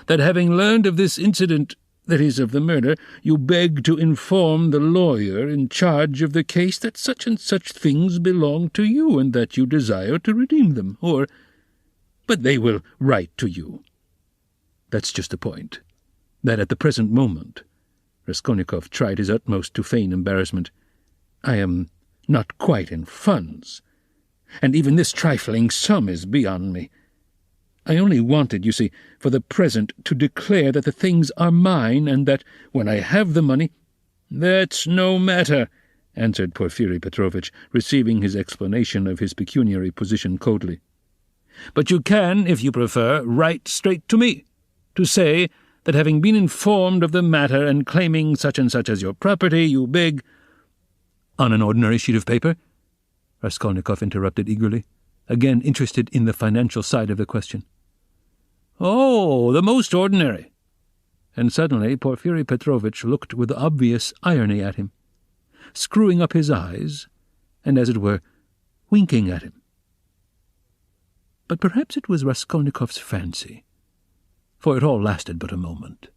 [SPEAKER 1] "That having learned of this incident, that is, of the murder, you beg to inform the lawyer in charge of the case that such and such things belong to you, and that you desire to redeem them, or... But they will write to you. That's just the point. That at the present moment," Raskolnikov tried his utmost to feign embarrassment, "I am not quite in funds, and even this trifling sum is beyond me. I only wanted, you see, for the present to declare that the things are mine, and that when I have the money—" "That's no matter," answered Porphyry Petrovitch, receiving his explanation of his pecuniary position coldly. "But you can, if you prefer, write straight to me, to say that having been informed of the matter and claiming such and such as your property, you beg—" "On an ordinary sheet of paper?" Raskolnikov interrupted eagerly, again interested in the financial side of the question. "Oh, the most ordinary." And suddenly Porphyry Petrovitch looked with obvious irony at him, screwing up his eyes, and, as it were, winking at him. But perhaps it was Raskolnikov's fancy, for it all lasted but a moment.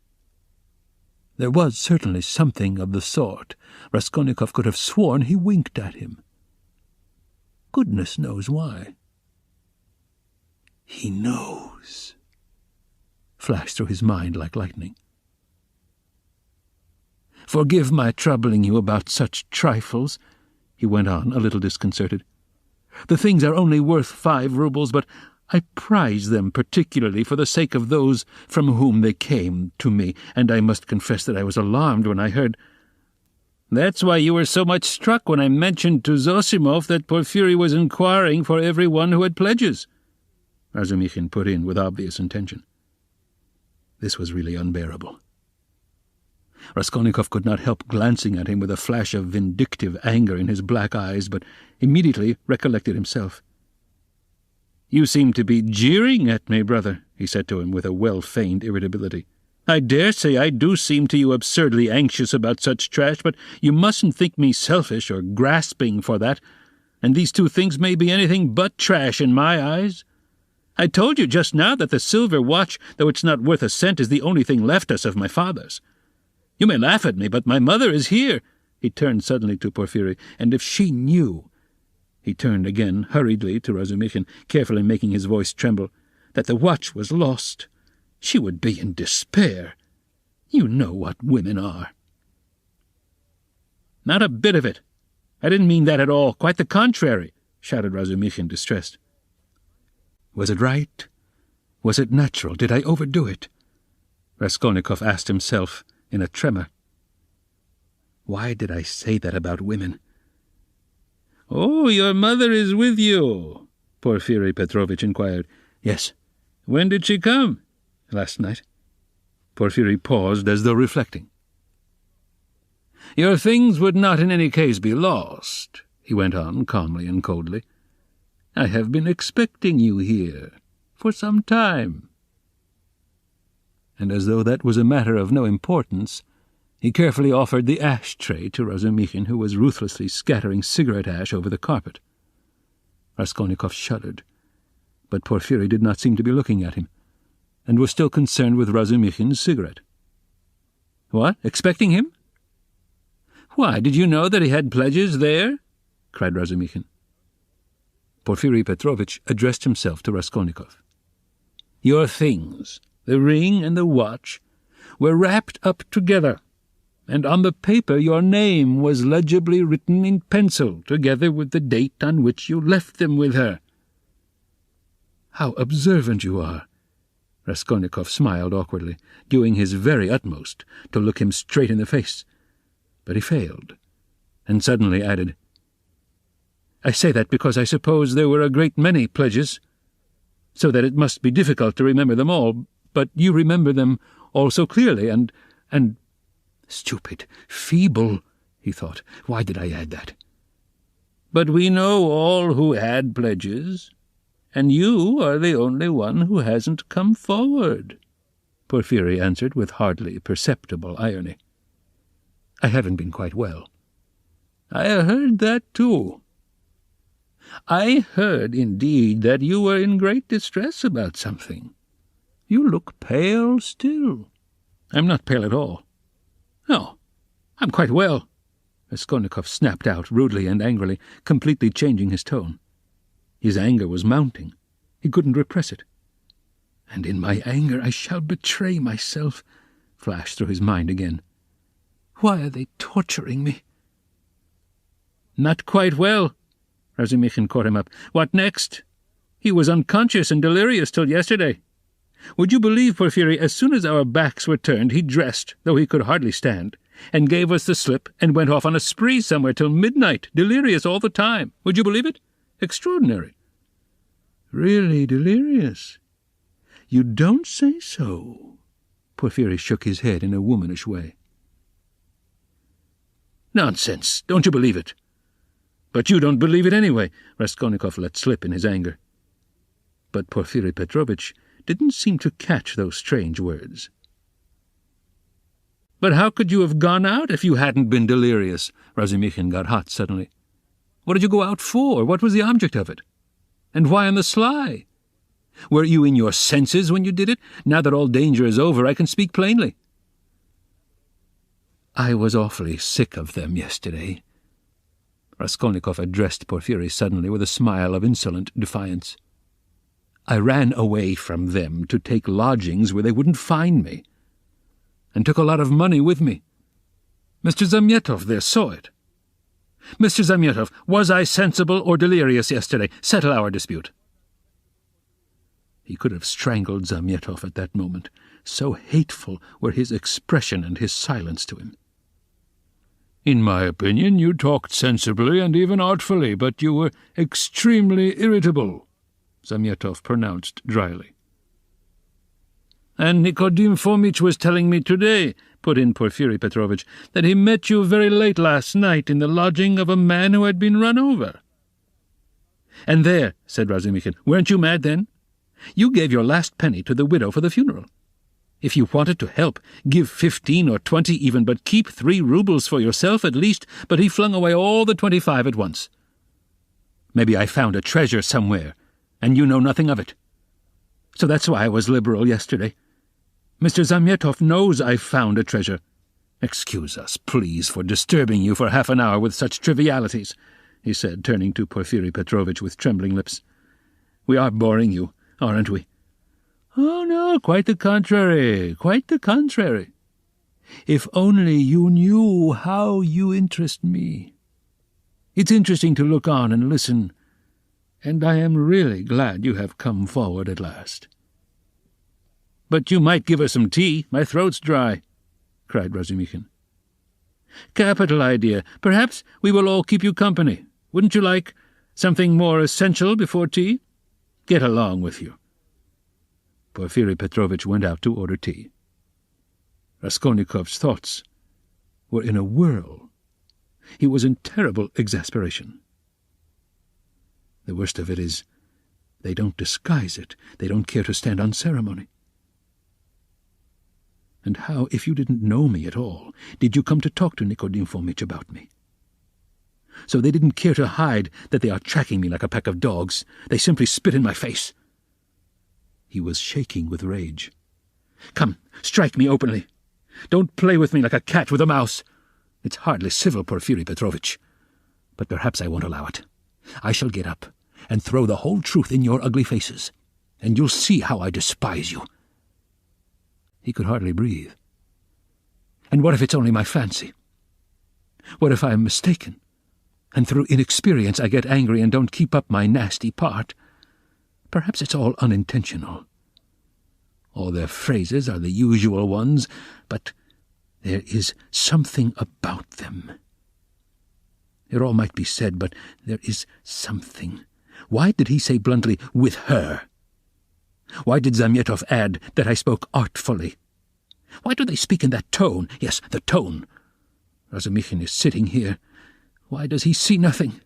[SPEAKER 1] There was certainly something of the sort. Raskolnikov could have sworn he winked at him. Goodness knows why. "He knows," flashed through his mind like lightning. "Forgive my troubling you about such trifles," he went on, a little disconcerted. The things are only worth 5 roubles, but I prize them particularly for the sake of those from whom they came to me, and I must confess that I was alarmed when I heard—"
[SPEAKER 3] "That's why you were so much struck when I mentioned to Zosimov that Porfiry was inquiring for every one who had pledges," Razumikhin put in with obvious intention.
[SPEAKER 1] This was really unbearable. Raskolnikov could not help glancing at him with a flash of vindictive anger in his black eyes, but immediately recollected himself.
[SPEAKER 3] "You seem to be jeering at me, brother," he said to him with a well-feigned irritability. "I dare say I do seem to you absurdly anxious about such trash, but you mustn't think me selfish or grasping for that, and these 2 things may be anything but trash in my eyes. I told you just now that the silver watch, though it's not worth a cent, is the only thing left us of my father's. You may laugh at me, but my mother is here." He turned suddenly to Porfiry, "and if she knew—" He turned again hurriedly to Razumikhin, carefully making his voice tremble, "that the watch was lost, she would be in despair. You know what women are." "Not a bit of it. I didn't mean that at all. Quite the contrary," shouted Razumikhin, distressed.
[SPEAKER 1] "Was it right? Was it natural? Did I overdo it?" Raskolnikov asked himself in a tremor. Why did I say that about women?
[SPEAKER 3] "Oh, your mother is with you?" Porfiry Petrovitch inquired.
[SPEAKER 1] "Yes."
[SPEAKER 3] "When did she come?"
[SPEAKER 1] "Last night." Porfiry paused as though reflecting.
[SPEAKER 3] "Your things would not in any case be lost," he went on calmly and coldly. "I have been expecting you here for some time." And as though that was a matter of no importance, he carefully offered the ash-tray to Razumikhin, who was ruthlessly scattering cigarette ash over the carpet. Raskolnikov shuddered, but Porfiry did not seem to be looking at him, and was still concerned with Razumikhin's cigarette. "What, expecting him? Why, did you know that he had pledges there?" cried Razumikhin.
[SPEAKER 1] Porfiry Petrovitch addressed himself to Raskolnikov.
[SPEAKER 3] "Your things, the ring and the watch, were wrapped up together, and on the paper your name was legibly written in pencil, together with the date on which you left them with her."
[SPEAKER 1] "How observant you are!" Raskolnikov smiled awkwardly, doing his very utmost to look him straight in the face. But he failed, and suddenly added, "I say that because I suppose there were a great many pledges, so that it must be difficult to remember them all, but you remember them all so clearly, and stupid, feeble," he thought. "Why did I add that?"
[SPEAKER 3] "But we know all who had pledges, and you are the only one who hasn't come forward," Porfiry answered with hardly perceptible irony.
[SPEAKER 1] "I haven't been quite well."
[SPEAKER 3] "I heard that too. I heard, indeed, that you were in great distress about something. You look pale still."
[SPEAKER 1] "I'm not pale at all."
[SPEAKER 3] "No, I'm quite well,"
[SPEAKER 1] Raskolnikov snapped out rudely and angrily, completely changing his tone. His anger was mounting. He couldn't repress it. "And in my anger I shall betray myself," flashed through his mind again. "Why are they torturing me?"
[SPEAKER 3] "Not quite well," Razumikhin caught him up. "What next? He was unconscious and delirious till yesterday. Would you believe, Porfiry, as soon as our backs were turned, he dressed, though he could hardly stand, and gave us the slip and went off on a spree somewhere till midnight, delirious all the time. Would you believe it? Extraordinary."
[SPEAKER 1] "Really delirious? You don't say so." Porfiry shook his head in a womanish way.
[SPEAKER 3] "Nonsense! Don't you believe it?" "But you don't believe it anyway," Raskolnikov let slip in his anger.
[SPEAKER 1] But Porfiry Petrovitch didn't seem to catch those strange words.
[SPEAKER 3] "But how could you have gone out if you hadn't been delirious?" Razumikhin got hot suddenly. "What did you go out for? What was the object of it? And why on the sly? Were you in your senses when you did it? Now that all danger is over, I can speak plainly."
[SPEAKER 1] "I was awfully sick of them yesterday." Raskolnikov addressed Porfiry suddenly with a smile of insolent defiance. "I ran away from them to take lodgings where they wouldn't find me, and took a lot of money with me. Mr. Zamyetov there saw it. Mr. Zamyotov, was I sensible or delirious yesterday? Settle our dispute. He could have strangled Zamyotov at that moment. So hateful were his expression and his silence to him. In my opinion, you talked sensibly and even artfully, but you were extremely irritable, Zamyotov pronounced dryly. And Nikodim Fomitch was telling me today, put in Porfiri Petrovitch, that he met you very late last night in the lodging of a man who had been run over. And there, said Razumikhin, weren't you mad then? You gave your last penny to the widow for the funeral. If you wanted to help, give 15 or 20 even, but keep 3 rubles for yourself at least, but he flung away all the 25 at once. Maybe I found a treasure somewhere, and you know nothing of it. So that's why I was liberal yesterday. Mr. Zamyotov knows I've found a treasure. Excuse us, please, for disturbing you for half an hour with such trivialities, he said, turning to Porfiri Petrovitch with trembling lips. We are boring you, aren't we? Oh, no, quite the contrary, quite the contrary. If only you knew how you interest me. It's interesting to look on and listen, and I am really glad you have come forward at last. But you might give us some tea. My throat's dry, cried Razumikhin. Capital idea. Perhaps we will all keep you company. Wouldn't you like something more essential before tea? Get along with you. Porfiri Petrovitch went out to order tea. Raskolnikov's thoughts were in a whirl. He was in terrible exasperation. The worst of it is, they don't disguise it. They don't care to stand on ceremony. And how, if you didn't know me at all, did you come to talk to Nikodim Fomitch about me? So they didn't care to hide that they are tracking me like a pack of dogs. They simply spit in my face. He was shaking with rage. Come, strike me openly. Don't play with me like a cat with a mouse. It's hardly civil, Porfiri Petrovitch. But perhaps I won't allow it. I shall get up and throw the whole truth in your ugly faces, and you'll see how I despise you. He could hardly breathe. And what if it's only my fancy? What if I am mistaken, and through inexperience I get angry and don't keep up my nasty part? Perhaps it's all unintentional. All their phrases are the usual ones, but there is something about them. It all might be said, but there is something. Why did he say bluntly, with her? Why did Zamyotov add that I spoke artfully? Why do they speak in that tone? Yes, the tone. Razumikhin is sitting here. Why does he see nothing?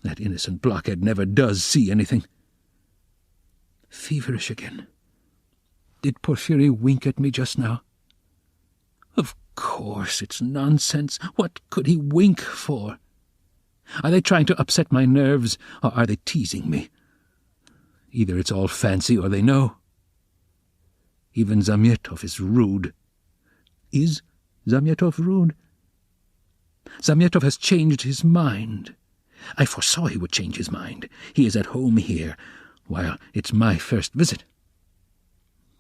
[SPEAKER 1] That innocent blockhead never does see anything. Feverish again. Did Porfiri wink at me just now? Of course, it's nonsense. What could he wink for? Are they trying to upset my nerves, or are they teasing me? Either it's all fancy or they know. Even Zamyotov is rude. Is Zamyotov rude? Zamyotov has changed his mind. I foresaw he would change his mind. He is at home here, while it's my first visit.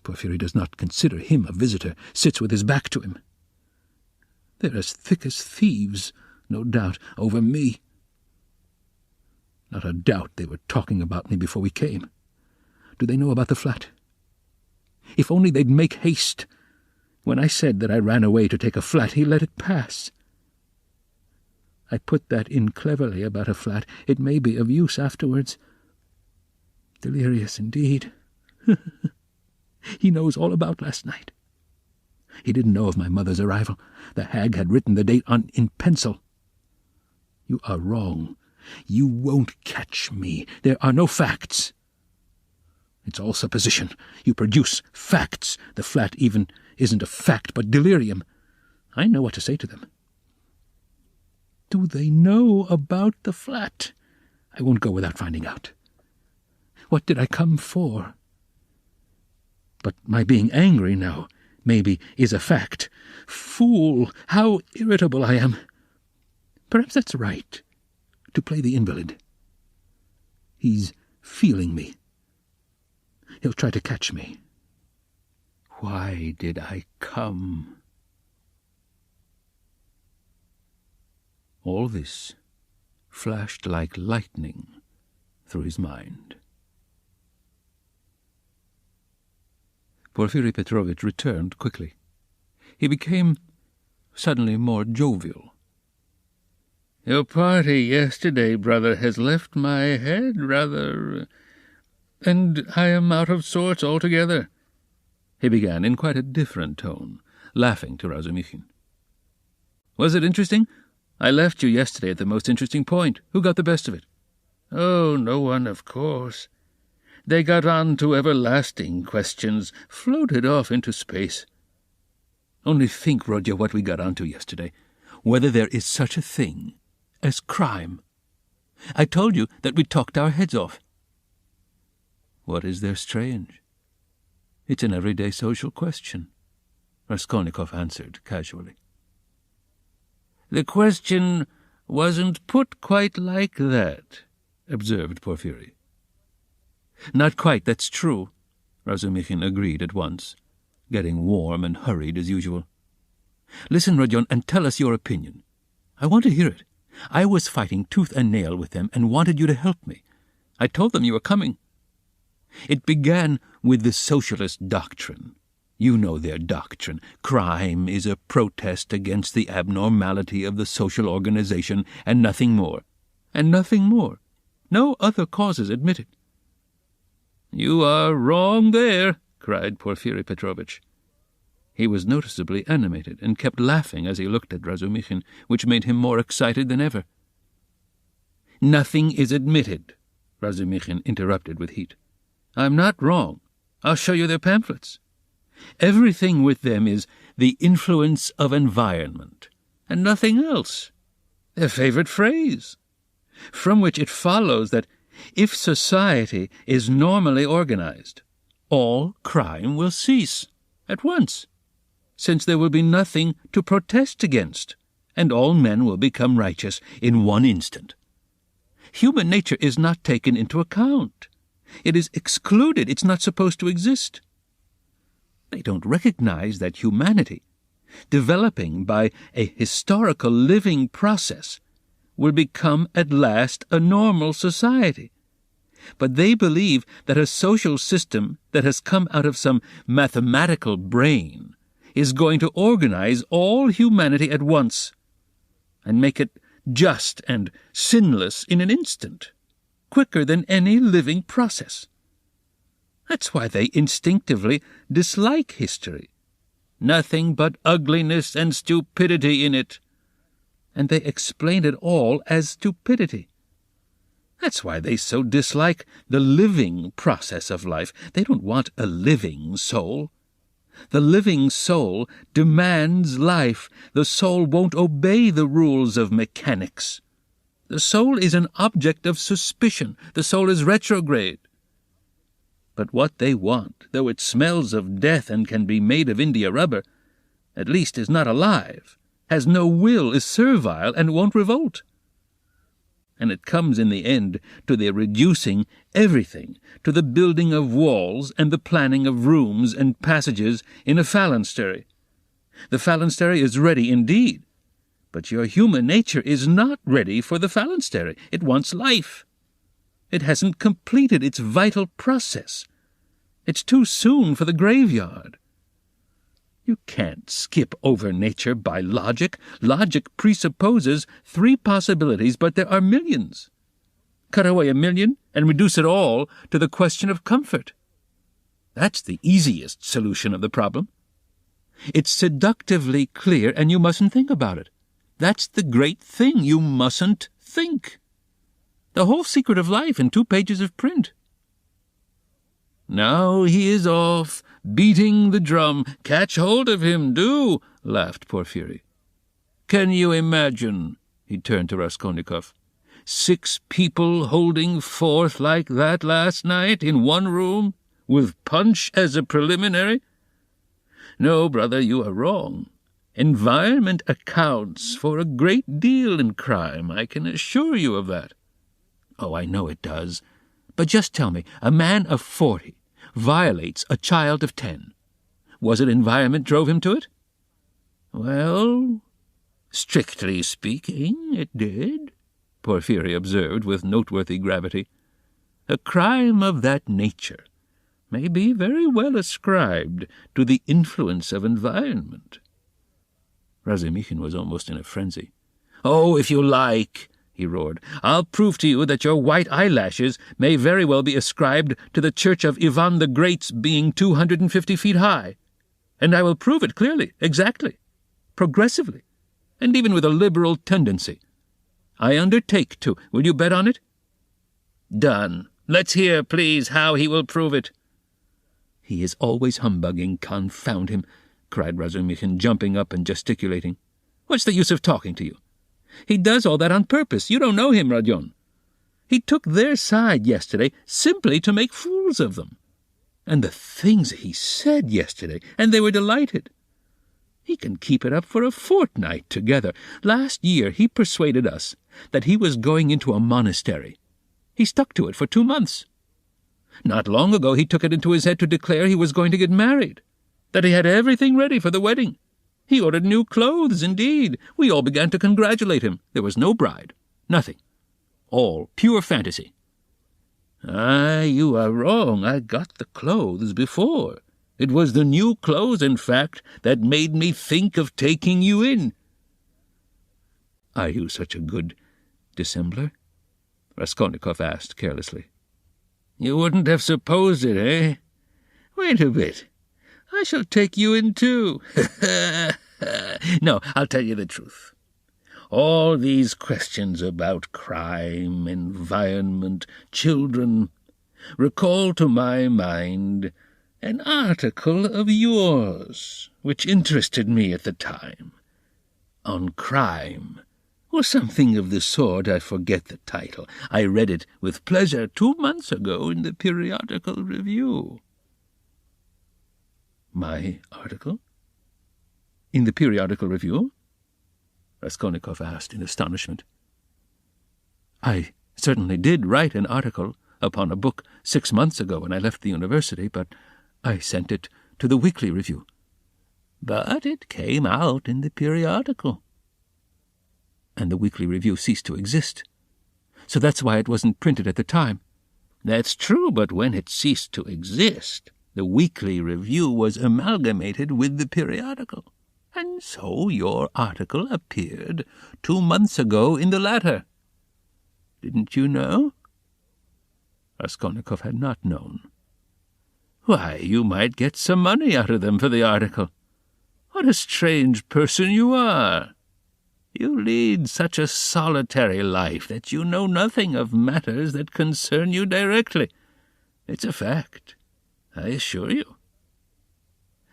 [SPEAKER 1] Porfiri does not consider him a visitor, sits with his back to him. They're as thick as thieves, no doubt, over me. Not a doubt they were talking about me before we came. Do they know about the flat? If only they'd make haste. When I said that I ran away to take a flat, he let it pass. I put that in cleverly about a flat. It may be of use afterwards. Delirious indeed. He knows all about last night. He didn't know of my mother's arrival. The hag had written the date in pencil. You are wrong. You won't catch me. There are no facts. It's all supposition. You produce facts. The flat even isn't a fact, but delirium. I know what to say to them. Do they know about the flat? I won't go without finding out. What did I come for? But my being angry now, maybe, is a fact. Fool! How irritable I am! Perhaps that's right, to play the invalid. He's feeling me. He'll try to catch me. Why did I come?
[SPEAKER 3] All this flashed like lightning through his mind. Porfiri Petrovitch returned quickly. He became suddenly more jovial. "Your party yesterday, brother, has left my head rather, and I am out of sorts altogether," he began in quite a different tone, laughing to Razumikhin. "Was it interesting? I left you yesterday at the most interesting point. Who got the best of it?" "Oh, no one, of course. They got on to everlasting questions, floated off into space." "Only think, Rodya, what we got on to yesterday. Whether there is such a thing as crime. I told you that we talked our heads off." "What is there strange? It's an everyday social question," Raskolnikov answered casually. "The question wasn't put quite like that," observed Porfiri. "Not quite, that's true," Razumikhin agreed at once, getting warm and hurried as usual. "Listen, Rodion, and tell us your opinion. I want to hear it. I was fighting tooth and nail with them and wanted you to help me. I told them you were coming. It began with the socialist doctrine. You know their doctrine. Crime is a protest against the abnormality of the social organization, and nothing more. And nothing more. No other causes admitted." "You are wrong there," cried Porfiri Petrovitch. He was noticeably animated, and kept laughing as he looked at Razumikhin, which made him more excited than ever. "Nothing is admitted," Razumikhin interrupted with heat. "I'm not wrong. I'll show you their pamphlets. Everything with them is the influence of environment, and nothing else. Their favorite phrase, from which it follows that if society is normally organized, all crime will cease at once, since there will be nothing to protest against, and all men will become righteous in one instant. Human nature is not taken into account. It is excluded. It's not supposed to exist. They don't recognize that humanity, developing by a historical living process, will become at last a normal society. But they believe that a social system that has come out of some mathematical brain is going to organize all humanity at once and make it just and sinless in an instant, quicker than any living process. That's why they instinctively dislike history. Nothing but ugliness and stupidity in it. And they explain it all as stupidity. That's why they so dislike the living process of life. They don't want a living soul. The living soul demands life. The soul won't obey the rules of mechanics. The soul is an object of suspicion. The soul is retrograde. But what they want, though it smells of death and can be made of India rubber, at least is not alive, has no will, is servile, and won't revolt. And it comes in the end to their reducing everything to the building of walls and the planning of rooms and passages in a phalanstery. The phalanstery is ready indeed, but your human nature is not ready for the phalanstery. It wants life. It hasn't completed its vital process. It's too soon for the graveyard. You can't skip over nature by logic. Logic presupposes 3 possibilities, but there are millions. Cut away 1,000,000 and reduce it all to the question of comfort. That's the easiest solution of the problem. It's seductively clear, and you mustn't think about it. That's the great thing. You mustn't think. The whole secret of life in 2 pages of print. Now he is off, beating the drum. Catch hold of him, do, laughed Porfiri. Can you imagine, he turned to Raskolnikov, 6 people holding forth like that last night in one room, with punch as a preliminary? No, brother, you are wrong. Environment accounts for a great deal in crime, I can assure you of that. Oh, I know it does. But just tell me, a man of 40 violates a child of 10. Was it environment drove him to it? Well,
[SPEAKER 1] Strictly speaking, it did, Porphyry observed with noteworthy gravity. A crime of that nature may be very well ascribed to the influence of environment. Razumikhin was almost in a frenzy. "Oh, if you like," he roared, "I'll prove to you that your white eyelashes may very well be ascribed to the church of Ivan the Great's being 250 feet high. And I will prove it clearly, exactly, progressively, and even with a liberal tendency. I undertake to. Will you bet on it?" "Done. Let's hear, please, how he will prove it." "He is always humbugging, confound him," cried Razumikhin, jumping up and gesticulating. "What's the use of talking to you? He does all that on purpose. You don't know him, Rodion. He took their side yesterday simply to make fools of them. And the things he said yesterday, and they were delighted. He can keep it up for a fortnight together. Last year he persuaded us that he was going into a monastery. He stuck to it for 2 months. Not long ago he took it into his head to declare he was going to get married, that he had everything ready for the wedding. He ordered new clothes, indeed. We all began to congratulate him. There was no bride. Nothing. All pure fantasy." "Ah, you are wrong. I got the clothes before. It was the new clothes, in fact, that made me think of taking you in." "Are you such a good dissembler?" Raskolnikov asked carelessly. "You wouldn't have supposed it, eh? Wait a bit. I shall take you in too. No, I'll tell you the truth. All these questions about crime, environment, children, recall to my mind an article of yours, which interested me at the time, on crime, or something of the sort. I forget the title. I read it with pleasure 2 months ago in the periodical review." "My article? In the periodical review?" Raskolnikov asked in astonishment. "I certainly did write an article upon a book 6 months ago when I left the university, but I sent it to the weekly review." "But it came out in the periodical." "And the weekly review ceased to exist. So that's why it wasn't printed at the time." "That's true, but when it ceased to exist, the weekly review was amalgamated with the periodical, and so your article appeared 2 months ago in the latter. Didn't you know?" Raskolnikov had not known. "Why, you might get some money out of them for the article. What a strange person you are! You lead such a solitary life that you know nothing of matters that concern you directly. It's a fact, I assure you."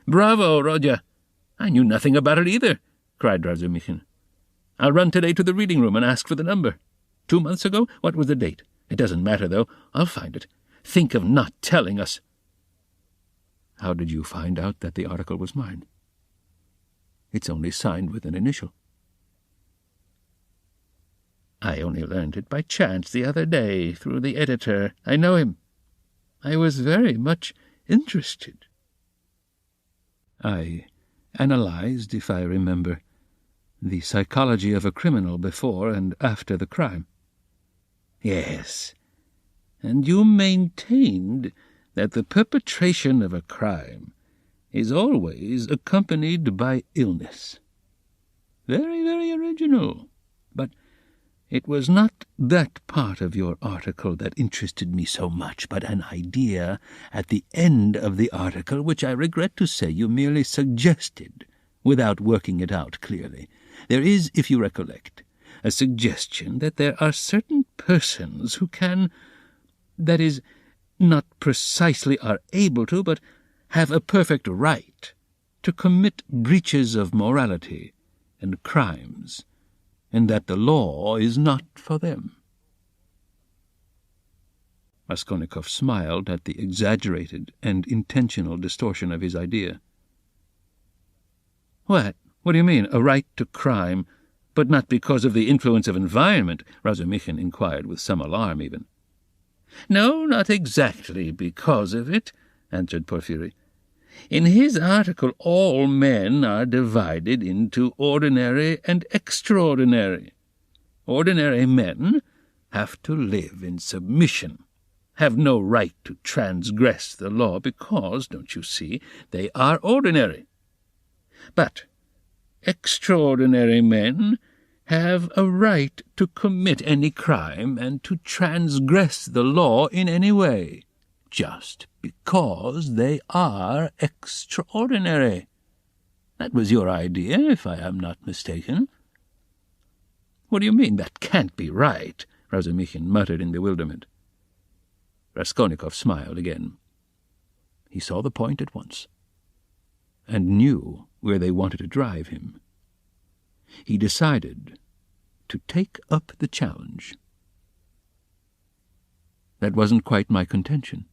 [SPEAKER 1] "Bravo, Rodya! I knew nothing about it either," cried Razumikhin. "I'll run today to the reading room and ask for the number. 2 months ago? What was the date? It doesn't matter, though. I'll find it. Think of not telling us." "How did you find out that the article was mine? It's only signed with an initial." "I only learned it by chance the other day through the editor. I know him. I was very much interested." "I analyzed, if I remember, the psychology of a criminal before and after the crime." "Yes, and you maintained that the perpetration of a crime is always accompanied by illness. Very, very original. But it was not that part of your article that interested me so much, but an idea at the end of the article which I regret to say you merely suggested without working it out clearly. There is, if you recollect, a suggestion that there are certain persons who can, that is, not precisely are able to, but have a perfect right to commit breaches of morality and crimes, and that the law is not for them." Raskolnikov smiled at the exaggerated and intentional distortion of his idea. "What? What do you mean, a right to crime, but not because of the influence of environment?" Razumikhin inquired with some alarm even. "No, not exactly because of it," answered Porphyry.
[SPEAKER 3] In his article, all men are divided into ordinary and extraordinary. Ordinary men have to live in submission, have no right to transgress the law because, don't you see, they are ordinary. But extraordinary men have a right to commit any crime and to transgress the law in any way, just because they are extraordinary. That was your idea, if I am not mistaken. What do you mean, that can't be right? Razumikhin muttered in bewilderment. Raskolnikov smiled again. He saw the point at once, and knew where they wanted to drive him. He decided to take up the challenge. That wasn't quite my contention,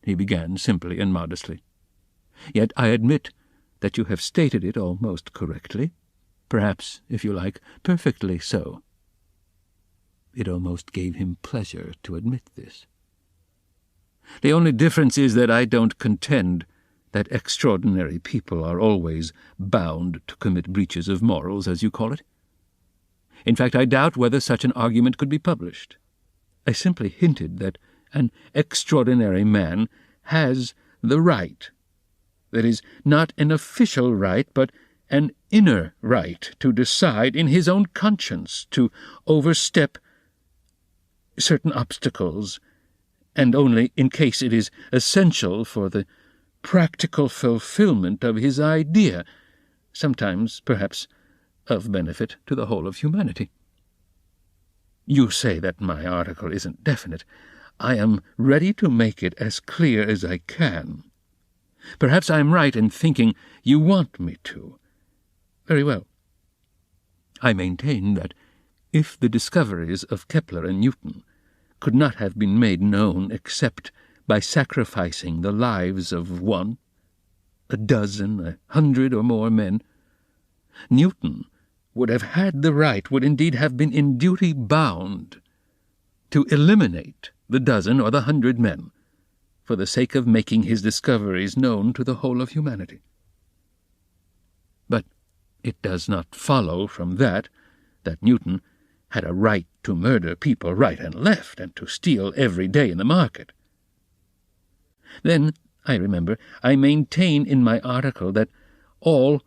[SPEAKER 3] he began simply and modestly. Yet I admit that you have stated it almost correctly, perhaps, if you like, perfectly so. It almost gave him pleasure to admit this. The only difference is that I don't contend that extraordinary people are always bound to commit breaches of morals, as you call it. In fact, I doubt whether such an argument could be published. I simply hinted that an extraordinary man has the right, that is, not an official right, but an inner right to decide in his own conscience, to overstep certain obstacles, and only in case it is essential for the practical fulfillment of his idea, sometimes, perhaps, of benefit to the whole of humanity. You say that my article isn't definite. I am ready to make it as clear as I can. Perhaps I am right in thinking you want me to. Very well. I maintain that if the discoveries of Kepler and Newton could not have been made known except by sacrificing the lives of 1, 12, 100 or more men, Newton would have had the right, would indeed have been in duty bound, to eliminate the 12 or the 100 men for the sake of making his discoveries known to the whole of humanity. But it does not follow from that Newton had a right to murder people right and left and to steal every day in the market. Then, I remember, I maintain in my article that all,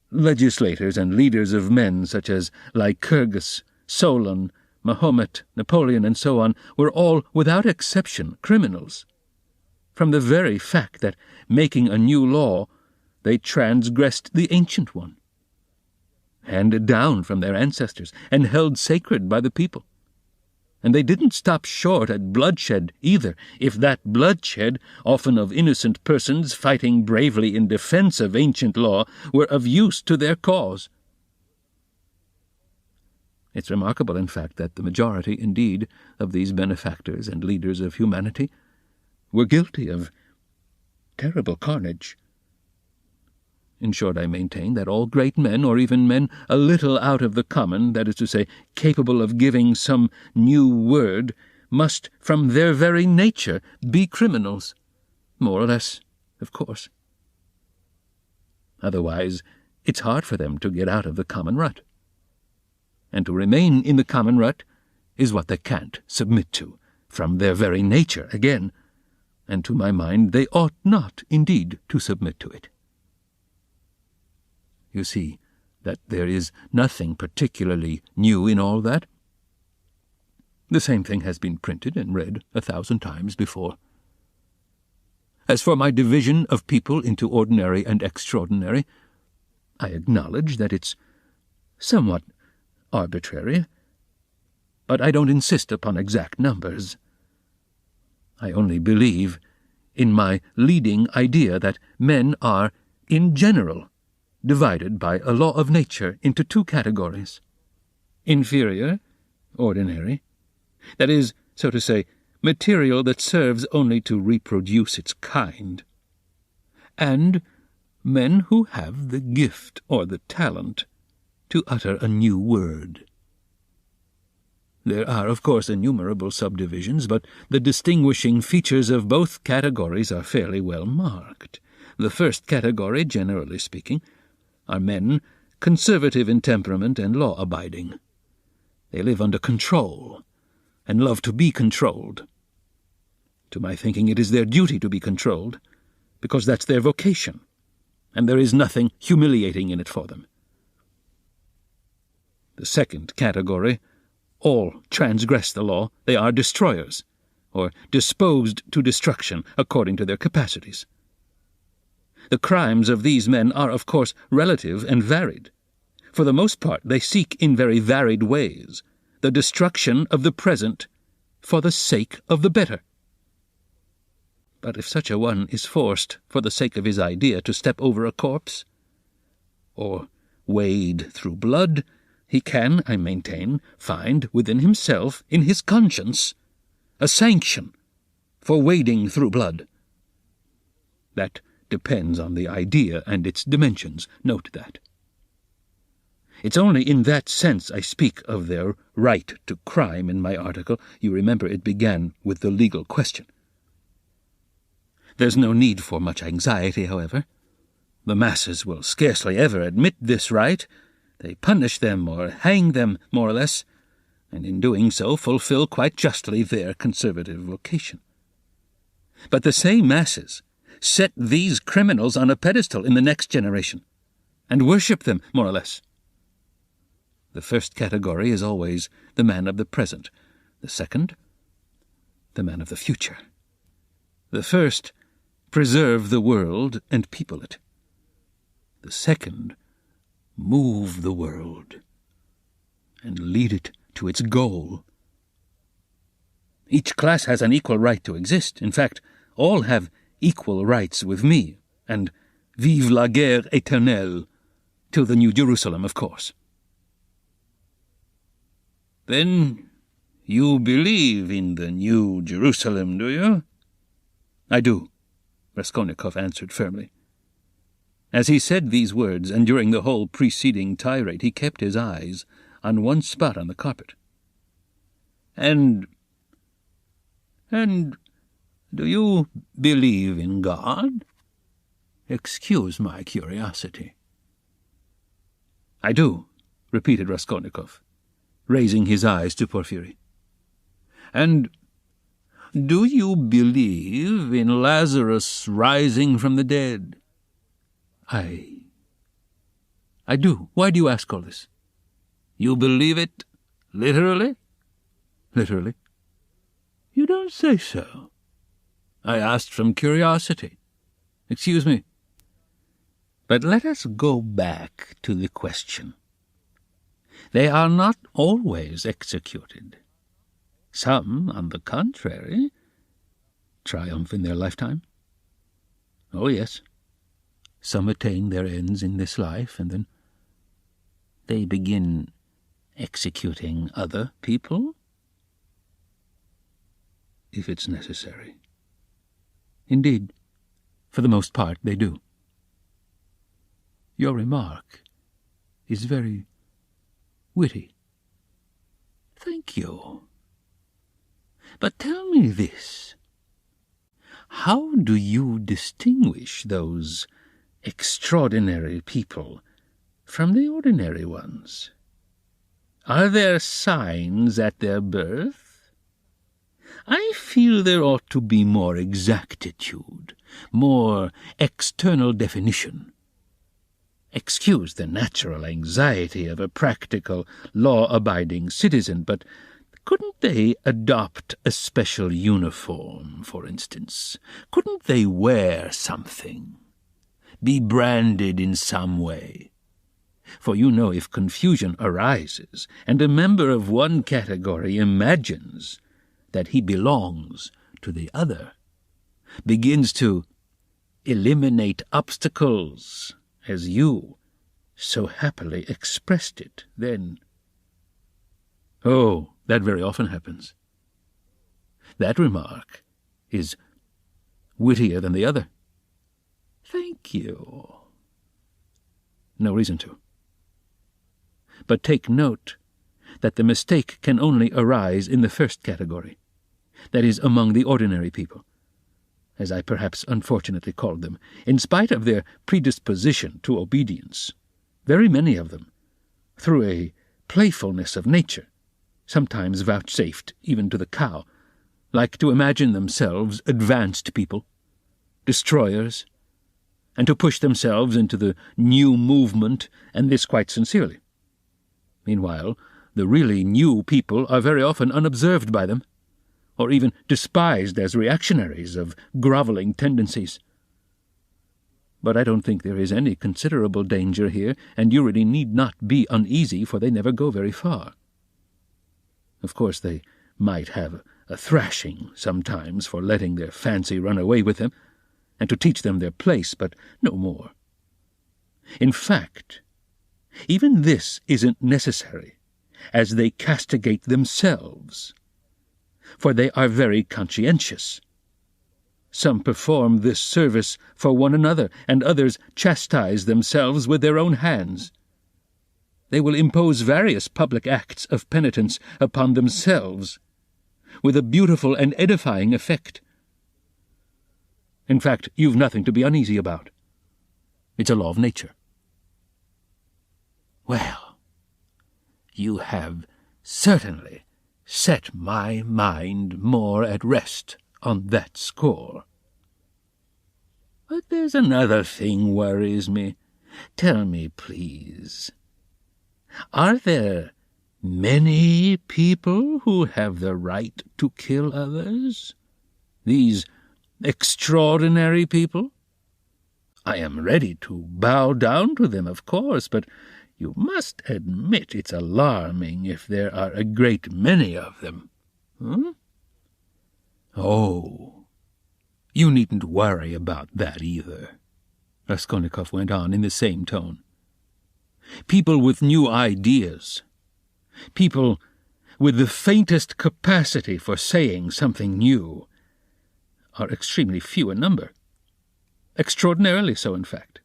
[SPEAKER 3] legislators and leaders of men such as Lycurgus, Solon, Mahomet, Napoleon, and so on, were all, without exception, criminals. From the very fact that, making a new law, they transgressed the ancient one, handed down from their ancestors and held sacred by the people. And they didn't stop short at bloodshed either, if that bloodshed, often of innocent persons fighting bravely in defense of ancient law, were of use to their cause. It's remarkable, in fact, that the majority, indeed, of these benefactors and leaders of humanity were guilty of terrible carnage. In short, I maintain that all great men, or even men a little out of the common, that is to say, capable of giving some new word, must, from their very nature, be criminals, more or less, of course. Otherwise, it's hard for them to get out of the common rut. And to remain in the common rut is what they can't submit to, from their very nature again, and to my mind they ought not, indeed, to submit to it. You see that there is nothing particularly new in all that. The same thing has been printed and read 1,000 times before. As for my division of people into ordinary and extraordinary, I acknowledge that it's somewhat arbitrary, but I don't insist upon exact numbers. I only believe in my leading idea that men are, in general, divided by a law of nature into 2 categories: inferior, ordinary, that is, so to say, material that serves only to reproduce its kind, and men who have the gift or the talent to utter a new word. There are, of course, innumerable subdivisions, but the distinguishing features of both categories are fairly well marked. The first category, generally speaking, are men conservative in temperament and law-abiding. They live under control, and love to be controlled. To my thinking, it is their duty to be controlled, because that's their vocation, and there is nothing humiliating in it for them. The second category, all transgress the law. They are destroyers, or disposed to destruction according to their capacities. The crimes of these men are, of course, relative and varied. For the most part, they seek in very varied ways the destruction of the present for the sake of the better. But if such a one is forced, for the sake of his idea, to step over a corpse, or wade through blood, he can, I maintain, find within himself, in his conscience, a sanction for wading through blood. That depends on the idea and its dimensions. Note that. It's only in that sense I speak of their right to crime in my article. You remember it began with the legal question. There's no need for much anxiety, however. The masses will scarcely ever admit this right. They punish them or hang them, more or less, and in doing so fulfill quite justly their conservative vocation. But the same masses set these criminals on a pedestal in the next generation, and worship them, more or less. The first category is always the man of the present, the second, the man of the future. The first preserve the world and people it. The second move the world and lead it to its goal. Each class has an equal right to exist. In fact, all have equal rights with me, and vive la guerre éternelle, till the New Jerusalem, of course. Then you believe in the New Jerusalem, do you? I do, Raskolnikov answered firmly. As he said these words, and during the whole preceding tirade, he kept his eyes on one spot on the carpet. And do you believe in God? Excuse my curiosity. I do, repeated Raskolnikov, raising his eyes to Porfiry. And do you believe in Lazarus rising from the dead? I do. Why do you ask all this? You believe it literally? Literally. You don't say so. I asked from curiosity. Excuse me. But let us go back to the question. They are not always executed. Some, on the contrary, triumph in their lifetime. Oh, yes. Some attain their ends in this life, and then they begin executing other people, if it's necessary. Indeed, for the most part, they do. Your remark is very witty. Thank you. But tell me this. How do you distinguish those extraordinary people from the ordinary ones? Are there signs at their birth? I feel there ought to be more exactitude, more external definition. Excuse the natural anxiety of a practical, law-abiding citizen, but couldn't they adopt a special uniform, for instance? Couldn't they wear something? Be branded in some way? For you know, if confusion arises, and a member of one category imagines that he belongs to the other, begins to eliminate obstacles, as you so happily expressed it, then... Oh, that very often happens. That remark is wittier than the other. Thank you. No reason to. But take note that the mistake can only arise in the first category, that is, among the ordinary people, as I perhaps unfortunately called them. In spite of their predisposition to obedience, very many of them, through a playfulness of nature, sometimes vouchsafed even to the cow, like to imagine themselves advanced people, destroyers, and to push themselves into the new movement, and this quite sincerely. Meanwhile, the really new people are very often unobserved by them, or even despised as reactionaries of grovelling tendencies. But I don't think there is any considerable danger here, and you really need not be uneasy, for they never go very far. Of course, they might have a thrashing sometimes for letting their fancy run away with them, and to teach them their place, but no more. In fact, even this isn't necessary, as they castigate themselves, for they are very conscientious. Some perform this service for one another, and others chastise themselves with their own hands. They will impose various public acts of penitence upon themselves, with a beautiful and edifying effect. In fact, you've nothing to be uneasy about. It's a law of nature. Well, you have certainly set my mind more at rest on that score. But there's another thing worries me. Tell me, please, are there many people who have the right to kill others? These extraordinary people? I am ready to bow down to them, of course, but you must admit it's alarming if there are a great many of them. Oh, you needn't worry about that either, Raskolnikov went on in the same tone. People with new ideas, people with the faintest capacity for saying something new, are extremely few in number. Extraordinarily so, in fact.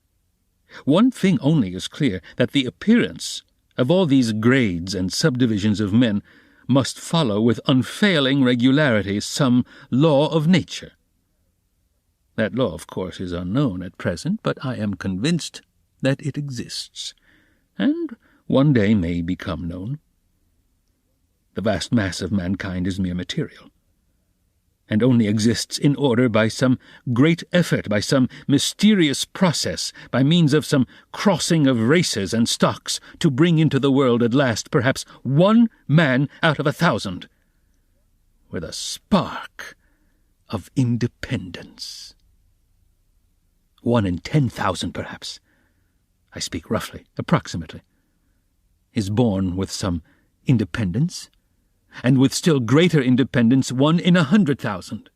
[SPEAKER 3] One thing only is clear, that the appearance of all these grades and subdivisions of men must follow with unfailing regularity some law of nature. That law, of course, is unknown at present, but I am convinced that it exists, and one day may become known. The vast mass of mankind is mere material, and only exists in order by some great effort, by some mysterious process, by means of some crossing of races and stocks, to bring into the world at last perhaps one man out of 1,000, with a spark of independence. 1 in 10,000, perhaps, I speak roughly, approximately, is born with some independence, and with still greater independence 1 in 100,000.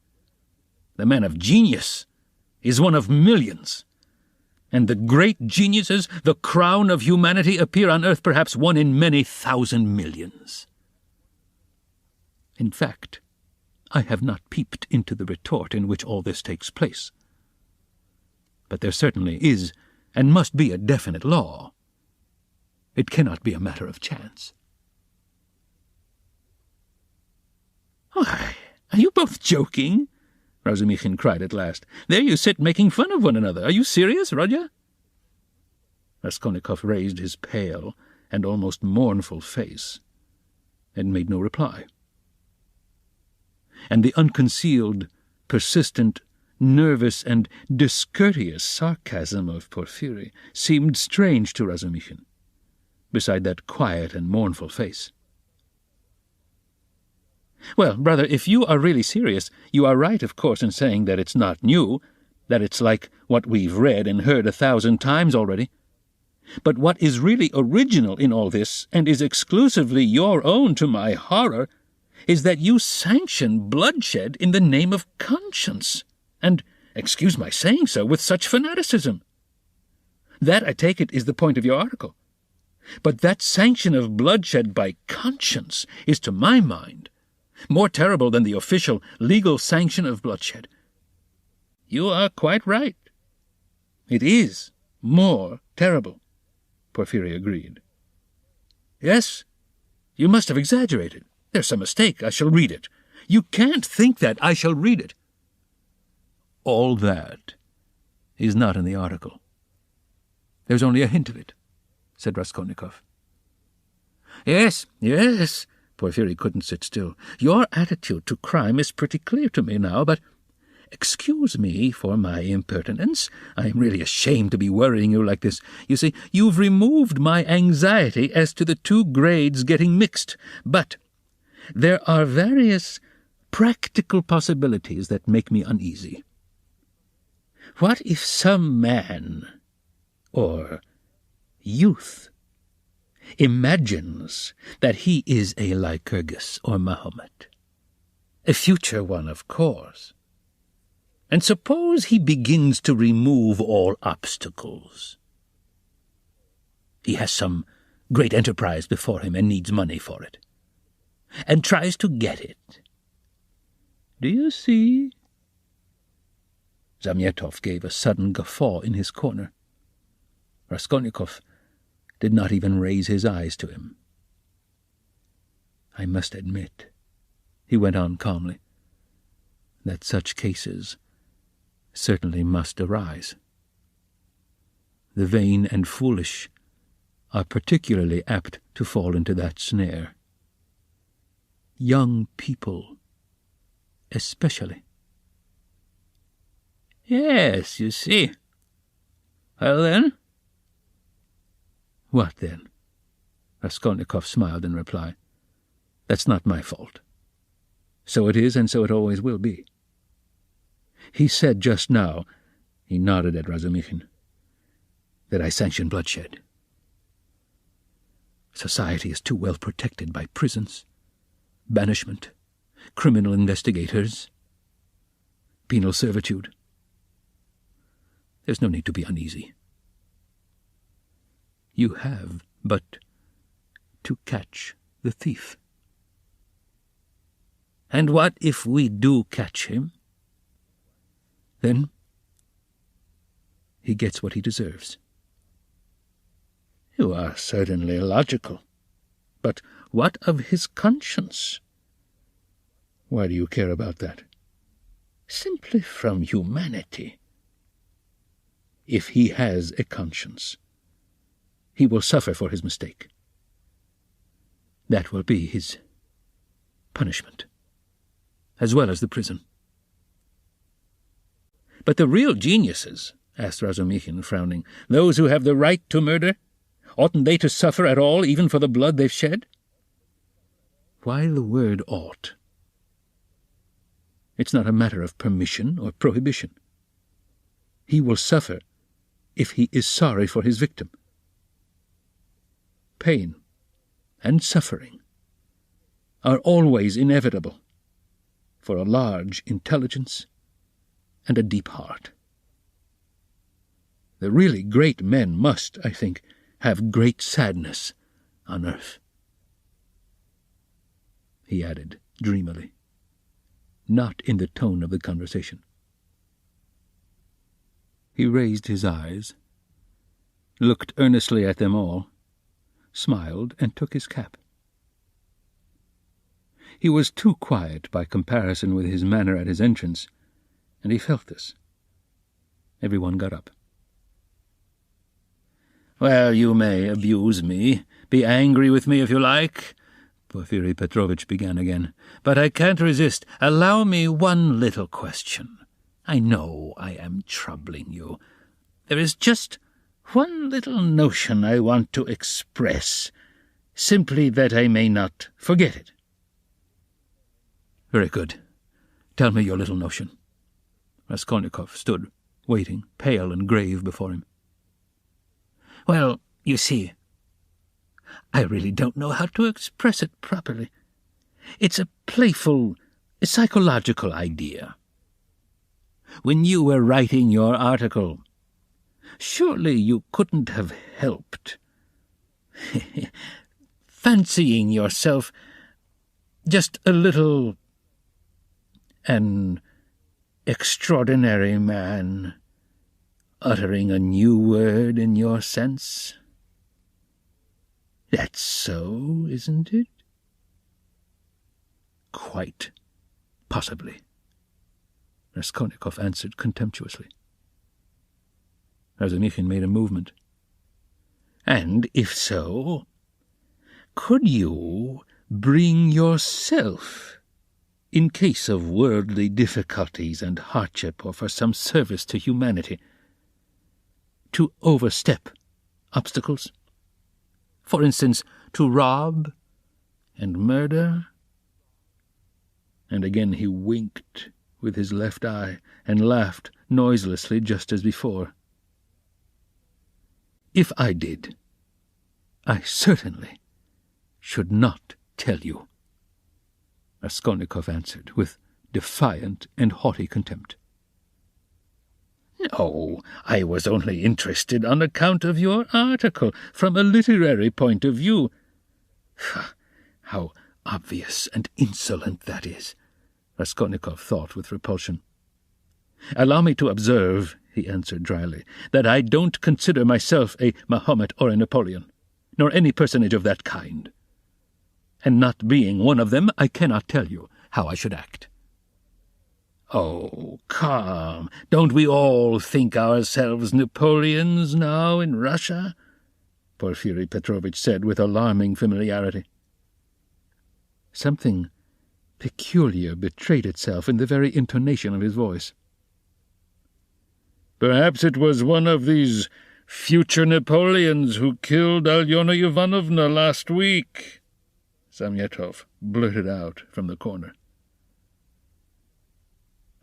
[SPEAKER 3] The man of genius is one of millions, and the great geniuses, the crown of humanity, appear on earth perhaps 1 in many thousand millions. In fact, I have not peeped into the retort in which all this takes place. But there certainly is and must be a definite law. It cannot be a matter of chance. Why, are you both joking? Razumikhin cried at last. There you sit making fun of one another. Are you serious, Rodya? Raskolnikov raised his pale and almost mournful face and made no reply. And the unconcealed, persistent, nervous and discourteous sarcasm of Porfiry seemed strange to Razumikhin, beside that quiet and mournful face. Well, brother, if you are really serious, you are right, of course, in saying that it's not new, that it's like what we've read and heard 1,000 times already. But what is really original in all this, and is exclusively your own to my horror, is that you sanction bloodshed in the name of conscience, and, excuse my saying so, with such fanaticism. That, I take it, is the point of your article. But that sanction of bloodshed by conscience is, to my mind, more terrible than the official, legal sanction of bloodshed. You are quite right. It is more terrible, Porfiry agreed. Yes, You must have exaggerated. There's some mistake. I shall read it. You can't think that. I shall read it. All that is not in the article. There's only a hint of it, said Raskolnikov. Yes, Porfiry couldn't sit still. Your attitude to crime is pretty clear to me now, but excuse me for my impertinence. I am really ashamed to be worrying you like this. You see, you've removed my anxiety as to the two grades getting mixed, but there are various practical possibilities that make me uneasy. What if some man, or youth, imagines that he is a Lycurgus or Mahomet? A future one, of course. And suppose he begins to remove all obstacles. He has some great enterprise before him and needs money for it, and tries to get it. Do you see? Zamyatov gave a sudden guffaw in his corner. Raskolnikov did not even raise his eyes to him. I must admit, he went on calmly, that such cases certainly must arise. The vain and foolish are particularly apt to fall into that snare. Young people, especially. Yes, you see. Well, then? What, then? Raskolnikov smiled in reply. That's not my fault. So it is, and so it always will be. He said just now, he nodded at Razumikhin, that I sanction bloodshed. Society is too well protected by prisons, banishment, criminal investigators, penal servitude. There's no need to be uneasy. You have but to catch the thief. And what if we do catch him? Then he gets what he deserves. You are certainly logical. But what of his conscience? Why do you care about that? Simply from humanity. If he has a conscience, he will suffer for his mistake. That will be his punishment, as well as the prison. But the real geniuses, asked Razumikhin, frowning, those who have the right to murder, oughtn't they to suffer at all, even for the blood they've shed? Why the word ought? It's not a matter of permission or prohibition. He will suffer if he is sorry for his victim. Pain and suffering are always inevitable for a large intelligence and a deep heart. The really great men must, I think, have great sadness on earth. He added dreamily, not in the tone of the conversation. He raised his eyes, looked earnestly at them all, smiled, and took his cap. He was too quiet by comparison with his manner at his entrance, and he felt this. Everyone got up. "Well, you may abuse me, be angry with me if you like," Porfiry Petrovitch began again, "but I can't resist. Allow me one little question. I know I am troubling you. There is just one little notion I want to express, simply that I may not forget it." "Very good. Tell me your little notion." Raskolnikov stood, waiting, pale and grave before him. "Well, you see, I really don't know how to express it properly. It's a playful, psychological idea. When you were writing your article, surely you couldn't have helped fancying yourself just a little an extraordinary man, uttering a new word in your sense. That's so, isn't it?"
[SPEAKER 1] Quite possibly, Raskolnikov answered contemptuously. Razumikhin made a movement. And if so, could you bring yourself, in case of worldly difficulties and hardship or for some service to humanity, to overstep obstacles? For instance, to rob and murder? And again he winked with his left eye and laughed noiselessly just as before. If I did, I certainly should not tell you, Raskolnikov answered with defiant and haughty contempt. No, I was only interested on account of your article, from a literary point of view. How obvious and insolent that is, Raskolnikov thought with repulsion. Allow me to observe, he answered dryly, that I don't consider myself a Mahomet or a Napoleon, nor any personage of that kind. And not being one of them, I cannot tell you how I should act. Oh, come, don't we all think ourselves Napoleons now in Russia? Porfiri Petrovitch said with alarming familiarity. Something peculiar betrayed itself in the very intonation of his voice. Perhaps it was one of these future Napoleons who killed Alyona Ivanovna last week, Samyetov blurted out from the corner.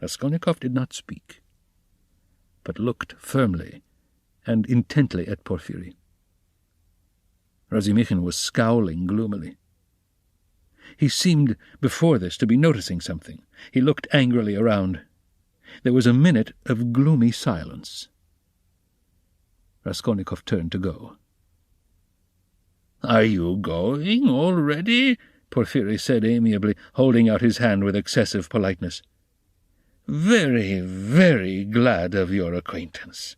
[SPEAKER 1] Raskolnikov did not speak, but looked firmly and intently at Porfiri. Razumikhin was scowling gloomily. He seemed before this to be noticing something. He looked angrily around. There was a minute of gloomy silence. Raskolnikov turned to go. "Are you going already?" Porfiri said amiably, holding out his hand with excessive politeness. "Very, very glad of your acquaintance.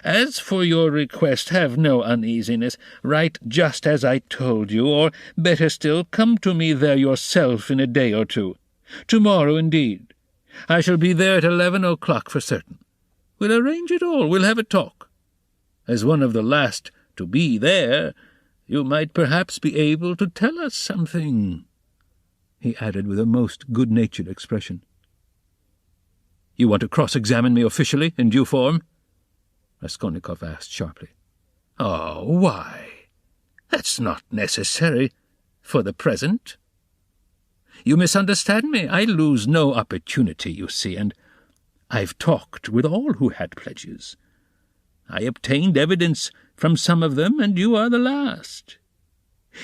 [SPEAKER 1] As for your request, have no uneasiness. Write just as I told you, or, better still, come to me there yourself in a day or two. Tomorrow, indeed. I shall be there at 11 o'clock for certain. We'll arrange it all. We'll have a talk. As one of the last to be there, you might perhaps be able to tell us something," he added with a most good-natured expression. "You want to cross-examine me officially, in due form?" Raskolnikov asked sharply. "Oh, why? That's not necessary for the present. You misunderstand me. I lose no opportunity, you see, and I've talked with all who had pledges. I obtained evidence from some of them, and you are the last.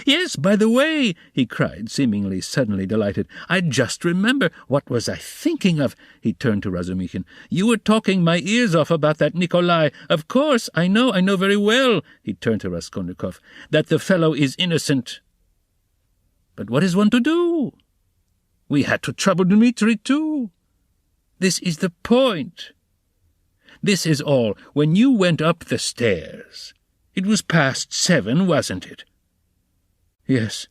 [SPEAKER 1] Yes, by the way," he cried, seemingly suddenly delighted, "I just remember. What was I thinking of?" He turned to Razumikhin. "You were talking my ears off about that Nikolai. Of course, I know very well," he turned to Raskolnikov, "that the fellow is innocent. But what is one to do? We had to trouble Dmitri too. This is the point. This is all. When you went up the stairs, it was past 7, wasn't it?" "Yes,"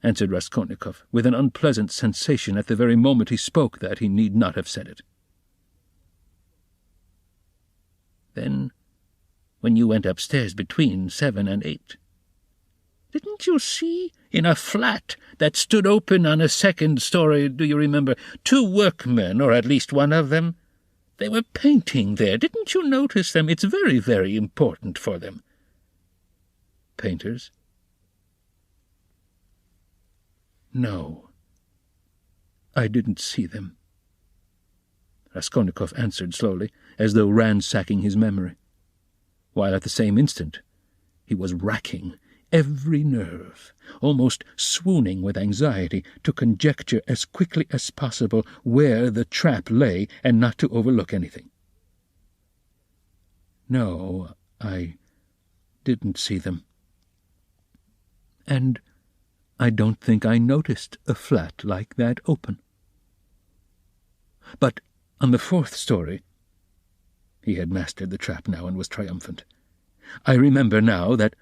[SPEAKER 1] answered Raskolnikov, with an unpleasant sensation at the very moment he spoke that he need not have said it. "Then, when you went upstairs between 7 and 8, didn't you see, in a flat that stood open on a second story, do you remember, 2 workmen, or at least one of them? They were painting there. Didn't you notice them? It's very, very important for them." "Painters?" "No, I didn't see them," Raskolnikov answered slowly, as though ransacking his memory, while at the same instant he was racking every nerve, almost swooning with anxiety, to conjecture as quickly as possible where the trap lay and not to overlook anything. "No, I didn't see them. And I don't think I noticed a flat like that open. But on the 4th story," he had mastered the trap now and was triumphant, "I remember now that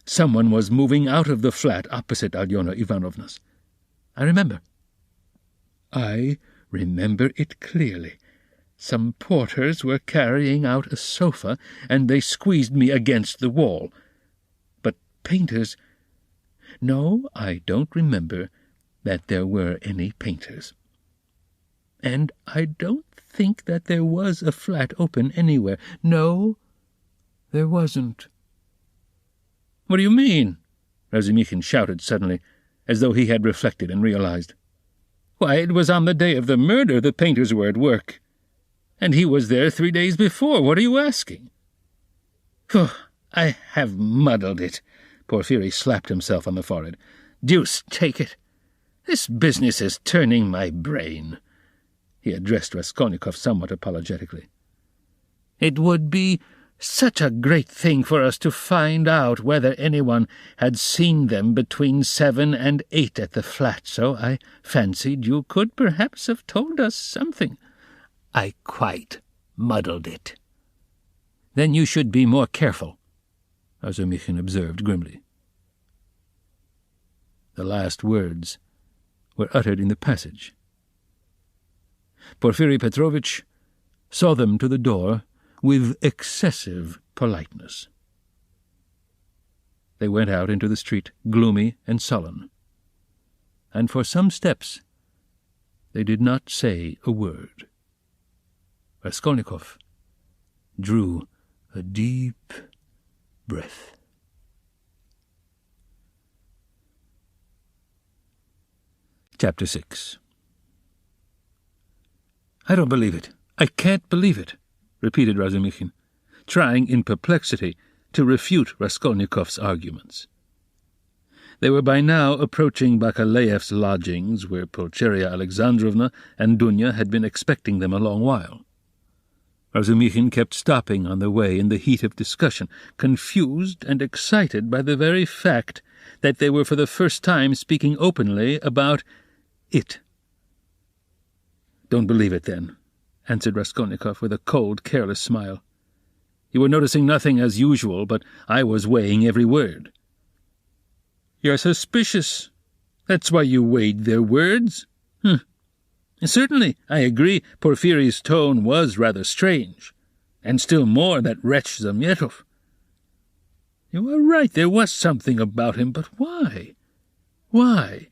[SPEAKER 1] someone was moving out of the flat opposite Alyona Ivanovna's. I remember.
[SPEAKER 3] I remember it clearly. Some porters were carrying out a sofa, and they squeezed me against the wall. But painters— No, I don't remember that there were any painters. And I don't think that there was a flat open anywhere. No, there wasn't." "What do you mean?" Razumikhin shouted suddenly, as though he had reflected and realized. "Why, it was on the day of the murder the painters were at work. And he was there 3 days before. What are you asking?" "Phew, I have muddled it." Porphyry slapped himself on the forehead. "Deuce take it! This business is turning my brain." He addressed Raskolnikov somewhat apologetically. "It would be such a great thing for us to find out whether anyone had seen them between 7 and 8 at the flat, so I fancied you could perhaps have told us something." "I quite muddled it." "Then you should be more careful," Razumikhin observed grimly. The last words were uttered in the passage. Porfiri Petrovitch saw them to the door with excessive politeness. They went out into the street, gloomy and sullen, and for some steps they did not say a word. Raskolnikov drew a deep breath. Chapter 6. "I don't believe it. I can't believe it," repeated Razumikhin, trying in perplexity to refute Raskolnikov's arguments. They were by now approaching Bakalaev's lodgings, where Pulcheria Alexandrovna and Dunya had been expecting them a long while. Razumikhin kept stopping on the way in the heat of discussion, confused and excited by the very fact that they were for the first time speaking openly about it. "Don't believe it, then," answered Raskolnikov with a cold, careless smile. "You were noticing nothing as usual, but I was weighing every word." "You're suspicious. That's why you weighed their words? Certainly, I agree, Porfiry's tone was rather strange, and still more that wretch Zamyetov. You are right, there was something about him, but why? Why?"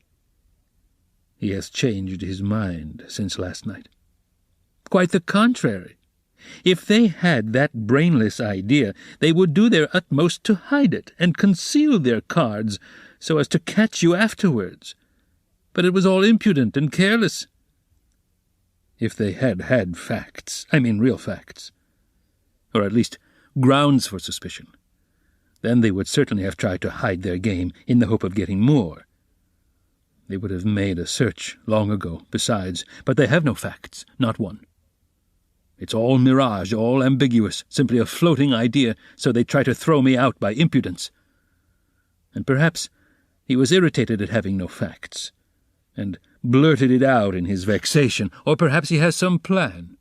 [SPEAKER 3] "He has changed his mind since last night." "Quite the contrary. If they had that brainless idea, they would do their utmost to hide it and conceal their cards so as to catch you afterwards. But it was all impudent and careless." "If they had had facts, I mean real facts, or at least grounds for suspicion, then they would certainly have tried to hide their game in the hope of getting more. They would have made a search long ago, besides, but they have no facts, not one. It's all mirage, all ambiguous, simply a floating idea, so they try to throw me out by impudence. And perhaps he was irritated at having no facts, and blurted it out in his vexation, or perhaps he has some plan.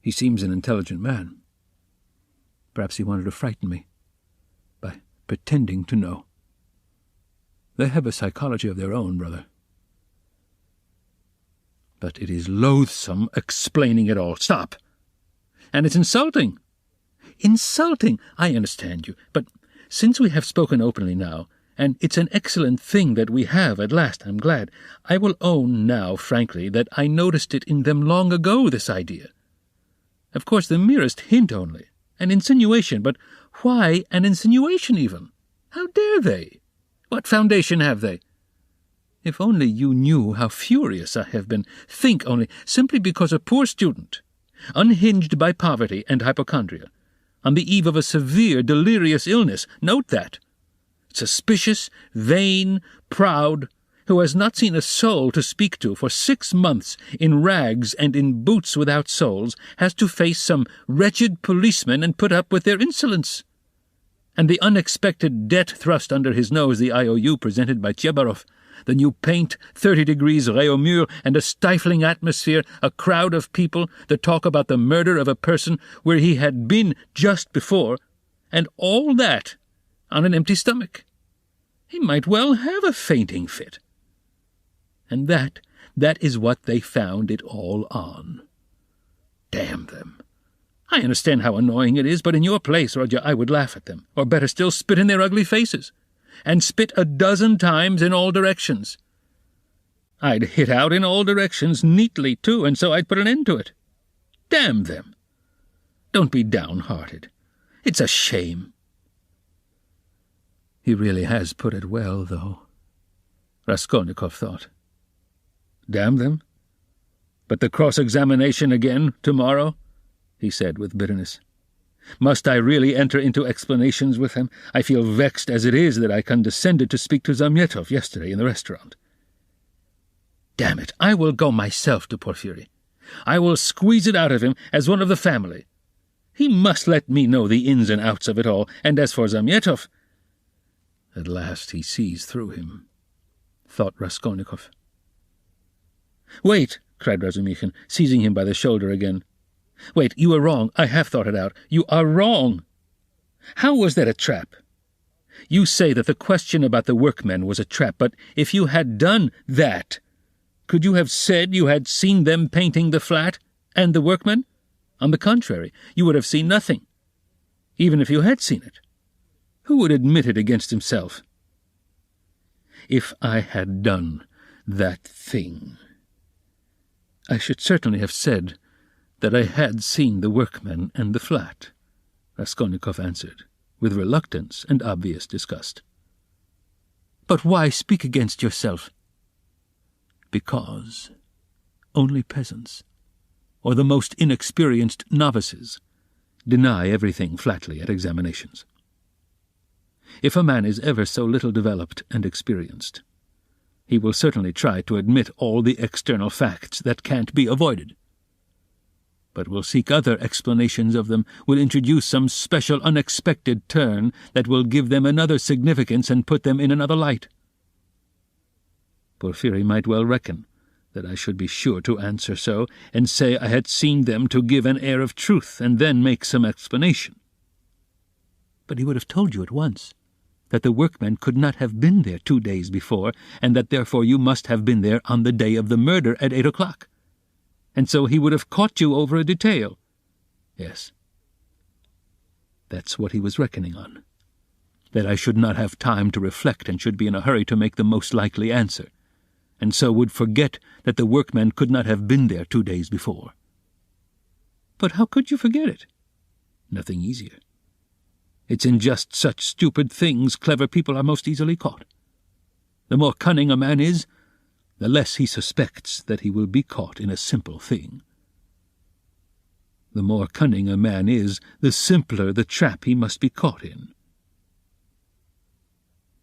[SPEAKER 3] He seems an intelligent man. Perhaps he wanted to frighten me by pretending to know. They have a psychology of their own, brother. But it is loathsome explaining it all. Stop! And it's insulting. Insulting! I understand you, but since we have spoken openly now, and it's an excellent thing that we have at last, I'm glad, I will own now, frankly, that I noticed it in them long ago, this idea. Of course, the merest hint only, an insinuation, but why an insinuation even? How dare they? What foundation have they? If only you knew how furious I have been. Think only, simply because a poor student, unhinged by poverty and hypochondria, on the eve of a severe, delirious illness, note that, suspicious, vain, proud, who has not seen a soul to speak to for 6 months, in rags and in boots without soles, has to face some wretched policemen and put up with their insolence. And the unexpected debt thrust under his nose, the IOU presented by Tchebarov, the new paint, 30 degrees Réaumur, and a stifling atmosphere, a crowd of people, the talk about the murder of a person where he had been just before, and all that on an empty stomach. He might well have a fainting fit. And that
[SPEAKER 1] That is what they found it all on. Damn them. I understand how annoying it is, but in your place, Roger, I would laugh at them, or better still, spit in their ugly faces, and spit 12 times in all directions. I'd hit out in all directions neatly, too, and so I'd put an end to it. Damn them. Don't be downhearted. It's a shame. He really has put it well, though, Raskolnikov thought. Damn them. But the cross-examination again tomorrow? He said with bitterness. Must I really enter into explanations with him? I feel vexed as it is that I condescended to speak to Zamyetov yesterday in the restaurant. Damn it, I will go myself to Porfiry. I will squeeze it out of him as one of the family. He must let me know the ins and outs of it all, and as for Zamyetov... At last he sees through him, thought Raskolnikov. Wait, cried Razumikhin, seizing him by the shoulder again. Wait, you are wrong. I have thought it out. You are wrong. How was that a trap? You say that the question about the workmen was a trap, but if you had done that, could you have said you had seen them painting the flat and the workmen? On the contrary, you would have seen nothing, even if you had seen it. Who would admit it against himself? If I had done that thing, I should certainly have said that I had seen the workmen and the flat, Raskolnikov answered, with reluctance and obvious disgust. But why speak against yourself? Because only peasants, or the most inexperienced novices, deny everything flatly at examinations. If a man is ever so little developed and experienced, he will certainly try to admit all the external facts that can't be avoided, but will seek other explanations of them, will introduce some special unexpected turn that will give them another significance and put them in another light. Porfiry might well reckon that I should be sure to answer so, and say I had seen them to give an air of truth, and then make some explanation. But he would have told you at once that the workmen could not have been there 2 days before, and that therefore you must have been there on the day of the murder at 8 o'clock. And so he would have caught you over a detail. Yes, that's what he was reckoning on, that I should not have time to reflect and should be in a hurry to make the most likely answer, and so would forget that the workmen could not have been there 2 days before. But how could you forget it? Nothing easier. It's in just such stupid things clever people are most easily caught. The more cunning a man is, the less he suspects that he will be caught in a simple thing. The more cunning a man is, the simpler the trap he must be caught in.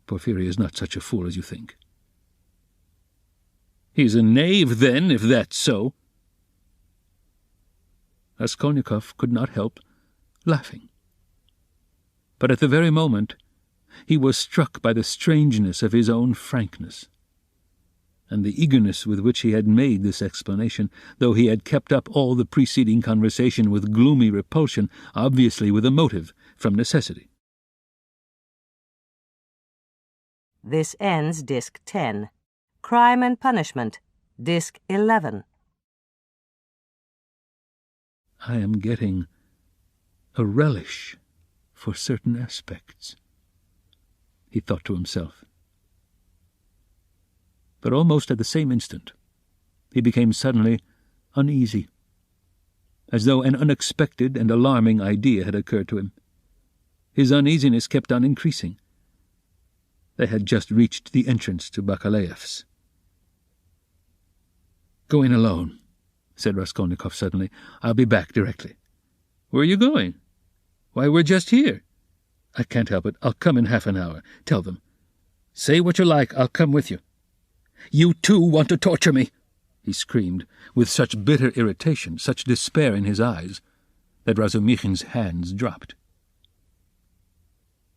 [SPEAKER 1] Porfiry is not such a fool as you think. He's a knave, then, if that's so. Raskolnikov could not help laughing. But at the very moment he was struck by the strangeness of his own frankness, and the eagerness with which he had made this explanation, though he had kept up all the preceding conversation with gloomy repulsion, obviously with a motive, from necessity.
[SPEAKER 2] This ends Disc 10. Crime and Punishment, Disc 11.
[SPEAKER 1] I am getting a relish for certain aspects, he thought to himself. But almost at the same instant he became suddenly uneasy, as though an unexpected and alarming idea had occurred to him. His uneasiness kept on increasing. They had just reached the entrance to Bakalaev's. "Go in alone," said Raskolnikov suddenly. "I'll be back directly." "Where are you going?" "Why, we're just here." "I can't help it. I'll come in half an hour. Tell them. Say what you like. I'll come with you." "You too want to torture me," he screamed, with such bitter irritation, such despair in his eyes, that Razumikhin's hands dropped.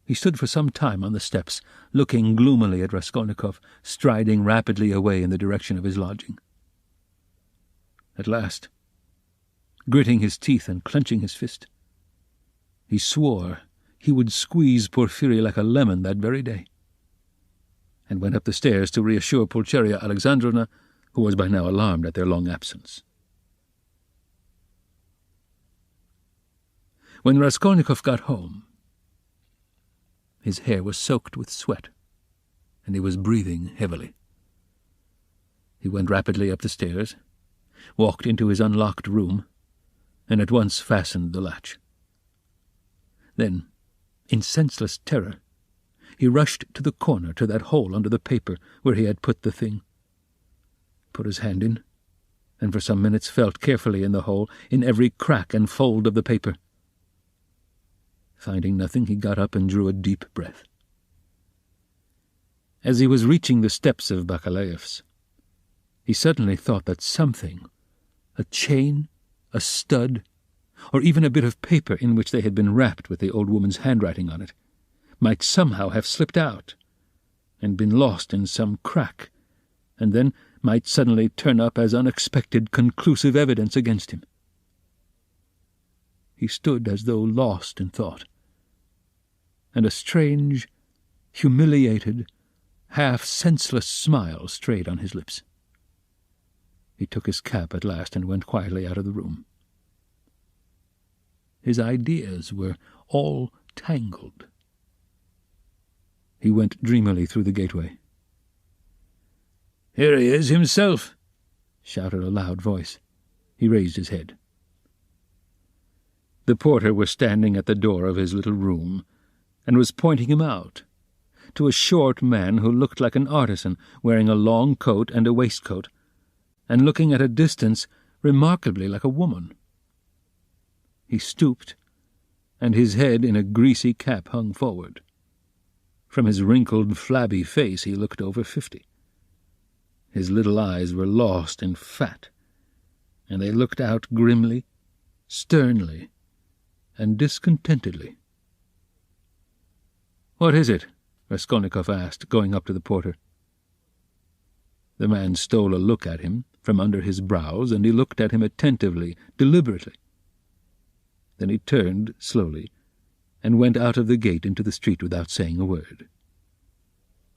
[SPEAKER 1] He stood for some time on the steps, looking gloomily at Raskolnikov, striding rapidly away in the direction of his lodging. At last, gritting his teeth and clenching his fist, he swore he would squeeze Porfiry like a lemon that very day, and went up the stairs to reassure Pulcheria Alexandrovna
[SPEAKER 3] who was by now alarmed at their long absence. When Raskolnikov got home, his hair was soaked with sweat, and he was breathing heavily. He went rapidly up the stairs, walked into his unlocked room, and at once fastened the latch. Then, in senseless terror, he rushed to the corner, to that hole under the paper where he had put the thing, put his hand in, and for some minutes felt carefully in the hole, in every crack and fold of the paper. Finding nothing, he got up and drew a deep breath. As he was reaching the steps of Bakalaev's, he suddenly thought that something, a chain, a stud, or even a bit of paper in which they had been wrapped with the old woman's handwriting on it, might somehow have slipped out and been lost in some crack, and then might suddenly turn up as unexpected conclusive evidence against him. He stood as though lost in thought, and a strange, humiliated, half-senseless smile strayed on his lips. He took his cap at last and went quietly out of the room. His ideas were all tangled. He went dreamily through the gateway. "Here he is himself!" shouted a loud voice. He raised his head. The porter was standing at the door of his little room, and was pointing him out, to a short man who looked like an artisan, wearing a long coat and a waistcoat, and looking at a distance remarkably like a woman. He stooped, and his head in a greasy cap hung forward. From his wrinkled, flabby face he looked over 50. His little eyes were lost in fat, and they looked out grimly, sternly, and discontentedly. "What is it?" Raskolnikov asked, going up to the porter. The man stole a look at him from under his brows, and he looked at him attentively, deliberately. Then he turned slowly and went out of the gate into the street without saying a word.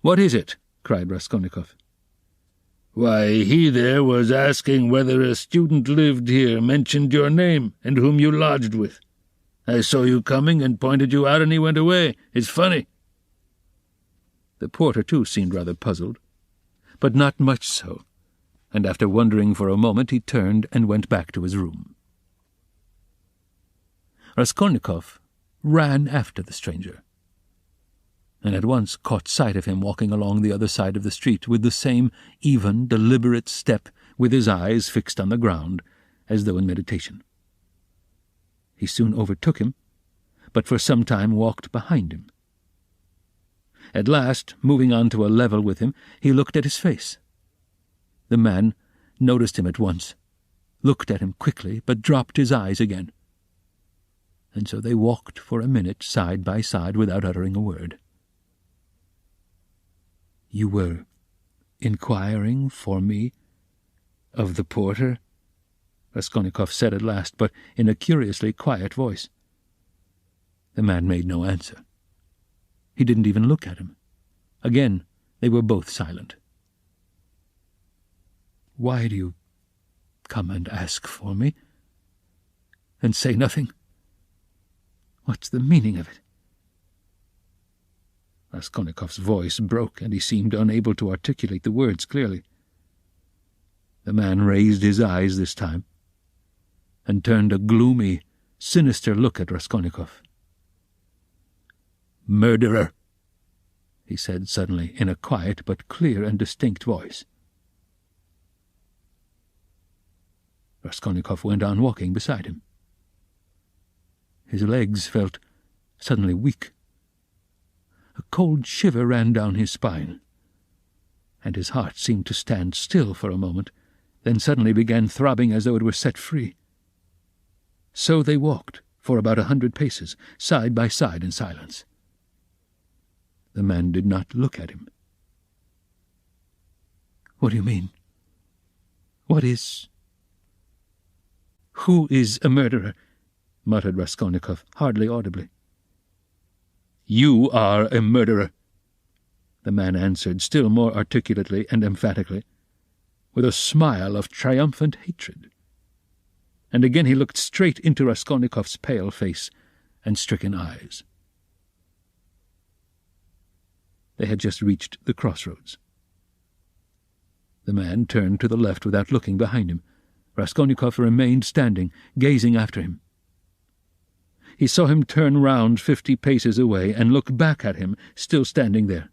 [SPEAKER 3] "What is it?" cried Raskolnikov. "Why, he there was asking whether a student lived here, mentioned your name, and whom you lodged with. I saw you coming and pointed you out, and he went away. It's funny." The porter, too, seemed rather puzzled, but not much so, and after wondering for a moment he turned and went back to his room. Raskolnikov ran after the stranger, and at once caught sight of him walking along the other side of the street with the same even, deliberate step, with his eyes fixed on the ground, as though in meditation. He soon overtook him, but for some time walked behind him. At last, moving on to a level with him, he looked at his face. The man noticed him at once, looked at him quickly, but dropped his eyes again. And so they walked for a minute side by side without uttering a word. "You were inquiring for me of the porter?" Raskolnikov said at last, but in a curiously quiet voice. The man made no answer. He didn't even look at him. Again they were both silent. "Why do you come and ask for me, and say nothing? What's the meaning of it?" Raskolnikov's voice broke, and he seemed unable to articulate the words clearly. The man raised his eyes this time, and turned a gloomy, sinister look at Raskolnikov. "Murderer," he said suddenly, in a quiet but clear and distinct voice. Raskolnikov went on walking beside him. His legs felt suddenly weak. A cold shiver ran down his spine, and his heart seemed to stand still for a moment, then suddenly began throbbing as though it were set free. So they walked for about 100 paces, side by side in silence. The man did not look at him. "What do you mean? What is—" "Who is a murderer?" muttered Raskolnikov, hardly audibly. "You are a murderer," the man answered, still more articulately and emphatically. with a smile of triumphant hatred. And again he looked straight into Raskolnikov's pale face and stricken eyes. They had just reached the crossroads. The man turned to the left without looking behind him. Raskolnikov remained standing, gazing after him. He saw him turn round 50 paces away and look back at him, still standing there.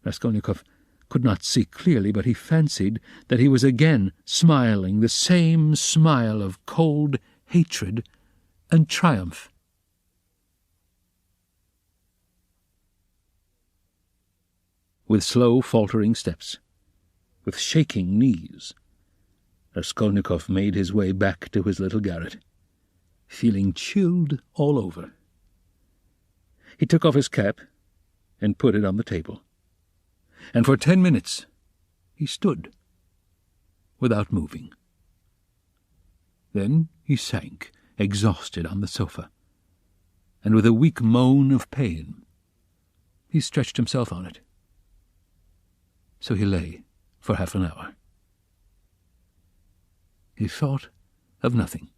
[SPEAKER 3] Raskolnikov could not see clearly, but he fancied that he was again smiling, the same smile of cold hatred and triumph. With slow, faltering steps, with shaking knees, Raskolnikov made his way back to his little garret, feeling chilled all over. He took off his cap and put it on the table, and for 10 minutes he stood, without moving. Then he sank, exhausted, on the sofa, and with a weak moan of pain, he stretched himself on it. So he lay for half an hour. He thought of nothing.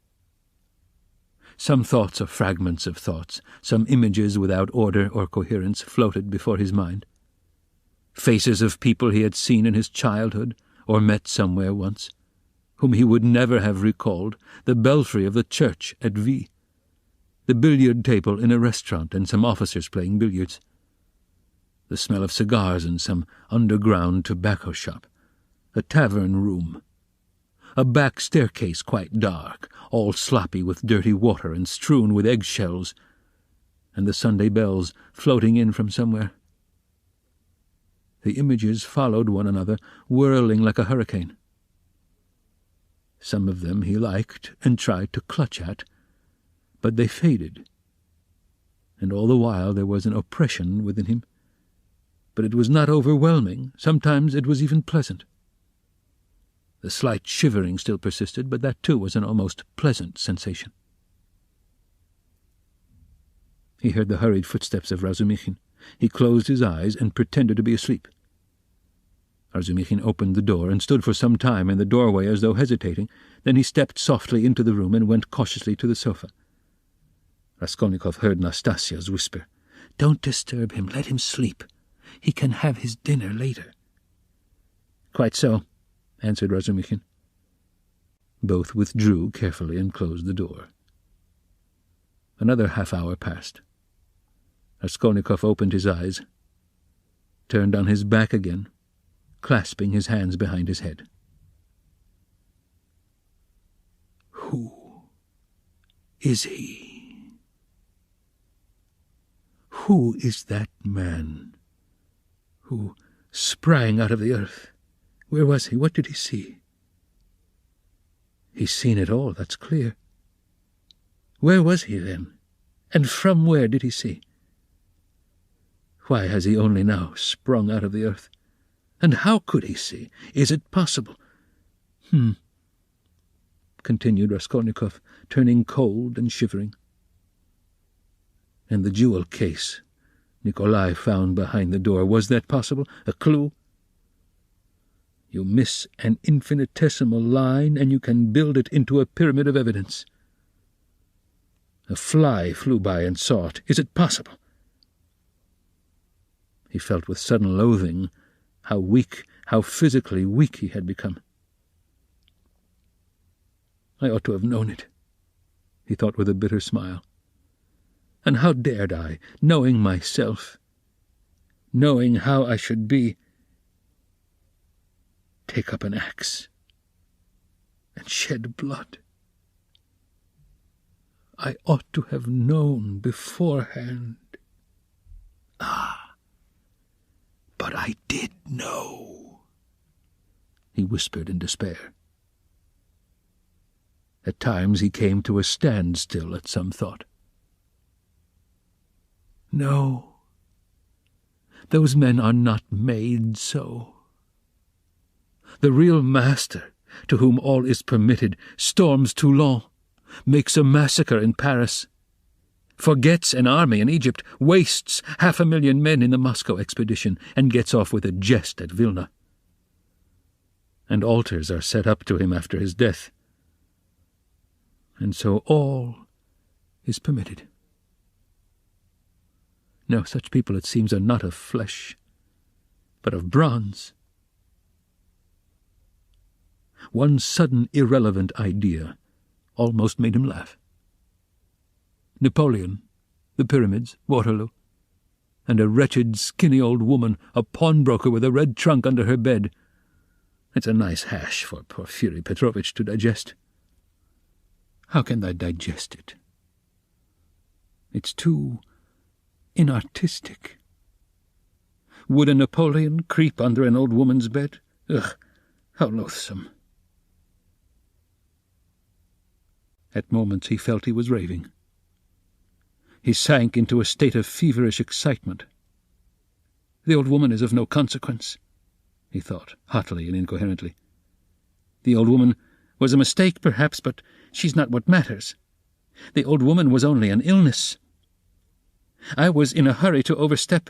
[SPEAKER 3] Some thoughts or fragments of thoughts, some images without order or coherence floated before his mind. Faces of people he had seen in his childhood or met somewhere once, whom he would never have recalled, the belfry of the church at V, the billiard table in a restaurant and some officers playing billiards, the smell of cigars in some underground tobacco shop, a tavern room, a back staircase quite dark, all sloppy with dirty water and strewn with eggshells, and the Sunday bells floating in from somewhere. The images followed one another, whirling like a hurricane. Some of them he liked and tried to clutch at, but they faded, and all the while there was an oppression within him. But it was not overwhelming. Sometimes it was even pleasant. The slight shivering still persisted, but that too was an almost pleasant sensation. He heard the hurried footsteps of Razumikhin. He closed his eyes and pretended to be asleep. Razumikhin opened the door and stood for some time in the doorway as though hesitating. Then he stepped softly into the room and went cautiously to the sofa. Raskolnikov heard Nastasia's whisper, "Don't disturb him. Let him sleep. He can have his dinner later." "Quite so," answered Razumikhin. Both withdrew carefully and closed the door. Another half-hour passed. Raskolnikov opened his eyes, turned on his back again, clasping his hands behind his head. Who is he? Who is that man who sprang out of the earth? Where was he? What did he see? He's seen it all, that's clear. Where was he then? And from where did he see? Why has he only now sprung out of the earth? And how could he see? Is it possible? Continued Raskolnikov, turning cold and shivering. And the jewel case Nikolai found behind the door, was that possible? A clue? You miss an infinitesimal line, and you can build it into a pyramid of evidence. A fly flew by and saw it. Is it possible? He felt with sudden loathing how weak, how physically weak he had become. I ought to have known it, he thought with a bitter smile. And how dared I, knowing myself, knowing how I should be, take up an axe and shed blood? I ought to have known beforehand. But I did know, he whispered in despair. At times he came to a standstill at some thought. No, those men are not made so. The real master, to whom all is permitted, storms Toulon, makes a massacre in Paris, forgets an army in Egypt, wastes 500,000 men in the Moscow expedition, and gets off with a jest at Vilna.
[SPEAKER 1] and altars are set up to him after his death. And so all is permitted. No, such people, it seems, are not of flesh, but of bronze. One sudden irrelevant idea almost made him laugh. Napoleon, the pyramids, Waterloo, and a wretched, skinny old woman, a pawnbroker with a red trunk under her bed. It's a nice hash for Porfiri Petrovitch to digest. How can I digest it? It's too inartistic. Would a Napoleon creep under an old woman's bed? Ugh, how loathsome. At moments he felt he was raving. He sank into a state of feverish excitement. The old woman is of no consequence, he thought, hotly and incoherently. The old woman was a mistake, perhaps, but she's not what matters. The old woman was only an illness. I was in a hurry to overstep.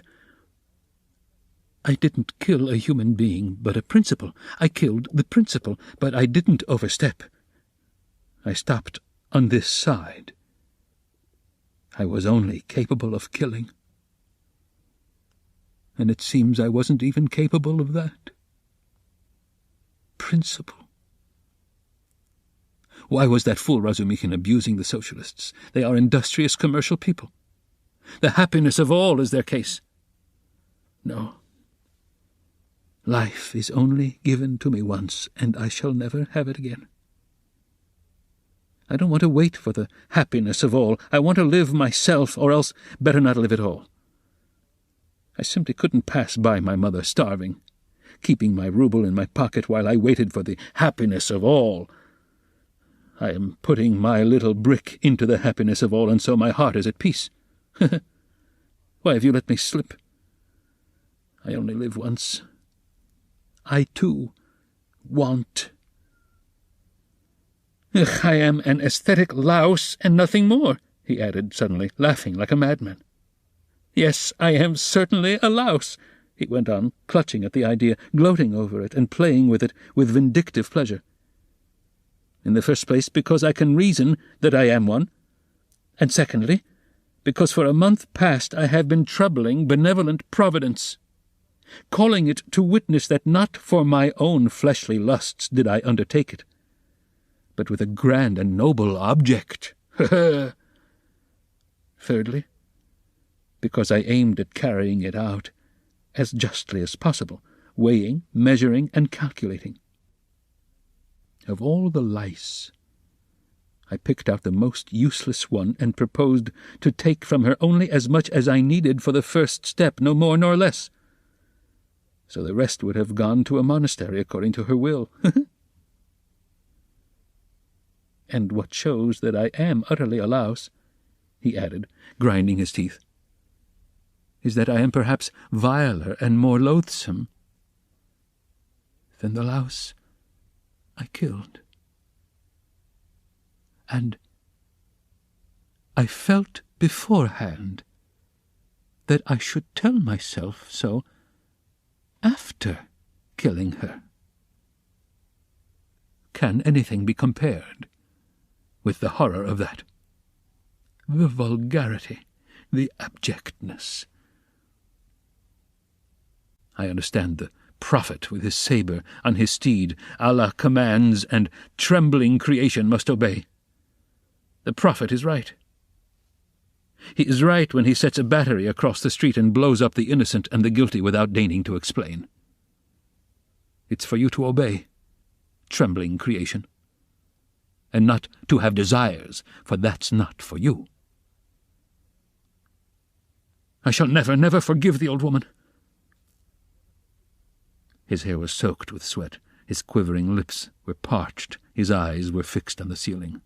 [SPEAKER 1] I didn't kill a human being, but a principle. I killed the principle, but I didn't overstep. I stopped on this side. I was only capable of killing. And it seems I wasn't even capable of that. Principle. Why was that fool Razumikhin abusing the socialists? They are industrious commercial people. The happiness of all is their case. No. Life is only given to me once, and I shall never have it again. I don't want to wait for the happiness of all. I want to live myself, or else better not live at all. I simply couldn't pass by my mother starving, keeping my rouble in my pocket while I waited for the happiness of all. I am putting my little brick into the happiness of all, and so my heart is at peace. Why have you let me slip? I only live once. I, too, want. I am an aesthetic louse and nothing more, he added suddenly, laughing like a madman. Yes, I am certainly a louse, he went on, clutching at the idea, gloating over it, and playing with it with vindictive pleasure. In the first place, because I can reason that I am one, and secondly, because for a month past I have been troubling benevolent Providence, calling it to witness that not for my own fleshly lusts did I undertake it, but with a grand and noble object. Thirdly, because I aimed at carrying it out as justly as possible, weighing, measuring, and calculating. Of all the lice, I picked out the most useless one and proposed to take from her only as much as I needed for the first step, no more nor less. So the rest would have gone to a monastery according to her will. And what shows that I am utterly a louse, he added, grinding his teeth, is that I am perhaps viler and more loathsome than the louse I killed. And I felt beforehand that I should tell myself so after killing her. Can anything be compared with the horror of that? The vulgarity, the abjectness. I understand the prophet with his sabre on his steed. Allah commands, and trembling creation must obey. The prophet is right. He is right when he sets a battery across the street and blows up the innocent and the guilty without deigning to explain. It's for you to obey, trembling creation, and not to have desires, for that's not for you. I shall never, never forgive the old woman. His hair was soaked with sweat, his quivering lips were parched, his eyes were fixed on the ceiling.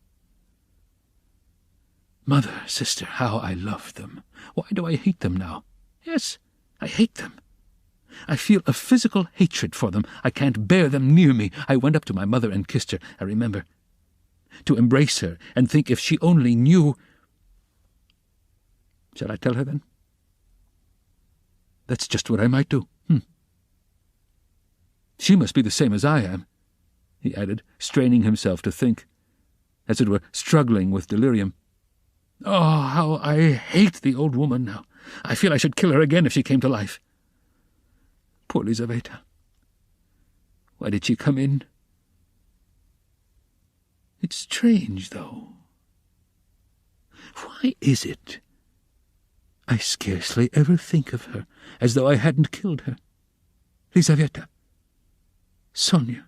[SPEAKER 1] Mother, sister, how I love them. Why do I hate them now? Yes, I hate them. I feel a physical hatred for them. I can't bear them near me. I went up to my mother and kissed her, I remember, to embrace her and think if she only knew. Shall I tell her then? That's just what I might do. She must be the same as I am. he added, straining himself to think, as it were struggling with delirium. "Oh, how I hate the old woman now. I feel I should kill her again if she came to life. Poor Lizaveta. Why did she come in? It's strange, though. Why is it I scarcely ever think of her as though I hadn't killed her? Lizaveta. Sonia.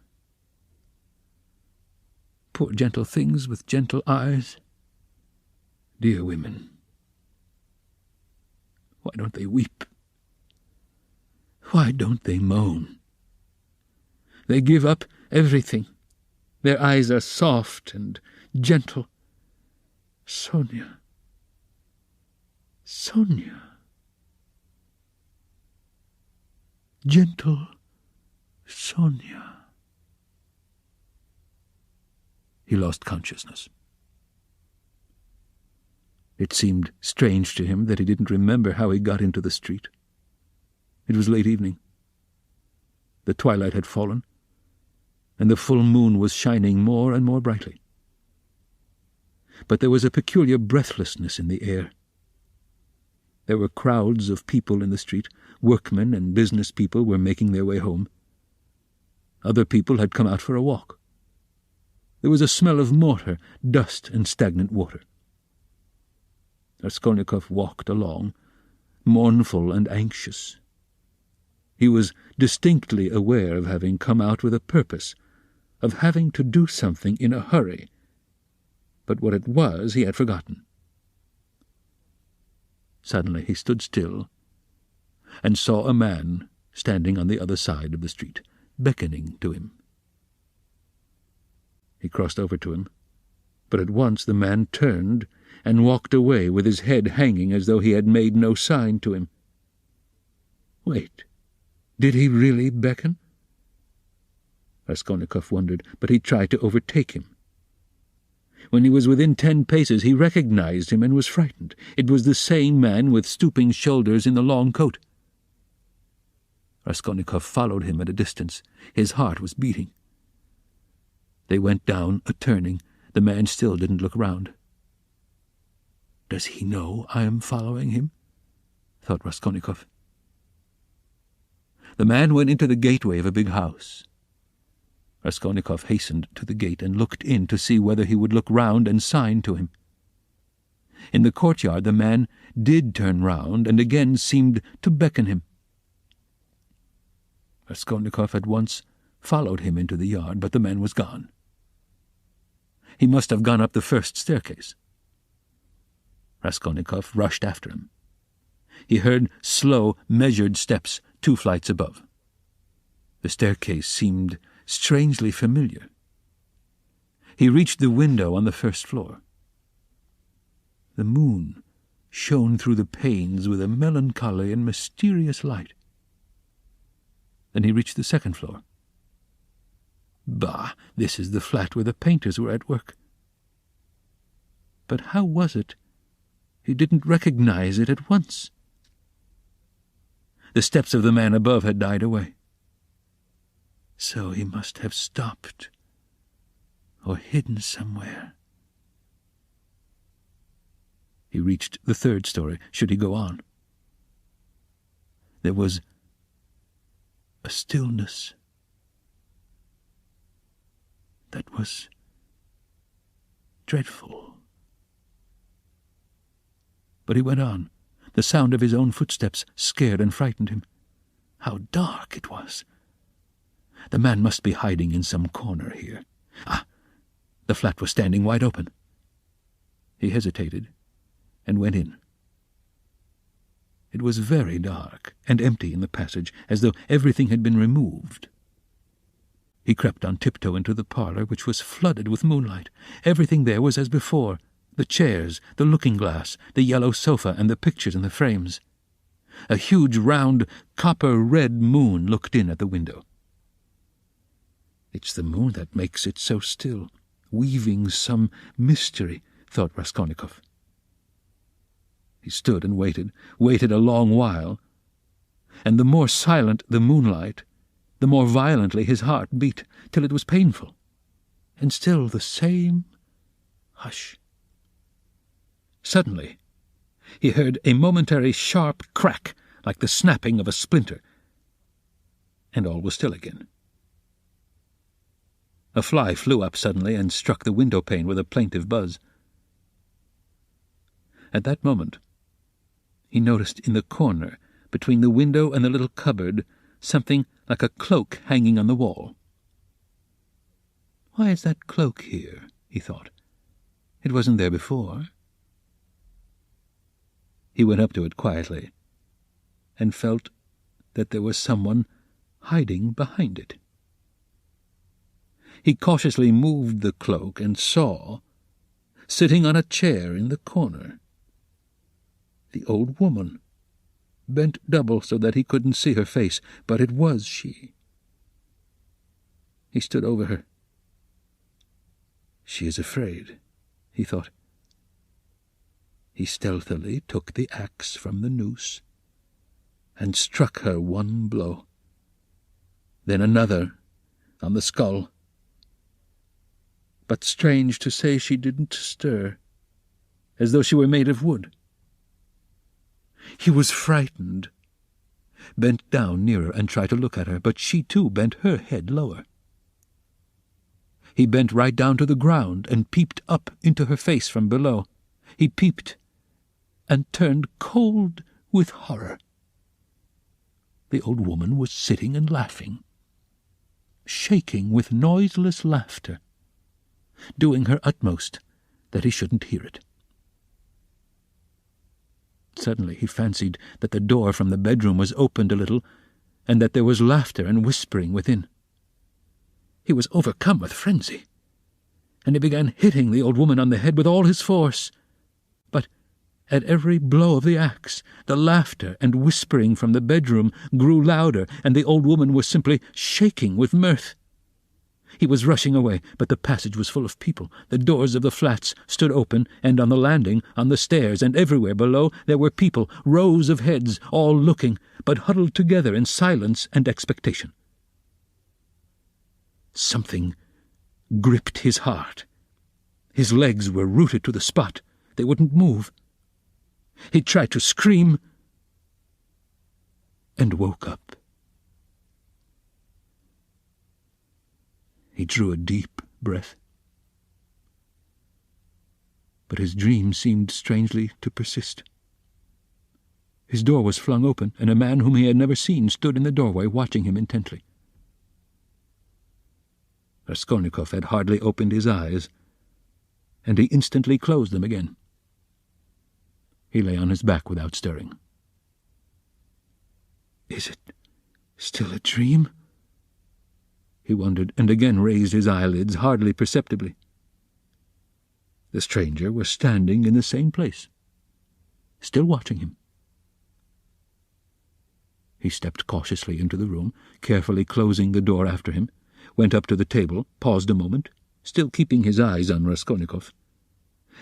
[SPEAKER 1] Poor gentle things with gentle eyes. Dear women. Why don't they weep? Why don't they moan? They give up everything. Their eyes are soft and gentle. Sonia. Sonia. Gentle Sonia. He lost consciousness. It seemed strange to him that he didn't remember how he got into the street. It was late evening. The twilight had fallen, and the full moon was shining more and more brightly. But there was a peculiar breathlessness in the air. There were crowds of people in the street. Workmen and business people were making their way home. Other people had come out for a walk. There was a smell of mortar, dust, and stagnant water. Raskolnikov walked along, mournful and anxious. He was distinctly aware of having come out with a purpose, of having to do something in a hurry, but what it was he had forgotten. Suddenly he stood still and saw a man standing on the other side of the street, beckoning to him. He crossed over to him, but at once the man turned and walked away with his head hanging as though he had made no sign to him. Wait, did he really beckon? Raskolnikov wondered, but he tried to overtake him. When he was within 10 paces, he recognized him and was frightened. It was the same man with stooping shoulders in the long coat. Raskolnikov followed him at a distance. His heart was beating. They went down a turning. The man still didn't look round. "Does he know I am following him?" thought Raskolnikov. The man went into the gateway of a big house. Raskolnikov hastened to the gate and looked in to see whether he would look round and sign to him. In the courtyard the man did turn round and again seemed to beckon him. Raskolnikov at once followed him into the yard, but the man was gone. He must have gone up the first staircase. Raskolnikov rushed after him. He heard slow, measured steps 2 flights above. The staircase seemed strangely familiar. He reached the window on the first floor. The moon shone through the panes with a melancholy and mysterious light. Then he reached the second floor. Bah, this is the flat where the painters were at work. But how was it he didn't recognize it at once? The steps of the man above had died away. So he must have stopped, or hidden somewhere. He reached the 3rd story. Should he go on? There was a stillness that was dreadful. But he went on. The sound of his own footsteps scared and frightened him. How dark it was! The man must be hiding in some corner here. Ah! The flat was standing wide open. He hesitated and went in. It was very dark and empty in the passage, as though everything had been removed. He crept on tiptoe into the parlour, which was flooded with moonlight. Everything there was as before: the chairs, the looking-glass, the yellow sofa, and the pictures in the frames. A huge, round, copper-red moon looked in at the window. It's the moon that makes it so still, weaving some mystery, thought Raskolnikov. He stood and waited a long while, and the more silent the moonlight, the more violently his heart beat, till it was painful. and still the same hush.
[SPEAKER 3] Suddenly, he heard a momentary sharp crack like the snapping of a splinter, and all was still again. A fly flew up suddenly and struck the window pane with a plaintive buzz. At that moment, he noticed in the corner, between the window and the little cupboard, something like a cloak hanging on the wall. "Why is that cloak here?" he thought. "It wasn't there before." He went up to it quietly, and felt that there was someone hiding behind it. He cautiously moved the cloak and saw, sitting on a chair in the corner, the old woman, bent double so that he couldn't see her face, but it was she. He stood over her. "She is afraid," he thought. He stealthily took the axe from the noose and struck her one blow, then another on the skull. But strange to say, she didn't stir, as though she were made of wood. He was frightened, bent down nearer and tried to look at her, but she too bent her head lower. He bent right down to the ground and peeped up into her face from below. He peeped and turned cold with horror. The old woman was sitting and laughing, shaking with noiseless laughter, doing her utmost that he shouldn't hear it. Suddenly he fancied that the door from the bedroom was opened a little, and that there was laughter and whispering within. He was overcome with frenzy, and he began hitting the old woman on the head with all his force. But at every blow of the axe, the laughter and whispering from the bedroom grew louder, and the old woman was simply shaking with mirth. He was rushing away, but the passage was full of people. The doors of the flats stood open, and on the landing, on the stairs, and everywhere below there were people, rows of heads, all looking, but huddled together in silence and expectation. Something gripped his heart. His legs were rooted to the spot. They wouldn't move. He tried to scream and woke up. He drew a deep breath. But his dream seemed strangely to persist. His door was flung open, and a man whom he had never seen stood in the doorway watching him intently. Raskolnikov had hardly opened his eyes, and he instantly closed them again. He lay on his back without stirring. "Is it still a dream?" he wondered, and again raised his eyelids, hardly perceptibly. The stranger was standing in the same place, still watching him. He stepped cautiously into the room, carefully closing the door after him, went up to the table, paused a moment, still keeping his eyes on Raskolnikov,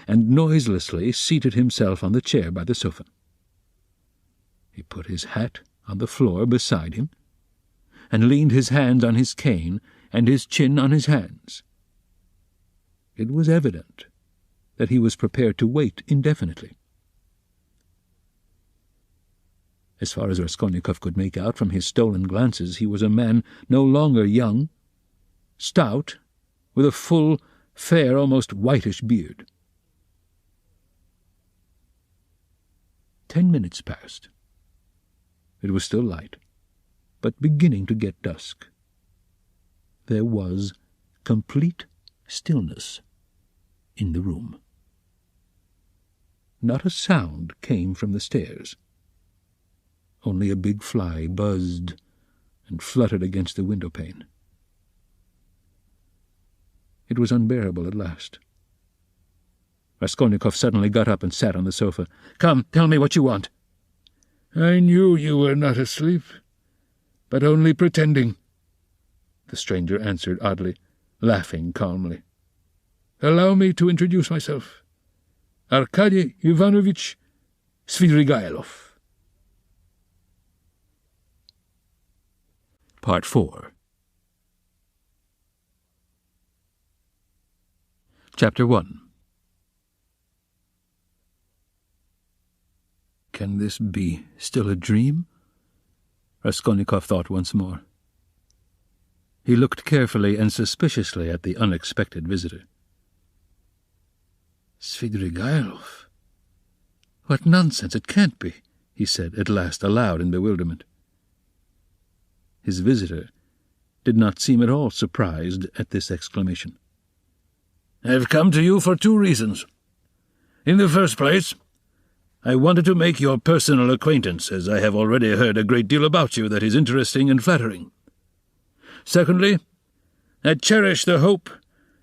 [SPEAKER 3] and noiselessly seated himself on the chair by the sofa. He put his hat on the floor beside him, and leaned his hand on his cane and his chin on his hands. It was evident that he was prepared to wait indefinitely. As far as Raskolnikov could make out from his stolen glances, he was a man no longer young, stout, with a full, fair, almost whitish beard. 10 minutes passed. It was still light, but beginning to get dusk. There was complete stillness in the room. Not a sound came from the stairs. Only a big fly buzzed and fluttered against the window pane. It was unbearable at last. Raskolnikov suddenly got up and sat on the sofa. "Come, tell me what you want."
[SPEAKER 4] "I knew you were not asleep, but only pretending," the stranger answered oddly, laughing calmly. "Allow me to introduce myself. Arkady Ivanovich Svidrigailov."
[SPEAKER 3] Part 4. Chapter 1.
[SPEAKER 1] Can this be still a dream? Raskolnikov thought once more. He looked carefully and suspiciously at the unexpected visitor. Svidrigailov? What nonsense! It can't be, he said at last aloud in bewilderment. His visitor did not seem at all surprised at this exclamation.
[SPEAKER 4] I have come to you for 2 reasons. In the first place, I wanted to make your personal acquaintance, as I have already heard a great deal about you that is interesting and flattering. Secondly, I cherish the hope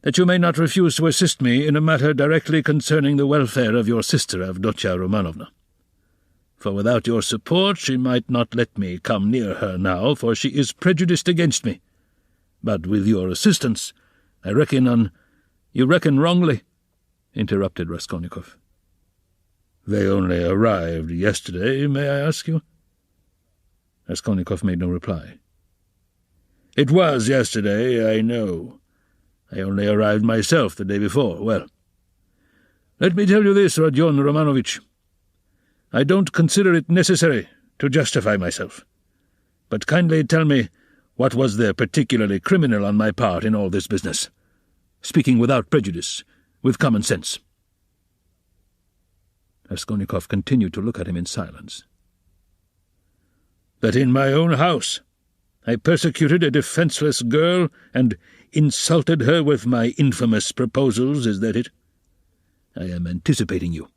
[SPEAKER 4] that you may not refuse to assist me in a matter directly concerning the welfare of your sister, Avdotya Romanovna. For without your support she might not let me come near her now, for she is prejudiced against me. But with your assistance, I reckon on— You reckon wrongly, interrupted Raskolnikov. They only arrived yesterday, may I ask you? Raskolnikov made no reply. It was yesterday, I know. I only arrived myself the day before. Well, let me tell you this, Rodion Romanovich. I don't consider it necessary to justify myself. But kindly tell me what was there particularly criminal on my part in all this business, speaking without prejudice, with common sense. Raskolnikov continued to look at him in silence. That in my own house I persecuted a defenceless girl and insulted her with my infamous proposals, is that it? I am anticipating you.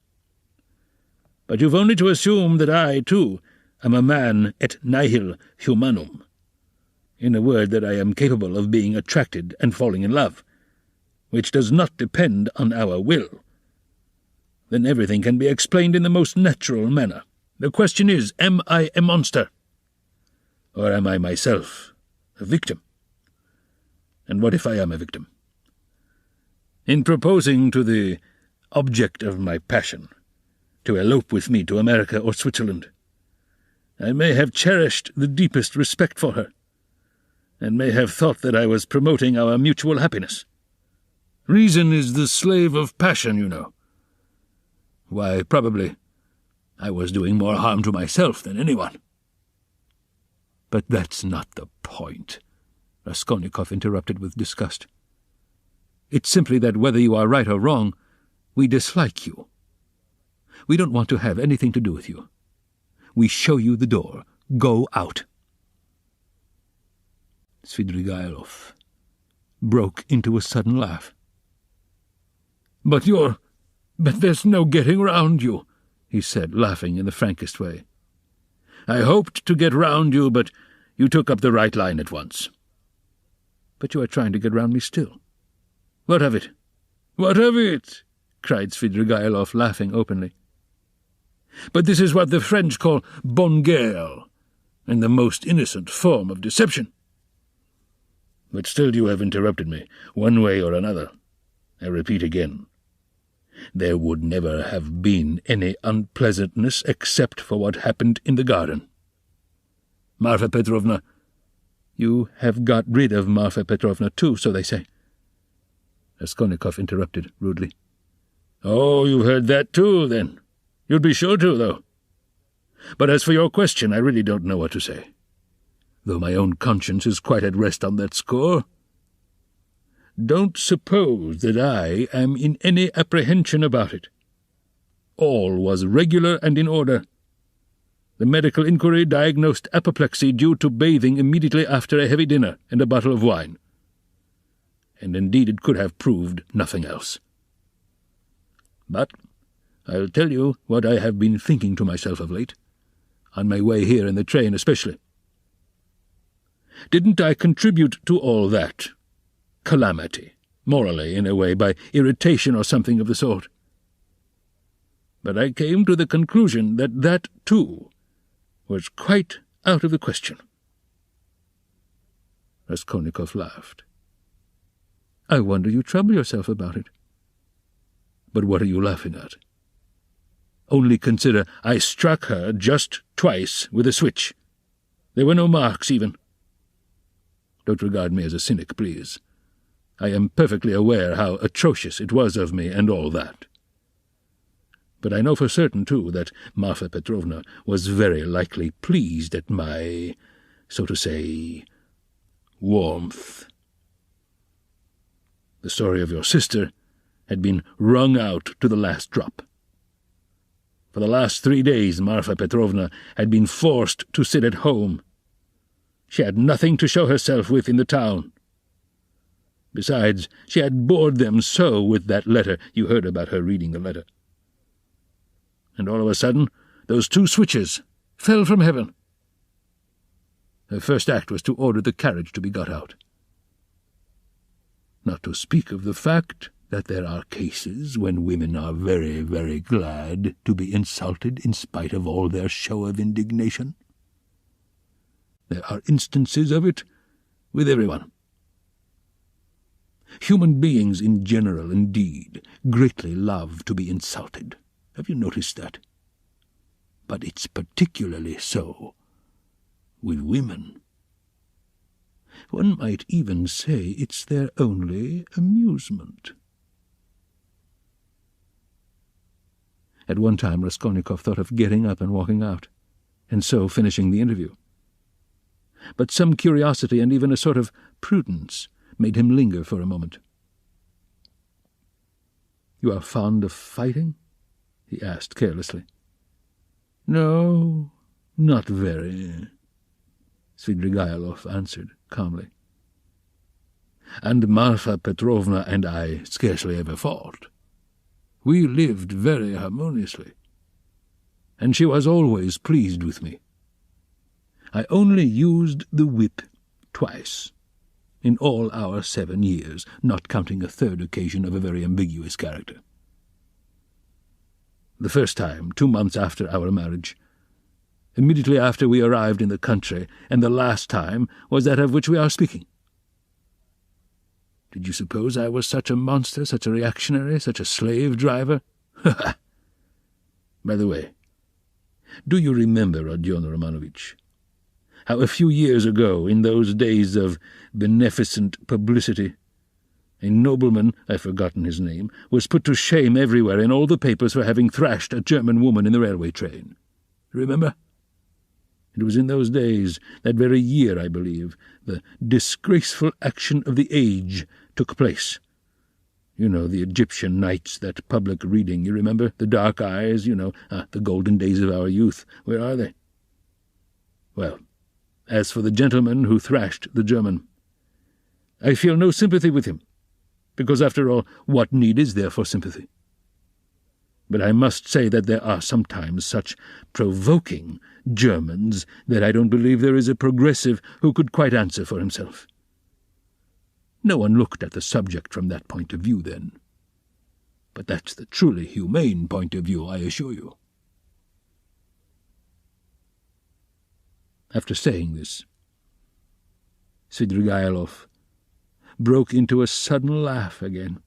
[SPEAKER 4] But you've only to assume that I, too, am a man et nihil humanum. In a word, that I am capable of being attracted and falling in love, which does not depend on our will. Then everything can be explained in the most natural manner. The question is, am I a monster? Or am I myself a victim? And what if I am a victim? In proposing to the object of my passion to elope with me to America or Switzerland, I may have cherished the deepest respect for her, and may have thought that I was promoting our mutual happiness. Reason is the slave of passion, you know. Why, probably I was doing more harm to myself than anyone. But that's not the point, Raskolnikov interrupted with disgust. It's simply that whether you are right or wrong, we dislike you. We don't want to have anything to do with you. We show you the door. Go out. Svidrigailov broke into a sudden laugh. But there's no getting round you, he said, laughing in the frankest way. I hoped to get round you, but you took up the right line at once. But you are trying to get round me still. What of it? What of it? Cried Svidrigailov, laughing openly. But this is what the French call bonne guerre, and the most innocent form of deception. But still you have interrupted me, one way or another. I repeat again. There would never have been any unpleasantness except for what happened in the garden. Marfa Petrovna— You have got rid of Marfa Petrovna too, so they say. Raskolnikov interrupted rudely. Oh, you've heard that too, then. You'd be sure to, though. But as for your question, I really don't know what to say, though my own conscience is quite at rest on that score. Don't suppose that I am in any apprehension about it. All was regular and in order. The medical inquiry diagnosed apoplexy due to bathing immediately after a heavy dinner and a bottle of wine. And indeed it could have proved nothing else. But I'll tell you what I have been thinking to myself of late, on my way here in the train especially. Didn't I contribute to all that calamity, morally, in a way, by irritation or something of the sort? But I came to the conclusion that that, too, was quite out of the question. Raskolnikov laughed. I wonder you trouble yourself about it. But what are you laughing at? Only consider, I struck her just twice with a switch. There were no marks, even. Don't regard me as a cynic, please.
[SPEAKER 3] I am perfectly aware how atrocious it was of me and all that. But I know for certain, too, that Marfa Petrovna was very likely pleased at my, so to say, warmth. The story of your sister had been wrung out to the last drop. For the last 3 days Marfa Petrovna had been forced to sit at home. She had nothing to show herself with in the town. Besides, she had bored them so with that letter. You heard about her reading the letter. And all of a sudden, those 2 switches fell from heaven. Her first act was to order the carriage to be got out. Not to speak of the fact that there are cases when women are very, very glad to be insulted in spite of all their show of indignation. There are instances of it with everyone. Human beings in general, indeed, greatly love to be insulted. Have you noticed that? But it's particularly so with women. One might even say it's their only amusement. At one time Raskolnikov thought of getting up and walking out, and so finishing the interview. But some curiosity and even a sort of prudence made him linger for a moment. "You are fond of fighting?" he asked carelessly. "No, not very," Svidrigaïlov answered calmly. "And Marfa Petrovna and I scarcely ever fought. We lived very harmoniously, and she was always pleased with me. I only used the whip twice in all our 7 years, not counting a third occasion of a very ambiguous character. The first time, 2 months after our marriage, immediately after we arrived in the country, and the last time was that of which we are speaking. Did you suppose I was such a monster, such a reactionary, such a slave-driver? Ha! By the way, do you remember, Rodion Romanovich, how a few years ago, in those days of beneficent publicity, a nobleman, I've forgotten his name, was put to shame everywhere in all the papers for having thrashed a German woman in the railway train? Remember? It was in those days, that very year, I believe, the disgraceful action of the age took place. You know, the Egyptian nights, that public reading, you remember? The dark eyes, you know, the golden days of our youth. Where are they? Well, as for the gentleman who thrashed the German, I feel no sympathy with him, because, after all, what need is there for sympathy? But I must say that there are sometimes such provoking Germans that I don't believe there is a progressive who could quite answer for himself. No one looked at the subject from that point of view then. But that's the truly humane point of view, I assure you." After saying this, Svidrigaïlov broke into a sudden laugh again.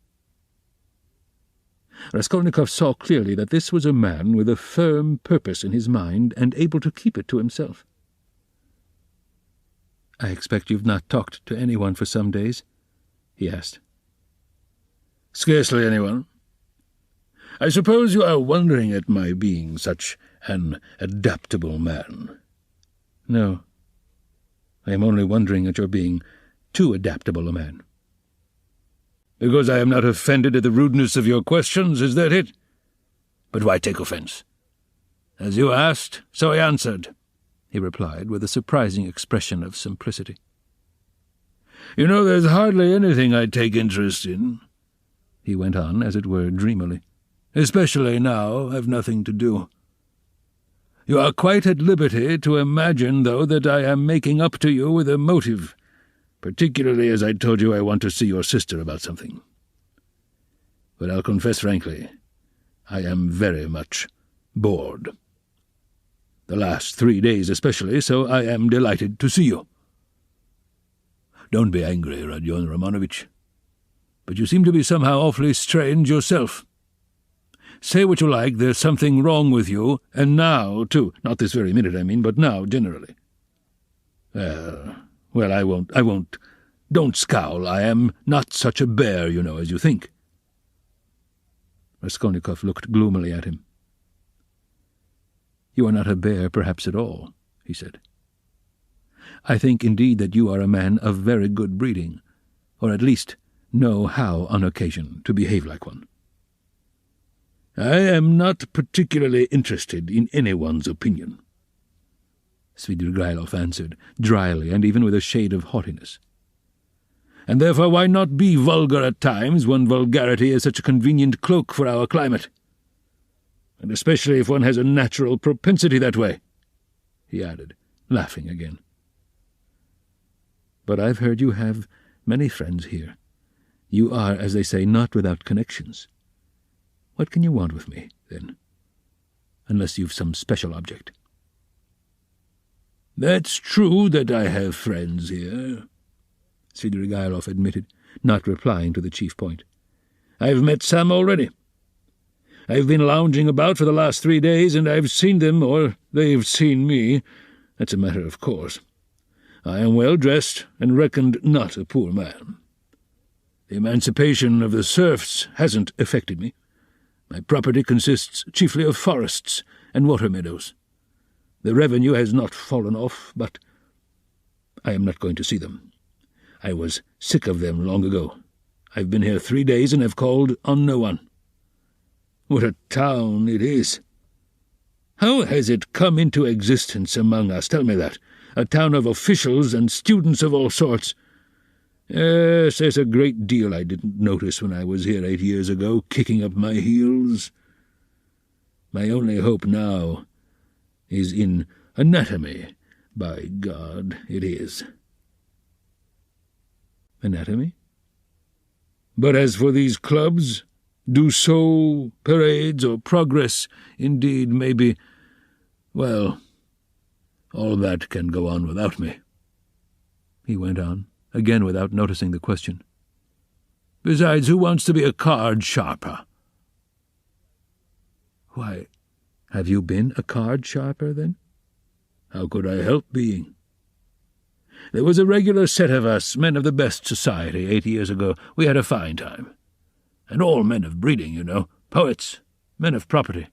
[SPEAKER 3] Raskolnikov saw clearly that this was a man with a firm purpose in his mind and able to keep it to himself. "I expect you've not talked to anyone for some days?" he asked. "Scarcely anyone. I suppose you are wondering at my being such an adaptable man." "No. I am only wondering at your being too adaptable a man." "Because I am not offended at the rudeness of your questions, is that it? But why take offence? As you asked, so I answered," he replied with a surprising expression of simplicity. "You know, there's hardly anything I take interest in," he went on, as it were dreamily. "Especially now I've nothing to do. You are quite at liberty to imagine, though, that I am making up to you with a motive, particularly as I told you I want to see your sister about something. But I'll confess frankly, I am very much bored. The last 3 days especially, so I am delighted to see you. Don't be angry, Rodion Romanovich, but you seem to be somehow awfully strange yourself. Say what you like, there's something wrong with you, and now, too. Not this very minute, I mean, but now, generally. Well, I won't
[SPEAKER 1] Don't scowl. I am not such a bear, you know, as you think."
[SPEAKER 3] Raskolnikov looked gloomily at him. "You are not a bear, perhaps, at all," he said. "I think, indeed, that you are a man of very good breeding, or at least know how, on occasion, to behave like one."
[SPEAKER 1] "I am not particularly interested in anyone's opinion,"
[SPEAKER 3] Svidrigaïlov answered, dryly and even with a shade of haughtiness.
[SPEAKER 1] "And therefore why not be vulgar at times when vulgarity is such a convenient cloak for our climate? And especially if one has a natural propensity that way," he added, laughing again.
[SPEAKER 3] "But I've heard you have many friends here. You are, as they say, not without connections. What can you want with me, then? Unless you've some special object."
[SPEAKER 1] "That's true that I have friends here," Svidrigaïlov admitted, not replying to the chief point. "I've met some already. I've been lounging about for the last 3 days, and I've seen them, or they've seen me. That's a matter of course. I am well dressed, and reckoned not a poor man. The emancipation of the serfs hasn't affected me. My property consists chiefly of forests and water meadows. The revenue has not fallen off, but I am not going to see them. I was sick of them long ago. I've been here 3 days and have called on no one. What a town it is! How has it come into existence among us? Tell me that. A town of officials and students of all sorts. Yes, there's a great deal I didn't notice when I was here 8 years ago, kicking up my heels. My only hope now is in anatomy. By God, it is."
[SPEAKER 3] "Anatomy?"
[SPEAKER 1] "But as for these clubs, Dussault, parades, or progress, indeed, maybe, well, all that can go on without me,"
[SPEAKER 3] he went on, again without noticing the question.
[SPEAKER 1] "Besides, who wants to be a card sharper?"
[SPEAKER 3] "Why, have you been a card sharper, then?"
[SPEAKER 1] "How could I help being? There was a regular set of us, men of the best society, 8 years ago. We had a fine time. And all men of breeding, you know, poets, men of property.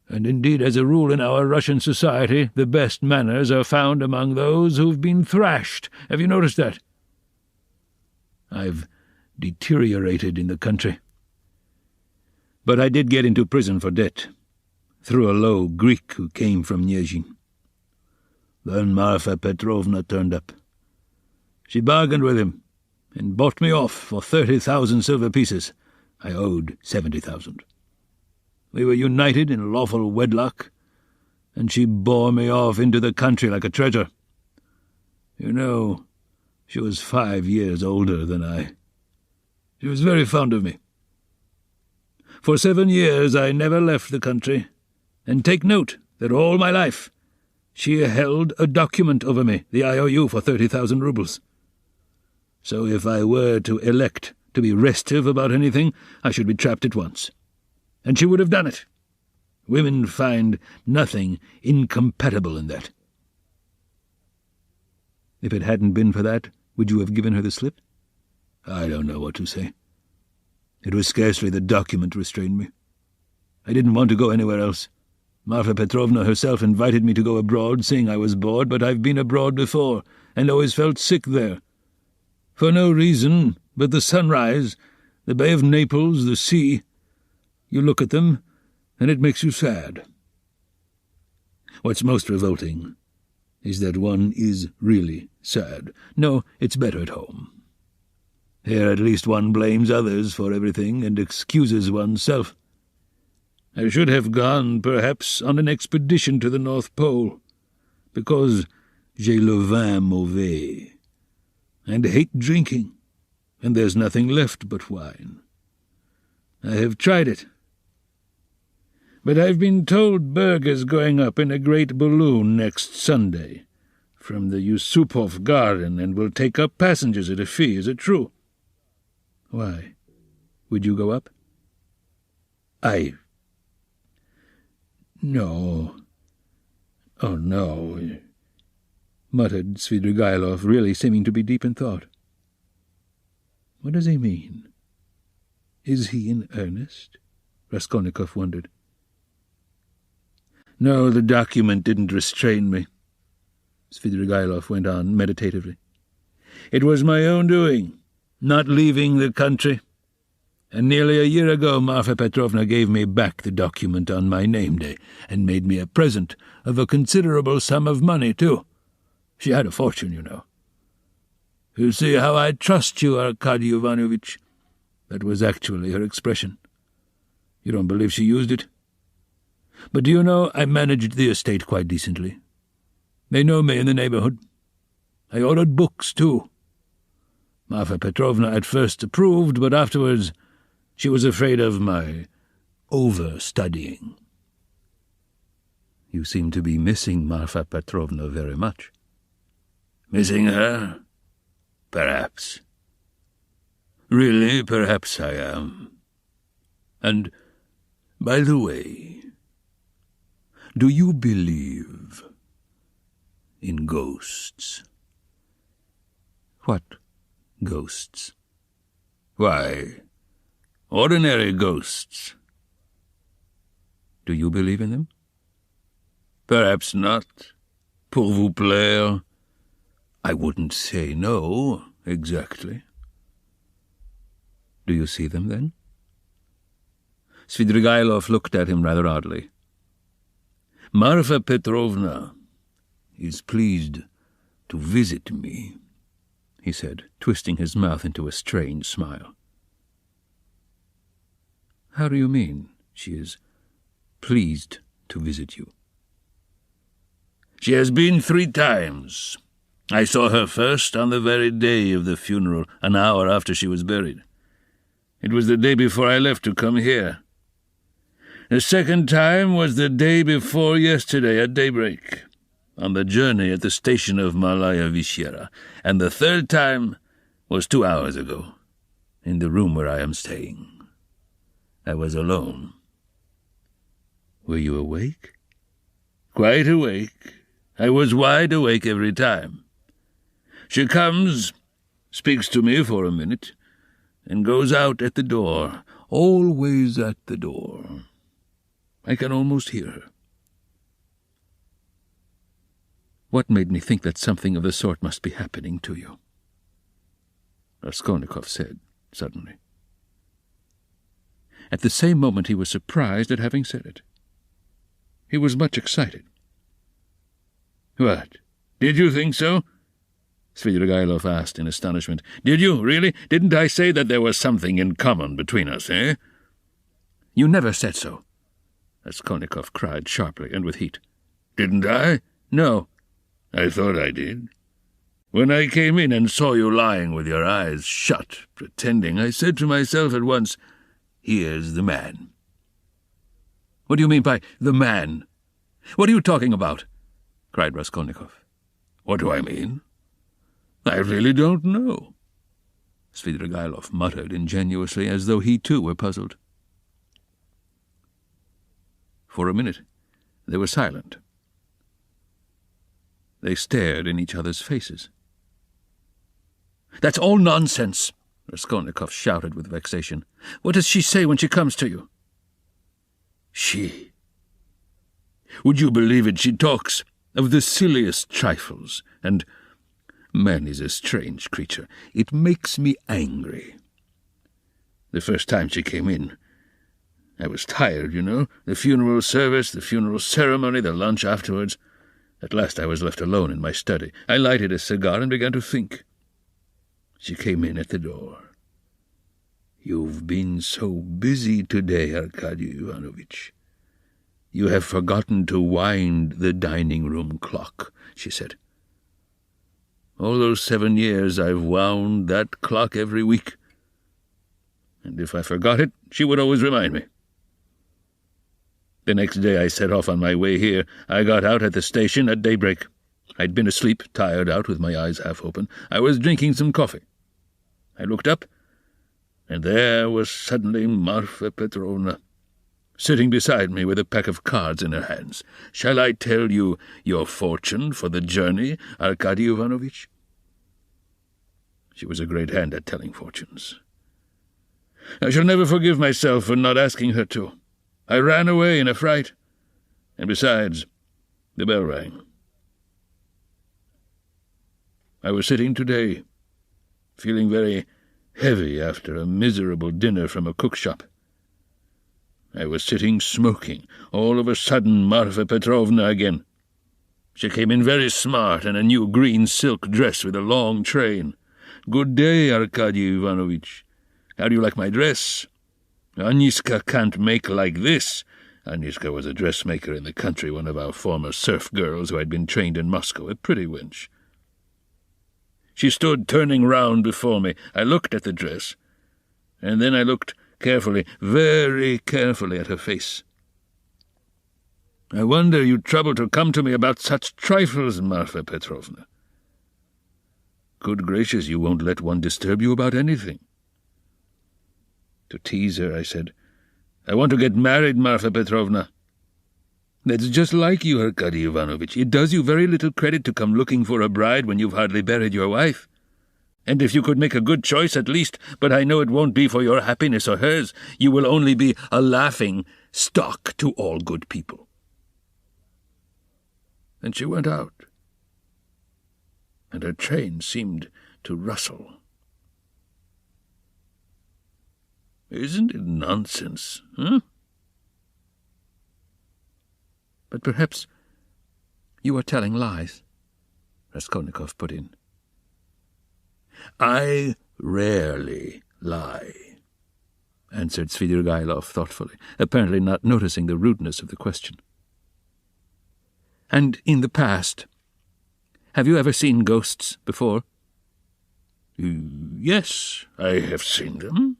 [SPEAKER 1] And indeed, as a rule in our Russian society, the best manners are found among those who've been thrashed. Have you noticed that? I've deteriorated in the country. But I did get into prison for debt, through a low Greek who came from Nyezhin. Then Marfa Petrovna turned up. She bargained with him, and bought me off for 30,000 silver pieces. I owed 70,000. We were united in lawful wedlock, and she bore me off into the country like a treasure. You know, she was 5 years older than I. She was very fond of me. For 7 years I never left the country, and take note that all my life she held a document over me, the IOU for 30,000 rubles. So if I were to elect to be restive about anything, I should be trapped at once. And she would have done it. Women find nothing incompatible in that.
[SPEAKER 3] If it hadn't been for that, would you have given her the slip?
[SPEAKER 1] I don't know what to say. It was scarcely the document restrained me. I didn't want to go anywhere else. Marfa Petrovna herself invited me to go abroad, saying I was bored, but I've been abroad before, and always felt sick there. For no reason but the sunrise, the Bay of Naples, the sea. You look at them, and it makes you sad. What's most revolting is that one is really sad. No, it's better at home. Here at least one blames others for everything and excuses oneself. I should have gone, perhaps, on an expedition to the North Pole, because j'ai le vin mauvais, and hate drinking, and there's nothing left but wine. I have tried it. But I've been told Berg is going up in a great balloon next Sunday from the Yusupov garden and will take up passengers at a fee. Is it true?
[SPEAKER 3] Why? Would you go up?
[SPEAKER 1] No. Oh, no,
[SPEAKER 3] muttered Svidrigaïlov, really seeming to be deep in thought.
[SPEAKER 1] What does he mean? Is he in earnest? Raskolnikov wondered.
[SPEAKER 3] No, the document didn't restrain me, Svidrigailov went on meditatively. It was my own doing, not leaving the country. And nearly a year ago Marfa Petrovna gave me back the document on my name day and made me a present of a considerable sum of money, too. She had a fortune, you know. You see how I trust you, Arkady Ivanovitch. That was actually her expression. You don't believe she used it? But do you know, I managed the estate quite decently. They know me in the neighborhood. I ordered books, too. Marfa Petrovna at first approved, but afterwards she was afraid of my over-studying.
[SPEAKER 1] You seem to be missing Marfa Petrovna very much.
[SPEAKER 3] Missing her? Perhaps. Really, perhaps I am. And, by the way, do you believe in ghosts?
[SPEAKER 1] What ghosts?
[SPEAKER 3] Why, ordinary ghosts.
[SPEAKER 1] Do you believe in them?
[SPEAKER 3] Perhaps not. Pour vous plaire. I wouldn't say no, exactly.
[SPEAKER 1] Do you see them, then? Svidrigailov looked at him rather oddly.
[SPEAKER 3] Marfa Petrovna is pleased to visit me, he said, twisting his mouth into a strange smile.
[SPEAKER 1] How do you mean, she is pleased to visit you?
[SPEAKER 3] She has been 3 times. I saw her first on the very day of the funeral, an hour after she was buried. It was the day before I left to come here. The second time was the day before yesterday at daybreak, on the journey at the station of Malaya Vishera, and the third time was 2 hours ago, in the room where I am staying. I was alone.
[SPEAKER 1] Were you awake?
[SPEAKER 3] Quite awake. I was wide awake every time. She comes, speaks to me for a minute, and goes out at the door, always at the door. I can almost hear her.
[SPEAKER 1] What made me think that something of the sort must be happening to you? Raskolnikov said, suddenly. At the same moment he was surprised at having said it. He was much excited.
[SPEAKER 3] What? Did you think so? Svidrigailov asked in astonishment. Did you, really? Didn't I say that there was something in common between us, eh?
[SPEAKER 1] You never said so,
[SPEAKER 3] Raskolnikov cried sharply and with heat. Didn't I? No. I thought I did. When I came in and saw you lying with your eyes shut, pretending, I said to myself at once, here's the man.
[SPEAKER 1] What do you mean by the man? What are you talking about? Cried Raskolnikov.
[SPEAKER 3] What do I mean? I really don't know, Svidrigailov muttered ingenuously, as though he too were puzzled.
[SPEAKER 1] For a minute they were silent. They stared in each other's faces.
[SPEAKER 3] That's all nonsense, Raskolnikov shouted with vexation. What does she say when she comes to you? She? Would you believe it, she talks of the silliest trifles, and man is a strange creature. It makes me angry. The first time she came in, I was tired, you know, the funeral service, the funeral ceremony, the lunch afterwards. At last I was left alone in my study. I lighted a cigar and began to think. She came in at the door. You've been so busy today, Arkady Ivanovitch. You have forgotten to wind the dining-room clock, she said. All those 7 years I've wound that clock every week. And if I forgot it, she would always remind me. The next day I set off on my way here. I got out at the station at daybreak. I'd been asleep, tired out, with my eyes half open. I was drinking some coffee. I looked up, and there was suddenly Marfa Petrovna, sitting beside me with a pack of cards in her hands. Shall I tell you your fortune for the journey, Arkady Ivanovitch?
[SPEAKER 4] She was a great hand at telling fortunes. I shall never forgive myself for not asking her to. I ran away in a fright. And besides, the bell rang. I was sitting today, feeling very heavy after a miserable dinner from a cook-shop. I was sitting smoking. All of a sudden, Marfa Petrovna again. She came in very smart in a new green silk dress with a long train. "Good day, Arkady Ivanovitch. How do you like my dress? Aniska can't make like this." Aniska was a dressmaker in the country, one of our former serf girls who had been trained in Moscow, a pretty wench. She stood turning round before me. I looked at the dress, and then I looked carefully, very carefully at her face. "I wonder you trouble to come to me about such trifles, Marfa Petrovna." "Good gracious, you won't let one disturb you about anything." To tease her, I said, "I want to get married, Marfa Petrovna." "That's just like you, Arkady Ivanovitch. It does you very little credit to come looking for a bride when you've hardly buried your wife. And if you could make a good choice at least, but I know it won't be for your happiness or hers, you will only be a laughing stock to all good people." And she went out, and her train seemed to rustle. Isn't it nonsense, huh?
[SPEAKER 3] "But perhaps you are telling lies," Raskolnikov put in.
[SPEAKER 4] "I rarely lie," answered Svidrigailov thoughtfully, apparently not noticing the rudeness of the question.
[SPEAKER 3] "And in the past, have you ever seen ghosts before?"
[SPEAKER 4] "Yes, I have seen them,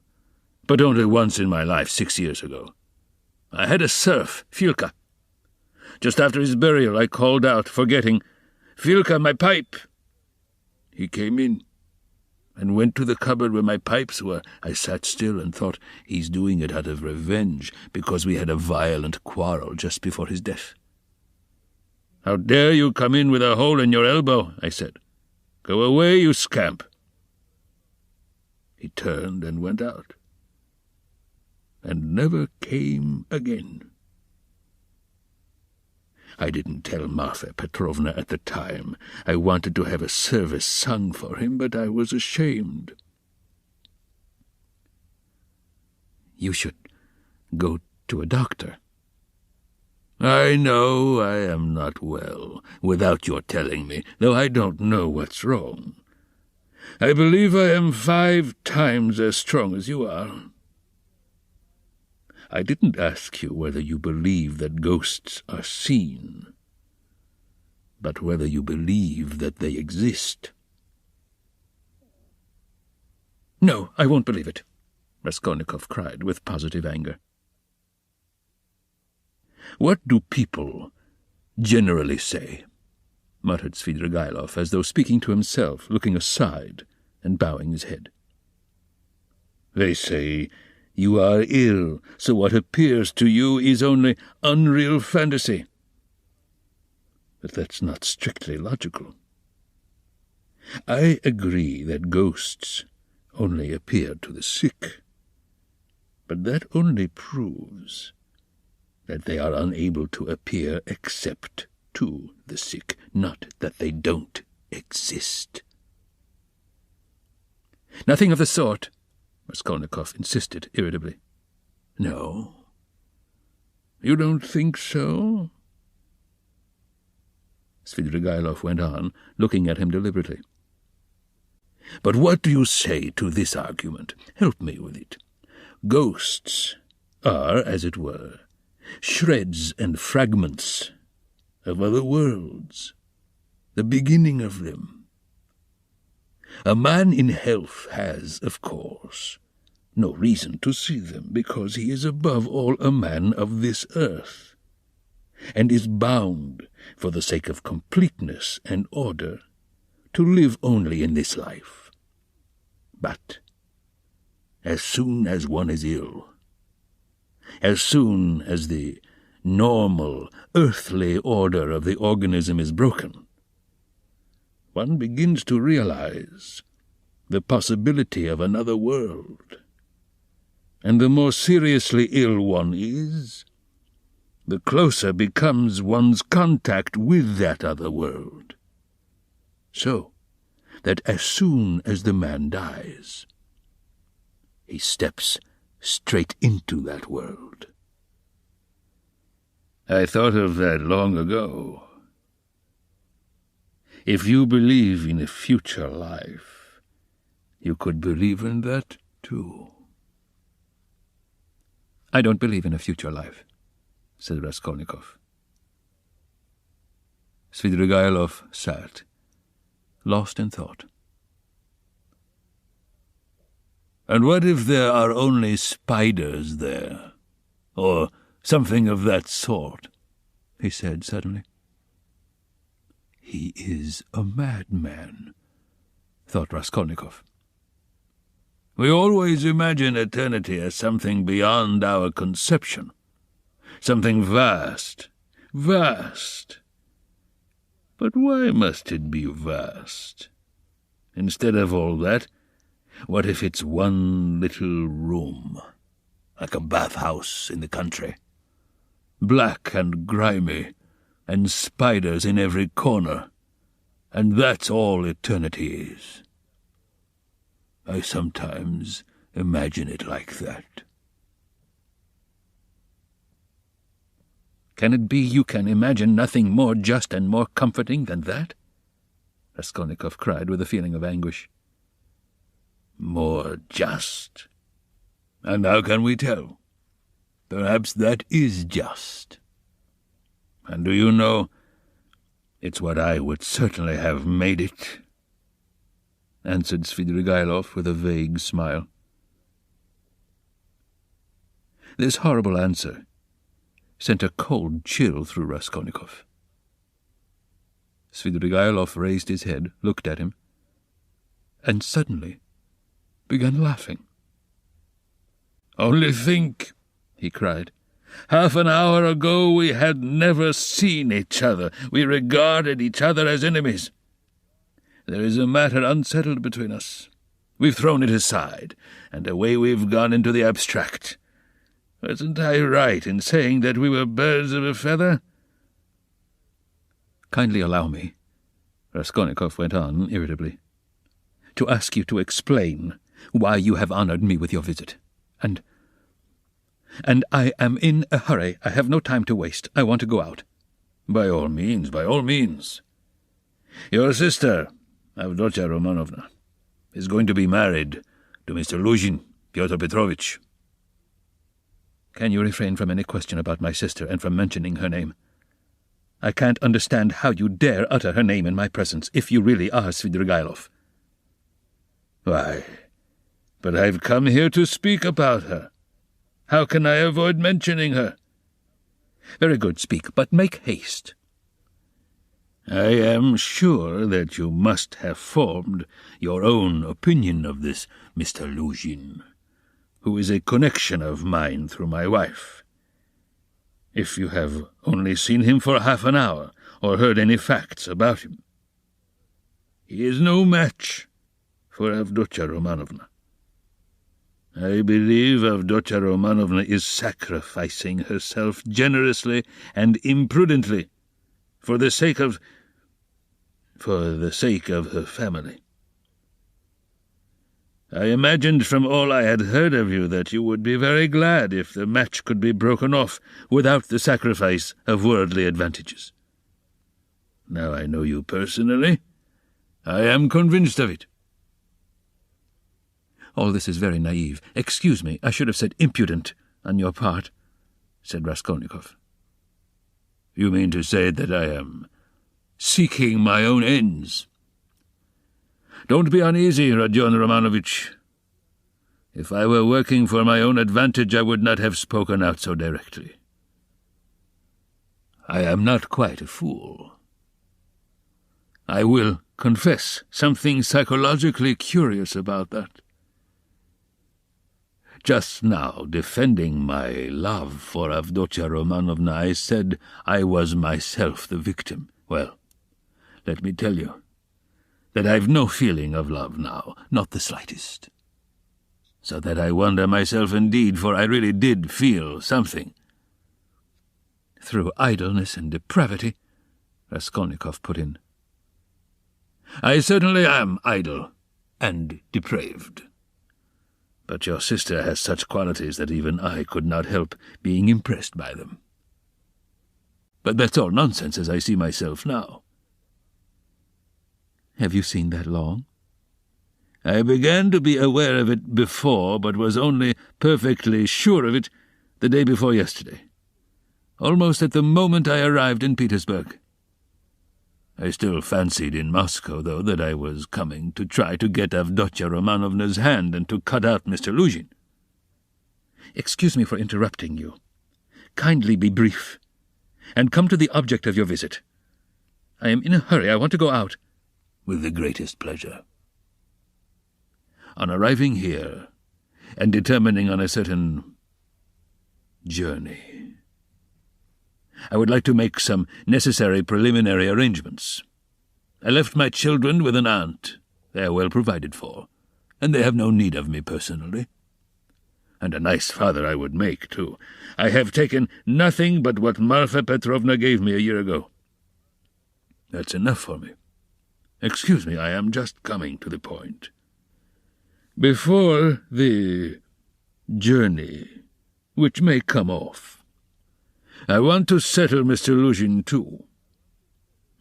[SPEAKER 4] but only once in my life 6 years ago. I had a serf, Filka. Just after his burial I called out, forgetting, 'Filka, my pipe!' He came in and went to the cupboard where my pipes were. I sat still and thought he's doing it out of revenge because we had a violent quarrel just before his death. 'How dare you come in with a hole in your elbow?' I said. 'Go away, you scamp!' He turned and went out, and never came again. I didn't tell Marfa Petrovna at the time. I wanted to have a service sung for him, but I was ashamed."
[SPEAKER 3] "You should go to a doctor."
[SPEAKER 4] "I know I am not well, without your telling me, though I don't know what's wrong. I believe I am 5 times as strong as you are. I didn't ask you whether you believe that ghosts are seen, but whether you believe that they exist."
[SPEAKER 3] "No, I won't believe it," Raskolnikov cried with positive anger.
[SPEAKER 4] "What do people generally say?" muttered Svidrigailov, as though speaking to himself, looking aside and bowing his head. "They say you are ill, so what appears to you is only unreal fantasy. But that's not strictly logical. I agree that ghosts only appear to the sick, but that only proves that they are unable to appear except to the sick, not that they don't exist."
[SPEAKER 3] "Nothing of the sort," Raskolnikov insisted irritably.
[SPEAKER 4] "No? You don't think so?" Svidrigailov went on, looking at him deliberately. "But what do you say to this argument? Help me with it. Ghosts are, as it were, shreds and fragments of other worlds, the beginning of them. A man in health has, of course, no reason to see them, because he is above all a man of this earth, and is bound, for the sake of completeness and order, to live only in this life. But as soon as one is ill, as soon as the normal, earthly order of the organism is broken, one begins to realize the possibility of another world. And the more seriously ill one is, the closer becomes one's contact with that other world. So that as soon as the man dies, he steps straight into that world. I thought of that long ago. If you believe in a future life, you could believe in that too.
[SPEAKER 3] I don't believe in a future life, said Raskolnikov.
[SPEAKER 1] Svidrigailov sat, lost in thought. And what if there are only spiders there? Or something of that sort? He said suddenly. He is a madman, thought Raskolnikov. We always imagine eternity as something beyond our conception, something vast, vast. But why must it be vast? Instead of all that, what if it's one little room, like a bathhouse in the country, black and grimy, and spiders in every corner, and that's all eternity is? I sometimes imagine it like that.
[SPEAKER 3] Can it be you can imagine nothing more just and more comforting than that? Raskolnikov cried with a feeling of anguish.
[SPEAKER 1] More just? And how can we tell? Perhaps that is just. And do you know, it's what I would certainly have made it, answered Svidrigailov with a vague smile.
[SPEAKER 3] This horrible answer sent a cold chill through Raskolnikov. Svidrigailov raised his head, looked at him, and suddenly began laughing.
[SPEAKER 4] "Only think," he cried. "Half an hour ago we had never seen each other. We regarded each other as enemies. There is a matter unsettled between us. We've thrown it aside, and away we've gone into the abstract. Wasn't I right in saying that we were birds of a feather?"
[SPEAKER 3] "Kindly allow me," Raskolnikov went on irritably, "to ask you to explain why you have honoured me with your visit. And I am in a hurry. I have no time to waste. I want to go out."
[SPEAKER 4] By all means, by all means. Your sister, Avdotya Romanovna, is going to be married to Mr. Luzhin, Pyotr Petrovitch."
[SPEAKER 3] "Can you refrain from any question about my sister and from mentioning her name? I can't understand how you dare utter her name in my presence, if you really are Svidrigailov."
[SPEAKER 4] "Why, but I've come here to speak about her. How can I avoid mentioning her?"
[SPEAKER 3] "Very good, speak, but make haste."
[SPEAKER 4] "I am sure that you must have formed your own opinion of this Mr. Luzhin, who is a connection of mine through my wife. If you have only seen him for half an hour, or heard any facts about him, he is no match for Avdotya Romanovna. I believe Avdotya Romanovna is sacrificing herself generously and imprudently for the sake of her family. I imagined from all I had heard of you that you would be very glad if the match could be broken off without the sacrifice of worldly advantages. Now I know you personally. I am convinced of it."
[SPEAKER 3] "All this is very naive. Excuse me, I should have said impudent on your part," said Raskolnikov.
[SPEAKER 1] "You mean to say that I am seeking my own ends?"
[SPEAKER 4] "Don't be uneasy, Rodion Romanovich. If I were working for my own advantage, I would not have spoken out so directly. I am not quite a fool. I will confess something psychologically curious about that. Just now, defending my love for Avdotya Romanovna, I said I was myself the victim. Well, let me tell you,
[SPEAKER 3] that I've no feeling of love now, not the slightest. So that I wonder myself indeed, for I really did feel something.
[SPEAKER 1] Through idleness and depravity, Raskolnikov put in.
[SPEAKER 3] I certainly am idle and depraved. But your sister has such qualities that even I could not help being impressed by them. But that's all nonsense as I see myself now.
[SPEAKER 1] Have you seen that long?
[SPEAKER 3] I began to be aware of it before, but was only perfectly sure of it the day before yesterday, almost at the moment I arrived in Petersburg. I still fancied in Moscow, though, that I was coming to try to get Avdotya Romanovna's hand and to cut out Mr. Luzhin.
[SPEAKER 1] Excuse me for interrupting you. Kindly be brief, and come to the object of your visit. I am in a hurry. I want to go out.
[SPEAKER 3] With the greatest pleasure. On arriving here, and determining on a certain journey, I would like to make some necessary preliminary arrangements. I left my children with an aunt. They are well provided for, and they have no need of me personally. And a nice father I would make, too. I have taken nothing but what Marfa Petrovna gave me a year ago. That's enough for me. Excuse me, I am just coming to the point. Before the journey, which may come off, I want to settle Mr. Luzhin, too.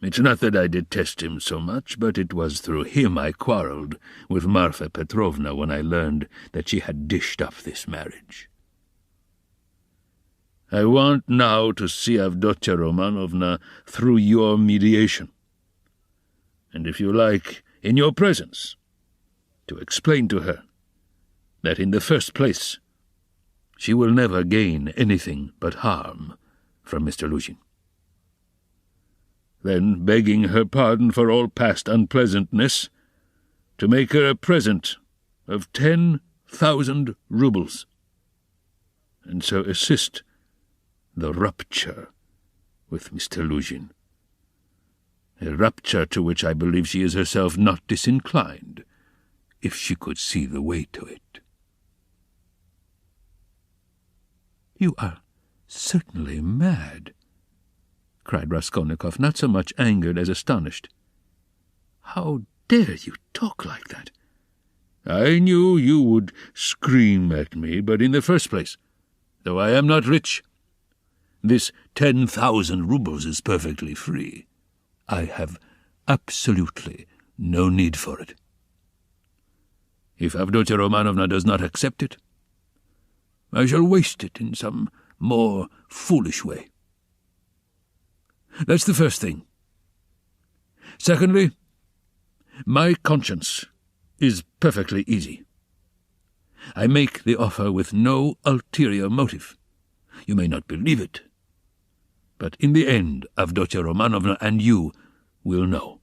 [SPEAKER 3] It's not that I detest him so much, but it was through him I quarrelled with Marfa Petrovna when I learned that she had dished up this marriage. I want now to see Avdotya Romanovna through your mediation, and if you like, in your presence, to explain to her that in the first place she will never gain anything but harm from Mr. Luzhin. Then, begging her pardon for all past unpleasantness, to make her a present of 10,000 rubles, and so assist the rupture with Mr. Luzhin, a rupture to which I believe she is herself not disinclined, if she could see the way to it.
[SPEAKER 1] You are certainly mad, cried Raskolnikov, not so much angered as astonished. How dare you talk like that?
[SPEAKER 3] I knew you would scream at me, but in the first place, though I am not rich, this 10,000 rubles is perfectly free. I have absolutely no need for it. If Avdotya Romanovna does not accept it, I shall waste it in some more foolish way. That's the first thing. Secondly, my conscience is perfectly easy. I make the offer with no ulterior motive. You may not believe it, but in the end Avdotya Romanovna and you will know.